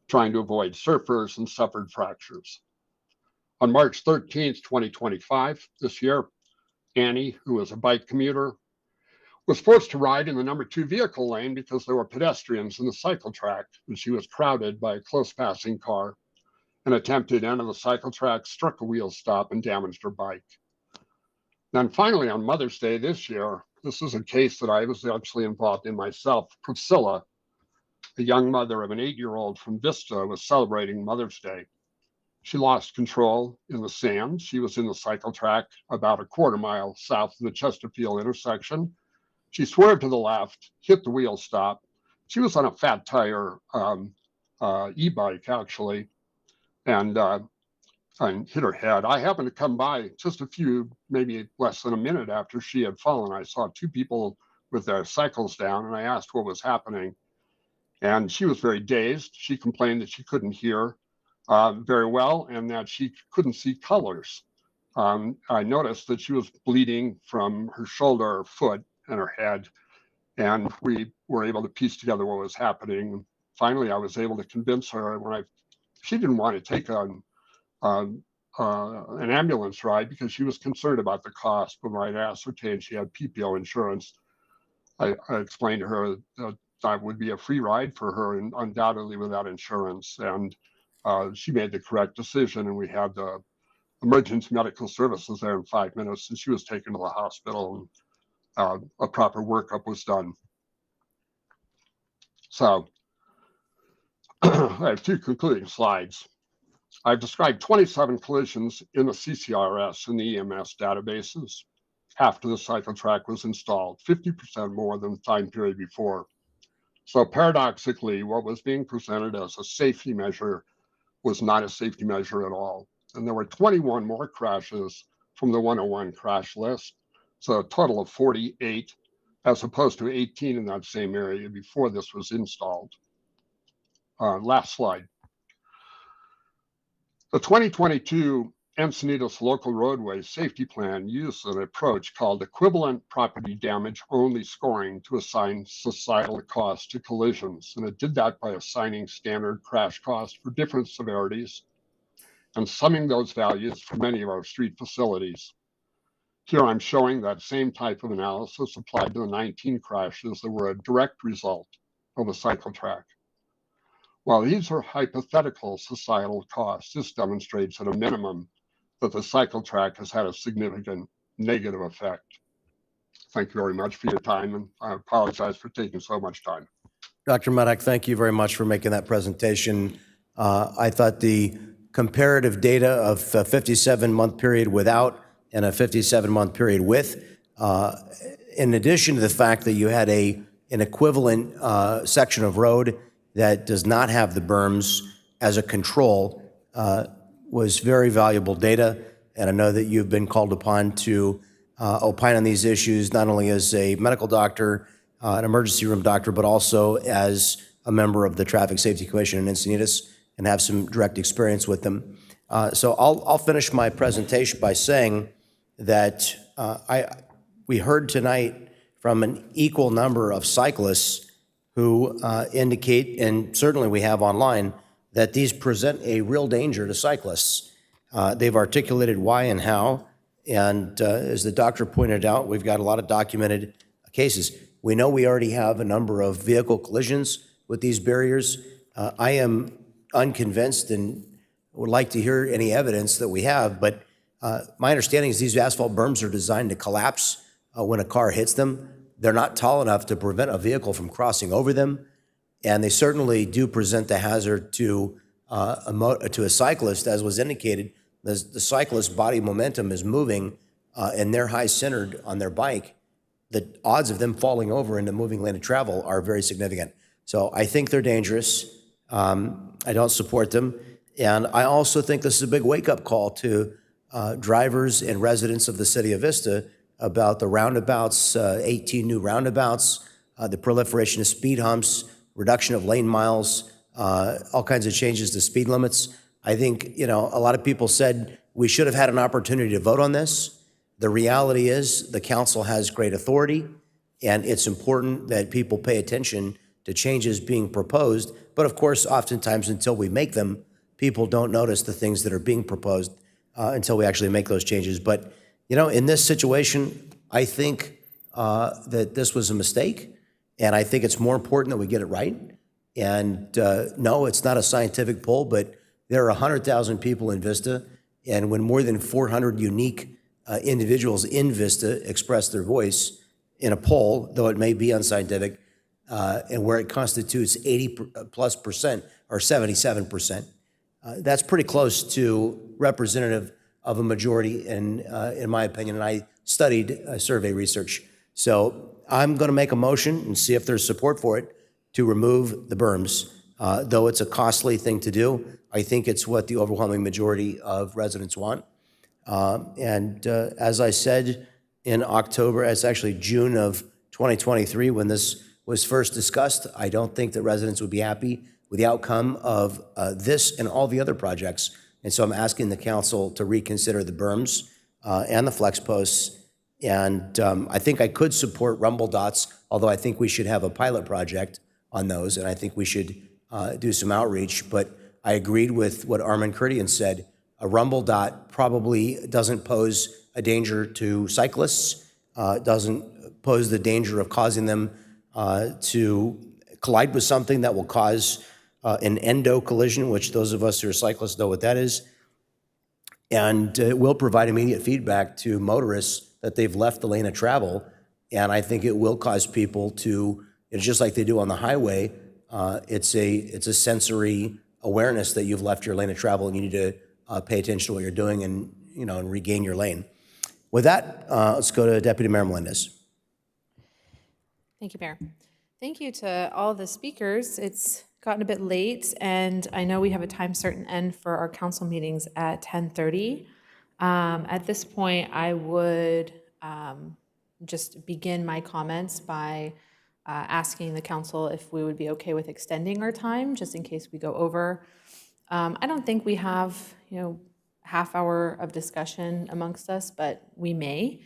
Speaker 9: trying to avoid surfers and suffered fractures. On March 13th, 2025, this year, Annie, who was a bike commuter, was forced to ride in the number 2 vehicle lane because there were pedestrians in the cycle track and she was crowded by a close passing car and attempted to enter the cycle track, struck a wheel stop and damaged her bike. Then finally on Mother's Day this year, this is a case that I was actually involved in myself. Priscilla, a young mother of an 8-year-old from Vista, was celebrating Mother's Day. She lost control in the sand. She was in the cycle track about a quarter mile south of the Chesterfield intersection. She swerved to the left, hit the wheel stop. She was on a fat tire e-bike, actually, and hit her head. I happened to come by just maybe less than a minute after she had fallen. I saw 2 people with their cycles down, and I asked what was happening. And she was very dazed. She complained that she couldn't hear very well and that she couldn't see colors. I noticed that she was bleeding from her shoulder, her foot, and her head. And we were able to piece together what was happening. Finally, I was able to convince her she didn't want to take an ambulance ride because she was concerned about the cost, but when I ascertained she had PPO insurance, I explained to her that that would be a free ride for her and undoubtedly without insurance. And she made the correct decision, and we had the emergency medical services there in 5 minutes, and she was taken to the hospital and a proper workup was done. So I have 2 concluding slides. I've described 27 collisions in the CCRS and the EMS databases after the cycle track was installed, 50% more than the time period before. So paradoxically, what was being presented as a safety measure was not a safety measure at all. And there were 21 more crashes from the 101 crash list, so a total of 48, as opposed to 18 in that same area before this was installed. Last slide. The 2022 Encinitas local roadway safety plan used an approach called equivalent property damage only scoring to assign societal cost to collisions. And it did that by assigning standard crash costs for different severities and summing those values for many of our street facilities. Here I'm showing that same type of analysis applied to the 19 crashes that were a direct result of a cycle track. While these are hypothetical societal costs, this demonstrates at a minimum that the cycle track has had a significant negative effect. Thank you very much for your time, and I apologize for taking so much time.
Speaker 12: Dr. Medak, thank you very much for making that presentation. I thought the comparative data of a 57-month period without and a 57-month period with, in addition to the fact that you had an equivalent section of road that does not have the berms as a control, was very valuable data. And I know that you've been called upon to opine on these issues, not only as a medical doctor, an emergency room doctor, but also as a member of the Traffic Safety Commission in Encinitas and have some direct experience with them. So I'll finish my presentation by saying that we heard tonight from an equal number of cyclists who indicate, and certainly we have online, that these present a real danger to cyclists. They've articulated why and how, and as the doctor pointed out, we've got a lot of documented cases. We know we already have a number of vehicle collisions with these barriers. I am unconvinced and would like to hear any evidence that we have, but my understanding is these asphalt berms are designed to collapse when a car hits them. They're not tall enough to prevent a vehicle from crossing over them, and they certainly do present the hazard to a cyclist, as was indicated. The cyclist's body momentum is moving, and they're high-centered on their bike. The odds of them falling over into moving lane of travel are very significant. So I think they're dangerous. I don't support them. And I also think this is a big wake-up call to drivers and residents of the city of Vista about the roundabouts, 18 new roundabouts, the proliferation of speed humps, reduction of lane miles, all kinds of changes to speed limits. I think, a lot of people said we should have had an opportunity to vote on this. The reality is the council has great authority, and it's important that people pay attention to changes being proposed. But of course, oftentimes until we make them, people don't notice the things that are being proposed until we actually make those changes. But, in this situation, I think that this was a mistake, and I think it's more important that we get it right. And no, it's not a scientific poll, but there are 100,000 people in Vista, and when more than 400 unique individuals in Vista express their voice in a poll, though it may be unscientific, and where it constitutes 80+% or 77%, that's pretty close to representative of a majority, in my opinion, and I studied survey research. So I'm going to make a motion and see if there's support for it to remove the berms. Though it's a costly thing to do, I think it's what the overwhelming majority of residents want. As I said in October, it's actually June of 2023 when this was first discussed, I don't think that residents would be happy with the outcome of this and all the other projects. And so I'm asking the council to reconsider the berms and the flex posts. And I think I could support rumble dots, although I think we should have a pilot project on those, and I think we should do some outreach. But I agreed with what Armin Kurdian said. A rumble dot probably doesn't pose a danger to cyclists, doesn't pose the danger of causing them to collide with something that will cause an endo collision, which those of us who are cyclists know what that is. And it will provide immediate feedback to motorists that they've left the lane of travel. And I think it will cause people to, it's just like they do on the highway, it's a sensory awareness that you've left your lane of travel and you need to pay attention to what you're doing and, and regain your lane. With that, let's go to Deputy Mayor Melendez.
Speaker 11: Thank you, Mayor. Thank you to all the speakers. It's gotten a bit late, and I know we have a time certain end for our council meetings at 10:30. At this point, I would just begin my comments by asking the council if we would be okay with extending our time, just in case we go over. I don't think we have, half hour of discussion amongst us, but we may.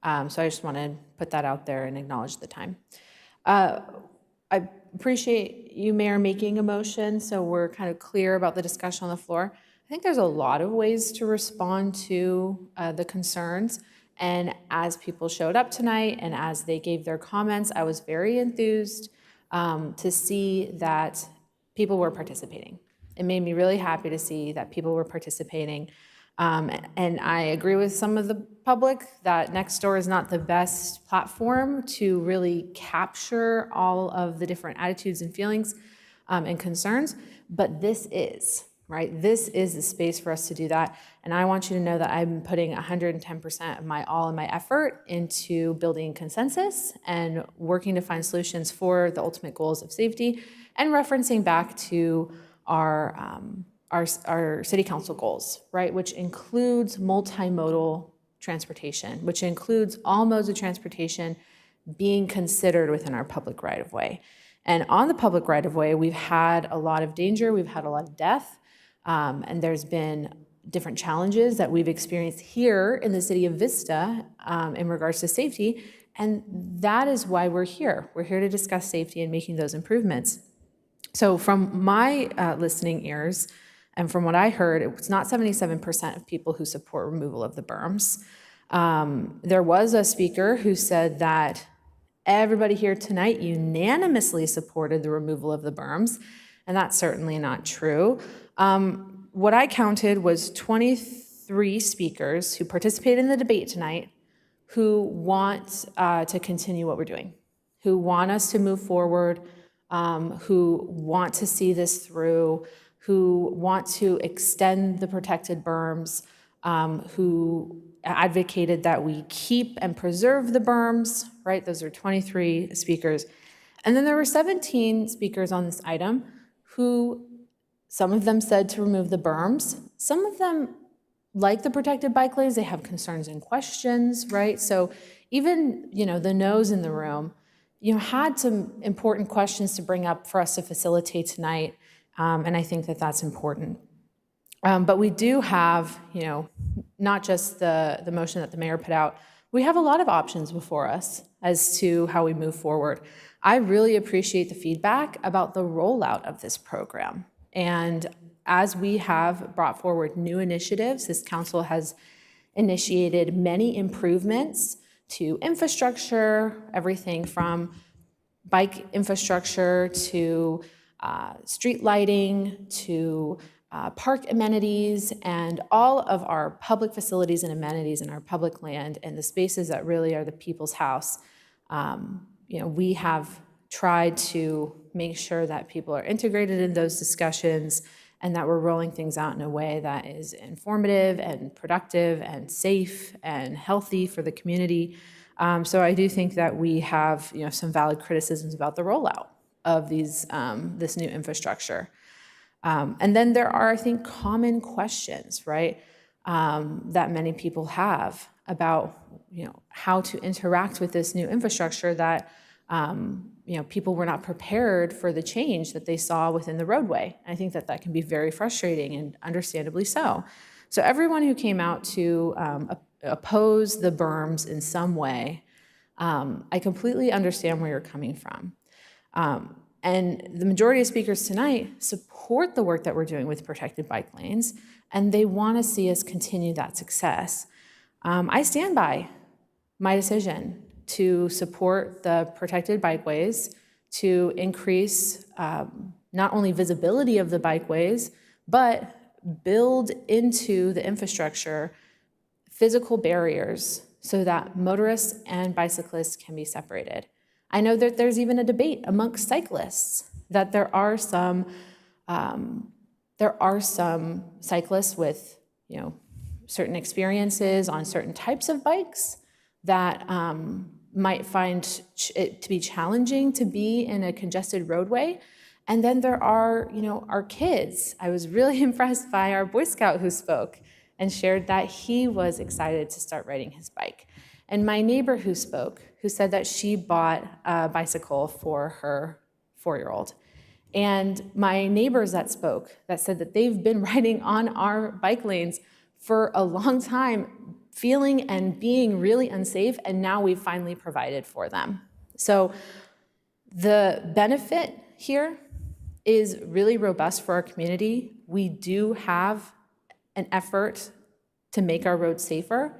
Speaker 11: So I just want to put that out there and acknowledge the time. I appreciate you, Mayor, making a motion, so we're kind of clear about the discussion on the floor. I think there's a lot of ways to respond to the concerns. And as people showed up tonight and as they gave their comments, I was very enthused to see that people were participating. It made me really happy to see that people were participating. And I agree with some of the public that Nextdoor is not the best platform to really capture all of the different attitudes and feelings and concerns, but this is, right? This is the space for us to do that. And I want you to know that I'm putting 110% of my all and my effort into building consensus and working to find solutions for the ultimate goals of safety and referencing back to our city council goals, right? Which includes multimodal transportation, which includes all modes of transportation being considered within our public right-of-way. And on the public right-of-way, we've had a lot of danger, we've had a lot of death, and there's been different challenges that we've experienced here in the city of Vista in regards to safety, and that is why we're here. We're here to discuss safety and making those improvements. So from my listening ears, and from what I heard, it was not 77% of people who support removal of the berms. There was a speaker who said that everybody here tonight unanimously supported the removal of the berms, and that's certainly not true. What I counted was 23 speakers who participated in the debate tonight who want to continue what we're doing, who want us to move forward, who want to see this through, who want to extend the protected berms, who advocated that we keep and preserve the berms, right? Those are 23 speakers. And then there were 17 speakers on this item who, some of them said to remove the berms. Some of them like the protected bike lanes, they have concerns and questions, right? So even, the no's in the room, had some important questions to bring up for us to facilitate tonight. And I think that that's important. But we do have, not just the motion that the mayor put out, we have a lot of options before us as to how we move forward. I really appreciate the feedback about the rollout of this program. And as we have brought forward new initiatives, this council has initiated many improvements to infrastructure, everything from bike infrastructure to street lighting to park amenities and all of our public facilities and amenities in our public land and the spaces that really are the people's house. We have tried to make sure that people are integrated in those discussions and that we're rolling things out in a way that is informative and productive and safe and healthy for the community. So I do think that we have some valid criticisms about the rollout of this new infrastructure. And then there are, I think, common questions, right, that many people have about how to interact with this new infrastructure that people were not prepared for the change that they saw within the roadway. I think that can be very frustrating and understandably so. So everyone who came out to oppose the berms in some way, I completely understand where you're coming from. And the majority of speakers tonight support the work that we're doing with protected bike lanes, and they want to see us continue that success. I stand by my decision to support the protected bikeways, to increase not only visibility of the bikeways, but build into the infrastructure physical barriers so that motorists and bicyclists can be separated. I know that there's even a debate amongst cyclists that there are some cyclists with certain experiences on certain types of bikes that might find it to be challenging to be in a congested roadway. And then there are, our kids. I was really impressed by our Boy Scout who spoke and shared that he was excited to start riding his bike. And my neighbor who spoke, who said that she bought a bicycle for her 4-year-old. And my neighbors that spoke that said that they've been riding on our bike lanes for a long time feeling and being really unsafe, and now we've finally provided for them. So the benefit here is really robust for our community. We do have an effort to make our roads safer,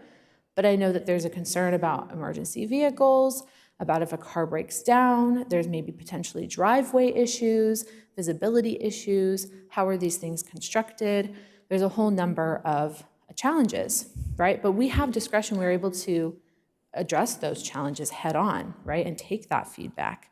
Speaker 11: but I know that there's a concern about emergency vehicles, about if a car breaks down, there's maybe potentially driveway issues, visibility issues, how are these things constructed? There's a whole number of challenges, right? But we have discretion, we're able to address those challenges head on, right? And take that feedback.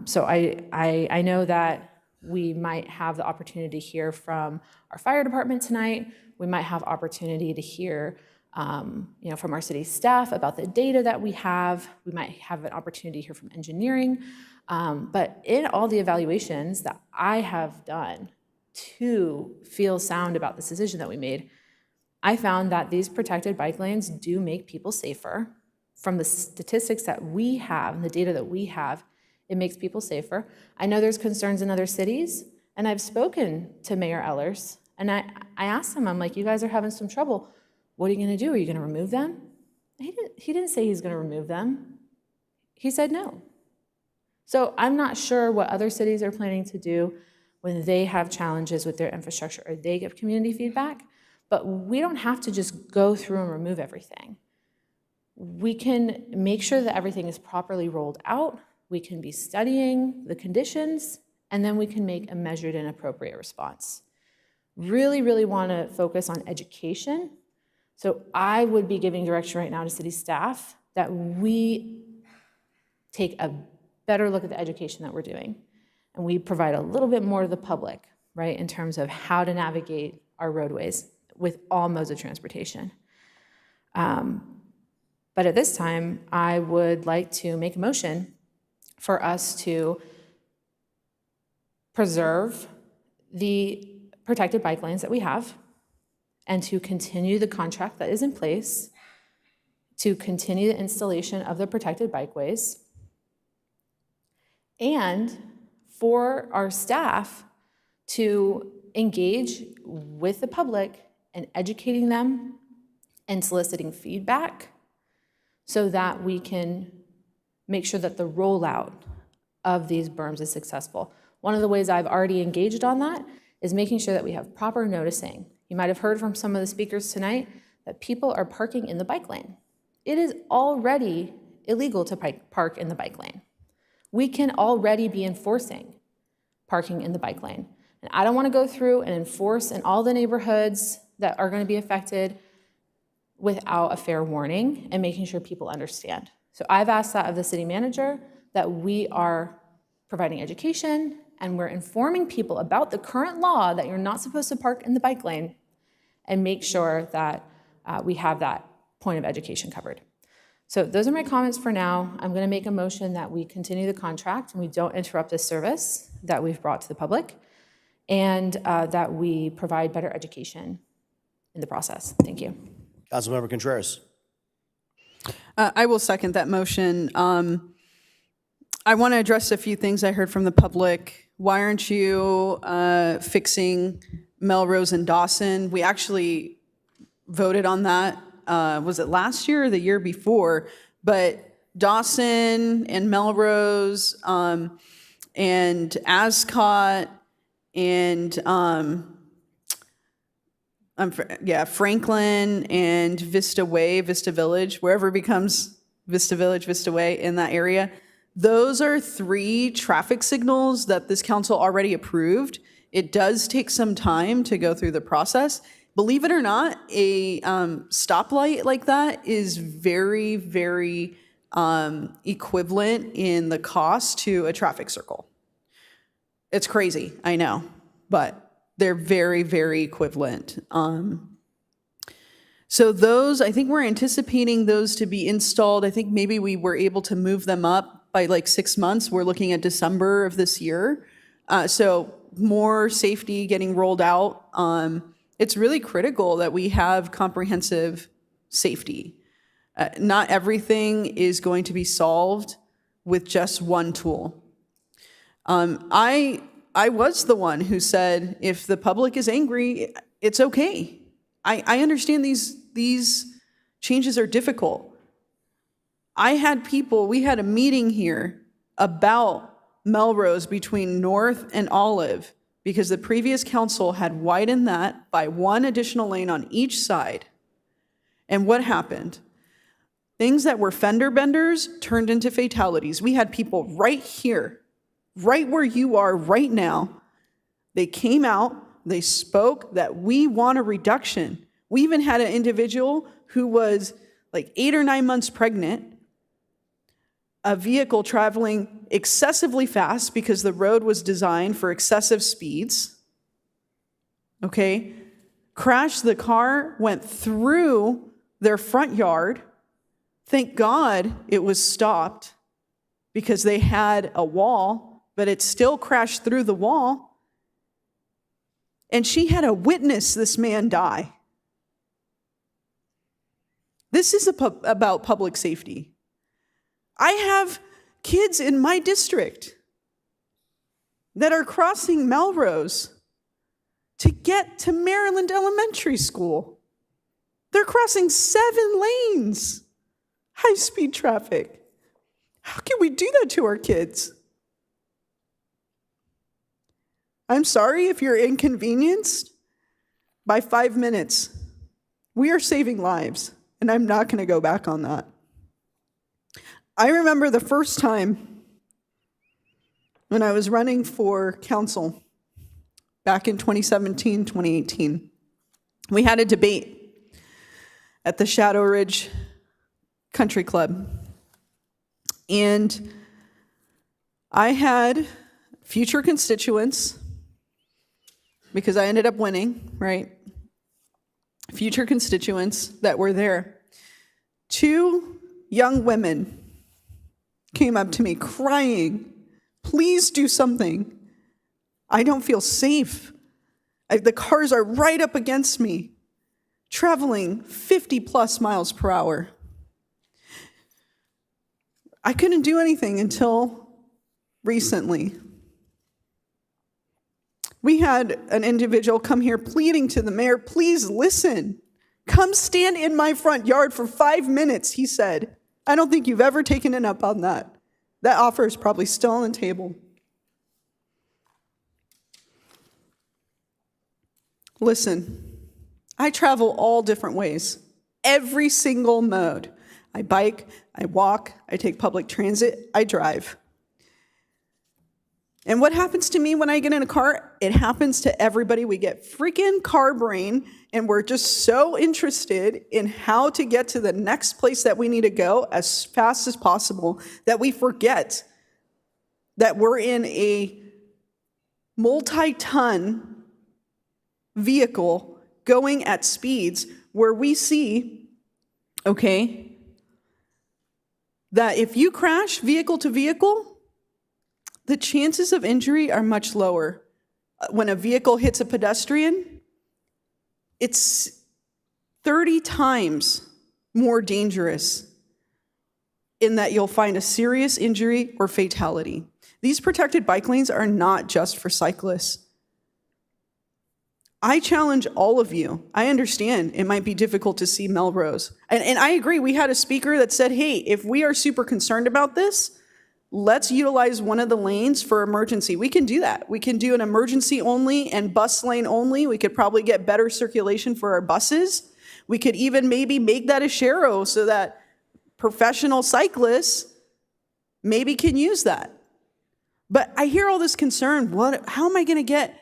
Speaker 11: So I know that we might have the opportunity to hear from our fire department tonight. We might have opportunity to hear from our city staff about the data that we have. We might have an opportunity to hear from engineering. But in all the evaluations that I have done to feel sound about this decision that we made, I found that these protected bike lanes do make people safer. From the statistics that we have and the data that we have, it makes people safer. I know there's concerns in other cities, and I've spoken to Mayor Ellers, and I asked him, I'm like, you guys are having some trouble. What are you gonna do? Are you gonna remove them? He didn't say he's gonna remove them. He said no. So I'm not sure what other cities are planning to do when they have challenges with their infrastructure or they give community feedback, but we don't have to just go through and remove everything. We can make sure that everything is properly rolled out. We can be studying the conditions, and then we can make a measured and appropriate response. Really, really want to focus on education. So I would be giving direction right now to city staff that we take a better look at the education that we're doing, and we provide a little bit more to the public, right, in terms of how to navigate our roadways with all modes of transportation. But at this time, I would like to make a motion for us to preserve the protected bike lanes that we have and to continue the contract that is in place, to continue the installation of the protected bikeways, and for our staff to engage with the public and educating them and soliciting feedback so that we can make sure that the rollout of these berms is successful. One of the ways I've already engaged on that is making sure that we have proper noticing. You might have heard from some of the speakers tonight that people are parking in the bike lane. It is already illegal to park in the bike lane. We can already be enforcing parking in the bike lane. And I don't want to go through and enforce in all the neighborhoods that are going to be affected without a fair warning and making sure people understand. So I've asked that of the city manager, that we are providing education and we're informing people about the current law that you're not supposed to park in the bike lane, and make sure that we have that point of education covered. So those are my comments for now. I'm going to make a motion that we continue the contract and we don't interrupt this service that we've brought to the public, and that we provide better education in the process. Thank you.
Speaker 2: Councilmember Contreras.
Speaker 10: I will second that motion. I want to address a few things I heard from the public. Why aren't you fixing Melrose and Dawson? We actually voted on that. Was it last year or the year before? But Dawson and Melrose and Ascot and Franklin and Vista Way, Vista Village, wherever it becomes Vista Village, Vista Way in that area. Those are 3 traffic signals that this council already approved. It does take some time to go through the process. Believe it or not, a stoplight like that is very, very equivalent in the cost to a traffic circle. It's crazy, I know, but they're very, very equivalent. So those, I think we're anticipating those to be installed. I think maybe we were able to move them up by like 6 months. We're looking at December of this year. So more safety getting rolled out. It's really critical that we have comprehensive safety. Not everything is going to be solved with just one tool. I was the one who said, if the public is angry, it's okay. I understand these changes are difficult. We had a meeting here about Melrose between North and Olive because the previous council had widened that by one additional lane on each side. And what happened? Things that were fender benders turned into fatalities. We had people right here, right where you are right now. They came out, they spoke that we want a reduction. We even had an individual who was like 8 or 9 months pregnant, a vehicle traveling excessively fast because the road was designed for excessive speeds, okay? Crashed the car, went through their front yard. Thank God it was stopped because they had a wall, but it still crashed through the wall. And she had to witness this man die. This is about public safety. I have kids in my district that are crossing Melrose to get to Maryland Elementary School. They're crossing 7 lanes, high-speed traffic. How can we do that to our kids? I'm sorry if you're inconvenienced by 5 minutes. We are saving lives, and I'm not going to go back on that. I remember the first time when I was running for council back in 2017, 2018. We had a debate at the Shadow Ridge Country Club. And I had future constituents, because I ended up winning, right? Future constituents that were there. 2 young women came up to me crying, please do something. I don't feel safe. The cars are right up against me, traveling 50 plus miles per hour. I couldn't do anything until recently. We had an individual come here pleading to the mayor, please listen. Come stand in my front yard for 5 minutes, he said. I don't think you've ever taken it up on that. That offer is probably still on the table. Listen, I travel all different ways, every single mode. I bike, I walk, I take public transit, I drive. And what happens to me when I get in a car? It happens to everybody. We get freaking car brain, and we're just so interested in how to get to the next place that we need to go as fast as possible that we forget that we're in a multi-ton vehicle going at speeds where we see, okay, that if you crash vehicle to vehicle, the chances of injury are much lower. When a vehicle hits a pedestrian, it's 30 times more dangerous in that you'll find a serious injury or fatality. These protected bike lanes are not just for cyclists. I challenge all of you. I understand it might be difficult to see Melrose. And I agree, we had a speaker that said, hey, if we are super concerned about this, let's utilize one of the lanes for emergency. We can do that. We can do an emergency only and bus lane only. We could probably get better circulation for our buses. We could even maybe make that a share so that professional cyclists maybe can use that. But I hear all this concern. How am I going to get,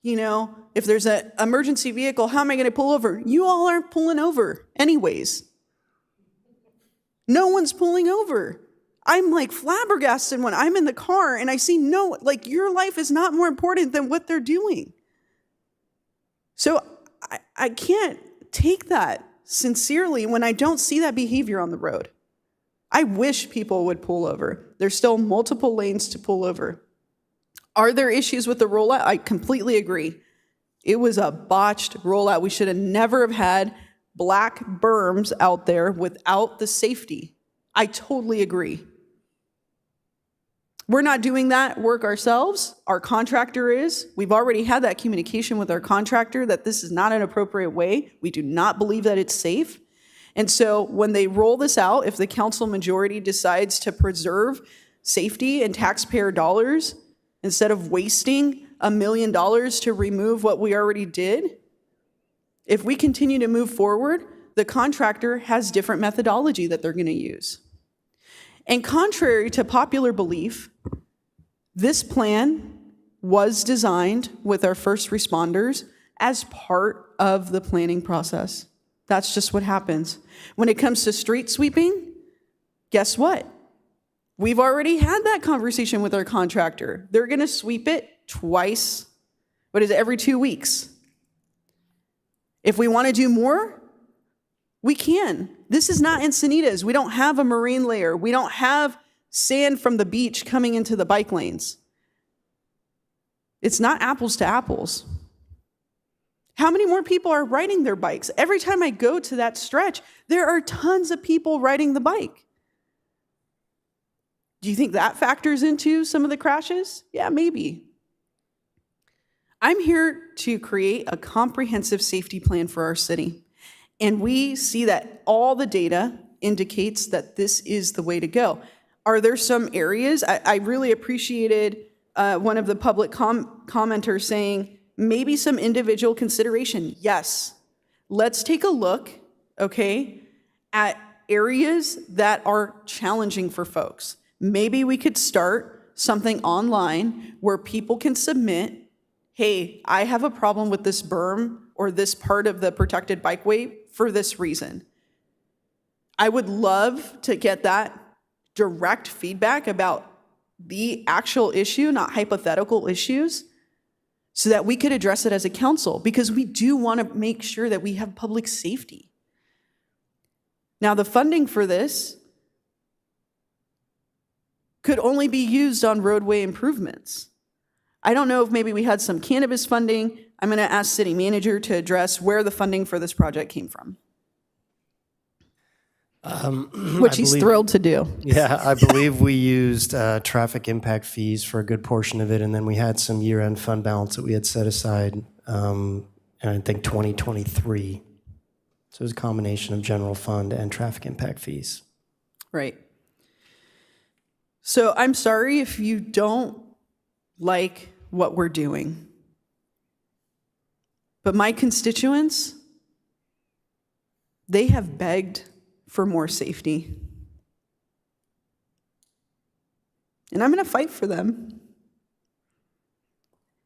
Speaker 10: if there's an emergency vehicle, how am I going to pull over? You all aren't pulling over anyways. No one's pulling over. I'm like flabbergasted when I'm in the car and I see your life is not more important than what they're doing. So I can't take that sincerely when I don't see that behavior on the road. I wish people would pull over. There's still multiple lanes to pull over. Are there issues with the rollout? I completely agree. It was a botched rollout. We should have never have had black berms out there without the safety. I totally agree. We're not doing that work ourselves. Our contractor is. We've already had that communication with our contractor that this is not an appropriate way. We do not believe that it's safe. And so when they roll this out, if the council majority decides to preserve safety and taxpayer dollars, instead of wasting $1 million to remove what we already did, if we continue to move forward, the contractor has different methodology that they're going to use. And contrary to popular belief, this plan was designed with our first responders as part of the planning process. That's just what happens. When it comes to street sweeping, guess what? We've already had that conversation with our contractor. They're going to sweep it twice, every 2 weeks. If we want to do more, we can. This is not Encinitas. We don't have a marine layer. We don't have sand from the beach coming into the bike lanes. It's not apples to apples. How many more people are riding their bikes? Every time I go to that stretch, there are tons of people riding the bike. Do you think that factors into some of the crashes? Yeah, maybe. I'm here to create a comprehensive safety plan for our city. And we see that all the data indicates that this is the way to go. Are there some areas? I really appreciated one of the public commenters saying, maybe some individual consideration. Yes, let's take a look, okay, at areas that are challenging for folks. Maybe we could start something online where people can submit, hey, I have a problem with this berm or this part of the protected bikeway for this reason. I would love to get that direct feedback about the actual issue, not hypothetical issues, so that we could address it as a council, because we do want to make sure that we have public safety. Now, the funding for this could only be used on roadway improvements. I don't know if maybe we had some cannabis funding. I'm going to ask city manager to address where the funding for this project came from. Which he's thrilled to do.
Speaker 1: Yeah, I believe we used traffic impact fees for a good portion of it, and then we had some year-end fund balance that we had set aside, and I think 2023. So it was a combination of general fund and traffic impact fees.
Speaker 10: Right. So I'm sorry if you don't like what we're doing. But my constituents, they have begged for more safety. And I'm going to fight for them.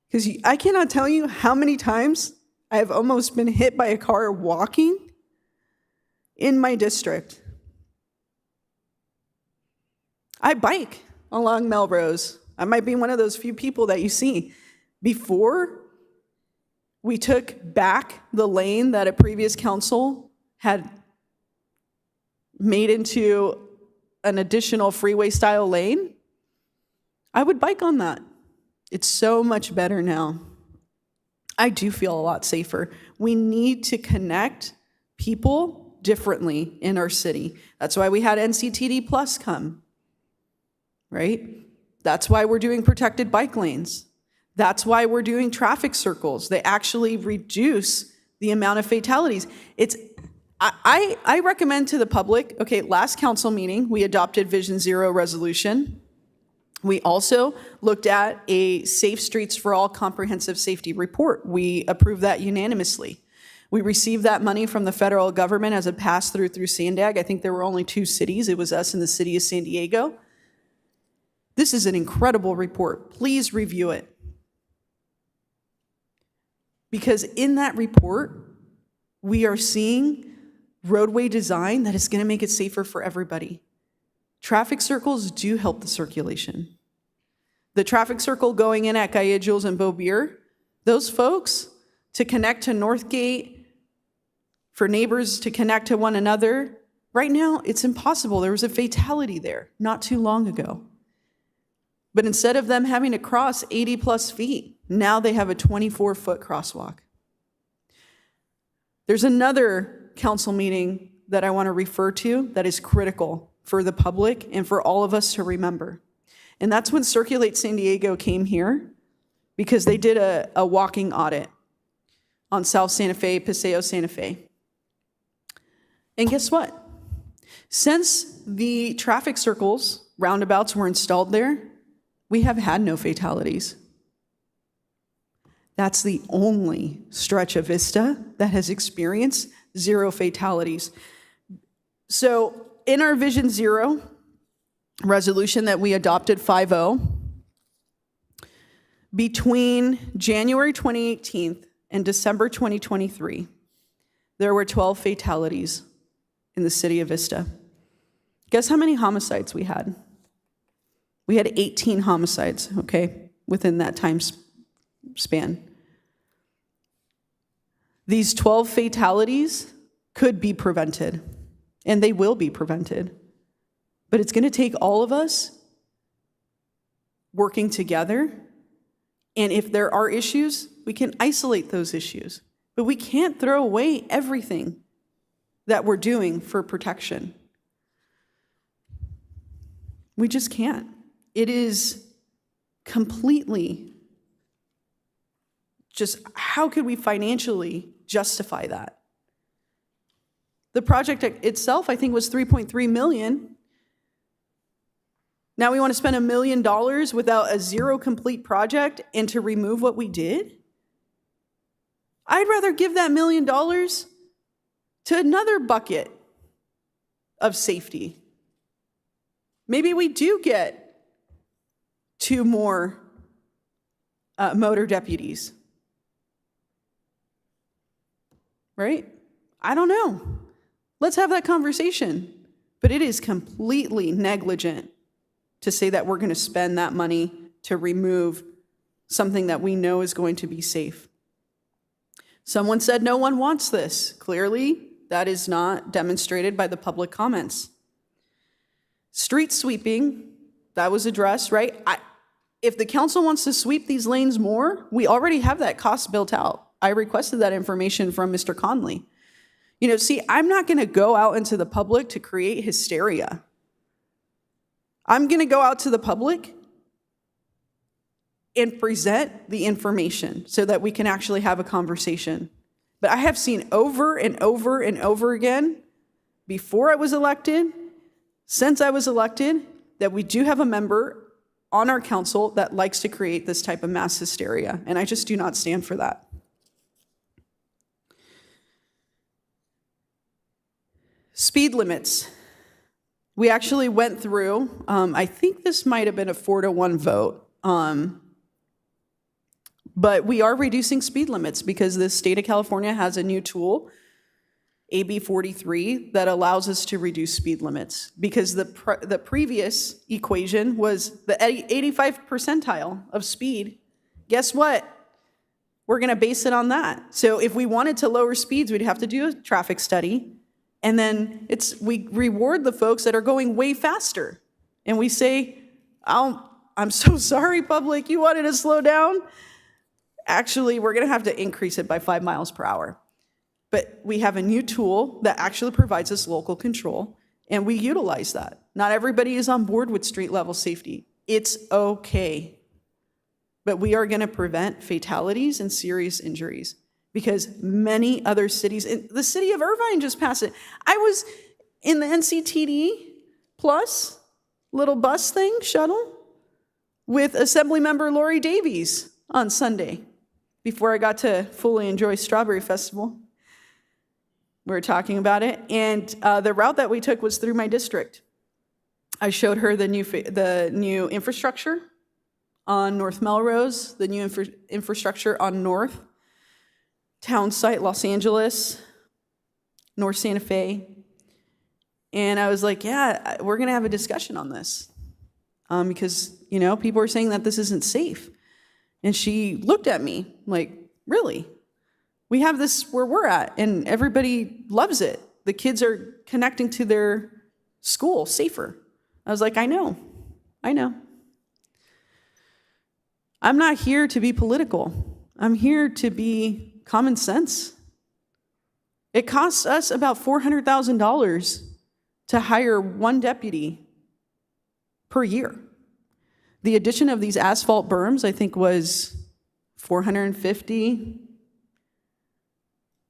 Speaker 10: Because I cannot tell you how many times I have almost been hit by a car walking in my district. I bike along Melrose. I might be one of those few people that you see. Before we took back the lane that a previous council had made into an additional freeway-style lane, I would bike on that. It's so much better now. I do feel a lot safer. We need to connect people differently in our city. That's why we had NCTD Plus come, right? That's why we're doing protected bike lanes. That's why we're doing traffic circles. They actually reduce the amount of fatalities. I recommend to the public, okay, last council meeting, we adopted Vision Zero resolution. We also looked at a Safe Streets for All comprehensive safety report. We approved that unanimously. We received that money from the federal government as a pass-through through SANDAG. I think there were only 2 cities. It was us and the city of San Diego. This is an incredible report. Please review it. Because in that report, we are seeing roadway design that is going to make it safer for everybody. Traffic circles do help the circulation. The traffic circle going in at Gaia Jules and Beaubier, those folks, to connect to Northgate, for neighbors to connect to one another, right now it's impossible. There was a fatality there not too long ago. But instead of them having to cross 80 plus feet, now they have a 24-foot crosswalk. There's another council meeting that I want to refer to that is critical for the public and for all of us to remember. And that's when Circulate San Diego came here, because they did a walking audit on South Santa Fe, Paseo Santa Fe. And guess what? Since the traffic circles, roundabouts were installed there, we have had no fatalities. That's the only stretch of Vista that has experienced 0 fatalities. So in our Vision Zero resolution that we adopted 5-0, between January 2018 and December 2023, there were 12 fatalities in the city of Vista. Guess how many homicides we had? We had 18 homicides, okay, within that time span. These 12 fatalities could be prevented, and they will be prevented. But it's going to take all of us working together. And if there are issues, we can isolate those issues. But we can't throw away everything that we're doing for protection. We just can't. It is completely just, how could we financially justify that? The project itself, I think, was $3.3 million. Now we want to spend $1 million without a 0 complete project and to remove what we did? I'd rather give that $1 million to another bucket of safety. Maybe we do get 2 more motor deputies. Right? I don't know. Let's have that conversation. But it is completely negligent to say that we're going to spend that money to remove something that we know is going to be safe. Someone said no one wants this. Clearly, that is not demonstrated by the public comments. Street sweeping, that was addressed, right? If the council wants to sweep these lanes more, we already have that cost built out. I requested that information from Mr. Conley. You know, see, I'm not going to go out into the public to create hysteria. I'm going to go out to the public and present the information so that we can actually have a conversation. But I have seen over and over and over again, before I was elected, since I was elected, that we do have a member on our council that likes to create this type of mass hysteria, and I just do not stand for that. Speed limits. We actually went through, I think this might have been a 4-1 vote, but we are reducing speed limits because the state of California has a new tool, AB 43, that allows us to reduce speed limits, because the previous equation was the 85th percentile of speed. Guess what? We're going to base it on that. So if we wanted to lower speeds, we'd have to do a traffic study. And then we reward the folks that are going way faster. And we say, I'm so sorry, public, you wanted to slow down? Actually, we're going to have to increase it by 5 miles per hour. But we have a new tool that actually provides us local control, and we utilize that. Not everybody is on board with street level safety. It's okay. But we are going to prevent fatalities and serious injuries, because many other cities, the city of Irvine just passed it. I was in the NCTD Plus little bus thing, shuttle, with Assemblymember Lori Davies on Sunday before I got to fully enjoy Strawberry Festival. We were talking about it, and the route that we took was through my district. I showed her the new infrastructure on North Melrose, the new infrastructure on North, Town Site, Los Angeles, North Santa Fe. And I was like, yeah, we're going to have a discussion on this because, you know, people are saying that this isn't safe. And she looked at me like, really? We have this where we're at, and everybody loves it. The kids are connecting to their school safer. I was like, I know. I'm not here to be political. I'm here to be common sense. It costs us about $400,000 to hire one deputy per year. The addition of these asphalt berms, I think, was $450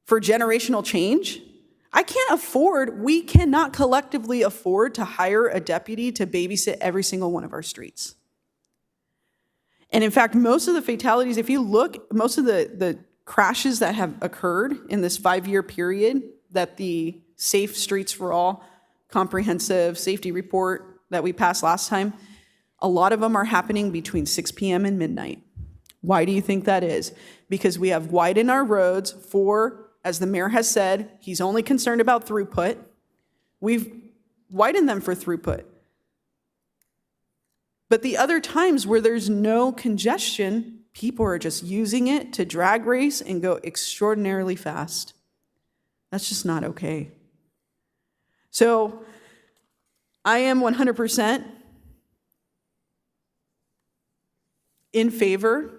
Speaker 10: for generational change. We cannot collectively afford to hire a deputy to babysit every single one of our streets. And in fact, most of the fatalities, if you look, most of the crashes that have occurred in this 5-year period that the Safe Streets for All comprehensive safety report that we passed last time, a lot of them are happening between 6 p.m. and midnight. Why do you think that is? Because we have widened our roads for, as the mayor has said, he's only concerned about throughput. We've widened them for throughput. But the other times where there's no congestion, people are just using it to drag race and go extraordinarily fast. That's just not okay. So I am 100% in favor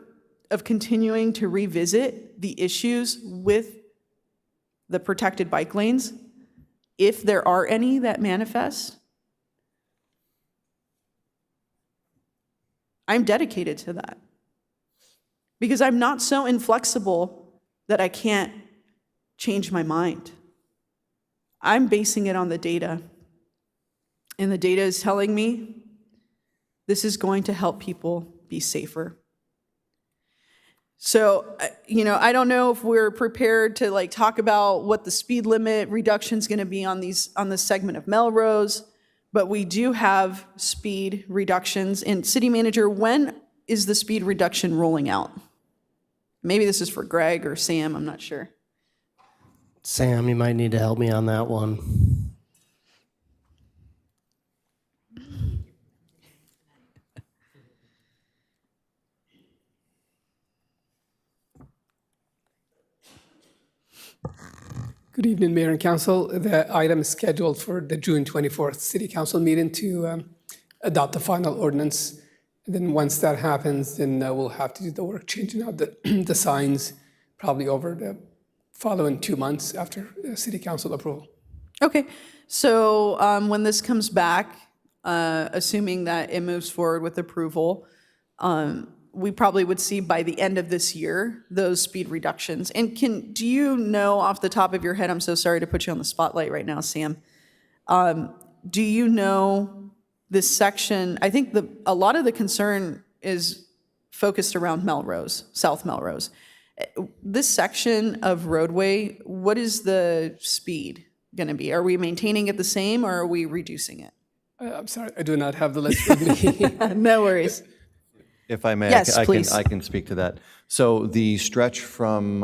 Speaker 10: of continuing to revisit the issues with the protected bike lanes, if there are any that manifest. I'm dedicated to that because I'm not so inflexible that I can't change my mind. I'm basing it on the data, and the data is telling me this is going to help people be safer. So, I don't know if we're prepared to talk about what the speed limit reduction is going to be on this segment of Melrose, but we do have speed reductions. And City Manager, when is the speed reduction rolling out? Maybe this is for Greg or Sam, I'm not sure.
Speaker 1: Sam, you might need to help me on that one.
Speaker 14: Good evening, Mayor and Council. The item is scheduled for the June 24th City Council meeting to adopt the final ordinance. And then once that happens, then we'll have to do the work changing out the signs probably over the following 2 months after City Council approval.
Speaker 10: Okay, so when this comes back, assuming that it moves forward with approval, we probably would see by the end of this year those speed reductions. And do you know off the top of your head, I'm so sorry to put you on the spotlight right now, Sam, do you know this section? I think a lot of the concern is focused around Melrose, South Melrose. This section of roadway, what is the speed going to be? Are we maintaining it the same or are we reducing it?
Speaker 14: I'm sorry, I do not have the list with me.
Speaker 10: No worries.
Speaker 24: If I may,
Speaker 10: Yes,
Speaker 24: I
Speaker 10: please.
Speaker 24: can speak to that. So the stretch from,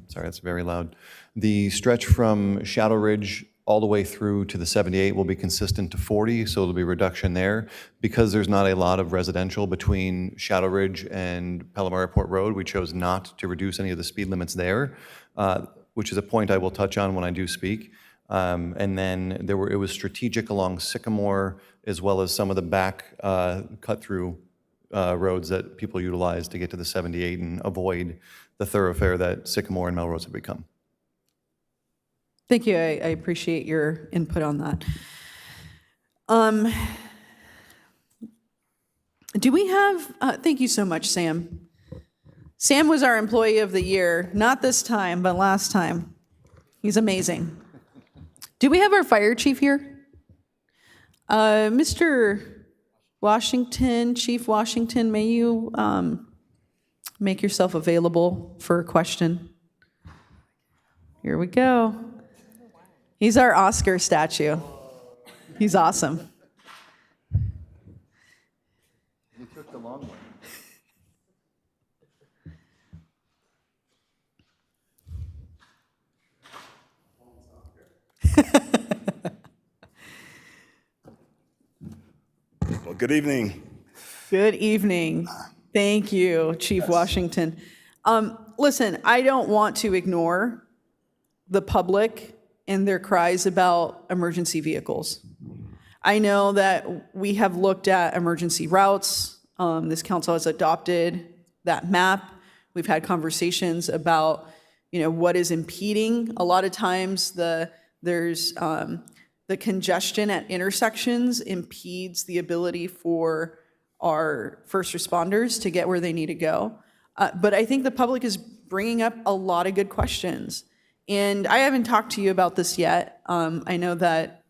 Speaker 24: sorry, that's very loud. The stretch from Shadow Ridge all the way through to the 78 will be consistent to 40, so there'll be a reduction there. Because there's not a lot of residential between Shadow Ridge and Palomar Airport Road, we chose not to reduce any of the speed limits there, which is a point I will touch on when I do speak. And then it was strategic along Sycamore, as well as some of the back cut-through roads that people utilize to get to the 78 and avoid the thoroughfare that Sycamore and Melrose have become.
Speaker 10: Thank you. I appreciate your input on that. Do we have, thank you so much, Sam. Sam was our employee of the year, not this time, but last time. He's amazing. Do we have our fire chief here? Mr. Washington, Chief Washington, may you make yourself available for a question? Here we go. He's our Oscar statue. He's awesome.
Speaker 24: You took the long one.
Speaker 16: Well, good evening.
Speaker 10: Good evening. Thank you, Chief Washington. Listen, I don't want to ignore the public and their cries about emergency vehicles. I know that we have looked at emergency routes. This council has adopted that map. We've had conversations about, what is impeding. A lot of times there's the congestion at intersections impedes the ability for our first responders to get where they need to go. But I think the public is bringing up a lot of good questions. And I haven't talked to you about this yet. I know that,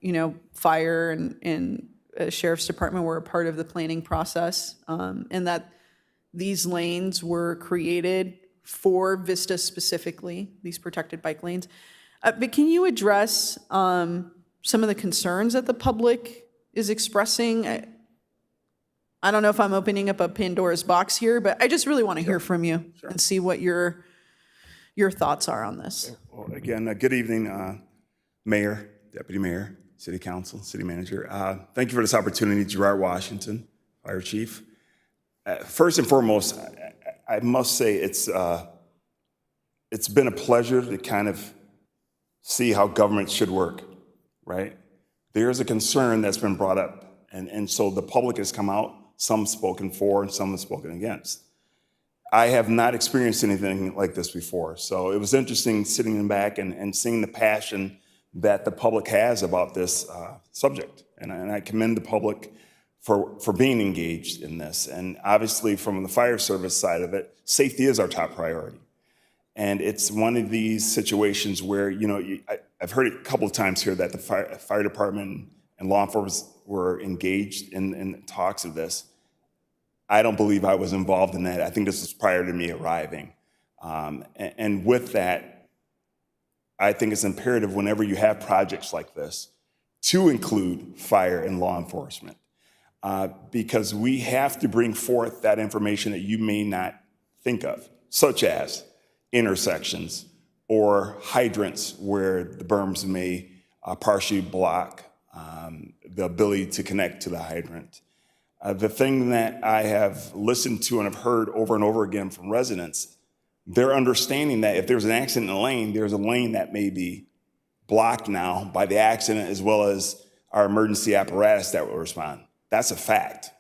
Speaker 10: fire and sheriff's department were a part of the planning process, and that these lanes were created for Vista specifically, these protected bike lanes. But can you address some of the concerns that the public is expressing? I don't know if I'm opening up a Pandora's box here, but I just really want to hear from you and see what your thoughts are on this.
Speaker 3: Well, again, good evening, Mayor, Deputy Mayor, City Council, City Manager. Thank you for this opportunity, Gerard Washington, Fire Chief. First and foremost, I must say it's been a pleasure to kind of see how government should work, right? There's a concern that's been brought up, and so the public has come out, some spoken for and some have spoken against. I have not experienced anything like this before, so it was interesting sitting in back and seeing the passion that the public has about this subject, and I commend the public for being engaged in this. And obviously from the fire service side of it, safety is our top priority. And it's one of these situations where, I've heard it a couple of times here that the fire department and law enforcement were engaged in talks of this. I don't believe I was involved in that. I think this was prior to me arriving. And with that, I think it's imperative whenever you have projects like this to include fire and law enforcement. Because we have to bring forth that information that you may not think of, such as intersections or hydrants where the berms may partially block the ability to connect to the hydrant. The thing that I have listened to and have heard over and over again from residents, they're understanding that if there's an accident in a lane, there's a lane that may be blocked now by the accident as well as our emergency apparatus that will respond. That's a fact,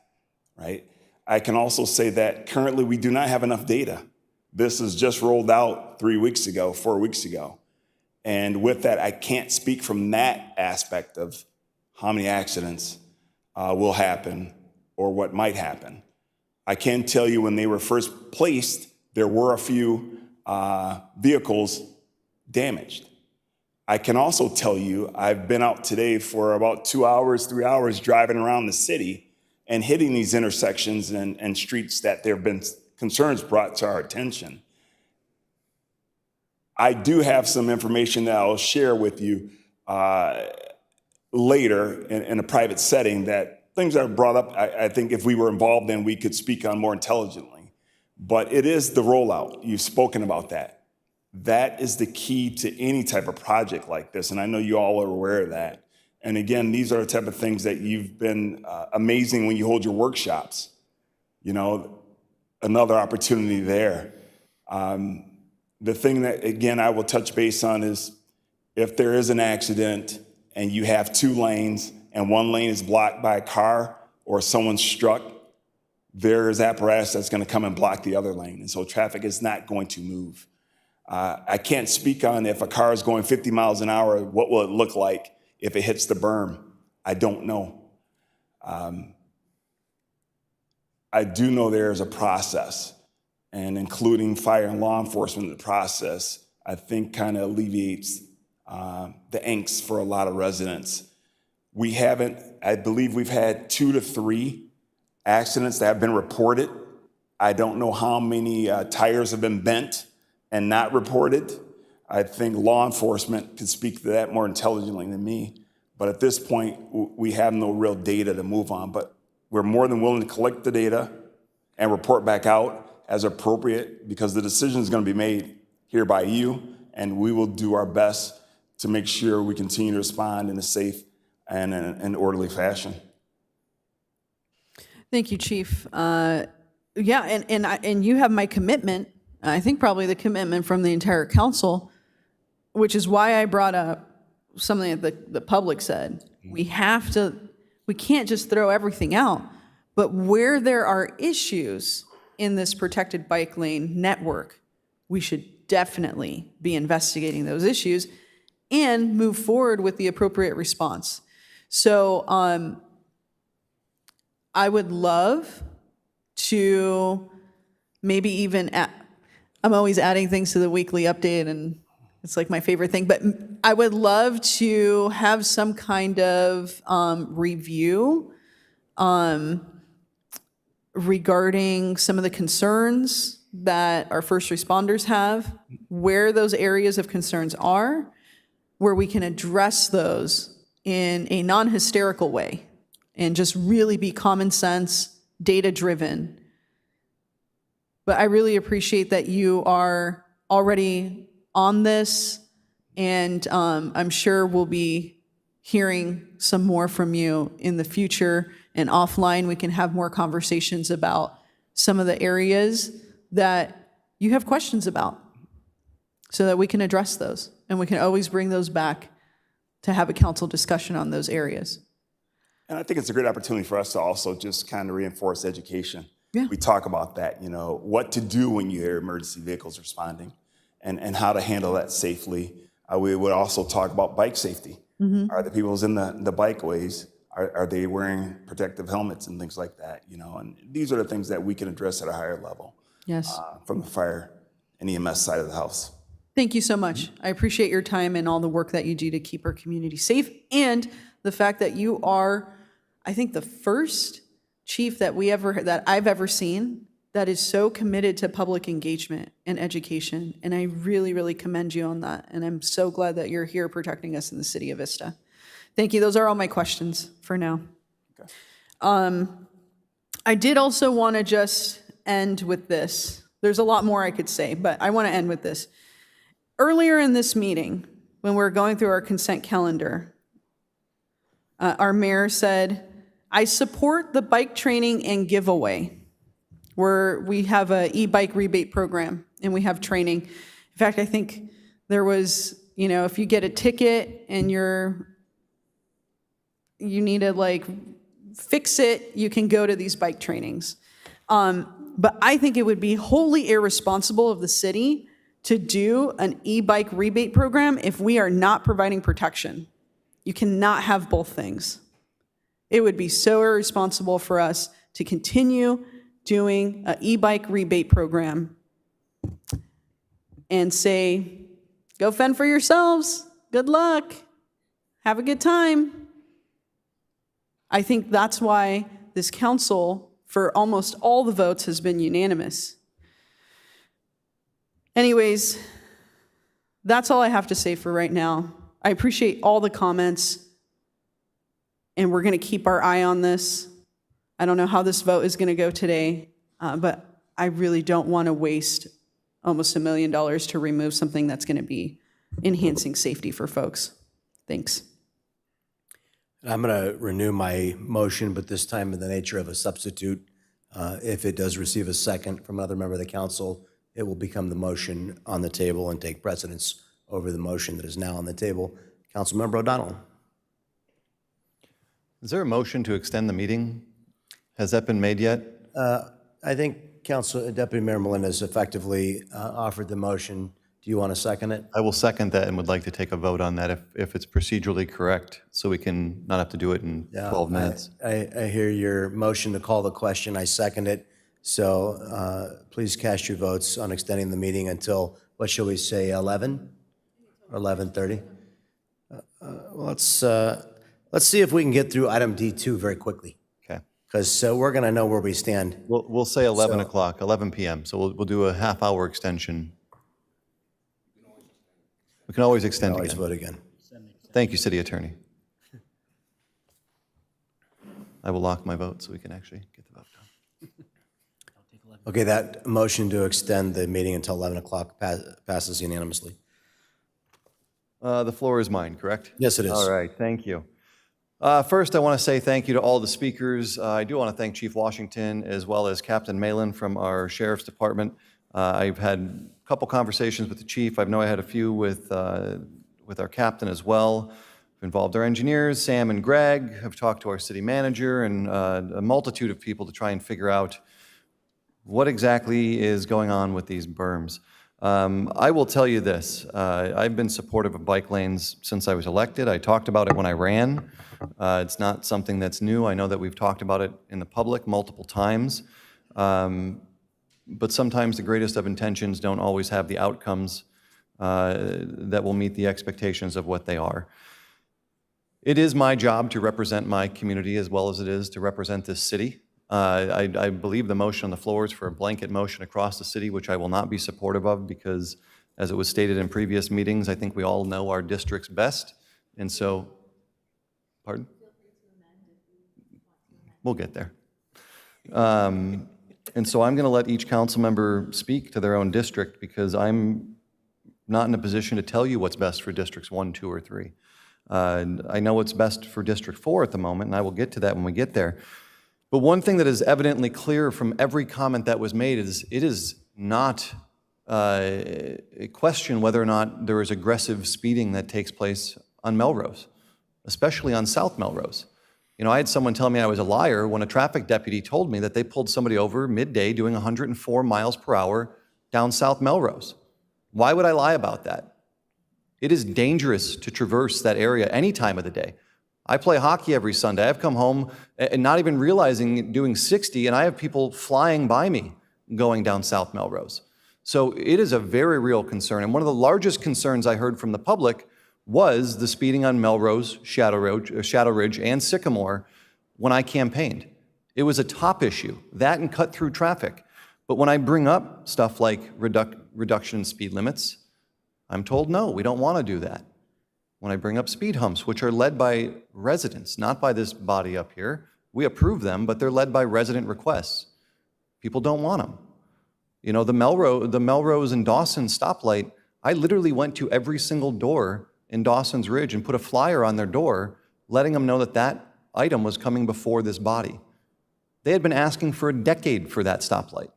Speaker 3: right? I can also say that currently we do not have enough data. This is just rolled out 4 weeks ago. And with that, I can't speak from that aspect of how many accidents will happen or what might happen. I can tell you when they were first placed, there were a few vehicles damaged. I can also tell you, I've been out today for about 2 hours, 3 hours driving around the city and hitting these intersections and streets that there have been concerns brought to our attention. I do have some information that I'll share with you later in a private setting that things that are brought up, I think if we were involved in, we could speak on more intelligently. But it is the rollout. You've spoken about that. That is the key to any type of project like this, and I know you all are aware of that. And again, these are the type of things that you've been amazing when you hold your workshops. Another opportunity there. The thing that, again, I will touch base on is if there is an accident and you have 2 lanes and one lane is blocked by a car or someone's struck, there is apparatus that's going to come and block the other lane. And so traffic is not going to move. I can't speak on if a car is going 50 miles an hour, what will it look like if it hits the berm? I don't know. I do know there is a process, and including fire and law enforcement in the process, I think kind of alleviates the angst for a lot of residents. I believe we've had 2 to 3 accidents that have been reported. I don't know how many tires have been bent and not reported. I think law enforcement could speak to that more intelligently than me. But at this point, we have no real data to move on. But we're more than willing to collect the data and report back out as appropriate, because the decision is going to be made here by you, and we will do our best to make sure we continue to respond in a safe and an orderly fashion.
Speaker 10: Thank you, Chief. And you have my commitment. I think probably the commitment from the entire council, which is why I brought up something that the public said. We can't just throw everything out, but where there are issues in this protected bike lane network, we should definitely be investigating those issues and move forward with the appropriate response. So I would love to maybe even, I'm always adding things to the weekly update, and it's like my favorite thing, but I would love to have some kind of review regarding some of the concerns that our first responders have, where those areas of concerns are, where we can address those in a non-hysterical way and just really be common sense, data-driven. But I really appreciate that you are already on this, and I'm sure we'll be hearing some more from you in the future, and offline we can have more conversations about some of the areas that you have questions about so that we can address those, and we can always bring those back to have a council discussion on those areas.
Speaker 3: And I think it's a great opportunity for us to also just kind of reinforce education.
Speaker 10: Yeah.
Speaker 3: We talk about that, you know, what to do when you hear emergency vehicles responding and how to handle that safely. We would also talk about bike safety. Are the people in the bikeways, are they wearing protective helmets and things like that, you know? And these are the things that we can address at a higher level.
Speaker 10: Yes.
Speaker 3: From the fire and EMS side of the house.
Speaker 10: Thank you so much. I appreciate your time and all the work that you do to keep our community safe, and the fact that you are, I think, the first chief that I've ever seen that is so committed to public engagement and education, and I really, really commend you on that, and I'm so glad that you're here protecting us in the city of Vista. Thank you. Those are all my questions for now.
Speaker 3: Okay.
Speaker 10: I did also want to just end with this. There's a lot more I could say, but I want to end with this. Earlier in this meeting, when we were going through our consent calendar, our mayor said, "I support the bike training and giveaway." Where we have a e-bike rebate program and we have training. In fact, I think there was, you know, if you get a ticket and you need to like fix it, you can go to these bike trainings. But I think it would be wholly irresponsible of the city to do an e-bike rebate program if we are not providing protection. You cannot have both things. It would be so irresponsible for us to continue doing an e-bike rebate program and say, go fend for yourselves, good luck, have a good time. I think that's why this council, for almost all the votes, has been unanimous. Anyways, that's all I have to say for right now. I appreciate all the comments, and we're going to keep our eye on this. I don't know how this vote is going to go today, but I really don't want to waste almost $1 million to remove something that's going to be enhancing safety for folks. Thanks.
Speaker 2: I'm going to renew my motion, but this time in the nature of a substitute. If it does receive a second from another member of the council, it will become the motion on the table and take precedence over the motion that is now on the table. Councilmember O'Donnell.
Speaker 24: Is there a motion to extend the meeting? Has that been made yet?
Speaker 2: I think Deputy Mayor Melendez effectively offered the motion. Do you want to second it?
Speaker 24: I will second that and would like to take a vote on that if it's procedurally correct, so we can not have to do it in 12 minutes.
Speaker 2: I hear your motion to call the question. I second it. So please cast your votes on extending the meeting until, what shall we say, 11 or 11:30? Let's see if we can get through item D2 very quickly.
Speaker 24: Okay.
Speaker 2: Because we're going to know where we stand.
Speaker 24: We'll say 11 o'clock, 11 p.m. So we'll do a half-hour extension. We can always extend
Speaker 2: Always
Speaker 24: again.
Speaker 2: vote again.
Speaker 24: Thank you, City Attorney. I will lock my vote so we can actually get the vote done.
Speaker 2: Okay, that motion to extend the meeting until 11 o'clock passes unanimously.
Speaker 24: The floor is mine, correct?
Speaker 2: Yes, it is.
Speaker 24: All right, thank you. First, I want to say thank you to all the speakers. I do want to thank Chief Washington as well as Captain Malin from our Sheriff's Department. I've had a couple conversations with the chief. I know I had a few with our captain as well. I've involved our engineers, Sam and Greg. I've talked to our city manager and a multitude of people to try and figure out what exactly is going on with these berms. I will tell you this. I've been supportive of bike lanes since I was elected. I talked about it when I ran. It's not something that's new. I know that we've talked about it in the public multiple times. But sometimes the greatest of intentions don't always have the outcomes that will meet the expectations of what they are. It is my job to represent my community as well as it is to represent this city. I believe the motion on the floor is for a blanket motion across the city, which I will not be supportive of because, as it was stated in previous meetings, I think we all know our districts best. And so, pardon? We'll get there. And so I'm going to let each council member speak to their own district because I'm not in a position to tell you what's best for districts 1, 2, or 3. I know what's best for District 4 at the moment, and I will get to that when we get there. But one thing that is evidently clear from every comment that was made is it is not a question whether or not there is aggressive speeding that takes place on Melrose, especially on South Melrose. You know, I had someone tell me I was a liar when a traffic deputy told me that they pulled somebody over midday doing 104 miles per hour down South Melrose. Why would I lie about that? It is dangerous to traverse that area any time of the day. I play hockey every Sunday. I've come home and not even realizing doing 60, and I have people flying by me going down South Melrose. So it is a very real concern. And one of the largest concerns I heard from the public was the speeding on Melrose, Shadow Ridge, and Sycamore when I campaigned. It was a top issue, that and cut-through traffic. But when I bring up stuff like reduction in speed limits, I'm told, no, we don't want to do that. When I bring up speed humps, which are led by residents, not by this body up here, we approve them, but they're led by resident requests. People don't want them. You know, the Melrose and Dawson stoplight, I literally went to every single door in Dawson's Ridge and put a flyer on their door letting them know that that item was coming before this body. They had been asking for a decade for that stoplight.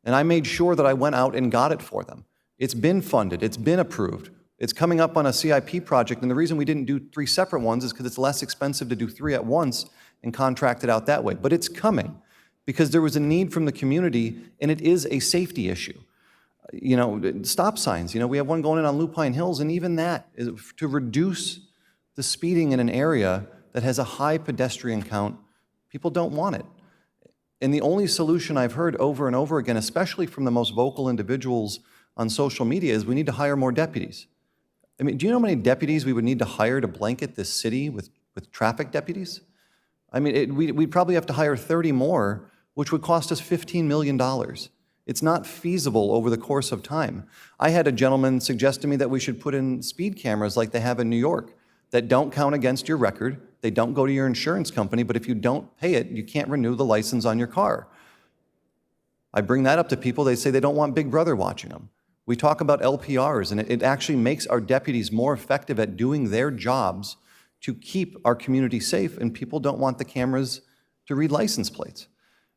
Speaker 24: And I made sure that I went out and got it for them. It's been funded, it's been approved. It's coming up on a CIP project, and the reason we didn't do 3 separate ones is because it's less expensive to do 3 at once and contract it out that way. But it's coming because there was a need from the community, and it is a safety issue. You know, stop signs, you know, we have one going in on Lupine Hills, and even that is to reduce the speeding in an area that has a high pedestrian count. People don't want it. And the only solution I've heard over and over again, especially from the most vocal individuals on social media, is we need to hire more deputies. I mean, do you know how many deputies we would need to hire to blanket this city with traffic deputies? I mean, we'd probably have to hire 30 more, which would cost us $15 million. It's not feasible over the course of time. I had a gentleman suggest to me that we should put in speed cameras like they have in New York that don't count against your record, they don't go to your insurance company, but if you don't pay it, you can't renew the license on your car. I bring that up to people, they say they don't want Big Brother watching them. We talk about LPRs, and it actually makes our deputies more effective at doing their jobs to keep our community safe, and people don't want the cameras to read license plates.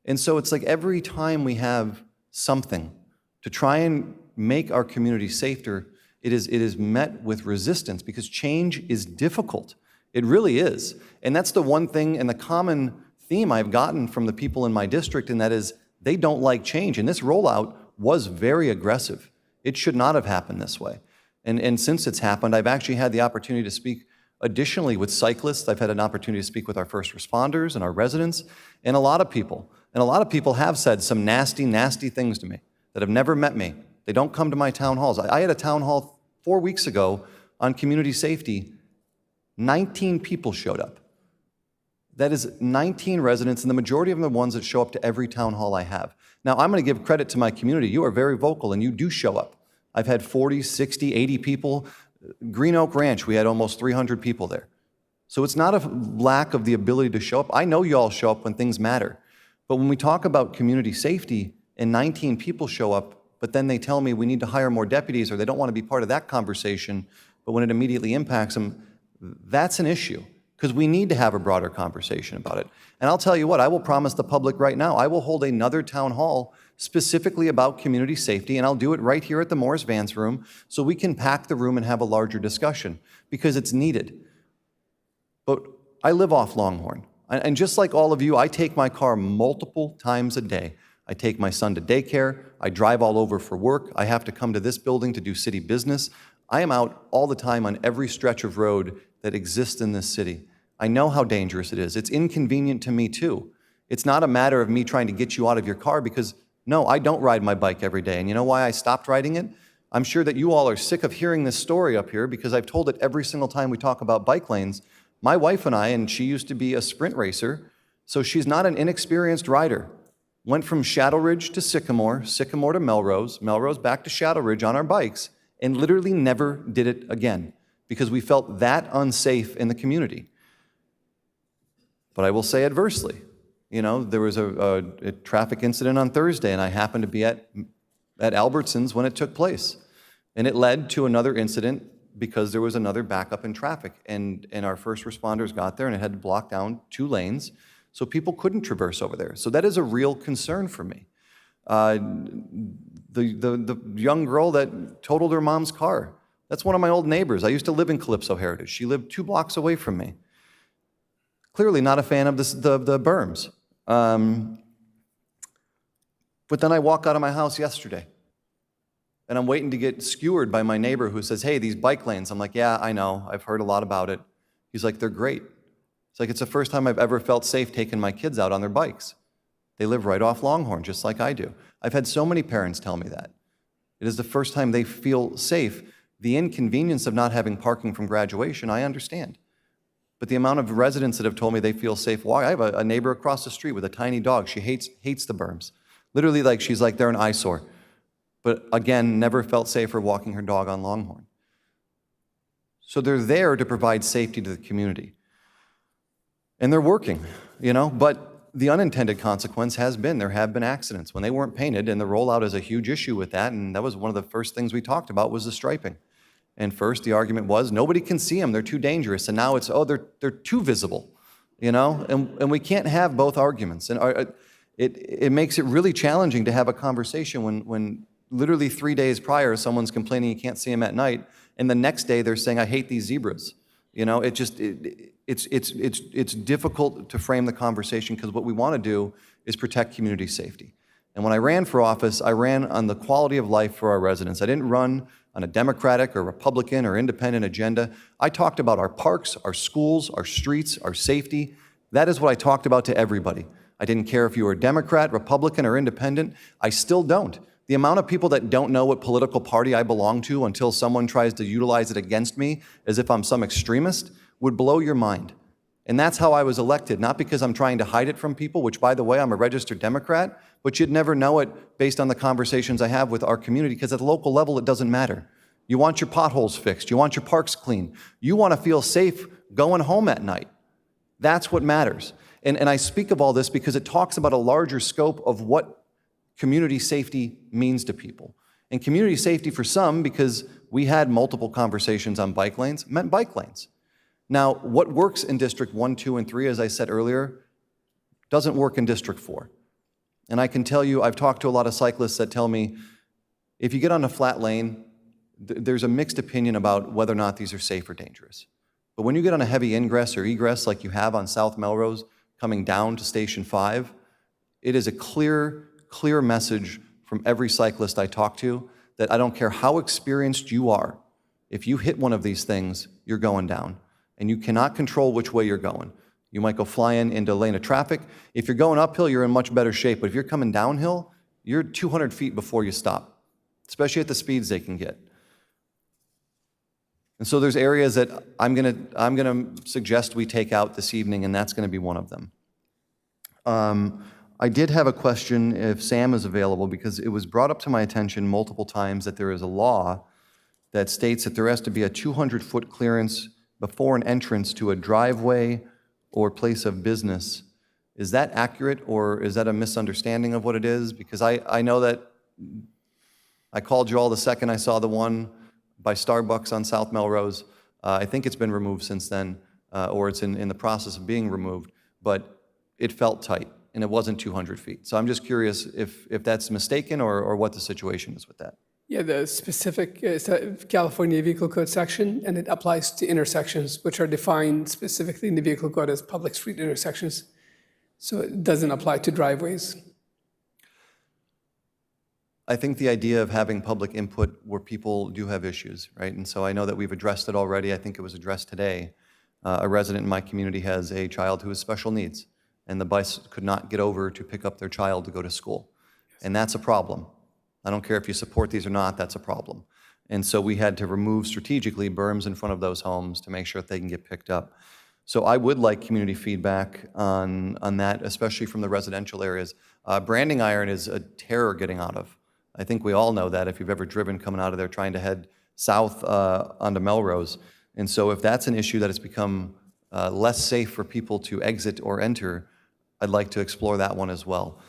Speaker 24: And so it's like every time we have something to try and make our community safer, it is met with resistance because change is difficult. It really is. And that's the one thing and the common theme I've gotten from the people in my district, and that is they don't like change. And this rollout was very aggressive. It should not have happened this way. And since it's happened, I've actually had the opportunity to speak additionally with cyclists. I've had an opportunity to speak with our first responders and our residents and a lot of people. And a lot of people have said some nasty, nasty things to me that have never met me. They don't come to my town halls. I had a town hall 4 weeks ago on community safety. 19 people showed up. That is 19 residents, and the majority of them are the ones that show up to every town hall I have. Now, I'm going to give credit to my community. You are very vocal, and you do show up. I've had 40, 60, 80 people. Green Oak Ranch, we had almost 300 people there. So it's not a lack of the ability to show up. I know you all show up when things matter. But when we talk about community safety and 19 people show up, but then they tell me we need to hire more deputies or they don't want to be part of that conversation, but when it immediately impacts them, that's an issue because we need to have a broader conversation about it. And I'll tell you what, I will promise the public right now, I will hold another town hall specifically about community safety, and I'll do it right here at the Morris Vance Room so we can pack the room and have a larger discussion because it's needed. But I live off Longhorn. And just like all of you, I take my car multiple times a day. I take my son to daycare. I drive all over for work. I have to come to this building to do city business. I am out all the time on every stretch of road that exists in this city. I know how dangerous it is. It's inconvenient to me too. It's not a matter of me trying to get you out of your car because, no, I don't ride my bike every day. And you know why I stopped riding it? I'm sure that you all are sick of hearing this story up here because I've told it every single time we talk about bike lanes. My wife and I, and she used to be a sprint racer, so she's not an inexperienced rider. Went from Shadow Ridge to Sycamore, Sycamore to Melrose, Melrose back to Shadow Ridge on our bikes, and literally never did it again because we felt that unsafe in the community. But I will say adversely, you know, there was a traffic incident on Thursday, and I happened to be at Albertsons when it took place. And it led to another incident because there was another backup in traffic. And our first responders got there, and it had to block down 2 lanes, so people couldn't traverse over there. So that is a real concern for me. The young girl that totaled her mom's car, that's one of my old neighbors. I used to live in Calypso Heritage. She lived 2 blocks away from me. Clearly not a fan of the berms. But then I walk out of my house yesterday, and I'm waiting to get skewered by my neighbor who says, hey, these bike lanes. I'm like, yeah, I know. I've heard a lot about it. He's like, they're great. It's like, it's the first time I've ever felt safe taking my kids out on their bikes. They live right off Longhorn, just like I do. I've had so many parents tell me that. It is the first time they feel safe. The inconvenience of not having parking from graduation, I understand. But the amount of residents that have told me they feel safe walking. I have a neighbor across the street with a tiny dog. She hates the berms. Literally, like, she's like, they're an eyesore. But again, never felt safer walking her dog on Longhorn. So they're there to provide safety to the community. And they're working, you know, but the unintended consequence has been there have been accidents when they weren't painted, and the rollout is a huge issue with that, and that was one of the first things we talked about was the striping. And first the argument was nobody can see them, they're too dangerous, and now it's, oh, they're too visible, you know, and we can't have both arguments. And it makes it really challenging to have a conversation when literally 3 days prior someone's complaining you can't see them at night, and the next day they're saying I hate these zebras. You know, it's difficult to frame the conversation because what we want to do is protect community safety. And when I ran for office, I ran on the quality of life for our residents. I didn't run on a Democratic or Republican or independent agenda. I talked about our parks, our schools, our streets, our safety. That is what I talked about to everybody. I didn't care if you were Democrat, Republican, or independent. I still don't. The amount of people that don't know what political party I belong to until someone tries to utilize it against me as if I'm some extremist would blow your mind. And that's how I was elected, not because I'm trying to hide it from people, which, by the way, I'm a registered Democrat, but you'd never know it based on the conversations I have with our community, because at the local level, it doesn't matter. You want your potholes fixed. You want your parks clean. You want to feel safe going home at night. That's what matters. And I speak of all this because it talks about a larger scope of what community safety means to people. And community safety for some, because we had multiple conversations on bike lanes, meant bike lanes. Now, what works in District 1, 2, and 3, as I said earlier, doesn't work in District 4. And I can tell you, I've talked to a lot of cyclists that tell me, if you get on a flat lane, there's a mixed opinion about whether or not these are safe or dangerous. But when you get on a heavy ingress or egress like you have on South Melrose, coming down to Station 5, it is a clear message from every cyclist I talk to that I don't care how experienced you are, if you hit one of these things, you're going down. And you cannot control which way you're going. You might go flying into a lane of traffic. If you're going uphill, you're in much better shape. But if you're coming downhill, you're 200 feet before you stop, especially at the speeds they can get. And so there's areas that I'm gonna suggest we take out this evening, and that's gonna be one of them. I did have a question if Sam is available, because it was brought up to my attention multiple times that there is a law that states that there has to be a 200-foot clearance before an entrance to a driveway or place of business. Is that accurate, or is that a misunderstanding of what it is? Because I know that I called you all the second I saw the one by Starbucks on South Melrose. I think it's been removed since then, or it's in the process of being removed, but it felt tight, and it wasn't 200 feet. So I'm just curious if that's mistaken or what the situation is with that.
Speaker 14: Yeah, the specific California Vehicle Code section, and it applies to intersections, which are defined specifically in the Vehicle Code as public street intersections. So it doesn't apply to driveways.
Speaker 24: I think the idea of having public input where people do have issues, right? And so I know that we've addressed it already. I think it was addressed today. A resident in my community has a child who has special needs. and the bus could not get over to pick up their child to go to school. And that's a problem. I don't care if you support these or not, that's a problem. And so we had to remove strategically berms in front of those homes to make sure that they can get picked up. So I would like community feedback on that, especially from the residential areas. Branding iron is a terror getting out of. I think we all know that if you've ever driven coming out of there trying to head south onto Melrose. And so if that's an issue that has become less safe for people to exit or enter, I'd like to explore that one as well.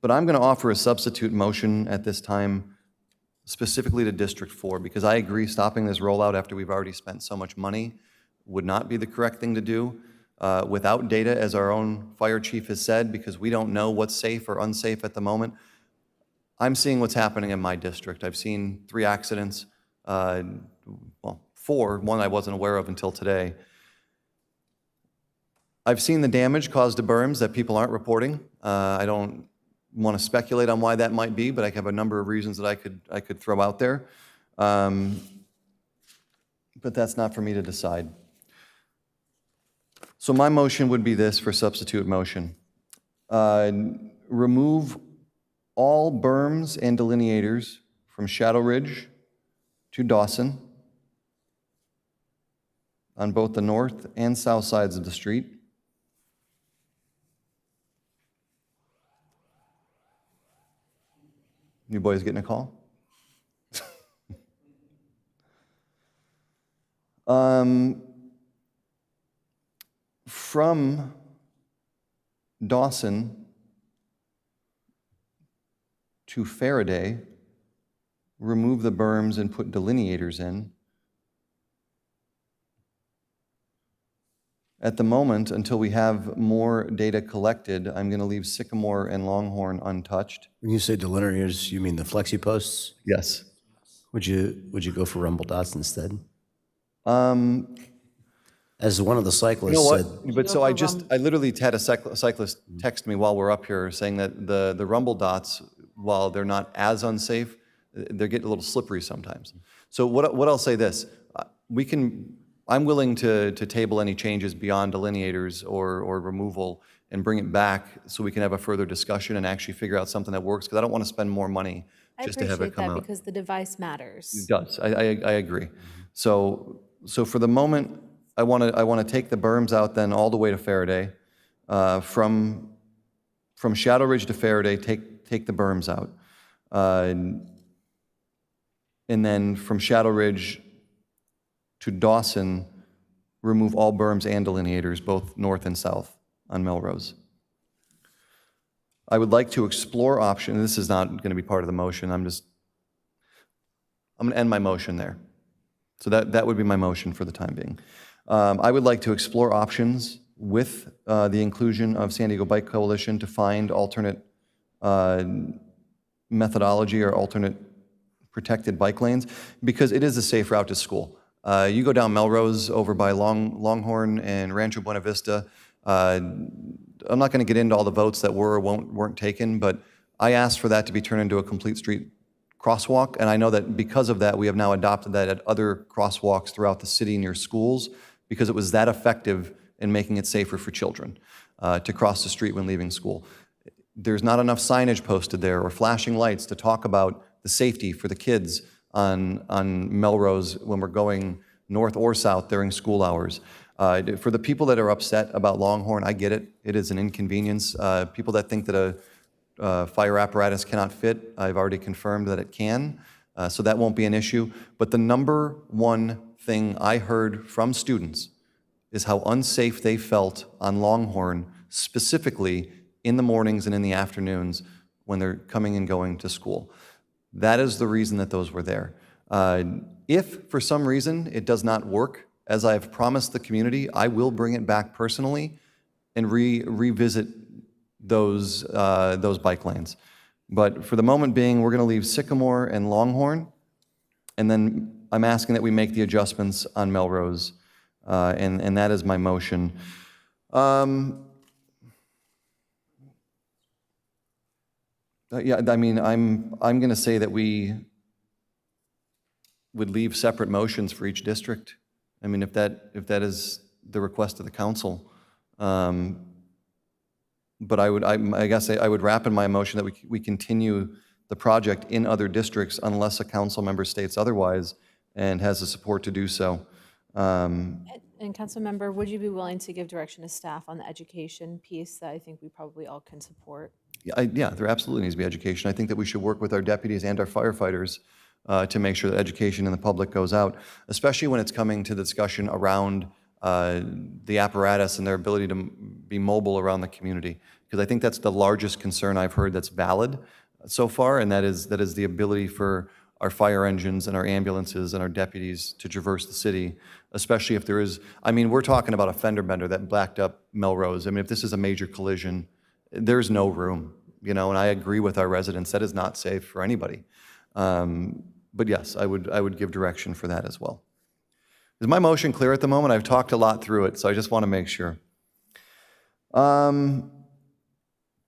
Speaker 24: But I'm going to offer a substitute motion at this time specifically to District 4, because I agree stopping this rollout after we've already spent so much money would not be the correct thing to do. Without data, as our own fire chief has said, because we don't know what's safe or unsafe at the moment. I'm seeing what's happening in my district. I've seen 3 accidents, well, 4, one I wasn't aware of until today. I've seen the damage caused to berms that people aren't reporting. I don't want to speculate on why that might be, but I have a number of reasons that I could throw out there. But that's not for me to decide. So my motion would be this for substitute motion. Remove all berms and delineators from Shadow Ridge to Dawson on both the north and south sides of the street. You boys getting a call? From Dawson to Faraday, remove the berms and put delineators in. At the moment, until we have more data collected, I'm going to leave Sycamore and Longhorn untouched.
Speaker 12: When you say delineators, you mean the flexi posts?
Speaker 24: Yes.
Speaker 12: Would you go for rumble dots instead? As one of the cyclists
Speaker 24: You know what?
Speaker 12: said.
Speaker 24: But so I literally had a cyclist text me while we're up here saying that the rumble dots, while they're not as unsafe, they're getting a little slippery sometimes. So what I'll say this, I'm willing to table any changes beyond delineators or removal and bring it back so we can have a further discussion and actually figure out something that works, because I don't want to spend more money just to have it come out.
Speaker 11: I appreciate that because the device matters.
Speaker 24: It does. I agree. So for the moment, I want to take the berms out then all the way to Faraday. From Shadow Ridge to Faraday, take the berms out. And then from Shadow Ridge to Dawson, remove all berms and delineators, both north and south on Melrose. I would like to explore option, this is not going to be part of the motion, I'm going to end my motion there. So that would be my motion for the time being. I would like to explore options with the inclusion of San Diego Bike Coalition to find alternate methodology or alternate protected bike lanes, because it is a safe route to school. You go down Melrose over by Longhorn and Rancho Buena Vista. I'm not going to get into all the votes that were or weren't taken, but I asked for that to be turned into a complete street crosswalk, and I know that because of that, we have now adopted that at other crosswalks throughout the city near schools, because it was that effective in making it safer for children to cross the street when leaving school. There's not enough signage posted there or flashing lights to talk about the safety for the kids on Melrose when we're going north or south during school hours. For the people that are upset about Longhorn, I get it. It is an inconvenience. People that think that a fire apparatus cannot fit, I've already confirmed that it can, so that won't be an issue. But the number one thing I heard from students is how unsafe they felt on Longhorn, specifically in the mornings and in the afternoons when they're coming and going to school. That is the reason that those were there. If for some reason it does not work, as I have promised the community, I will bring it back personally and revisit those bike lanes. But for the moment being, we're going to leave Sycamore and Longhorn, and then I'm asking that we make the adjustments on Melrose, and that is my motion. Yeah, I mean, I'm going to say that we would leave separate motions for each district. I mean, if that is the request of the council. But I guess I would wrap in my motion that we continue the project in other districts unless a council member states otherwise and has the support to do so.
Speaker 11: And council member, would you be willing to give direction to staff on the education piece that I think we probably all can support?
Speaker 24: Yeah, there absolutely needs to be education. I think that we should work with our deputies and our firefighters to make sure that education in the public goes out, especially when it's coming to the discussion around the apparatus and their ability to be mobile around the community. Because I think that's the largest concern I've heard that's valid so far, and that is the ability for our fire engines and our ambulances and our deputies to traverse the city, especially if there is, I mean, we're talking about a fender bender that blacked up Melrose. I mean, if this is a major collision, there's no room, you know, and I agree with our residents, that is not safe for anybody. But yes, I would give direction for that as well. Is my motion clear at the moment? I've talked a lot through it, so I just want to make sure.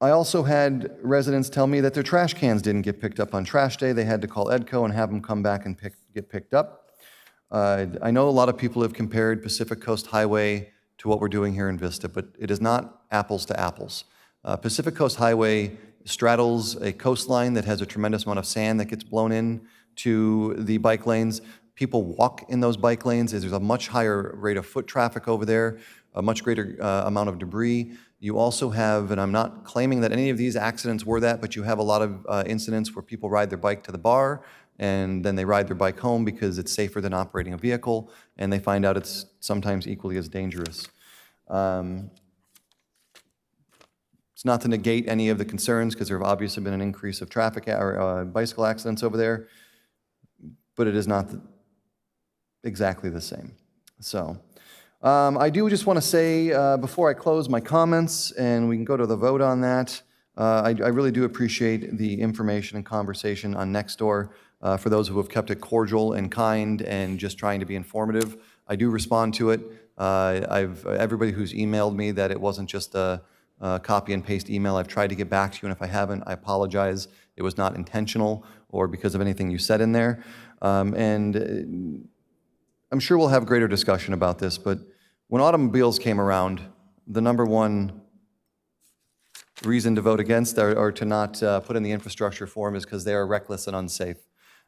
Speaker 24: I also had residents tell me that their trash cans didn't get picked up on trash day. They had to call EDCO and have them come back and get picked up. I know a lot of people have compared Pacific Coast Highway to what we're doing here in Vista, but it is not apples to apples. Pacific Coast Highway straddles a coastline that has a tremendous amount of sand that gets blown in to the bike lanes. People walk in those bike lanes. There's a much higher rate of foot traffic over there, a much greater amount of debris. You also have, and I'm not claiming that any of these accidents were that, but you have a lot of incidents where people ride their bike to the bar and then they ride their bike home because it's safer than operating a vehicle, and they find out it's sometimes equally as dangerous. It's not to negate any of the concerns, because there have obviously been an increase of traffic or bicycle accidents over there, but it is not exactly the same. So I do just want to say, before I close my comments, and we can go to the vote on that, I really do appreciate the information and conversation on Nextdoor. For those who have kept it cordial and kind and just trying to be informative, I do respond to it. Everybody who's emailed me that it wasn't just a copy and paste email, I've tried to get back to you, and if I haven't, I apologize. It was not intentional or because of anything you said in there. And I'm sure we'll have greater discussion about this, but when automobiles came around, the number one reason to vote against or to not put in the infrastructure form is because they are reckless and unsafe.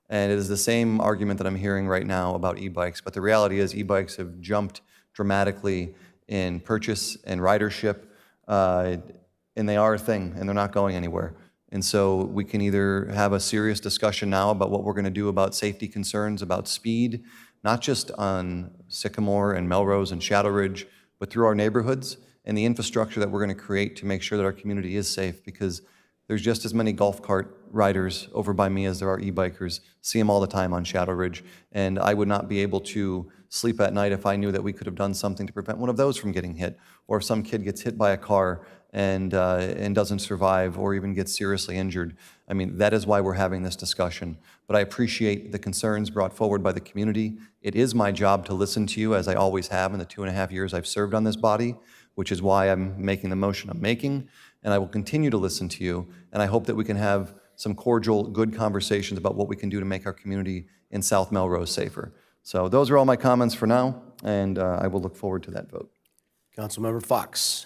Speaker 24: And it is the same argument that I'm hearing right now about e-bikes, but the reality is e-bikes have jumped dramatically in purchase and ridership, and they are a thing, and they're not going anywhere. And so we can either have a serious discussion now about what we're going to do about safety concerns, about speed, not just on Sycamore and Melrose and Shadow Ridge, but through our neighborhoods and the infrastructure that we're going to create to make sure that our community is safe, because there's just as many golf cart riders over by me as there are e-bikers. See them all the time on Shadow Ridge, and I would not be able to sleep at night if I knew that we could have done something to prevent one of those from getting hit, or if some kid gets hit by a car and doesn't survive or even gets seriously injured. I mean, that is why we're having this discussion. But I appreciate the concerns brought forward by the community. It is my job to listen to you, as I always have in the 2.5 years I've served on this body, which is why I'm making the motion I'm making, and I will continue to listen to you, and I hope that we can have some cordial, good conversations about what we can do to make our community in South Melrose safer. So those are all my comments for now, and I will look forward to that vote.
Speaker 2: Councilmember Fox.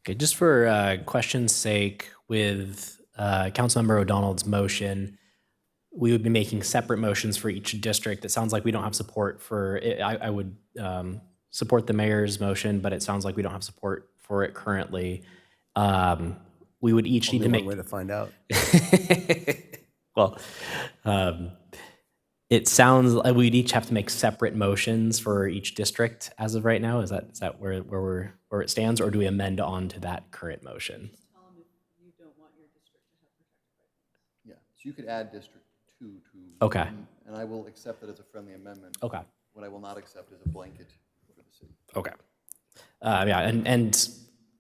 Speaker 16: Okay, just for question's sake, with Councilmember O'Donnell's motion, we would be making separate motions for each district. It sounds like we don't have support for it. I would support the mayor's motion, but it sounds like we don't have support for it currently. We would each need to make...
Speaker 2: One way to find out.
Speaker 16: Well, it sounds like we'd each have to make separate motions for each district as of right now. Is that where it stands, or do we amend on to that current motion?
Speaker 24: Yeah, so you could add District 2 to...
Speaker 16: Okay.
Speaker 24: And I will accept that as a friendly amendment.
Speaker 16: Okay.
Speaker 24: What I will not accept is a blanket for the city.
Speaker 16: Okay. Yeah, and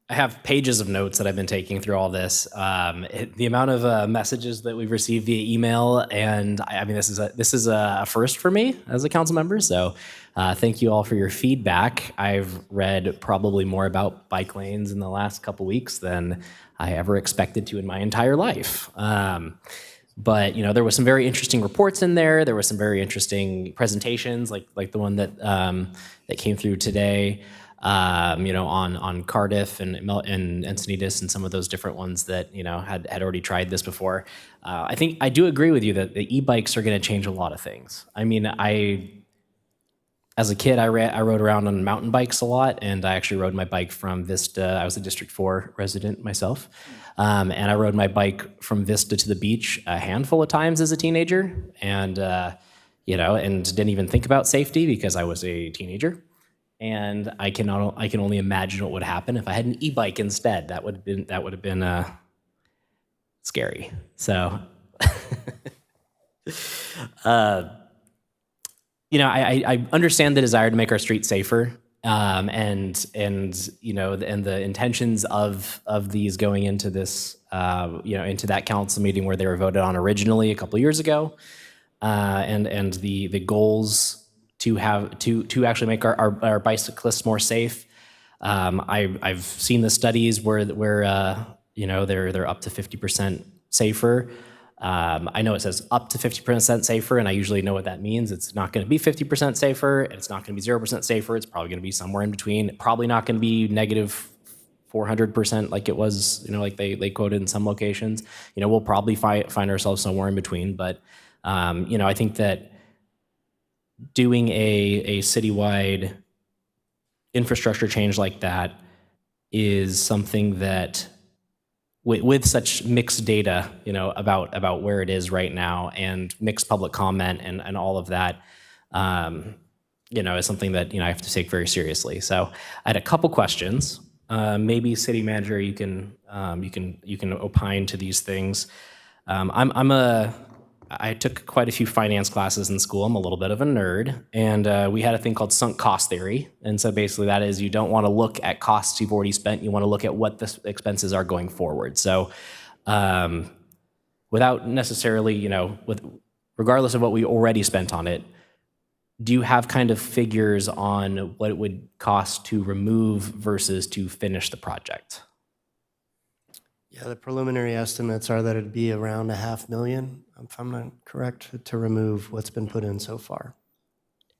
Speaker 16: I have pages of notes that I've been taking through all this. The amount of messages that we've received via email, and I mean, this is a first for me as a council member. So thank you all for your feedback. I've read probably more about bike lanes in the last couple weeks than I ever expected to in my entire life. But there was some very interesting reports in there. There were some very interesting presentations, like the one that that came through today. On Cardiff and NCTD and some of those different ones that had already tried this before. I do agree with you that the e-bikes are going to change a lot of things. I mean, as a kid, I rode around on mountain bikes a lot, and I actually rode my bike from Vista. I was a District 4 resident myself, and I rode my bike from Vista to the beach a handful of times as a teenager, and and didn't even think about safety because I was a teenager. And I can only imagine what would happen if I had an e-bike instead. That would have been scary. So, I understand the desire to make our streets safer, and the intentions of these going into this, into that council meeting where they were voted on originally a couple years ago, and the goals to actually make our bicyclists more safe. I've seen the studies where they're up to 50% safer. I know it says up to 50% safer, and I usually know what that means. It's not going to be 50% safer, and it's not going to be 0% safer. It's probably going to be somewhere in between. Probably not going to be negative 400% like it was, like they quoted in some locations. We'll probably find ourselves somewhere in between. But I think that doing a citywide infrastructure change like that is something that, with such mixed data, about where it is right now and mixed public comment and all of that, is something that I have to take very seriously. So I had a couple questions. Maybe City Manager, you can opine to these things. I took quite a few finance classes in school. I'm a little bit of a nerd, and we had a thing called sunk cost theory. And so basically that is, you don't want to look at costs you've already spent. You want to look at what the expenses are going forward. So without necessarily, regardless of what we already spent on it, do you have kind of figures on what it would cost to remove versus to finish the project?
Speaker 1: Yeah, the preliminary estimates are that it'd be around $500,000, if I'm not correct, to remove what's been put in so far.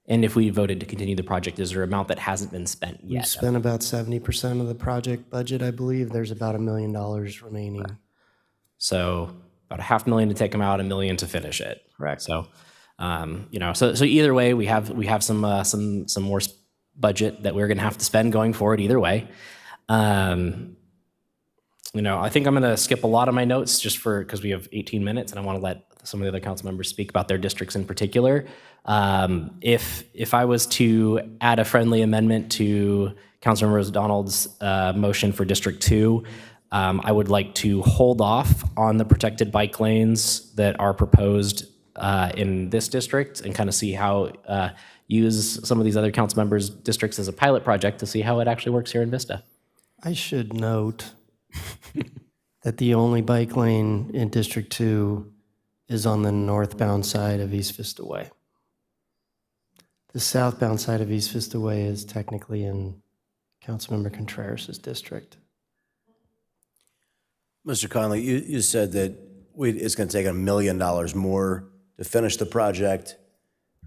Speaker 16: And if we voted to continue the project, is there an amount that hasn't been spent yet?
Speaker 1: We've spent about 70% of the project budget, I believe. There's about $1 million remaining.
Speaker 16: So about $500,000 to take them out, $1 million to finish it.
Speaker 1: Correct.
Speaker 16: So, so either way, we have some more budget that we're going to have to spend going forward. Either way. I think I'm going to skip a lot of my notes just because we have 18 minutes, and I want to let some of the other council members speak about their districts in particular. If I was to add a friendly amendment to Councilmember O'Donnell's motion for District 2, I would like to hold off on the protected bike lanes that are proposed in this district and kind of see how, use some of these other council members' districts as a pilot project to see how it actually works here in Vista.
Speaker 1: I should note that the only bike lane in District 2 is on the northbound side of East Vista Way. The southbound side of East Vista Way is technically in Councilmember Contreras' district.
Speaker 12: Mr. Conley, you said that it's going to take $1 million more to finish the project,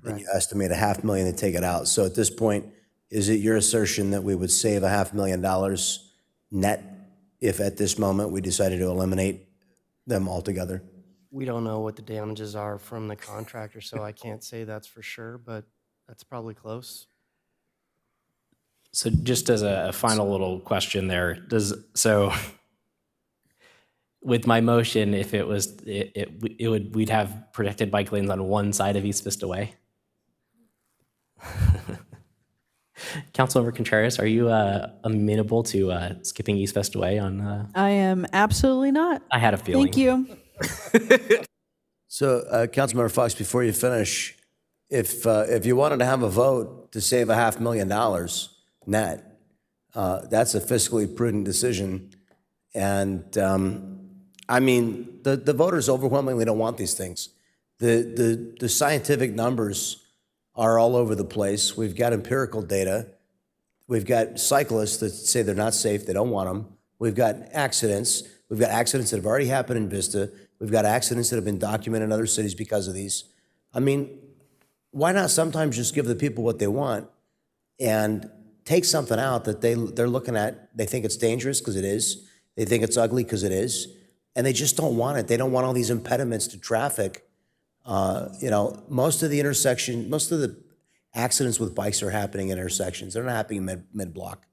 Speaker 12: and you estimate $500,000 to take it out. So at this point, is it your assertion that we would save $500,000 net if at this moment we decided to eliminate them altogether?
Speaker 1: We don't know what the damages are from the contractor, so I can't say that's for sure, but that's probably close.
Speaker 16: So just as a final little question there, with my motion, if it was, we'd have protected bike lanes on one side of East Vista Way. Councilmember Contreras, are you amenable to skipping East Vista Way on?
Speaker 10: I am absolutely not.
Speaker 16: I had a feeling.
Speaker 10: Thank you.
Speaker 12: So, Councilmember Fox, before you finish, if you wanted to have a vote to save $500,000 net, that's a fiscally prudent decision. And I mean, the voters overwhelmingly don't want these things. The scientific numbers are all over the place. We've got empirical data. We've got cyclists that say they're not safe, they don't want them. We've got accidents. We've got accidents that have already happened in Vista.
Speaker 2: We've got accidents that have been documented in other cities because of these. I mean, why not sometimes just give the people what they want and take something out that they're looking at, they think it's dangerous because it is, they think it's ugly because it is, and they just don't want it. They don't want all these impediments to traffic. Most of the accidents with bikes are happening at intersections. They're not happening mid-block.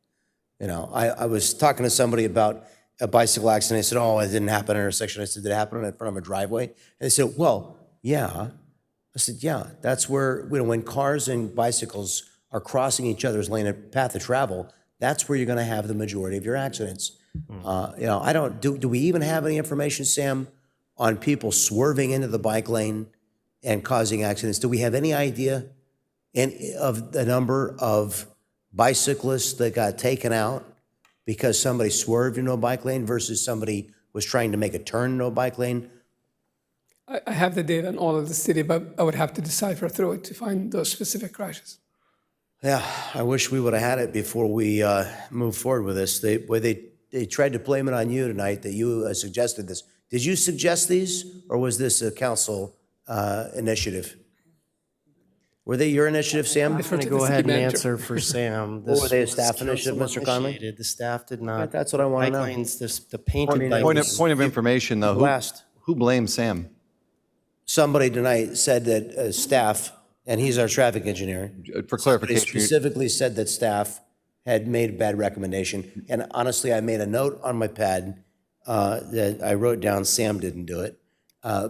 Speaker 2: I was talking to somebody about a bicycle accident. They said, oh, it didn't happen at an intersection. I said, did it happen in front of a driveway? And they said, well, yeah. I said, yeah, that's where, when cars and bicycles are crossing each other's lane and path of travel, that's where you're going to have the majority of your accidents. Do we even have any information, Sam, on people swerving into the bike lane and causing accidents? Do we have any idea of the number of bicyclists that got taken out because somebody swerved into a bike lane versus somebody was trying to make a turn into a bike lane?
Speaker 14: I have the data on all of the city, but I would have to decipher through it to find those specific crashes.
Speaker 2: Yeah, I wish we would have had it before we move forward with this. They tried to blame it on you tonight that you suggested this. Did you suggest these, or was this a council initiative? Were they your initiative, Sam?
Speaker 1: I'm going to go ahead and answer for Sam.
Speaker 2: Or were they a
Speaker 1: was
Speaker 2: staff initiative, Mr. Conley?
Speaker 1: initiated. The staff did not.
Speaker 2: That's what I want to know.
Speaker 1: Bike lanes, the painted bike lanes.
Speaker 24: Point of information, though. Who blames Sam?
Speaker 2: Somebody tonight said that staff, and he's our traffic engineer.
Speaker 24: For clarification,
Speaker 2: specifically said that staff had made a bad recommendation. And honestly, I made a note on my pad that I wrote down Sam didn't do it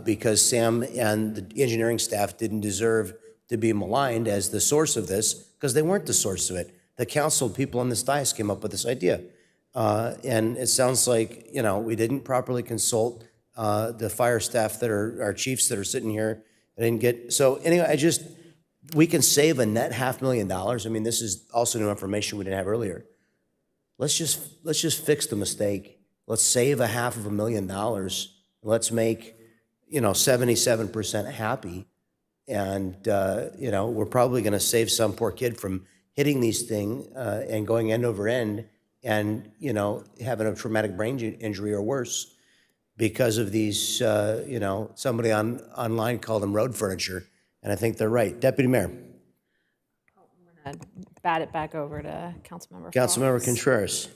Speaker 2: because Sam and the engineering staff didn't deserve to be maligned as the source of this because they weren't the source of it. The council people on this dais came up with this idea. And it sounds like, we didn't properly consult the fire staff that are our chiefs that are sitting here. I didn't get, so anyway, we can save a net $500,000. I mean, this is also new information we didn't have earlier. Let's just fix the mistake. Let's save $500,000. Let's make, 77% happy. And, we're probably going to save some poor kid from hitting these things and going end over end and, having a traumatic brain injury or worse because of these, somebody online called them road furniture. And I think they're right. Deputy Mayor.
Speaker 11: I'm going to bat it back over to Councilmember
Speaker 2: Councilmember Contreras.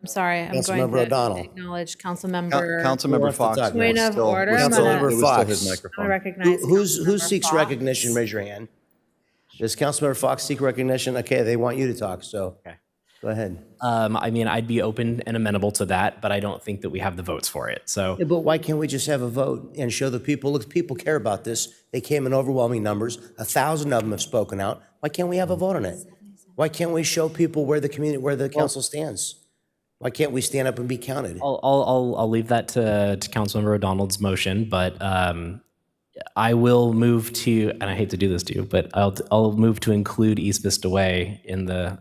Speaker 11: I'm sorry. I'm
Speaker 2: Councilmember
Speaker 11: going to
Speaker 2: O'Donnell.
Speaker 11: acknowledge Councilmember.
Speaker 24: Councilmember Fox.
Speaker 11: Point of order.
Speaker 2: Councilmember Fox.
Speaker 11: I'm going to recognize
Speaker 2: Who seeks
Speaker 11: Fox.
Speaker 2: recognition? Raise your hand. Does Councilmember Fox seek recognition? Okay, they want you to talk, so go ahead.
Speaker 16: I mean, I'd be open and amenable to that, but I don't think that we have the votes for it. So,
Speaker 2: Yeah, but why can't we just have a vote and show the people, look, people care about this. They came in overwhelming numbers. 1,000 of them have spoken out. Why can't we have a vote on it? Why can't we show people where the council stands? Why can't we stand up and be counted?
Speaker 16: I'll leave that to Councilmember O'Donnell's motion, but I will move to, and I hate to do this to you, but I'll move to include East Vista Way in the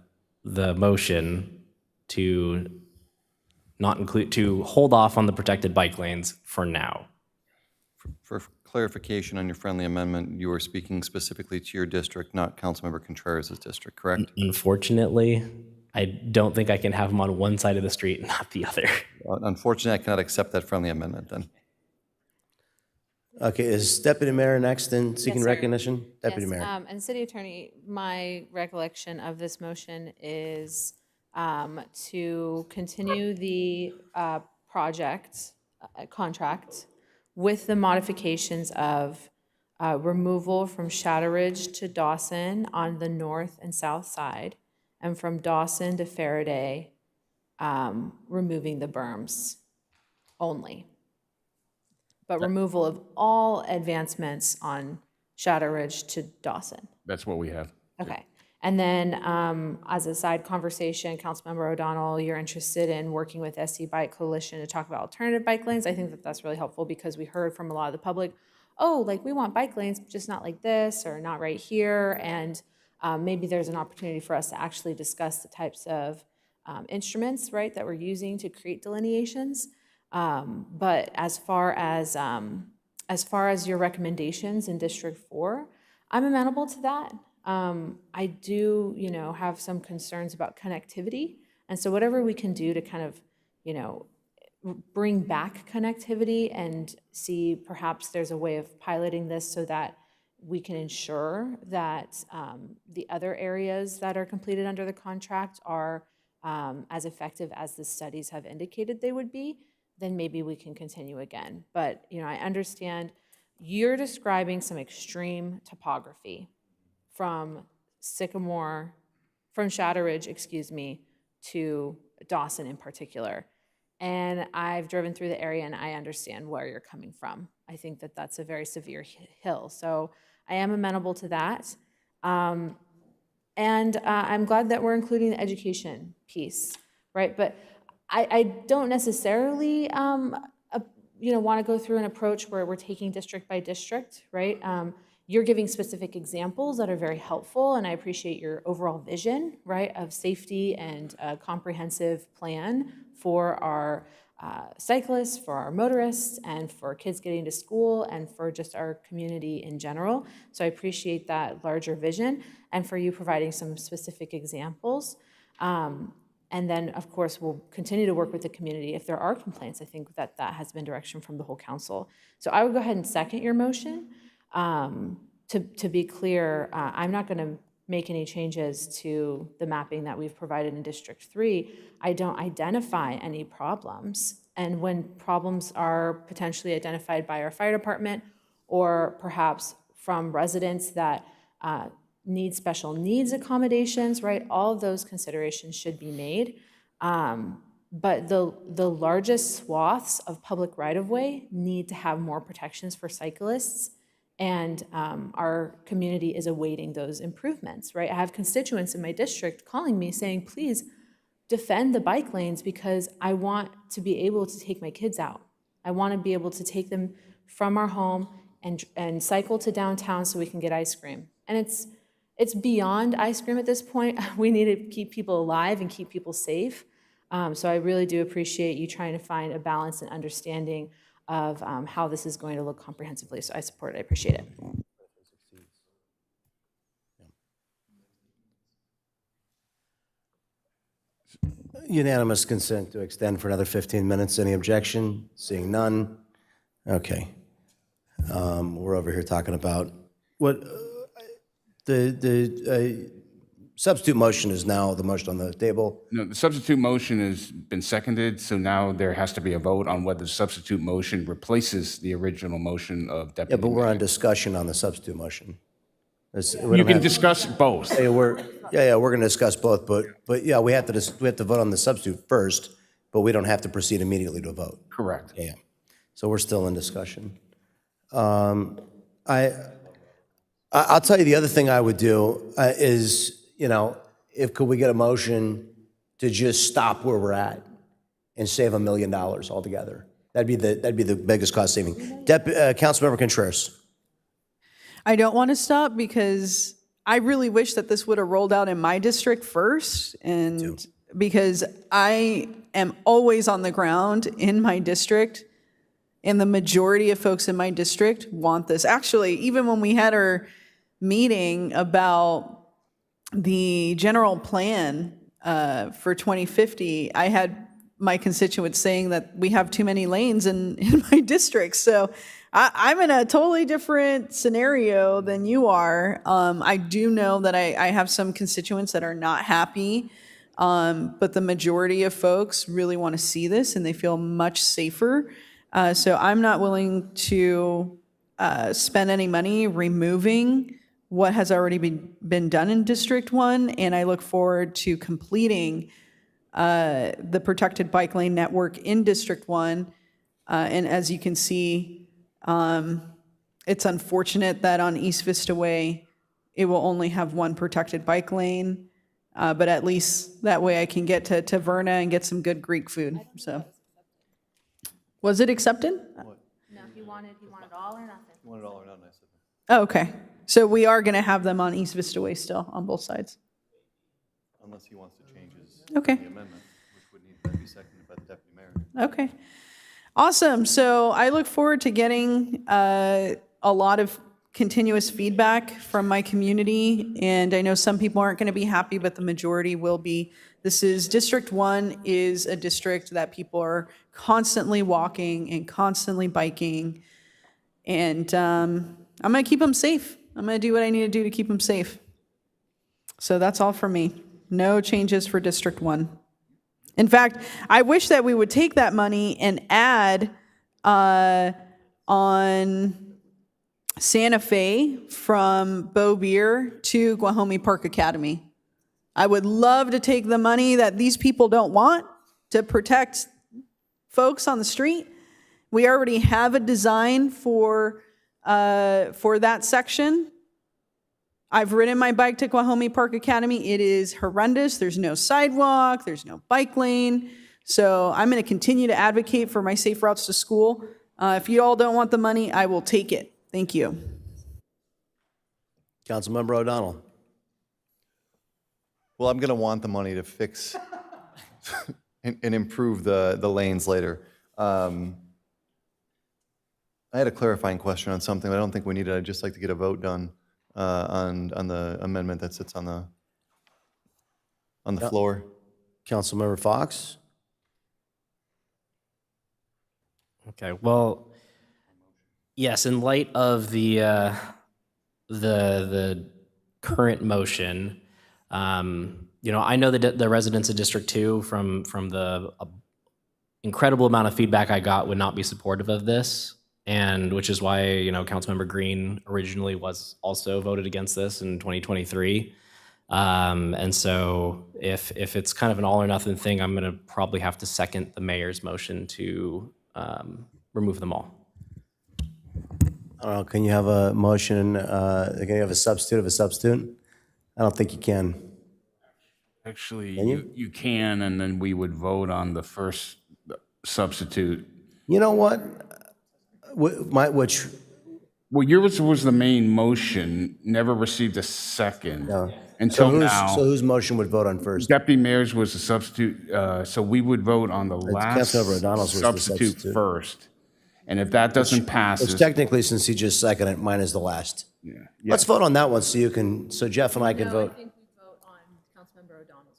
Speaker 16: motion to not include, to hold off on the protected bike lanes for now.
Speaker 24: For clarification on your friendly amendment, you were speaking specifically to your district, not Councilmember Contreras' district, correct?
Speaker 16: Unfortunately, I don't think I can have them on one side of the street and not the other.
Speaker 24: Unfortunately, I cannot accept that friendly amendment then.
Speaker 2: Okay, is Deputy Mayor next in seeking
Speaker 11: sir.
Speaker 2: recognition? Deputy Mayor.
Speaker 11: And City Attorney, my recollection of this motion is to continue the contract with the modifications of removal from Shadow Ridge to Dawson on the north and south side, and from Dawson to Faraday, removing the berms only. But removal of all advancements on Shadow Ridge to Dawson.
Speaker 23: That's what we have.
Speaker 11: Okay. And then as a side conversation, Councilmember O'Donnell, you're interested in working with SC Bike Coalition to talk about alternative bike lanes. I think that that's really helpful because we heard from a lot of the public, oh, like we want bike lanes, just not like this or not right here. And maybe there's an opportunity for us to actually discuss the types of instruments, right, that we're using to create delineations. But as far as your recommendations in District 4, I'm amenable to that. I do, have some concerns about connectivity. And so whatever we can do to kind of, bring back connectivity and see perhaps there's a way of piloting this so that we can ensure that the other areas that are completed under the contract are as effective as the studies have indicated they would be, then maybe we can continue again. But I understand you're describing some extreme topography from Shadow Ridge, to Dawson in particular. And I've driven through the area and I understand where you're coming from. I think that that's a very severe hill. So I am amenable to that. And I'm glad that we're including the education piece, right? But I don't necessarily, want to go through an approach where we're taking district by district, right? You're giving specific examples that are very helpful, and I appreciate your overall vision, right, of safety and a comprehensive plan for our cyclists, for our motorists, and for kids getting to school, and for just our community in general. So I appreciate that larger vision, and for you providing some specific examples. And then, of course, we'll continue to work with the community. If there are complaints, I think that has been direction from the whole council. So I would go ahead and second your motion. To be clear, I'm not going to make any changes to the mapping that we've provided in District 3. I don't identify any problems. And when problems are potentially identified by our fire department or perhaps from residents that need special needs accommodations, right? All of those considerations should be made. But the largest swaths of public right-of-way need to have more protections for cyclists. And our community is awaiting those improvements, right? I have constituents in my district calling me saying, please defend the bike lanes because I want to be able to take my kids out. I want to be able to take them from our home and cycle to downtown so we can get ice cream. And it's beyond ice cream at this point. We need to keep people alive and keep people safe. So I really do appreciate you trying to find a balance and understanding of how this is going to look comprehensively. So I support it. I appreciate it.
Speaker 12: Unanimous consent to extend for another 15 minutes. Any objection? Seeing none. Okay. We're over here talking about what the substitute motion is now the motion on the table.
Speaker 23: No, the substitute motion has been seconded, so now there has to be a vote on whether the substitute motion replaces the original motion of Deputy.
Speaker 12: Yeah, but we're on discussion on the substitute motion.
Speaker 23: You can discuss both.
Speaker 12: Hey, we're going to discuss both, but yeah, we have to vote on the substitute first, but we don't have to proceed immediately to a vote.
Speaker 23: Correct.
Speaker 12: Yeah. So we're still in discussion. I'll tell you the other thing I would do is, could we get a motion to just stop where we're at and save $1 million altogether? That'd be the biggest cost saving. Councilmember Contreras.
Speaker 10: I don't want to stop because I really wish that this would have rolled out in my district first, and because I am always on the ground in my district, and the majority of folks in my district want this. Actually, even when we had our meeting about the general plan for 2050, I had my constituents saying that we have too many lanes in my district. So I'm in a totally different scenario than you are. I do know that I have some constituents that are not happy, but the majority of folks really want to see this and they feel much safer. So I'm not willing to spend any money removing what has already been done in District 1, and I look forward to completing the protected bike lane network in District 1. And as you can see, it's unfortunate that on East Vista Way, it will only have one protected bike lane, but at least that way I can get to Taverna and get some good Greek food. So, was it accepted?
Speaker 11: No, he wanted all or nothing.
Speaker 24: You want it all or nothing, I said.
Speaker 10: Oh, okay. So we are going to have them on East Vista Way still, on both sides?
Speaker 24: Unless he wants to change his
Speaker 10: Okay.
Speaker 24: amendment, which would need to be seconded by the deputy mayor.
Speaker 10: Okay. Awesome. So I look forward to getting a lot of continuous feedback from my community, and I know some people aren't going to be happy, but the majority will be. District 1 is a district that people are constantly walking and constantly biking, and I'm going to keep them safe. I'm going to do what I need to do to keep them safe. So that's all for me. No changes for District 1. In fact, I wish that we would take that money and add on Santa Fe from Beau Beer to Guajome Park Academy. I would love to take the money that these people don't want to protect folks on the street. We already have a design for that section. I've ridden my bike to Guajome Park Academy. It is horrendous. There's no sidewalk. There's no bike lane. So I'm going to continue to advocate for my safe routes to school. If you all don't want the money, I will take it. Thank you.
Speaker 12: Councilmember O'Donnell.
Speaker 24: Well, I'm going to want the money to fix and improve the lanes later. I had a clarifying question on something, but I don't think we need it. I'd just like to get a vote done on the amendment that sits on the floor.
Speaker 12: Councilmember Fox.
Speaker 16: Okay, well, yes, in light of the current motion, I know that the residents of District 2 from the incredible amount of feedback I got would not be supportive of this, and which is why, Councilmember Green originally was also voted against this in 2023. And so if it's kind of an all or nothing thing, I'm gonna probably have to second the mayor's motion to remove them all.
Speaker 12: I don't know, can you have a motion, can you have a substitute of a substitute? I don't think you can.
Speaker 23: Actually,
Speaker 12: Can you?
Speaker 23: you can, and then we would vote on the first substitute.
Speaker 12: You know what? Which
Speaker 23: Well, yours was the main motion, never received a second until now.
Speaker 12: So whose motion would vote on first?
Speaker 23: Deputy Mayor's was the substitute, so we would vote on the last
Speaker 12: Councilmember O'Donnell's was the
Speaker 23: substitute
Speaker 12: substitute.
Speaker 23: first. And if that doesn't pass,
Speaker 12: Which technically, since he just seconded, mine is the last.
Speaker 23: yeah.
Speaker 12: Let's vote on that one so Jeff and I can vote.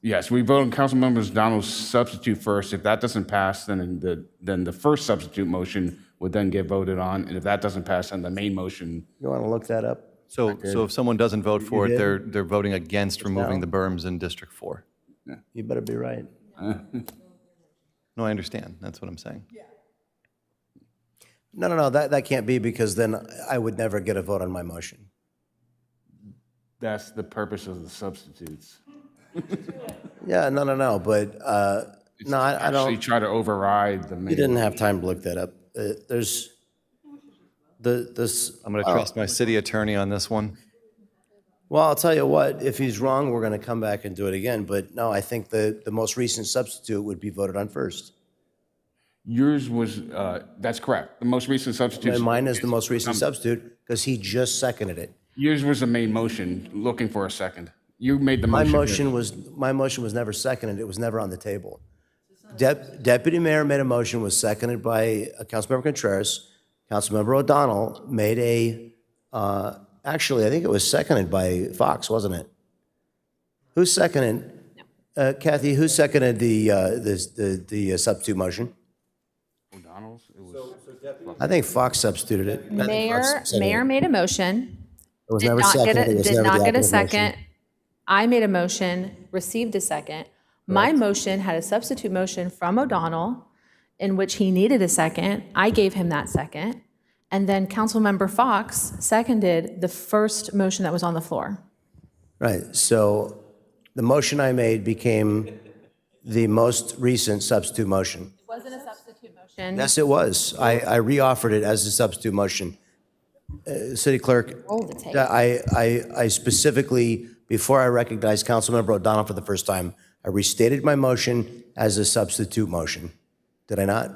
Speaker 23: Yes, we vote on Councilmember O'Donnell's substitute first. If that doesn't pass, then the first substitute motion would then get voted on. And if that doesn't pass, then the main motion.
Speaker 12: You want to look that up?
Speaker 24: So if someone doesn't vote for it,
Speaker 12: did?
Speaker 24: they're voting against removing the berms in District 4.
Speaker 12: You better be right.
Speaker 24: No, I understand. That's what I'm saying.
Speaker 12: No, that can't be, because then I would never get a vote on my motion.
Speaker 23: That's the purpose of the substitutes.
Speaker 12: Yeah, no, but no, I
Speaker 23: Actually
Speaker 12: don't.
Speaker 23: try to override the main.
Speaker 12: You didn't have time to look that up. There's this.
Speaker 24: I'm going to trust my city attorney on this one.
Speaker 12: Well, I'll tell you what, if he's wrong, we're going to come back and do it again. But no, I think the most recent substitute would be voted on first.
Speaker 23: Yours was, that's correct. The most recent substitute.
Speaker 12: And mine is the most recent substitute because he just seconded it.
Speaker 23: Yours was the main motion, looking for a second. You made the
Speaker 12: My
Speaker 23: motion.
Speaker 12: my motion was never seconded. It was never on the table. Deputy Mayor made a motion, was seconded by Councilmember Contreras. Councilmember O'Donnell made actually, I think it was seconded by Fox, wasn't it? Who seconded? Kathy, who seconded the substitute motion?
Speaker 23: O'Donnell's? It was.
Speaker 12: I think Fox substituted it. I think Fox seconded
Speaker 11: Mayor
Speaker 12: it.
Speaker 11: made a motion.
Speaker 12: It was
Speaker 11: Did
Speaker 12: never
Speaker 11: not get
Speaker 12: seconded.
Speaker 11: a-
Speaker 12: It was
Speaker 11: did
Speaker 12: never
Speaker 11: not
Speaker 12: the
Speaker 11: get a
Speaker 12: applicant's motion.
Speaker 11: second. I made a motion, received a second. My motion had a substitute motion from O'Donnell in which he needed a second. I gave him that second. And then Councilmember Fox seconded the first motion that was on the floor.
Speaker 12: Right, so the motion I made became the most recent substitute motion.
Speaker 11: It wasn't a substitute motion.
Speaker 12: Yes, it was. I reoffered it as a substitute motion. City Clerk,
Speaker 11: Roll the tape.
Speaker 12: I specifically, before I recognized Councilmember O'Donnell for the first time, I restated my motion as a substitute motion. Did I not?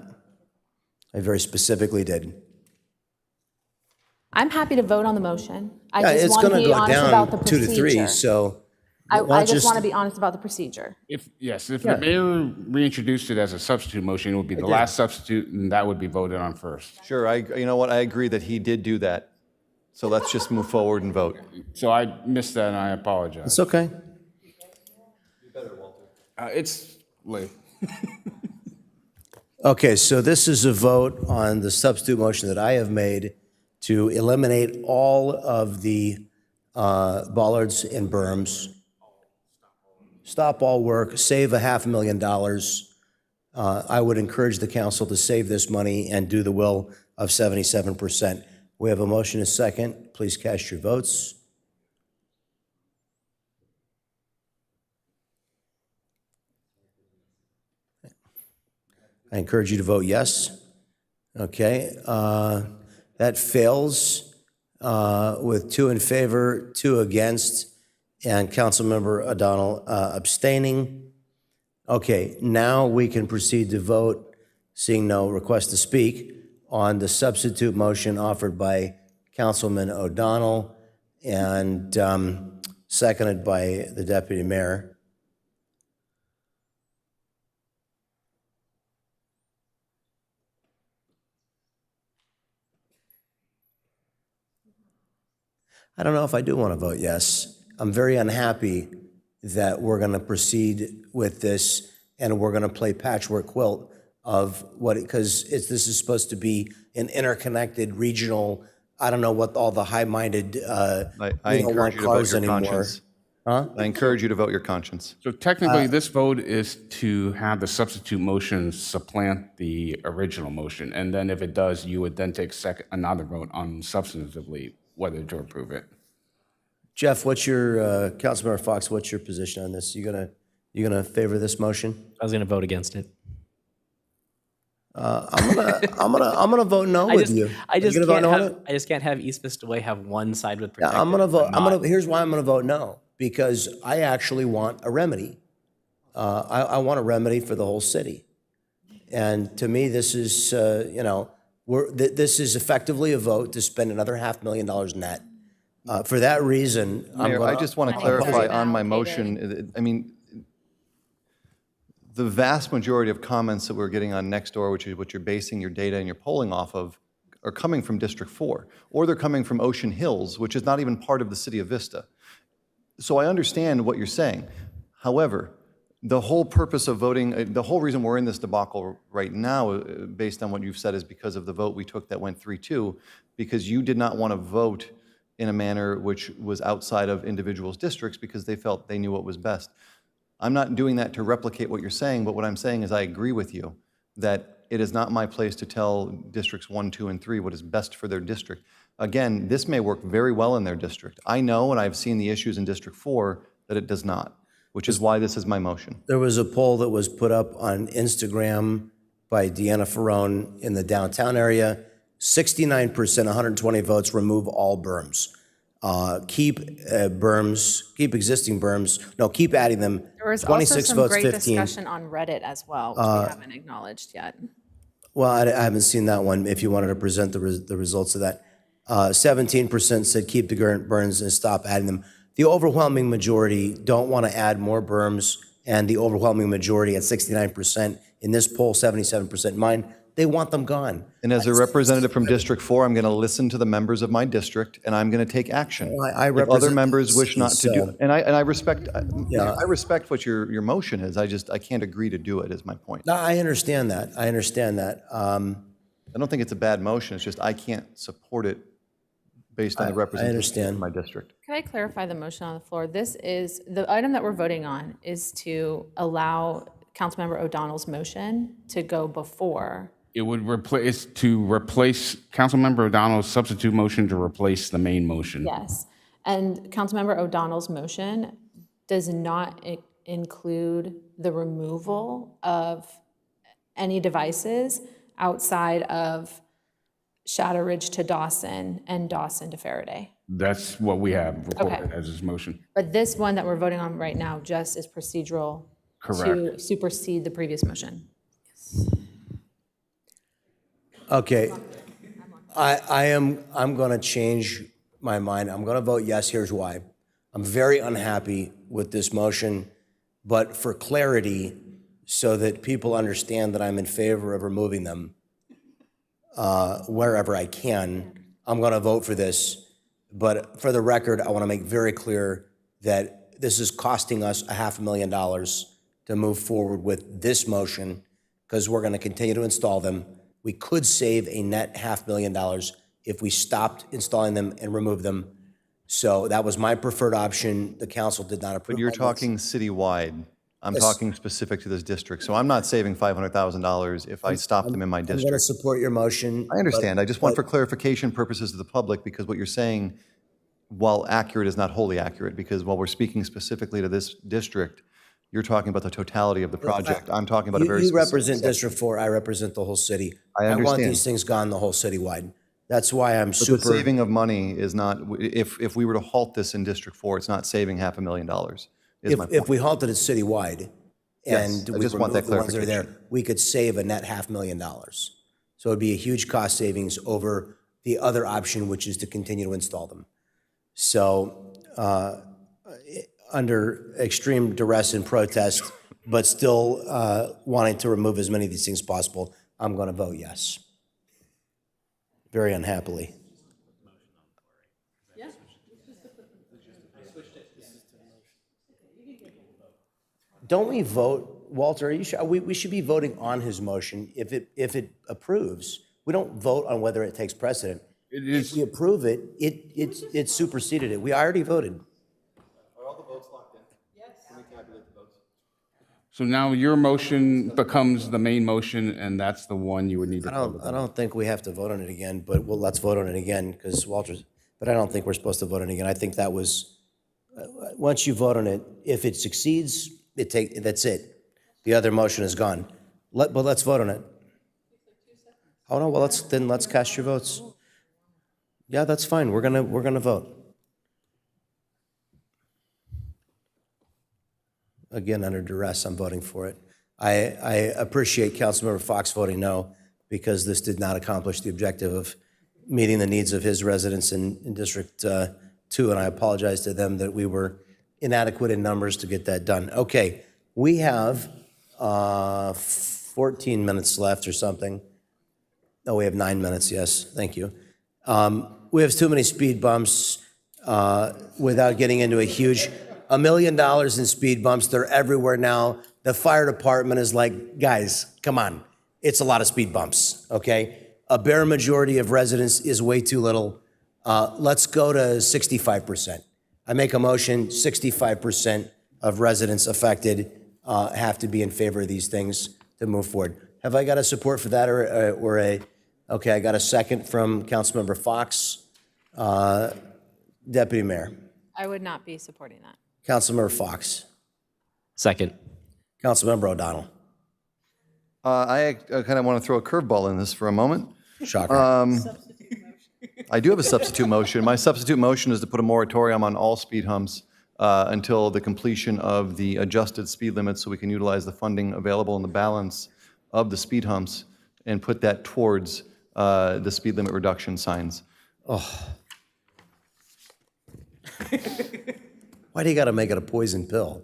Speaker 12: I very specifically did.
Speaker 11: I'm happy to vote on the motion. I
Speaker 12: Yeah,
Speaker 11: just
Speaker 12: it's
Speaker 11: want to
Speaker 12: going to
Speaker 11: be
Speaker 12: go
Speaker 11: honest about the
Speaker 12: down 2 to 3,
Speaker 11: procedure.
Speaker 12: so.
Speaker 11: I
Speaker 12: why
Speaker 11: just want to be honest about the procedure.
Speaker 23: If the mayor reintroduced it as a substitute motion, it would be the last substitute, and that would be voted on first.
Speaker 24: Sure, you know what? I agree that he did do that. So let's just move forward and vote.
Speaker 23: So I missed that and I apologize.
Speaker 12: It's okay.
Speaker 23: It's late.
Speaker 12: Okay, so this is a vote on the substitute motion that I have made to eliminate all of the bollards and berms, stop all work, save $500,000. I would encourage the council to save this money and do the will of 77%. We have a motion and a second. Please cast your votes. I encourage you to vote yes. Okay, that fails with 2 in favor, 2 against, and Councilmember O'Donnell abstaining. Okay, now we can proceed to vote, seeing no request to speak, on the substitute motion offered by Councilman O'Donnell and seconded by the Deputy Mayor. I don't know if I do want to vote yes. I'm very unhappy that we're going to proceed with this and we're going to play patchwork quilt of what, because this is supposed to be an interconnected regional, I don't know what all the high-minded,
Speaker 24: I encourage you to vote your conscience.
Speaker 12: Huh?
Speaker 24: I encourage you to vote your conscience.
Speaker 23: So technically, this vote is to have the substitute motion supplant the original motion. And then if it does, you would then take another vote on substantively whether to approve it.
Speaker 12: Jeff, what's your, Councilmember Fox, what's your position on this? You gonna favor this motion?
Speaker 16: I was going to vote against it.
Speaker 12: I'm gonna vote no with you.
Speaker 16: I just
Speaker 12: You gonna vote no on it?
Speaker 16: I just can't have East Vista Way have one side with protected.
Speaker 12: Yeah, I'm gonna vote.
Speaker 16: but not-
Speaker 12: Here's why I'm gonna vote no, because I actually want a remedy. I want a remedy for the whole city, and to me, this is this is effectively a vote to spend another $500,000 net. For that reason,
Speaker 24: Mayor, I just want to clarify on my motion. I mean, the vast majority of comments that we're getting on Nextdoor, which is what you're basing your data and your polling off of, are coming from District 4, or they're coming from Ocean Hills, which is not even part of the city of Vista. So I understand what you're saying. However, the whole purpose of voting, the whole reason we're in this debacle right now, based on what you've said, is because of the vote we took that went 3-2, because you did not want to vote in a manner which was outside of individuals' districts because they felt they knew what was best. I'm not doing that to replicate what you're saying, but what I'm saying is I agree with you that it is not my place to tell districts 1, 2, and 3 what is best for their district. Again, this may work very well in their district. I know, and I've seen the issues in District 4, that it does not, which is why this is my motion.
Speaker 12: There was a poll that was put up on Instagram by Deanna Ferrone in the downtown area. 69%, 120 votes, remove all berms. Keep berms, keep existing berms. No, keep adding them.
Speaker 11: There was
Speaker 12: 26
Speaker 11: also some
Speaker 12: votes,
Speaker 11: great
Speaker 12: 15.
Speaker 11: discussion on Reddit as well, which we haven't acknowledged yet.
Speaker 12: Well, I haven't seen that one. If you wanted to present the results of that. 17% said keep the berms and stop adding them. The overwhelming majority don't want to add more berms, and the overwhelming majority at 69% in this poll, 77% mine, they want them gone.
Speaker 24: And as a representative from District 4, I'm going to listen to the members of my district, and I'm going to take action.
Speaker 12: I
Speaker 24: If
Speaker 12: represent
Speaker 24: other members wish not to do,
Speaker 12: so-
Speaker 24: and I respect, I respect what your motion is. I can't agree to do it. Is my point.
Speaker 12: No, I understand that. I understand that.
Speaker 24: I don't think it's a bad motion. It's just I can't support it based on the representation
Speaker 12: understand.
Speaker 24: of my district.
Speaker 11: Can I clarify the motion on the floor? This is, the item that we're voting on is to allow Councilmember O'Donnell's motion to go before.
Speaker 23: It would replace Councilmember O'Donnell's substitute motion to replace the main motion.
Speaker 11: Yes. And Councilmember O'Donnell's motion does not include the removal of any devices outside of Shadow Ridge to Dawson and Dawson to Faraday.
Speaker 23: That's what we have recorded
Speaker 11: Okay.
Speaker 23: as his motion.
Speaker 11: But this one that we're voting on right now just is procedural to
Speaker 23: Correct.
Speaker 11: supersede the previous motion.
Speaker 12: Okay. I'm going to change my mind. I'm going to vote yes. Here's why. I'm very unhappy with this motion, but for clarity, so that people understand that I'm in favor of removing them wherever I can, I'm going to vote for this.
Speaker 2: But for the record, I want to make very clear that this is costing us $500,000 to move forward with this motion because we're going to continue to install them. We could save a net $500,000 if we stopped installing them and removed them. So that was my preferred option. The council did not approve.
Speaker 24: But you're
Speaker 2: of this.
Speaker 24: talking citywide. I'm
Speaker 2: Yes.
Speaker 24: talking specific to this district. So I'm not saving $500,000 if I stop them in my
Speaker 2: I'm going to
Speaker 24: district.
Speaker 2: support your motion.
Speaker 24: I understand. I just want
Speaker 2: but-
Speaker 24: for clarification purposes of the public, because what you're saying, while accurate, is not wholly accurate, because while we're speaking specifically to this district, you're talking about the totality of the project. I'm talking about a very
Speaker 2: You
Speaker 24: specific
Speaker 2: represent
Speaker 24: section.
Speaker 2: District 4, I represent the whole city.
Speaker 24: I
Speaker 2: want
Speaker 24: understand.
Speaker 2: these things gone the whole citywide. That's why I'm
Speaker 24: But
Speaker 2: super.
Speaker 24: the saving of money is not, if we were to halt this in District 4, it's not saving $500,000, is my
Speaker 2: If
Speaker 24: point.
Speaker 2: we halted it citywide
Speaker 24: Yes,
Speaker 2: and
Speaker 24: I
Speaker 2: we
Speaker 24: just want that
Speaker 2: removed the ones that are there,
Speaker 24: clarification.
Speaker 2: we could save a net $500,000. So it'd be a huge cost savings over the other option, which is to continue to install them. So under extreme duress and protest, but still wanting to remove as many of these things as possible, I'm going to vote yes. Very unhappily. Don't we vote, Walter, are you sure? We should be voting on his motion if it approves. We don't vote on whether it takes precedent.
Speaker 23: It is.
Speaker 2: If we approve it, it superseded it. We already voted.
Speaker 24: Are all the votes locked in? Yes. Can we calculate the votes?
Speaker 23: So now your motion becomes the main motion, and that's the one you would need to vote
Speaker 2: I don't think we have to vote on it again, but well, let's vote on it again because Walter's, but I don't think we're supposed to vote on it again. I think that was, once you vote on it, if it succeeds, that's it. The other motion is gone. But let's vote on it. Hold on, well, let's cast your votes. Yeah, that's fine. We're gonna vote. Again, under duress, I'm voting for it. I appreciate Councilmember Fox voting no, because this did not accomplish the objective of meeting the needs of his residents in District 2, and I apologize to them that we were inadequate in numbers to get that done. Okay, we have 14 minutes left or something. No, we have 9 minutes, yes, thank you. We have too many speed bumps without getting into a huge, $1 million in speed bumps. They're everywhere now. The fire department is like, guys, come on. It's a lot of speed bumps, okay? A bare majority of residents is way too little. Let's go to 65%. I make a motion, 65% of residents affected have to be in favor of these things to move forward. Have I got a support for that okay, I got a second from Councilmember Fox. Deputy Mayor.
Speaker 11: I would not be supporting that.
Speaker 2: Councilmember Fox.
Speaker 16: Second.
Speaker 2: Councilmember O'Donnell.
Speaker 24: I kind of want to throw a curveball in this for a moment.
Speaker 2: Shocker.
Speaker 24: I do have a substitute motion. My substitute motion is to put a moratorium on all speed humps until the completion of the adjusted speed limits, so we can utilize the funding available in the balance of the speed humps and put that towards the speed limit reduction signs.
Speaker 2: Oh. Why do you got to make it a poison pill?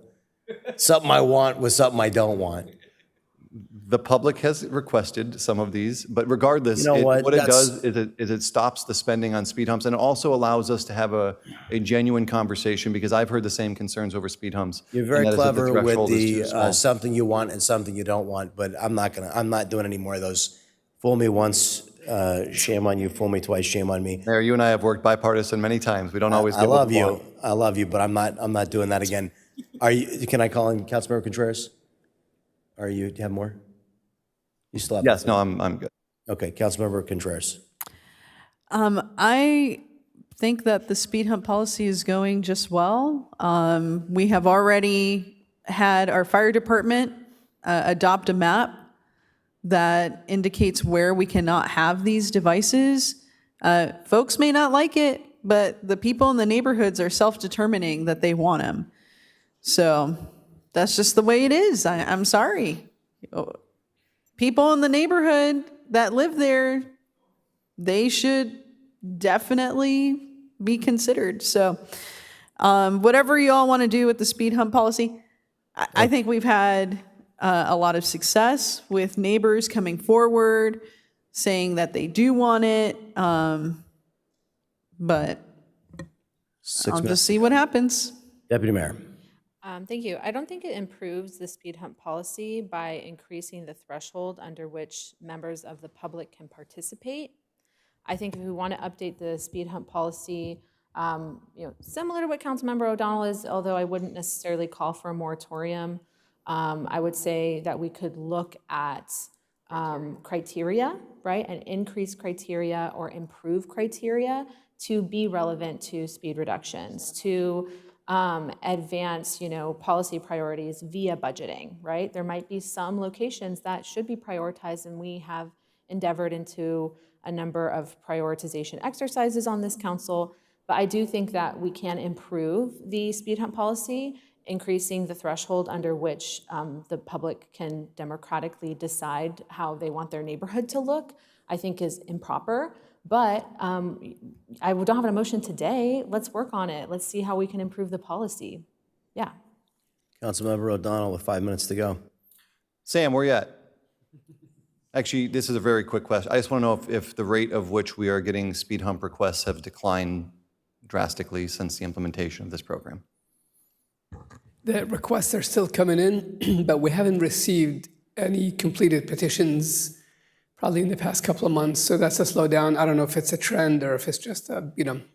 Speaker 2: Something I want with something I don't want.
Speaker 24: The public has requested some of these, but regardless,
Speaker 2: You know what?
Speaker 24: it does is it stops the spending on speed humps, and it also allows us to have a genuine conversation, because I've heard the same concerns over speed humps.
Speaker 2: You're very
Speaker 24: and that is that
Speaker 2: clever with
Speaker 24: threshold is too
Speaker 2: the
Speaker 24: small.
Speaker 2: something you want and something you don't want, but I'm not doing any more of those. Fool me once, shame on you. Fool me twice, shame on me.
Speaker 24: Mayor, you and I have worked bipartisan many times. We don't always
Speaker 2: I
Speaker 24: get what
Speaker 2: love
Speaker 24: we want.
Speaker 2: you. I love you, but I'm not doing that again. Are you? Can I call in Councilmember Contreras? Do you have more? You still have?
Speaker 24: Yes, no, I'm good.
Speaker 2: Okay, Councilmember Contreras.
Speaker 10: I think that the speed hump policy is going just well. We have already had our fire department adopt a map that indicates where we cannot have these devices. Folks may not like it, but the people in the neighborhoods are self-determining that they want them. So that's just the way it is. I'm sorry. People in the neighborhood that live there, they should definitely be considered. So whatever you all want to do with the speed hump policy, I think we've had a lot of success with neighbors coming forward, saying that they do want it. But I'll just see what happens.
Speaker 12: Deputy Mayor.
Speaker 11: Thank you. I don't think it improves the speed hump policy by increasing the threshold under which members of the public can participate. I think if we want to update the speed hump policy, similar to what Councilmember O'Donnell is, although I wouldn't necessarily call for a moratorium, I would say that we could look at criteria, right? And increase criteria or improve criteria to be relevant to speed reductions, to advance, policy priorities via budgeting, right? There might be some locations that should be prioritized, and we have endeavored into a number of prioritization exercises on this council. But I do think that we can improve the speed hump policy, increasing the threshold under which the public can democratically decide how they want their neighborhood to look, I think is improper. But I don't have an emotion today. Let's work on it. Let's see how we can improve the policy. Yeah.
Speaker 12: Councilmember O'Donnell with 5 minutes to go.
Speaker 24: Sam, where you at? Actually, this is a very quick question. I just want to know if the rate of which we are getting speed hump requests have declined drastically since the implementation of this program.
Speaker 14: The requests are still coming in, but we haven't received any completed petitions probably in the past couple of months. So that's a slowdown. I don't know if it's a trend or if it's just a,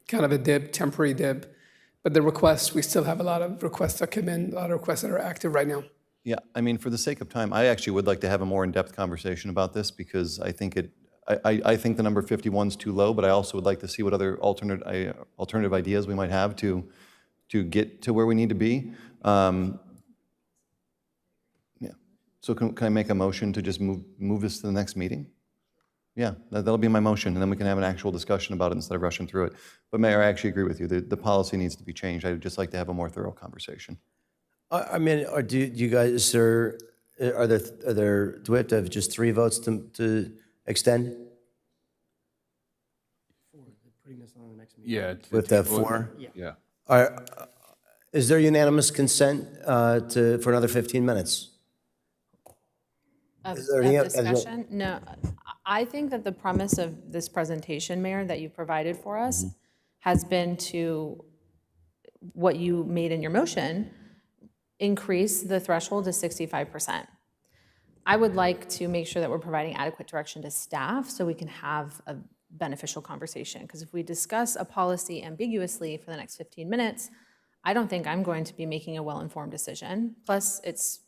Speaker 14: kind of a dip, temporary dip. But the requests, we still have a lot of requests that come in, a lot of requests that are active right now.
Speaker 24: Yeah, I mean, for the sake of time, I actually would like to have a more in-depth conversation about this because I think I think the number 51 is too low, but I also would like to see what other alternative ideas we might have to get to where we need to be. So can I make a motion to just move this to the next meeting? Yeah, that'll be my motion, and then we can have an actual discussion about it instead of rushing through it. But Mayor, I actually agree with you. The policy needs to be changed. I'd just like to have a more thorough conversation.
Speaker 12: I mean, do you guys, do we have to have just 3 votes to extend?
Speaker 23: Yeah.
Speaker 12: With the 4?
Speaker 23: Yeah.
Speaker 12: Is there unanimous consent for another 15 minutes?
Speaker 11: Of
Speaker 12: Is there any
Speaker 11: discussion? No. I think that the premise of this presentation, Mayor, that you provided for us has been to what you made in your motion, increase the threshold to 65%. I would like to make sure that we're providing adequate direction to staff so we can have a beneficial conversation. Because if we discuss a policy ambiguously for the next 15 minutes, I don't think I'm going to be making a well-informed decision. Plus, it's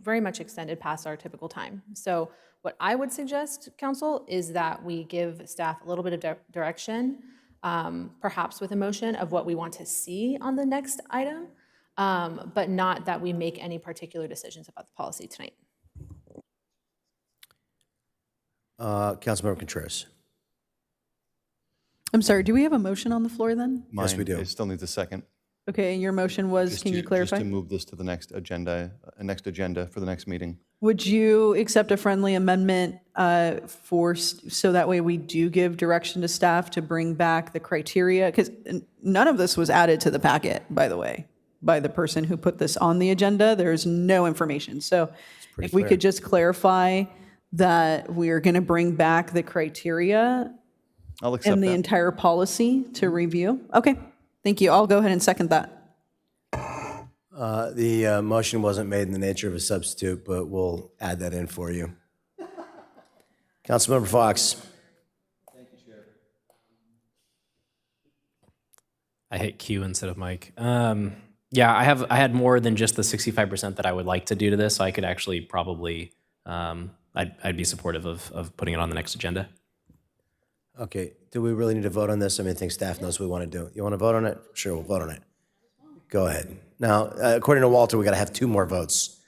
Speaker 11: very much extended past our typical time. So what I would suggest, Council, is that we give staff a little bit of direction, perhaps with a motion of what we want to see on the next item, but not that we make any particular decisions about the policy tonight.
Speaker 12: Councilmember Contreras.
Speaker 10: I'm sorry, do we have a motion on the floor then?
Speaker 12: Yes, we do.
Speaker 24: It still needs a second.
Speaker 10: Okay, your motion was, can you clarify?
Speaker 24: Just to move this to the next agenda for the next meeting.
Speaker 10: Would you accept a friendly amendment so that way we do give direction to staff to bring back the criteria? Because none of this was added to the packet, by the way, by the person who put this on the agenda. There's no information. So if we could just clarify that we are going to bring back the criteria
Speaker 24: I'll accept
Speaker 10: and the
Speaker 24: that.
Speaker 10: entire policy to review. Okay, thank you. I'll go ahead and second that.
Speaker 12: The motion wasn't made in the nature of a substitute, but we'll add that in for you. Councilmember Fox.
Speaker 16: Thank you, Chair. I hit Q instead of Mike. Yeah, I had more than just the 65% that I would like to do to this. So I could actually probably, I'd be supportive of putting it on the next agenda.
Speaker 12: Okay, do we really need to vote on this? I mean, I think staff knows what we want to do. You want to vote on it? Sure, we'll vote on it. Go ahead. Now, according to Walter, we got to have 2 more votes.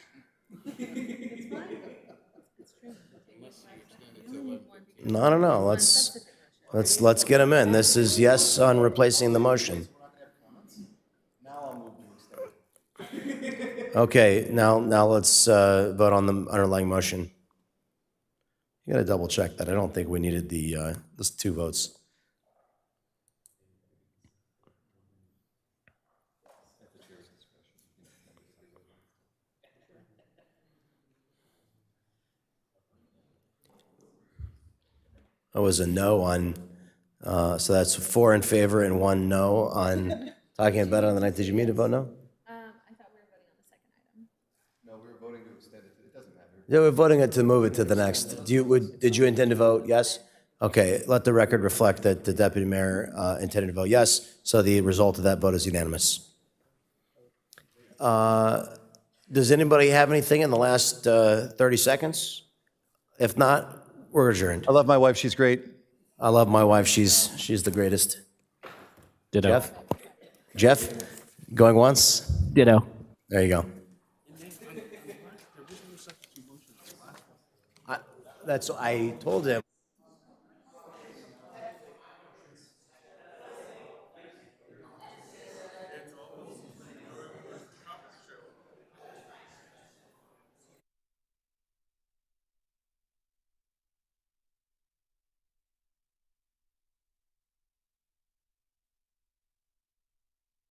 Speaker 12: No. Let's get them in. This is yes on replacing the motion. Okay, now let's vote on the underlying motion. You got to double check that. I don't think we needed those 2 votes. It was a no on, so that's 4 in favor and 1 no on Talking about it on the night, did you mean to vote no?
Speaker 11: I thought we were voting on the second item.
Speaker 24: No, we were voting to extend it. It doesn't matter.
Speaker 12: Yeah, we're voting it to move it to the next. Did you intend to vote yes? Okay, let the record reflect that the deputy mayor intended to vote yes, so the result of that vote is unanimous. Does anybody have anything in the last 30 seconds? If not, we're adjourned.
Speaker 24: I love my wife. She's great.
Speaker 12: I love my wife. She's the greatest.
Speaker 16: Ditto.
Speaker 12: Jeff, going once?
Speaker 16: Ditto.
Speaker 12: There you go. I told him.